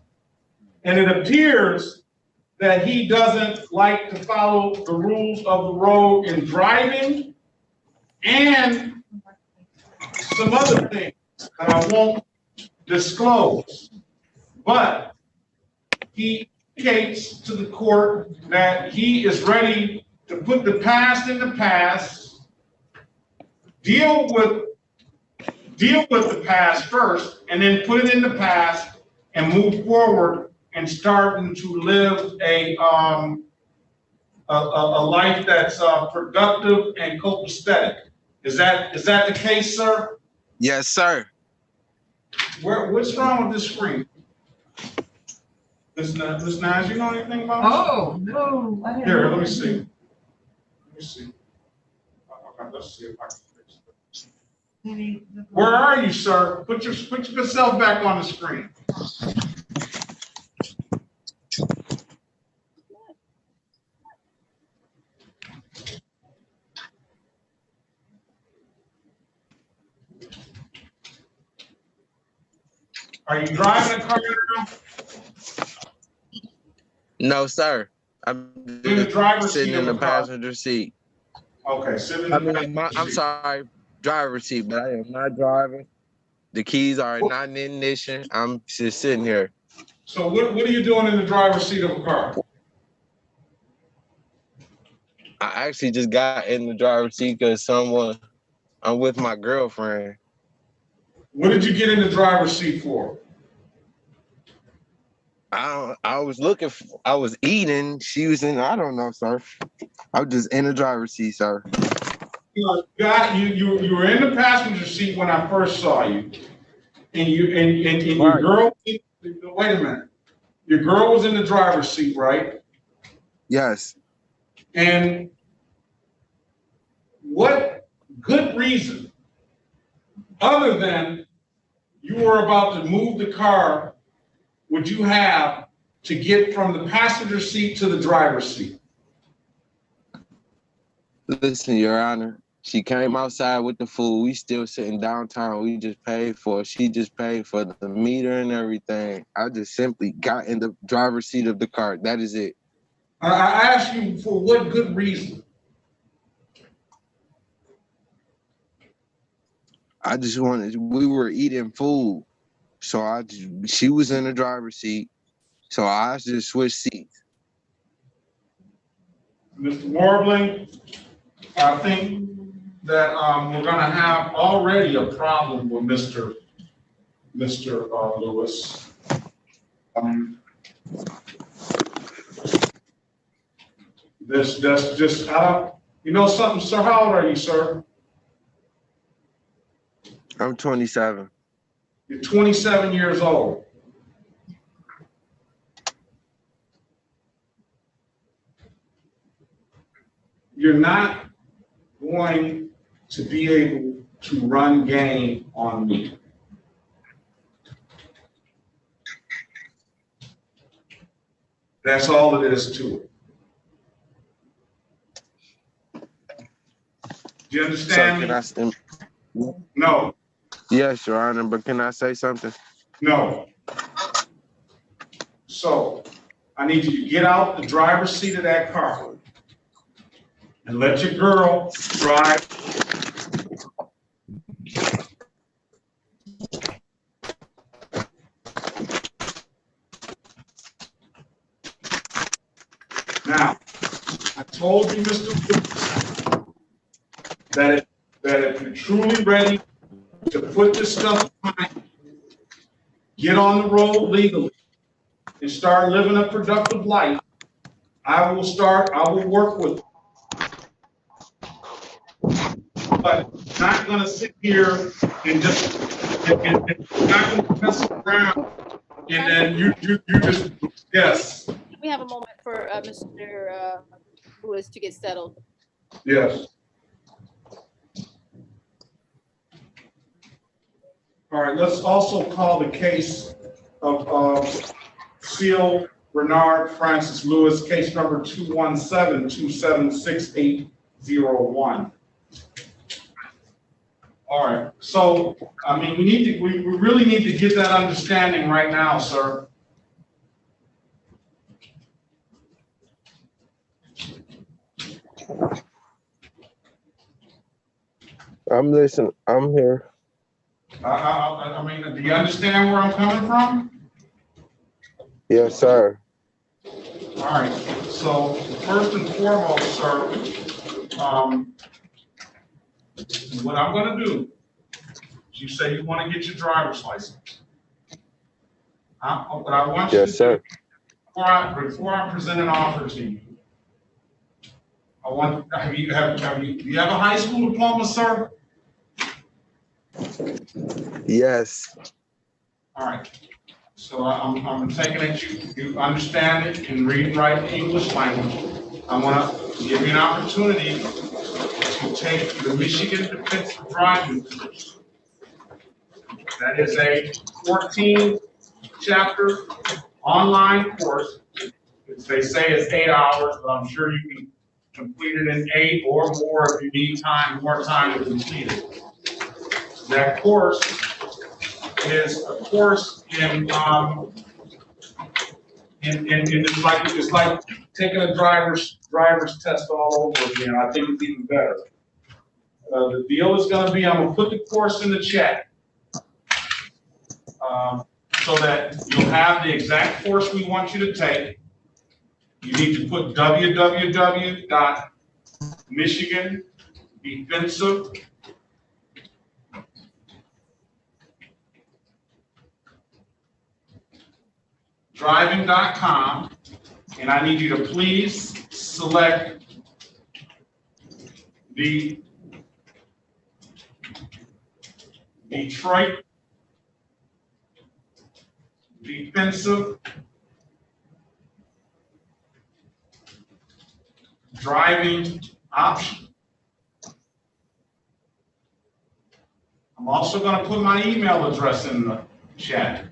And it appears that he doesn't like to follow the rules of the road in driving and some other things that I won't disclose. But he indicates to the court that he is ready to put the past in the past, deal with the past first, and then put it in the past and move forward and starting to live a life that's productive and copacetic. Is that the case, sir? Yes, sir. What's wrong with this screen? Ms. Naz, you know anything about this? Oh, no. I didn't Here, know let me that. see. Let's see if I can fix it. Where are you, sir? Put yourself back on the screen. Are you driving a car now? No, sir. I'm in the driver's sitting seat in of the a car. passenger seat. Okay, sitting in the passenger I'm seat. sorry, driver's seat, but I am not driving. The keys are not in the ignition. I'm just sitting here. So what are you doing in the driver's seat of a car? I actually just got in the driver's seat because I'm with my girlfriend. What did you get in the driver's seat for? I was eating. She was in, I don't know, sir. I was just in the driver's seat, sir. You were in the passenger seat when I first saw you. And your girl, wait a minute. Your girl was in the driver's seat, right? Yes. And what good reason, other than you were about to move the car, would you have to get from the passenger seat to the driver's seat? Listen, Your Honor, she came outside with the food. We still sitting downtown. We just paid for it. She just paid for the meter and everything. I just simply got in the driver's seat of the car. That is it. I asked you for what good reason? I just wanted, we were eating food. So she was in the driver's seat. So I just switched seats. Mr. Warbling, I think that we're going to have already a problem with Mr. Lewis. That's just, you know something, sir? How old are you, sir? I'm 27. You're 27 years old. You're not going to be able to run game on me. That's all it is to it. Do you understand? Sir, No. Yes, Your Honor, but can I say something? No. So I need you to get out the driver's seat of that car and let your girl drive. Now, I told you, Mr. Lewis, that if you're truly ready to put this stuff behind, get on the road legally, and start living a productive life, I will work with you. But not gonna sit here and just, not gonna mess around, and then you just, yes. We have a moment for Mr. Lewis to get settled. Yes. All right, let's also call the case of Seal Bernard Francis Lewis, case number 217-276-801. All right, so, I mean, we really need to get that understanding right now, sir. I'm listening. I'm here. I mean, do you understand where I'm coming from? Yes, sir. All right, so first and foremost, sir, what I'm gonna do, you say you wanna get your driver's license. But I want you to, sir. Before I present an offer to you, I want, do you have a high school diploma, sir? Yes. All right. So I'm taking it you understand it and read and write the English language. I want to give you an opportunity to take the Michigan Defensive Driving course. That is a 14-chapter online course. They say it's 8 hours, but I'm sure you can complete it in 8 or more if you need more time to complete it. That course is a course in it's like taking a driver's test all over again. I think it's even better. The deal is going to be, I'm going to put the course in the chat so that you'll have the exact course we want you to take. You need to put www.michigandefensive driving.com, and I need you to please select the Detroit Defensive driving option. I'm also going to put my email address in the chat.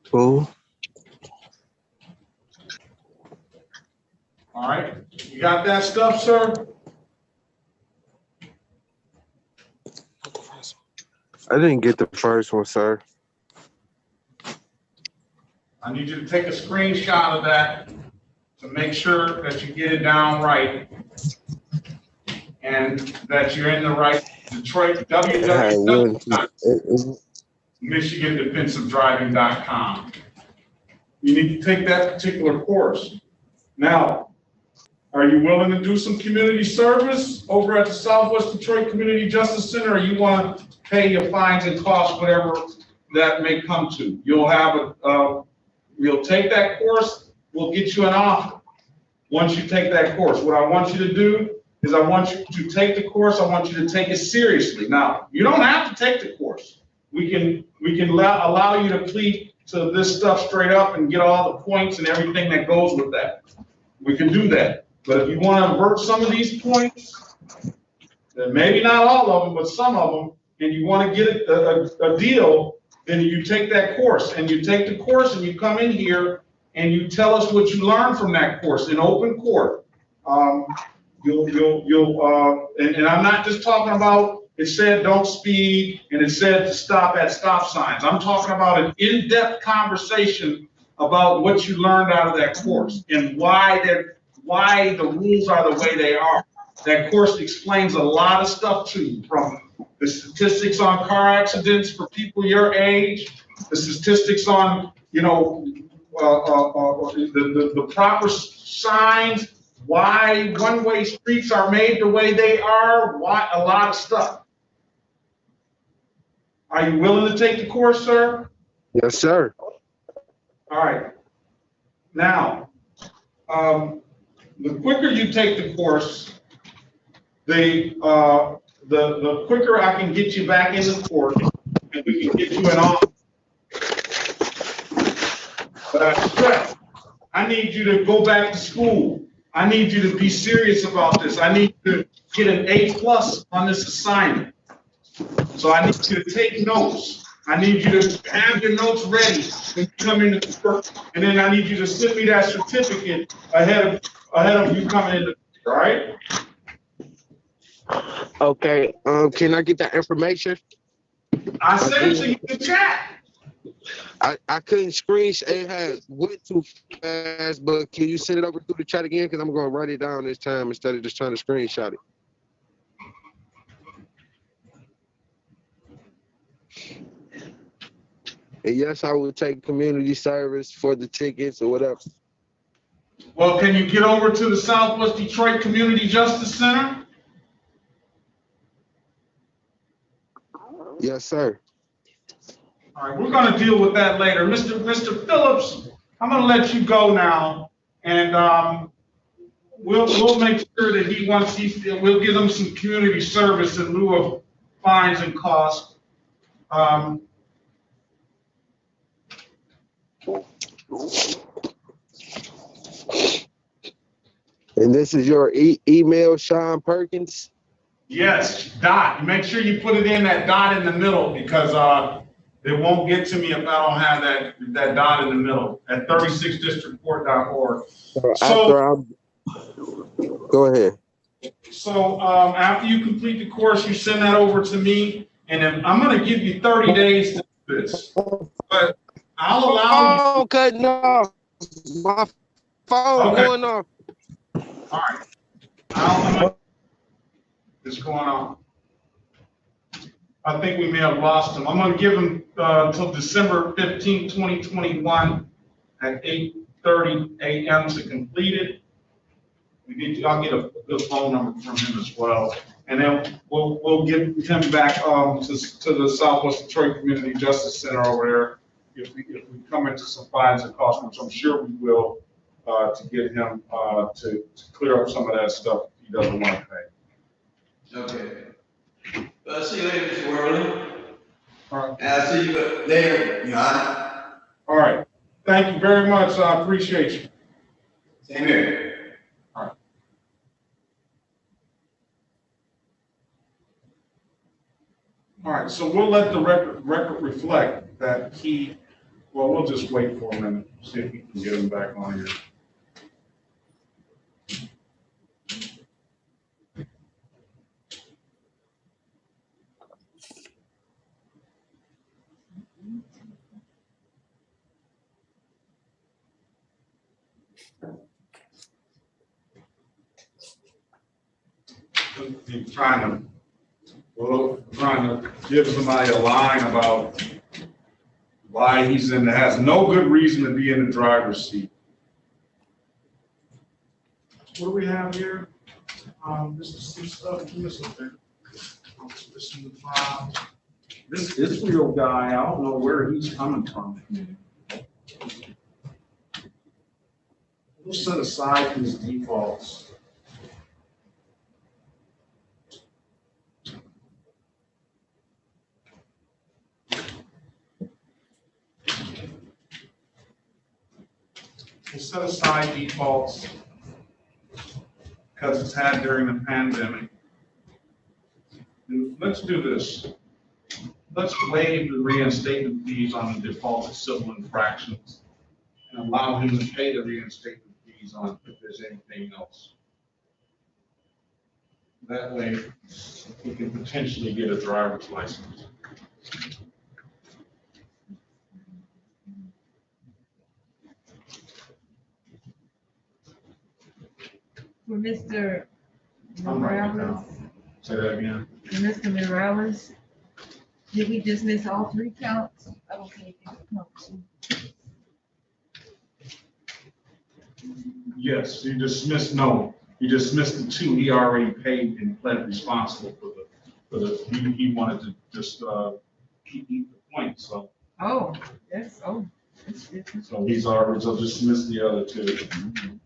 Cool. All right, you got that stuff, sir? I didn't get the first one, sir. I need you to take a screenshot of that to make sure that you get it down right and that you're in the right Detroit, www.michigandefensivedriving.com. You need to take that particular course. Now, are you willing to do some community service over at the Southwest Detroit Community Justice Center, or you want to pay your fines and costs, whatever that may come to? You'll have you'll take that course, we'll get you an offer once you take that course. What I want you to do is I want you to take the course, I want you to take it seriously. Now, you don't have to take the course. We can allow you to plead to this stuff straight up and get all the points and everything that goes with that. We can do that. But if you want to avert some of these points, then maybe not all of them, but some of them, and you want to get a deal, then you take that course. And you take the course and you come in here and you tell us what you learned from that course in open court. And I'm not just talking about, it said don't speed and it said to stop at stop signs. I'm talking about an in-depth conversation about what you learned out of that course and why the rules are the way they are. That course explains a lot of stuff too, from the statistics on car accidents for people your age, the statistics on, the proper signs, why one-way streets are made the way they are, why a lot of stuff. Are you willing to take the course, sir? Yes, sir. All right. Now, the quicker you take the course, the quicker I can get you back in the court and we can get you an offer. But I stress, I need you to go back to school. I need you to be serious about this. I need you to get an A+ on this assignment. So I need you to take notes. I need you to have your notes ready when you come into the court, and then I need you to send me that certificate ahead of you coming in. All right? Okay. Can I get that information? I sent it to you in the chat. I couldn't screenshot. It had went too fast, but can you send it over through the chat again? Because I'm going to write it down this time instead of just trying to screenshot it. And yes, I will take community service for the tickets or whatever. Well, can you get over to the Southwest Detroit Community Justice Center? Yes, sir. All right, we're going to deal with that later. Mr. Phillips, I'm going to let you go now, and we'll make sure that we'll give him some community service in lieu of fines and costs. And this is your email, Sean Perkins? Yes, dot. Make sure you put it in that dot in the middle because it won't get to me if I don't have that dot in the middle at 36districtcourt.org. Go ahead. So after you complete the course, you send that over to me, and then I'm going to give you 30 days to do this. But I'll allow you. Okay, no. My phone going off. All right. What's going on? I think we may have lost him. I'm going to give him until December 15, 2021 at 8:30 a.m. to complete it. I'll get a good phone number from him as well. And then we'll get him back to the Southwest Detroit Community Justice Center over there if we come into some fines and costs, which I'm sure we will, to get him to clear up some of that stuff he doesn't want to pay. Okay. See you later, Mr. Worley. All right. And I'll see you later, Your Honor. All right. Thank you very much. I appreciate you. Same here. All right. All right, so we'll let the record reflect that we'll just wait for a minute, see if we can get him back on here. He's trying to give somebody a line about why has no good reason to be in the driver's seat. What do we have here? This is some stuff. This is the file. This Israel guy, I don't know where he's coming from. We'll set aside his defaults. We'll set aside defaults because it's had during the pandemic. And let's do this. Let's waive the reinstatement fees on the defaulted civil infractions and allow him to pay the reinstatement fees on if there's anything else. That way, he can potentially get a driver's license. For Mr. I'm writing it Morales, down. Say that again. for Mr. Morales, did we dismiss all 3 counts? I don't think it counts. Yes, you dismissed the 2 he already paid and pled responsible for he wanted to just keep the point, so. Oh, that's different. So he's already, so dismiss the other 2.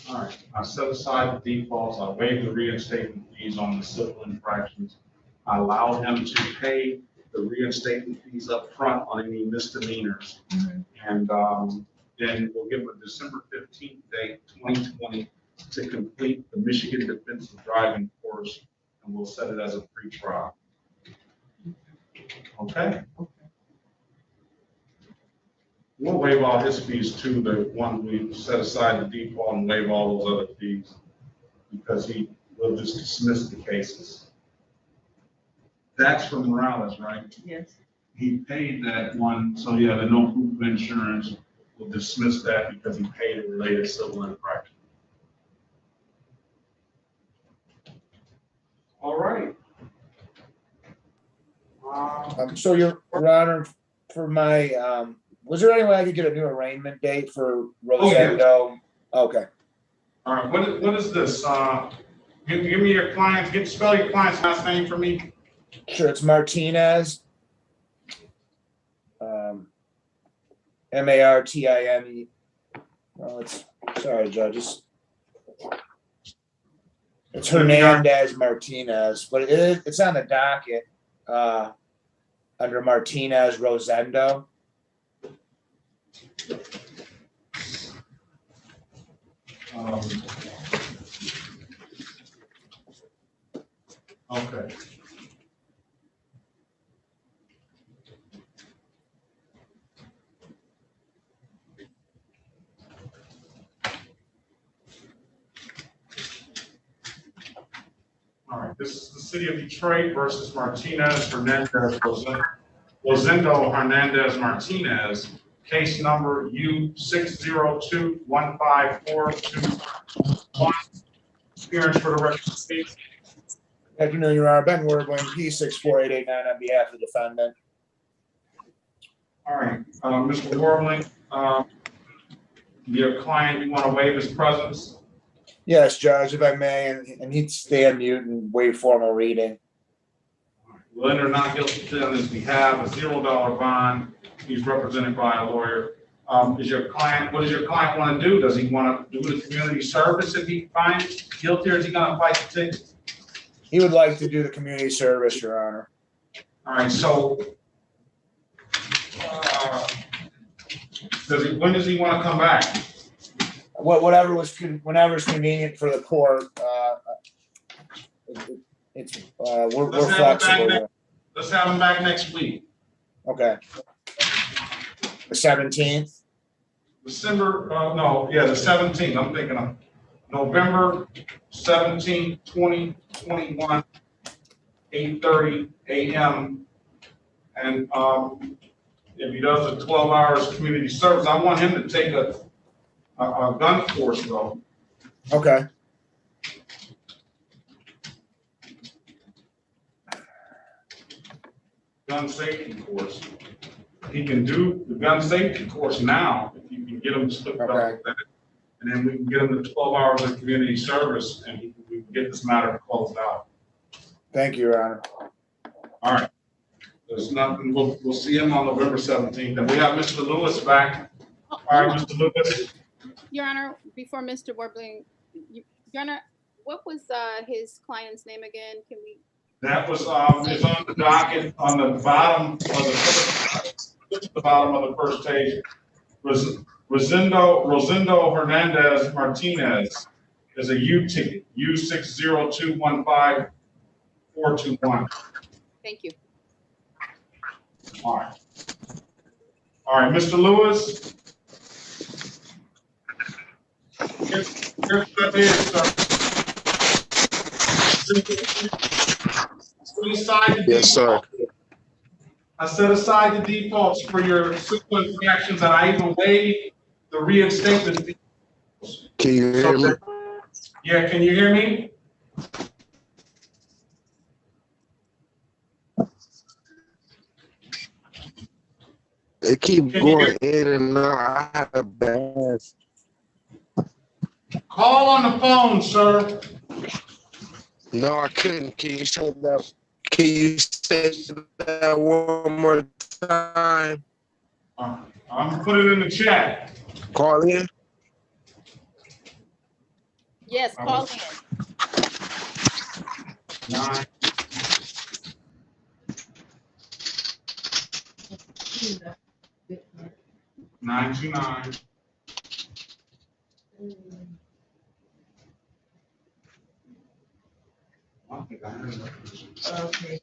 All right, I set aside the defaults, I waive the reinstatement fees on the civil infractions. I allow him to pay the reinstatement fees up front on any misdemeanors. And then we'll give him a December 15th date, 2020, to complete the Michigan Defensive Driving course, and we'll set it as a pre-trial. Okay? We'll waive all his fees too, the one we set aside the default and waive all those other fees, because he will just dismiss the cases. That's for Morales, right? Yes. He paid that one, so yeah, the no proof of insurance will dismiss that because he paid a related civil infraction. All right. So Your Honor, for my, was there any way I could get a new arraignment date for Rosendo? Okay. All right, what is this? Give me your client, spell your client's last name for me. Sure, it's Martinez. Martime. Well, sorry, judges. It's Hernandez Martinez, but it's on the docket under Martinez Rosendo. Okay. All right, this is the city of Detroit versus Martinez Hernandez Rosendo Hernandez Martinez, case number U60215421. Appearance for the record, please. Good afternoon, Your Honor. Ben Werbling, P64889 on behalf of the defendant. All right, Mr. Warbling, your client, you want to waive his presence? Yes, Judge, if I may, and he'd stay on mute and waive formal reading. Will enter not guilty plea on his behalf, a $0 bond. He's represented by a lawyer. What does your client want to do? Does he want to do the community service if he finds guilty, or is he going to fight the ticket? He would like to do the community service, Your Honor. All right, so when does he want to come back? Whenever is convenient for the court. We're flexible. Let's have him back next week. Okay. The 17th? The 17th. I'm thinking of November 17th, 2021, 8:30 a.m. And if he does a 12 hours community service, I want him to take a gun course though. Okay. Gun safety course. He can do the gun safety course now if you can get him slipped up with that. And then we can get him to 12 hours of community service and we can get this matter closed out. Thank you, Your Honor. All right. There's nothing. We'll see him on November 17th. And we have Mr. Lewis back. All right, Mr. Lewis. Your Honor, before Mr. Warbling, Your Honor, what was his client's name again? Can we? That was it's on the docket on the bottom of the first page. Rosendo Hernandez Martinez is a U ticket, U60215421. Thank you. All right. All right, Mr. Lewis. Here's what it is, sir. Yes, sir. I set aside the defaults for your simple infractions, and I even waived the reinstatement fee. Can you hear me? Yeah, can you hear me? It keeps going in and out. I have a bad. Call on the phone, sir. No, I couldn't. Can you say that? Can you say that one more time? I'm gonna put it in the chat. Call in. Yes, call in. 929. Okay,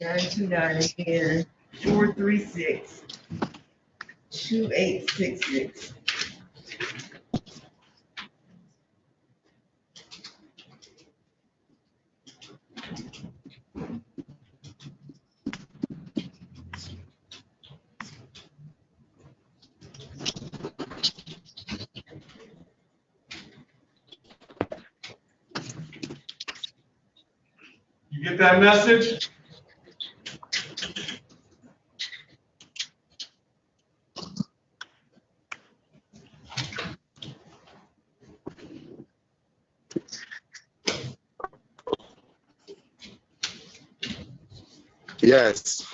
929 again, 436-2866. You get that message? Yes.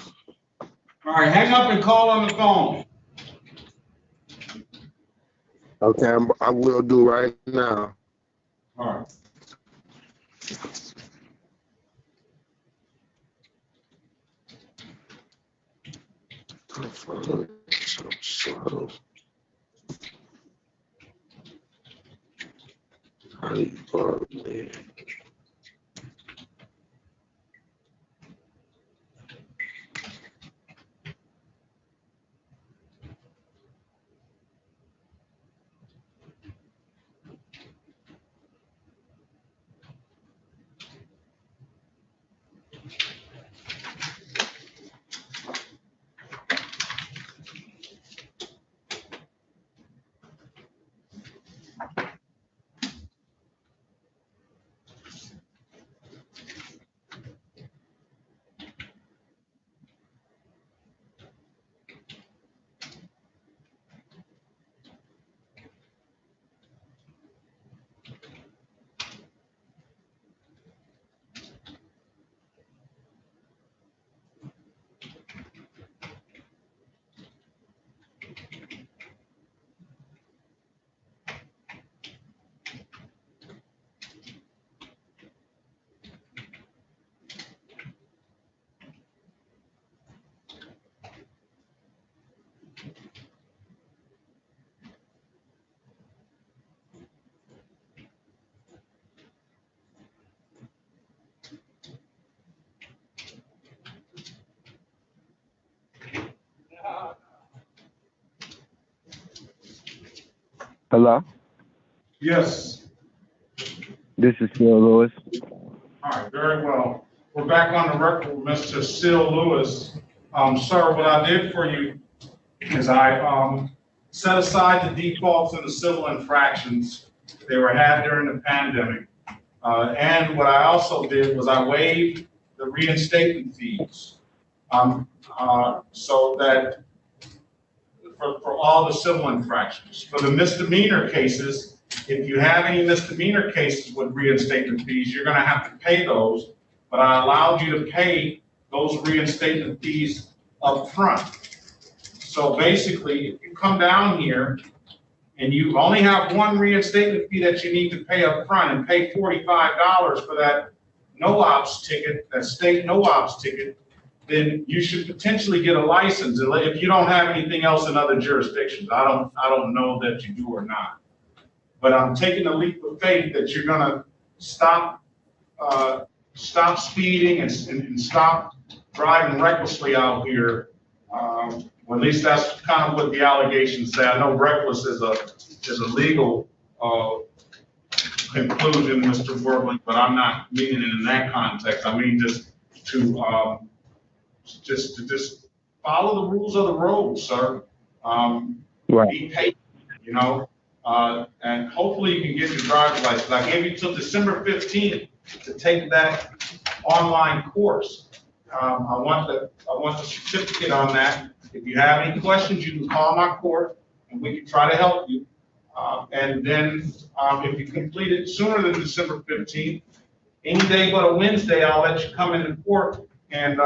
All right, hang up and call on the phone. Okay, I will do right now. All right. Hello, Yes. this is Phil Lewis. All right, very well. We're back on the record with Mr. Seal Lewis. Sir, what I did for you is I set aside the defaults and the civil infractions they were had during the pandemic. And what I also did was I waived the reinstatement fees. So that for all the civil infractions. For the misdemeanor cases, if you have any misdemeanor cases with reinstatement fees, you're gonna have to pay those, but I allowed you to pay those reinstatement fees up front. So basically, if you come down here and you only have one reinstatement fee that you need to pay up front and pay $45 for that no-ops ticket, that state no-ops ticket, then you should potentially get a license if you don't have anything else in other jurisdictions. I don't know that you do or not. But I'm taking a leap of faith that you're gonna stop speeding and stop driving recklessly out here. Or at least that's kind of what the allegations say. I know reckless is a legal conclusion, Mr. Warbling, but I'm not meaning it in that context. I mean just to follow the rules of the road, sir. Right. Be patient, you know, and hopefully you can get your driver's license. I gave you till December 15th to take that online course. I want the certificate on that. If you have any questions, you can call my court and we can try to help you. And then if you complete it sooner than December 15th, any day but a Wednesday, I'll let you come into court and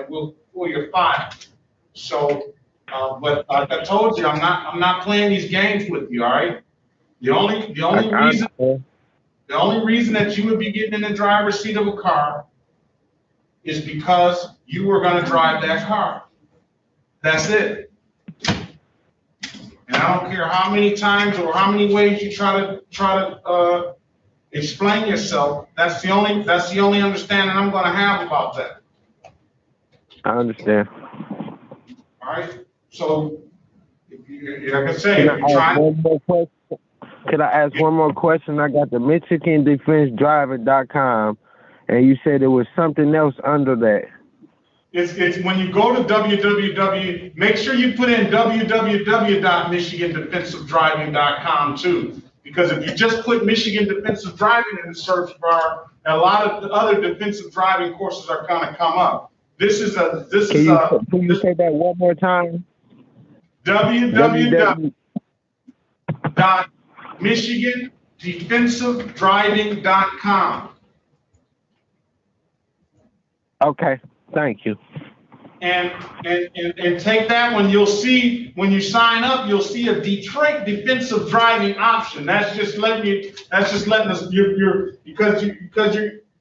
we'll pull your file. So, but like I told you, I'm not playing these games with you. All right. The only reason that you would be getting in the driver's seat of a car is because you were going to drive that car. That's it. And I don't care how many times or how many ways you try to explain yourself. That's the only understanding I'm going to have about that. I understand. All right. So, like I say, if you're trying. Can I ask one more question? I got the MichiganDefenseDriver.com, and you said there was something else under that. It's when you go to www, make sure you put in www.MichiganDefensiveDriving.com too. Because if you just put Michigan Defensive Driving in the search bar, a lot of the other defensive driving courses are going to come up. Can you say that one more time? www.MichiganDefensiveDriving.com. Okay, thank you. And take that one. You'll see when you sign up, you'll see a Detroit defensive driving option. That's just letting us. Because your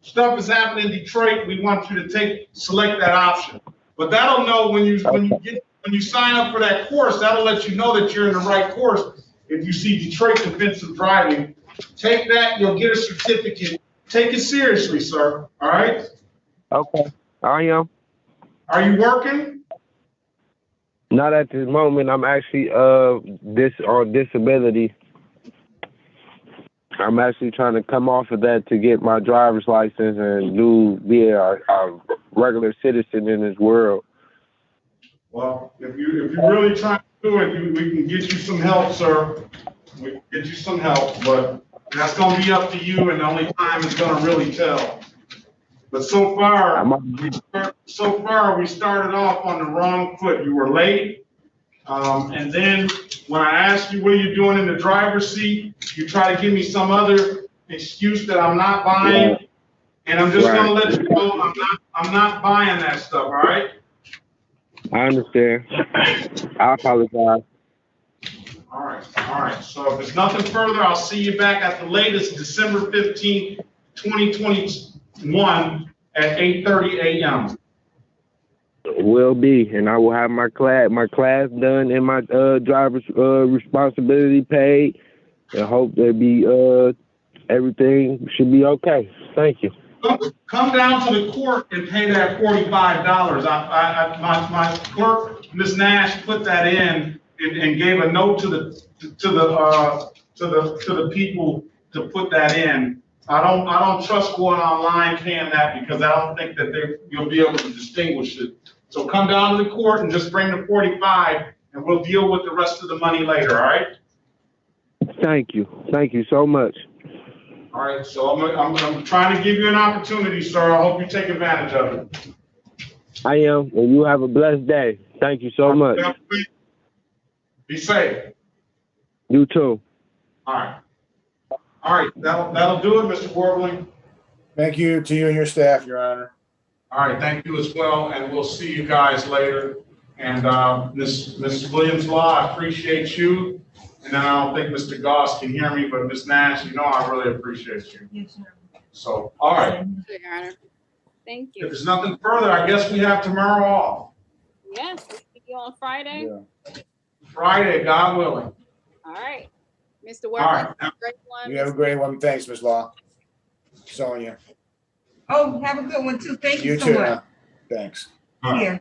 stuff is happening in Detroit. We want you to select that option. But that'll know when you sign up for that course. That'll let you know that you're in the right course. If you see Detroit defensive driving, take that. You'll get a certificate. Take it seriously, sir. All right. Okay, I am. Are you working? Not at this moment. I'm actually on disability. I'm actually trying to come off of that to get my driver's license and be a regular citizen in this world. Well, if you're really trying to do it, we can get you some help, sir. We can get you some help, but that's going to be up to you, and the only time it's going to really tell. But so far, we started off on the wrong foot. You were late, and then when I asked you what are you doing in the driver's seat, you try to give me some other excuse that I'm not buying, and I'm just going to let you know I'm not buying that stuff. All right? I understand. I apologize. All right. So if there's nothing further, I'll see you back at the latest December 15th, 2021 at 8:30 a.m. Will be, and I will have my class done and my driver's responsibility paid, and hope that everything should be okay. Thank you. Come down to the court and pay that $45. My clerk, Ms. Nash, put that in, and gave a note to the people to put that in. I don't trust going online paying that because I don't think that you'll be able to distinguish it. So come down to the court and just bring the 45 and we'll deal with the rest of the money later, all right? Thank you. Thank you so much. All right, so I'm trying to give you an opportunity, sir. I hope you take advantage of it. I am, and you have a blessed day. Thank you so much. Be safe. You too. All right. All right, that'll do it, Mr. Warbling. Thank you to you and your staff, Your Honor. All right, thank you as well, and we'll see you guys later. And Ms. Williams-Law, I appreciate you. And then I don't think Mr. Goss can hear me, but Ms. Nash, you know I really appreciate you. Yes, sir. So, all right. Your Honor. Thank If you. there's nothing further, I guess we have tomorrow off. Yes, we'll see you on Friday. Friday, God willing. All right. Mr. All right. Workman, great one. You have a great one. Thanks, Ms. Law. Sonia. Oh, have a good one too. Thank you You so too. much. Thanks. All right. Here.